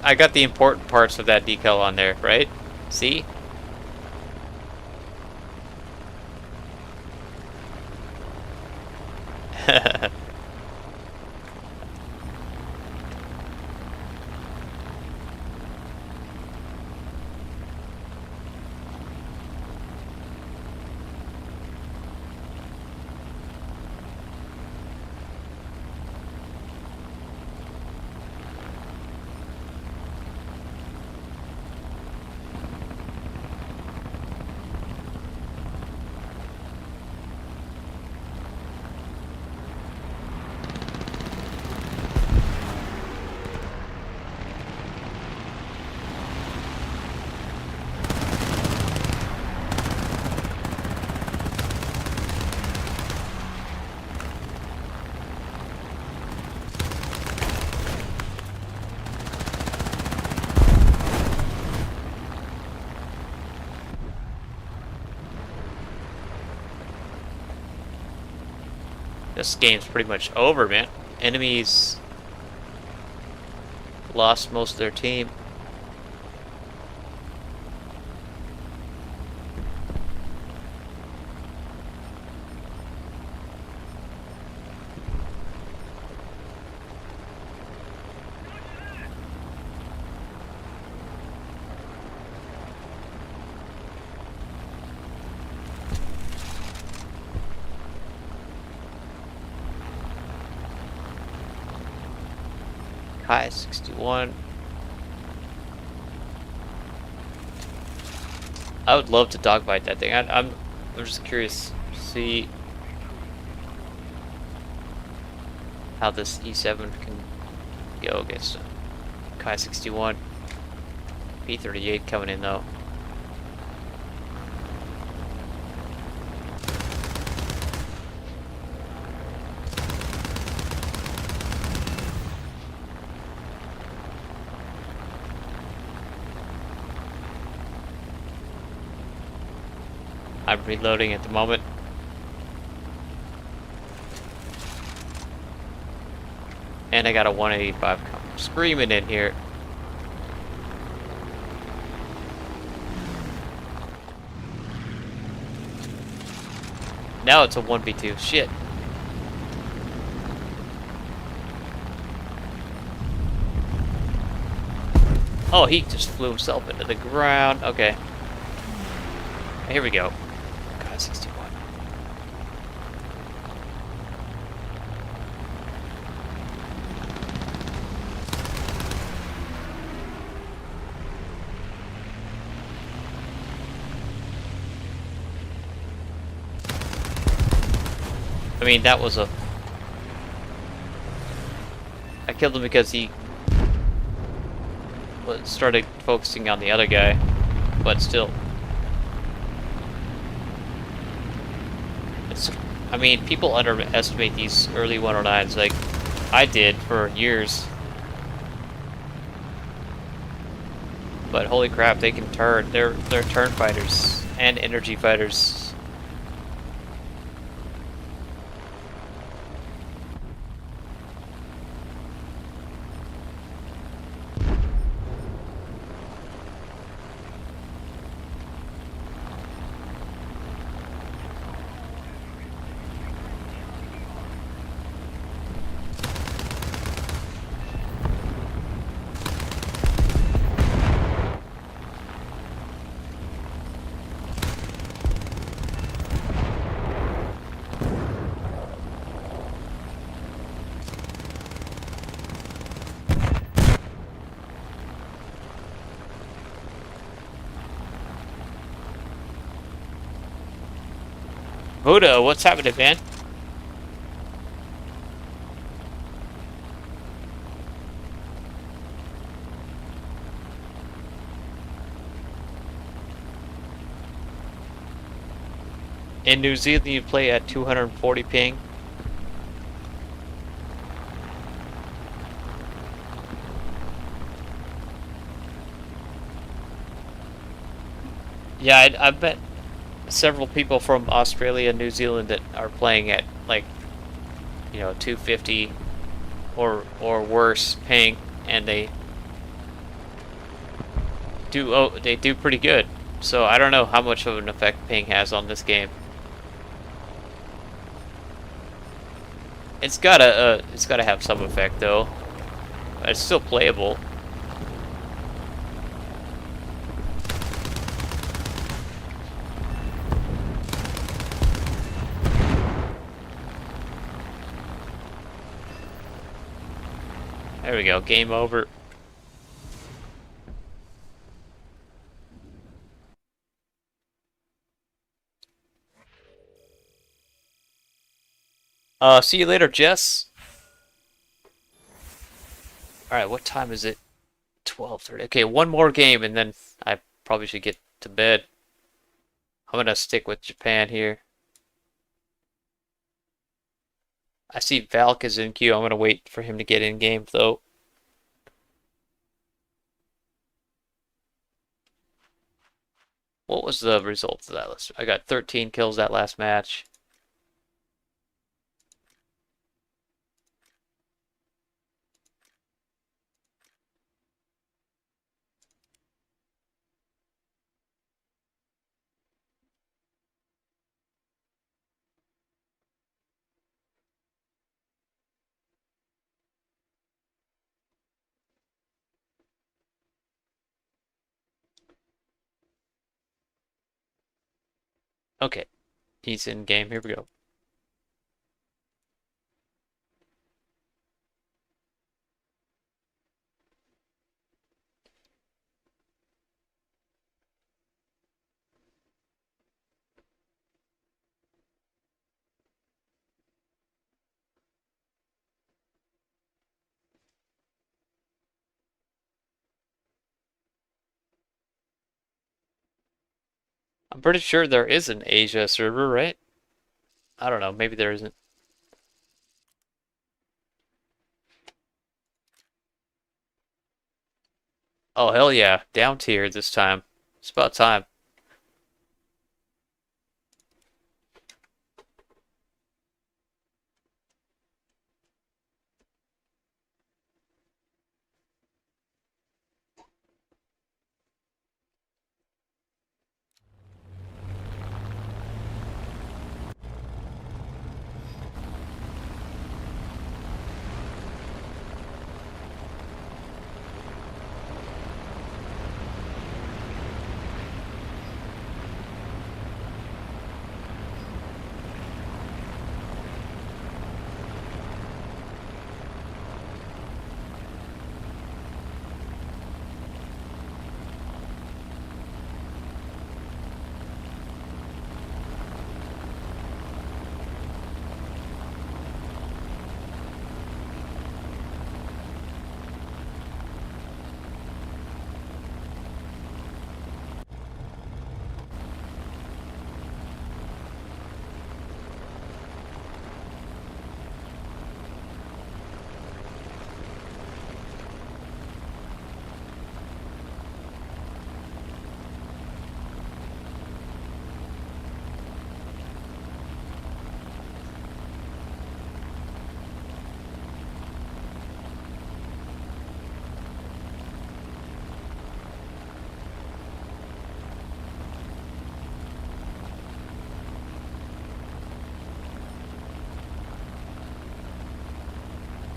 I got the important parts of that decal on there, right? See? This game's pretty much over, man. Enemies lost most of their team. High 61. I would love to dogfight that thing. I'm just curious to see how this E7 can go against a Kai 61. P-38 coming in though. I'm reloading at the moment. And I got a 185 coming screaming in here. Now it's a 1v2. Shit. Oh, he just flew himself into the ground. Okay. Here we go. God, 61. I mean, that was a... I killed him because he started focusing on the other guy, but still. It's, I mean, people underestimate these early 109s, like I did for years. But holy crap, they can turn. They're turn fighters and energy fighters. Buddha, what's happening, man? In New Zealand, you play at 240 ping. Yeah, I bet several people from Australia and New Zealand that are playing at like, you know, 250 or worse ping, and they do pretty good. So I don't know how much of an effect ping has on this game. It's gotta have some effect though. It's still playable. There we go, game over. See you later, Jess. Alright, what time is it? 12:30. Okay, one more game and then I probably should get to bed. I'm gonna stick with Japan here. I see Valk is in queue. I'm gonna wait for him to get in game though. What was the result of that list? I got 13 kills that last match. Okay, he's in game. Here we go. I'm pretty sure there is an Asia server, right? I don't know, maybe there isn't. Oh, hell yeah, down tier this time. It's about time.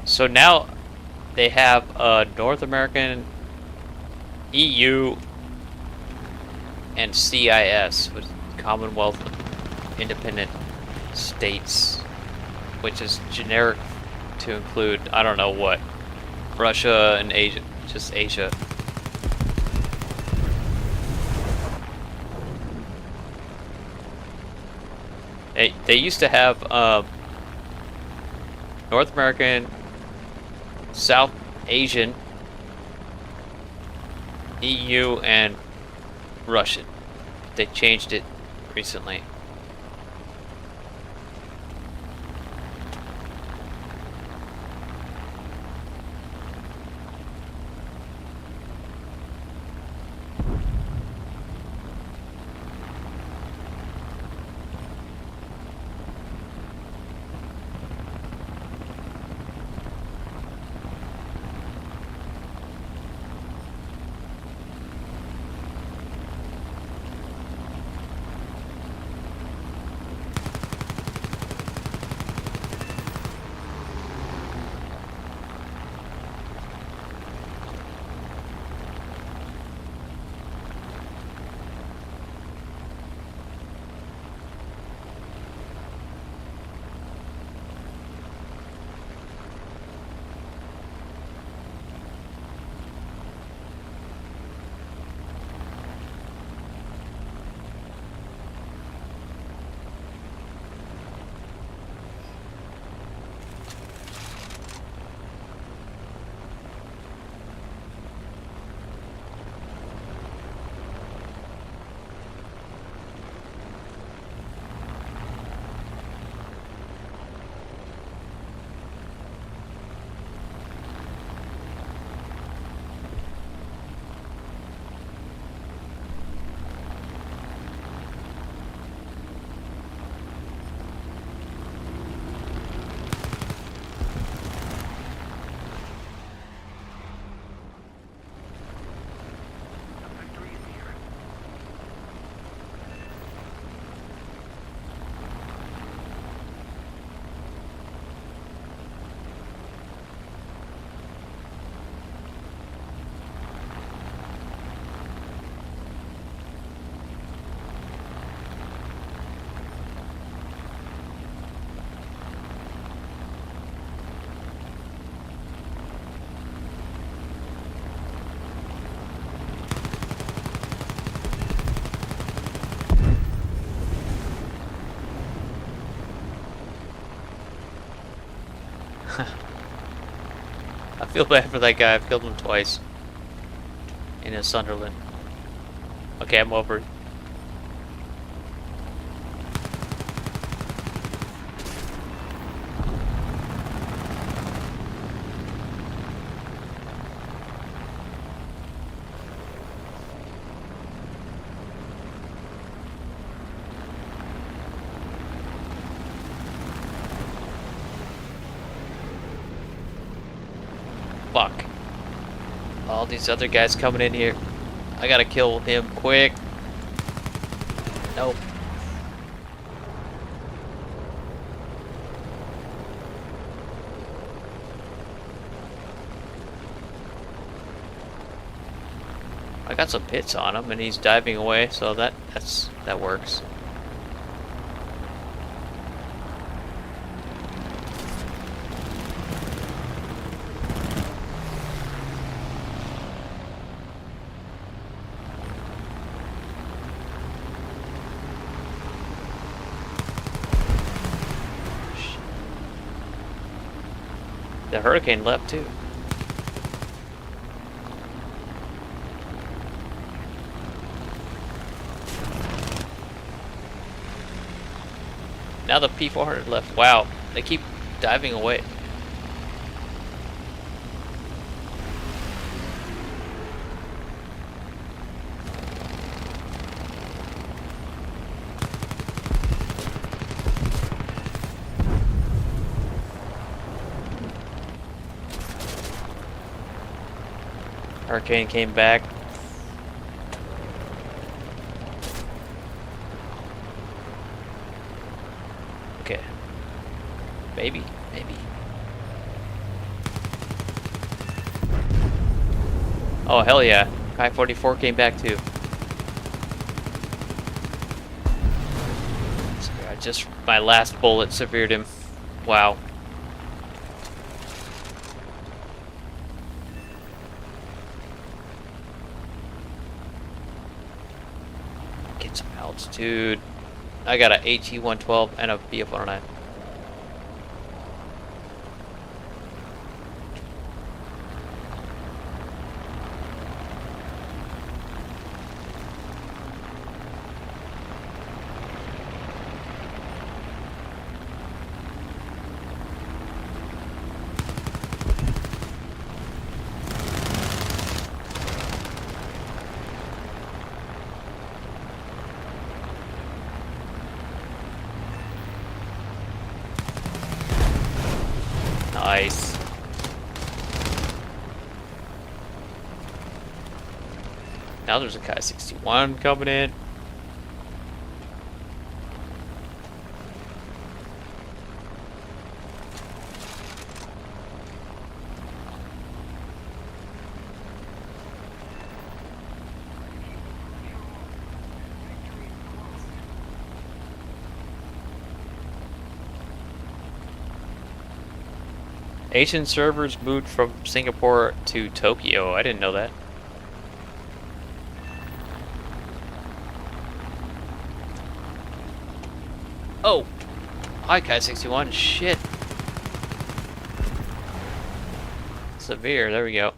So now they have North American, EU, and CIS, which is Commonwealth of Independent States, which is generic to include, I don't know what, Russia and Asia, just Asia. They used to have North American, South Asian, EU, and Russian. They changed it recently. I feel bad for that guy. I've killed him twice in a Sunderland. Okay, I'm over. Fuck. All these other guys coming in here. I gotta kill him quick. Nope. I got some hits on him and he's diving away, so that works. The hurricane left too. Now the P400 left. Wow, they keep diving away. Hurricane came back. Okay. Maybe. Oh, hell yeah. Kai 44 came back too. Just my last bullet severed him. Wow. Get some altitude. I got an AT-112 and a BF-109. Nice. Now there's a Kai 61 coming in. Asian servers moved from Singapore to Tokyo. I didn't know that. Oh! Hi, Kai 61. Shit. Severe. There we go.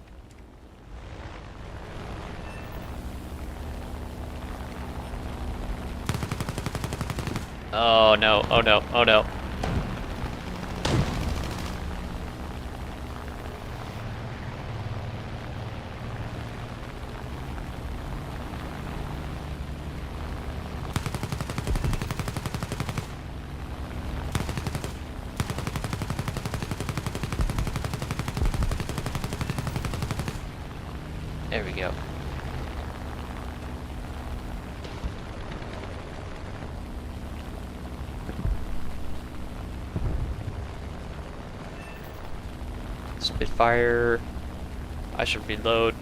Oh no. Oh no. Oh no. There we go. Spitfire. I should reload.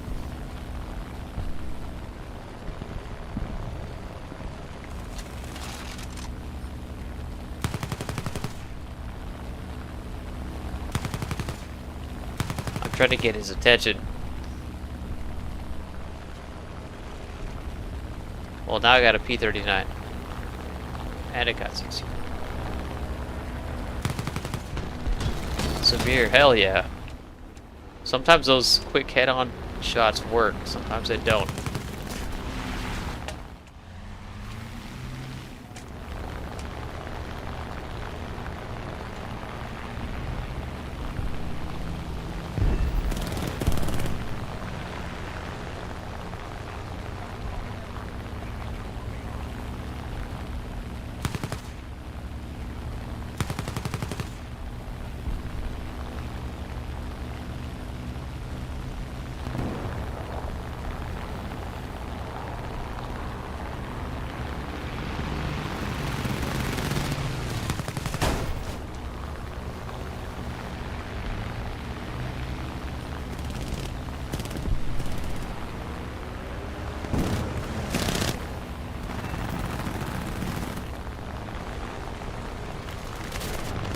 I'm trying to get his attention. Well, now I got a P39. And a Cat 60. Severe, hell yeah. Sometimes those quick head-on shots work, sometimes they don't.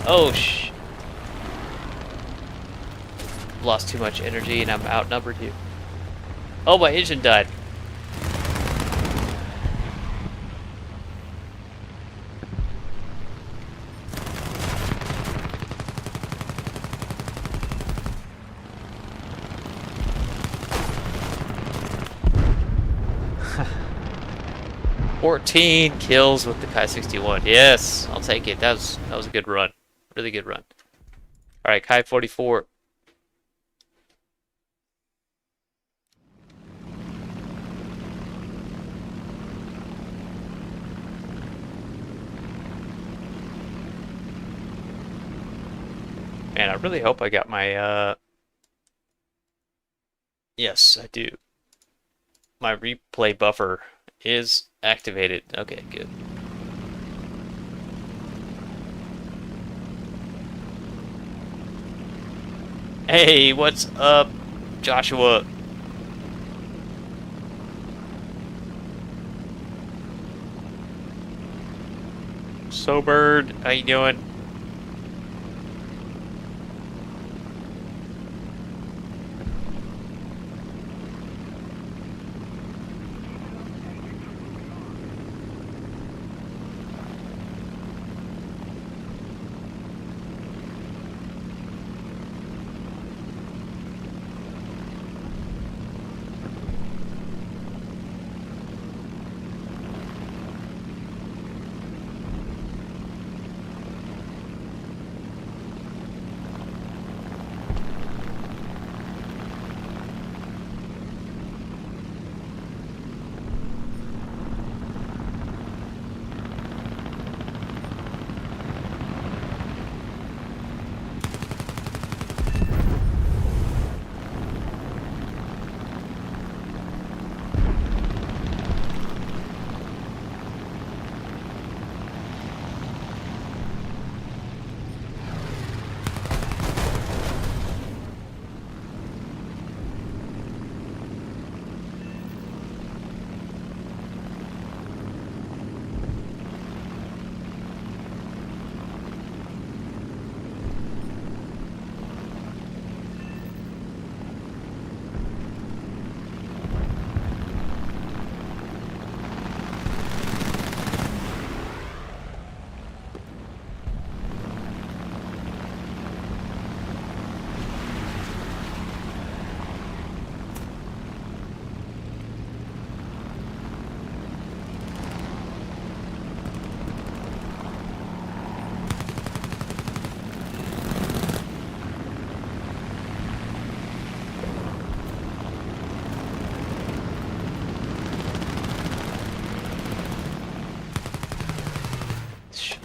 Oh, lost too much energy and I'm outnumbered here. Oh, my engine died. "14 kills with the Kai 61. Yes, I'll take it. That was a good run. Really good run. All right, Kai 44. Man, I really hope I got my yes, I do. My replay buffer is activated. Okay, good. Hey, what's up, Joshua? Sobird, how you doing? Shit.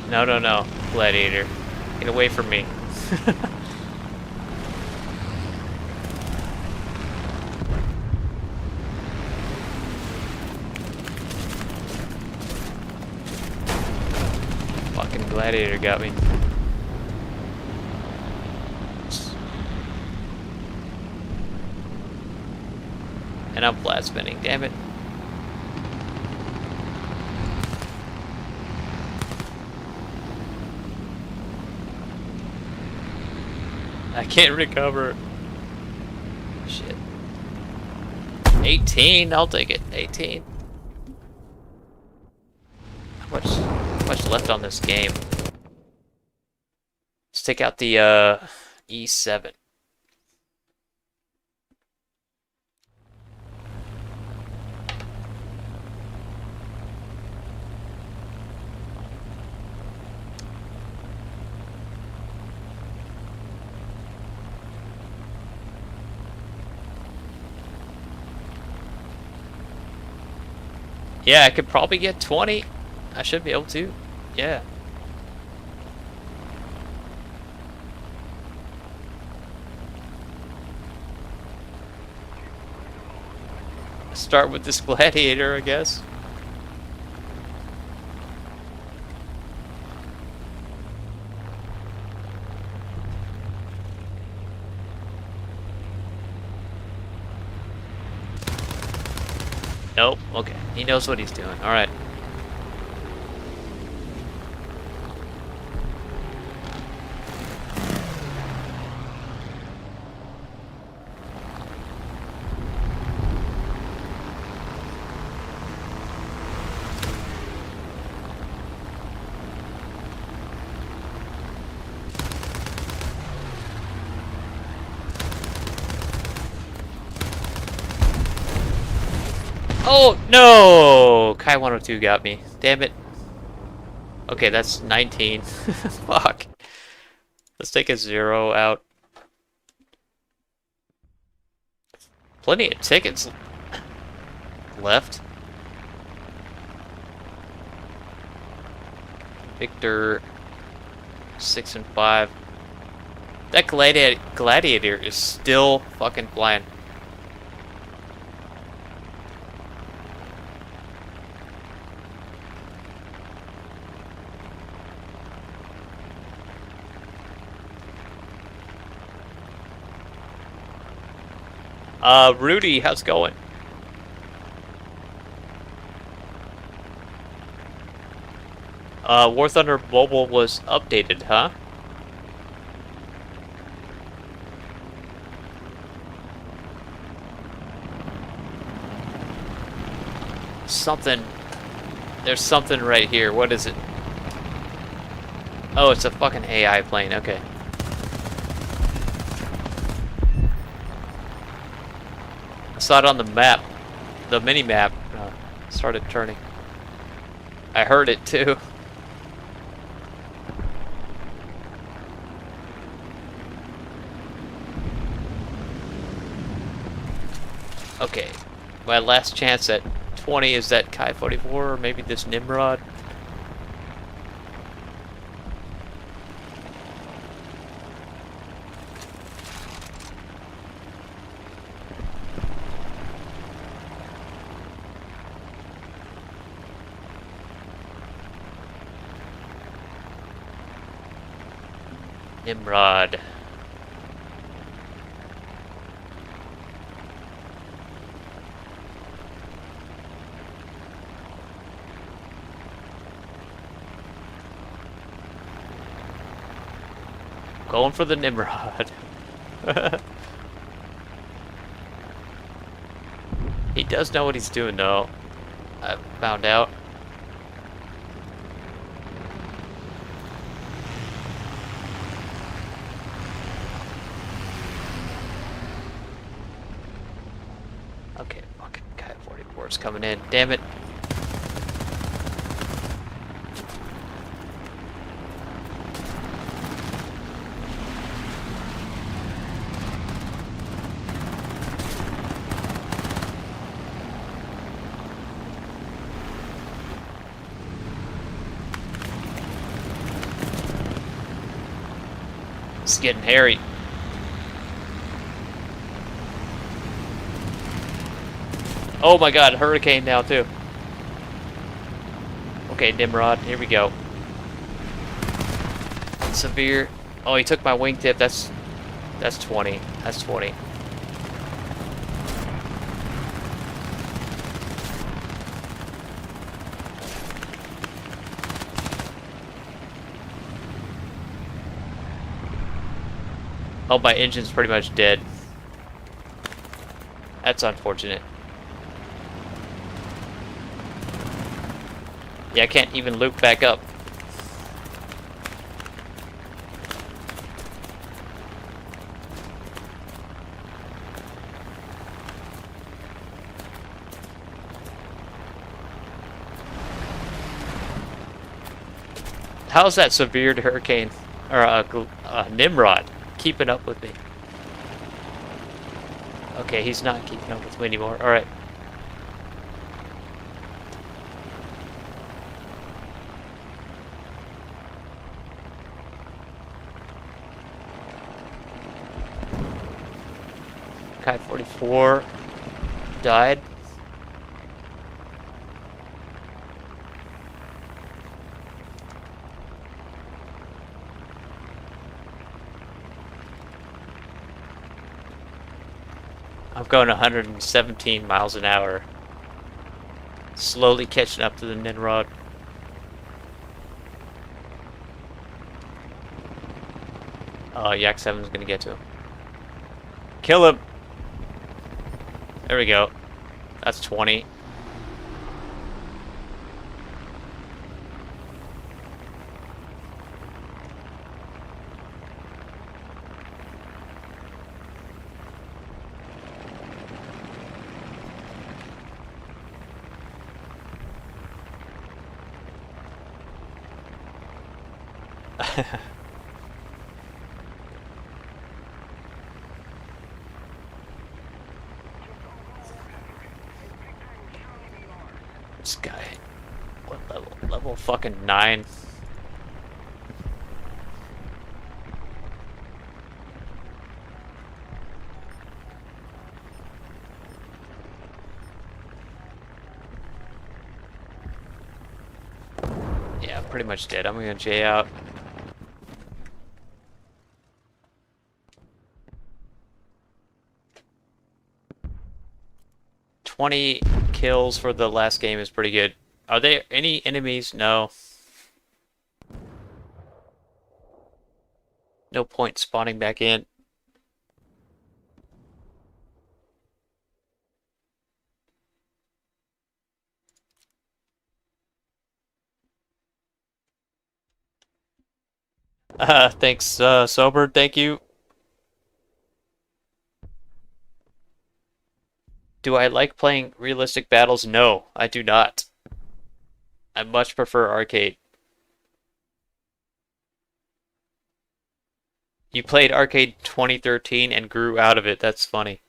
No, no, no, Gladiator. Get away from me. Fucking Gladiator got me. And I'm flat spinning, damn it. I can't recover. Shit. 18, I'll take it. 18. How much left on this game? Let's take out the E7. Yeah, I could probably get 20. I should be able to. Yeah. Start with this gladiator, I guess. Nope. Okay. He knows what he's doing. All right. Oh, no! Kai 102 got me. Damn it. Okay, that's 19. Fuck. Let's take a 0 out. Plenty of tickets left. Victor 6 and 5. That gladiator is still fucking flying. Rudy, how's it going? War Thunder Mobile was updated, huh? Something. There's something right here. What is it? Oh, it's a fucking AI plane. Okay. I saw it on the map. The mini map started turning. I heard it too. Okay. My last chance at 20 is that Kai 44 or maybe this Nimrod. Nimrod. Going for the Nimrod. He does know what he's doing though. I found out. Okay, fucking Kai 44 is coming in. Damn it. It's getting hairy. Oh my god, hurricane now too. Okay, Nimrod, here we go. Severe. Oh, he took my wingtip. That's 20. That's 20. Oh, my engine's pretty much dead. That's unfortunate. Yeah, I can't even loop back up. How's that severe hurricane or Nimrod keeping up with me? Okay, he's not keeping up with me anymore. All right. Kai 44 died. I'm going 117 miles an hour. Slowly catching up to the Nimrod. Oh, Yak 7 is going to get to him. Kill him! There we go. That's 20. This guy, what level? Level fucking 9. Yeah, I'm pretty much dead. I'm gonna J out. "20 kills for the last game is pretty good. Are there any enemies? No. No point spawning back in. Thanks, Sober. Thank you. Do I like playing realistic battles? No, I do not. I much prefer arcade. You played arcade 2013 and grew out of it. That's funny.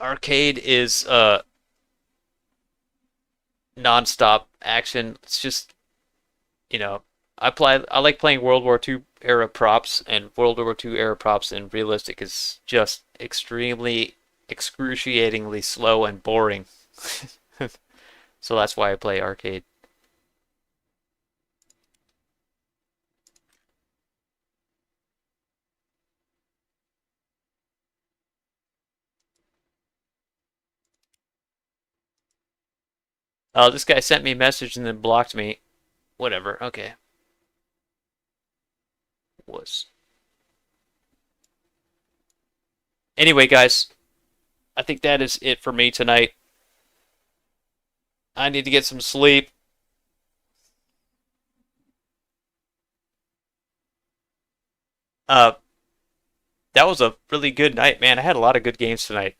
Arcade is non-stop action. It's just, you know, I like playing World War II era props, and World War II era props in realistic is just extremely excruciatingly slow and boring. So that's why I play arcade. Oh, this guy sent me a message and then blocked me. Whatever. Okay. Was. Anyway, guys, I think that is it for me tonight. I need to get some sleep. Uh, that was a really good night, man. I had a lot of good games tonight.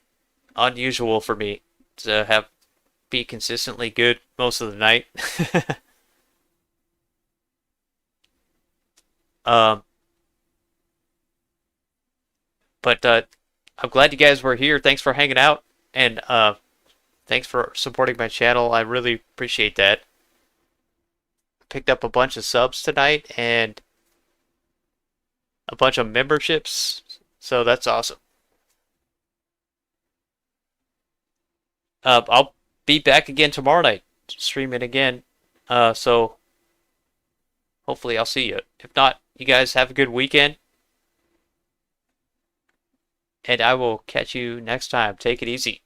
Unusual for me to have be consistently good most of the night. um, but I'm glad you guys were here. Thanks for hanging out, and thanks for supporting my channel. I really appreciate that. Picked up a bunch of subs tonight and a bunch of memberships, so that's awesome. I'll be back again tomorrow night, streaming again. So hopefully I'll see you. If not, you guys have a good weekend, and I will catch you next time. Take it easy.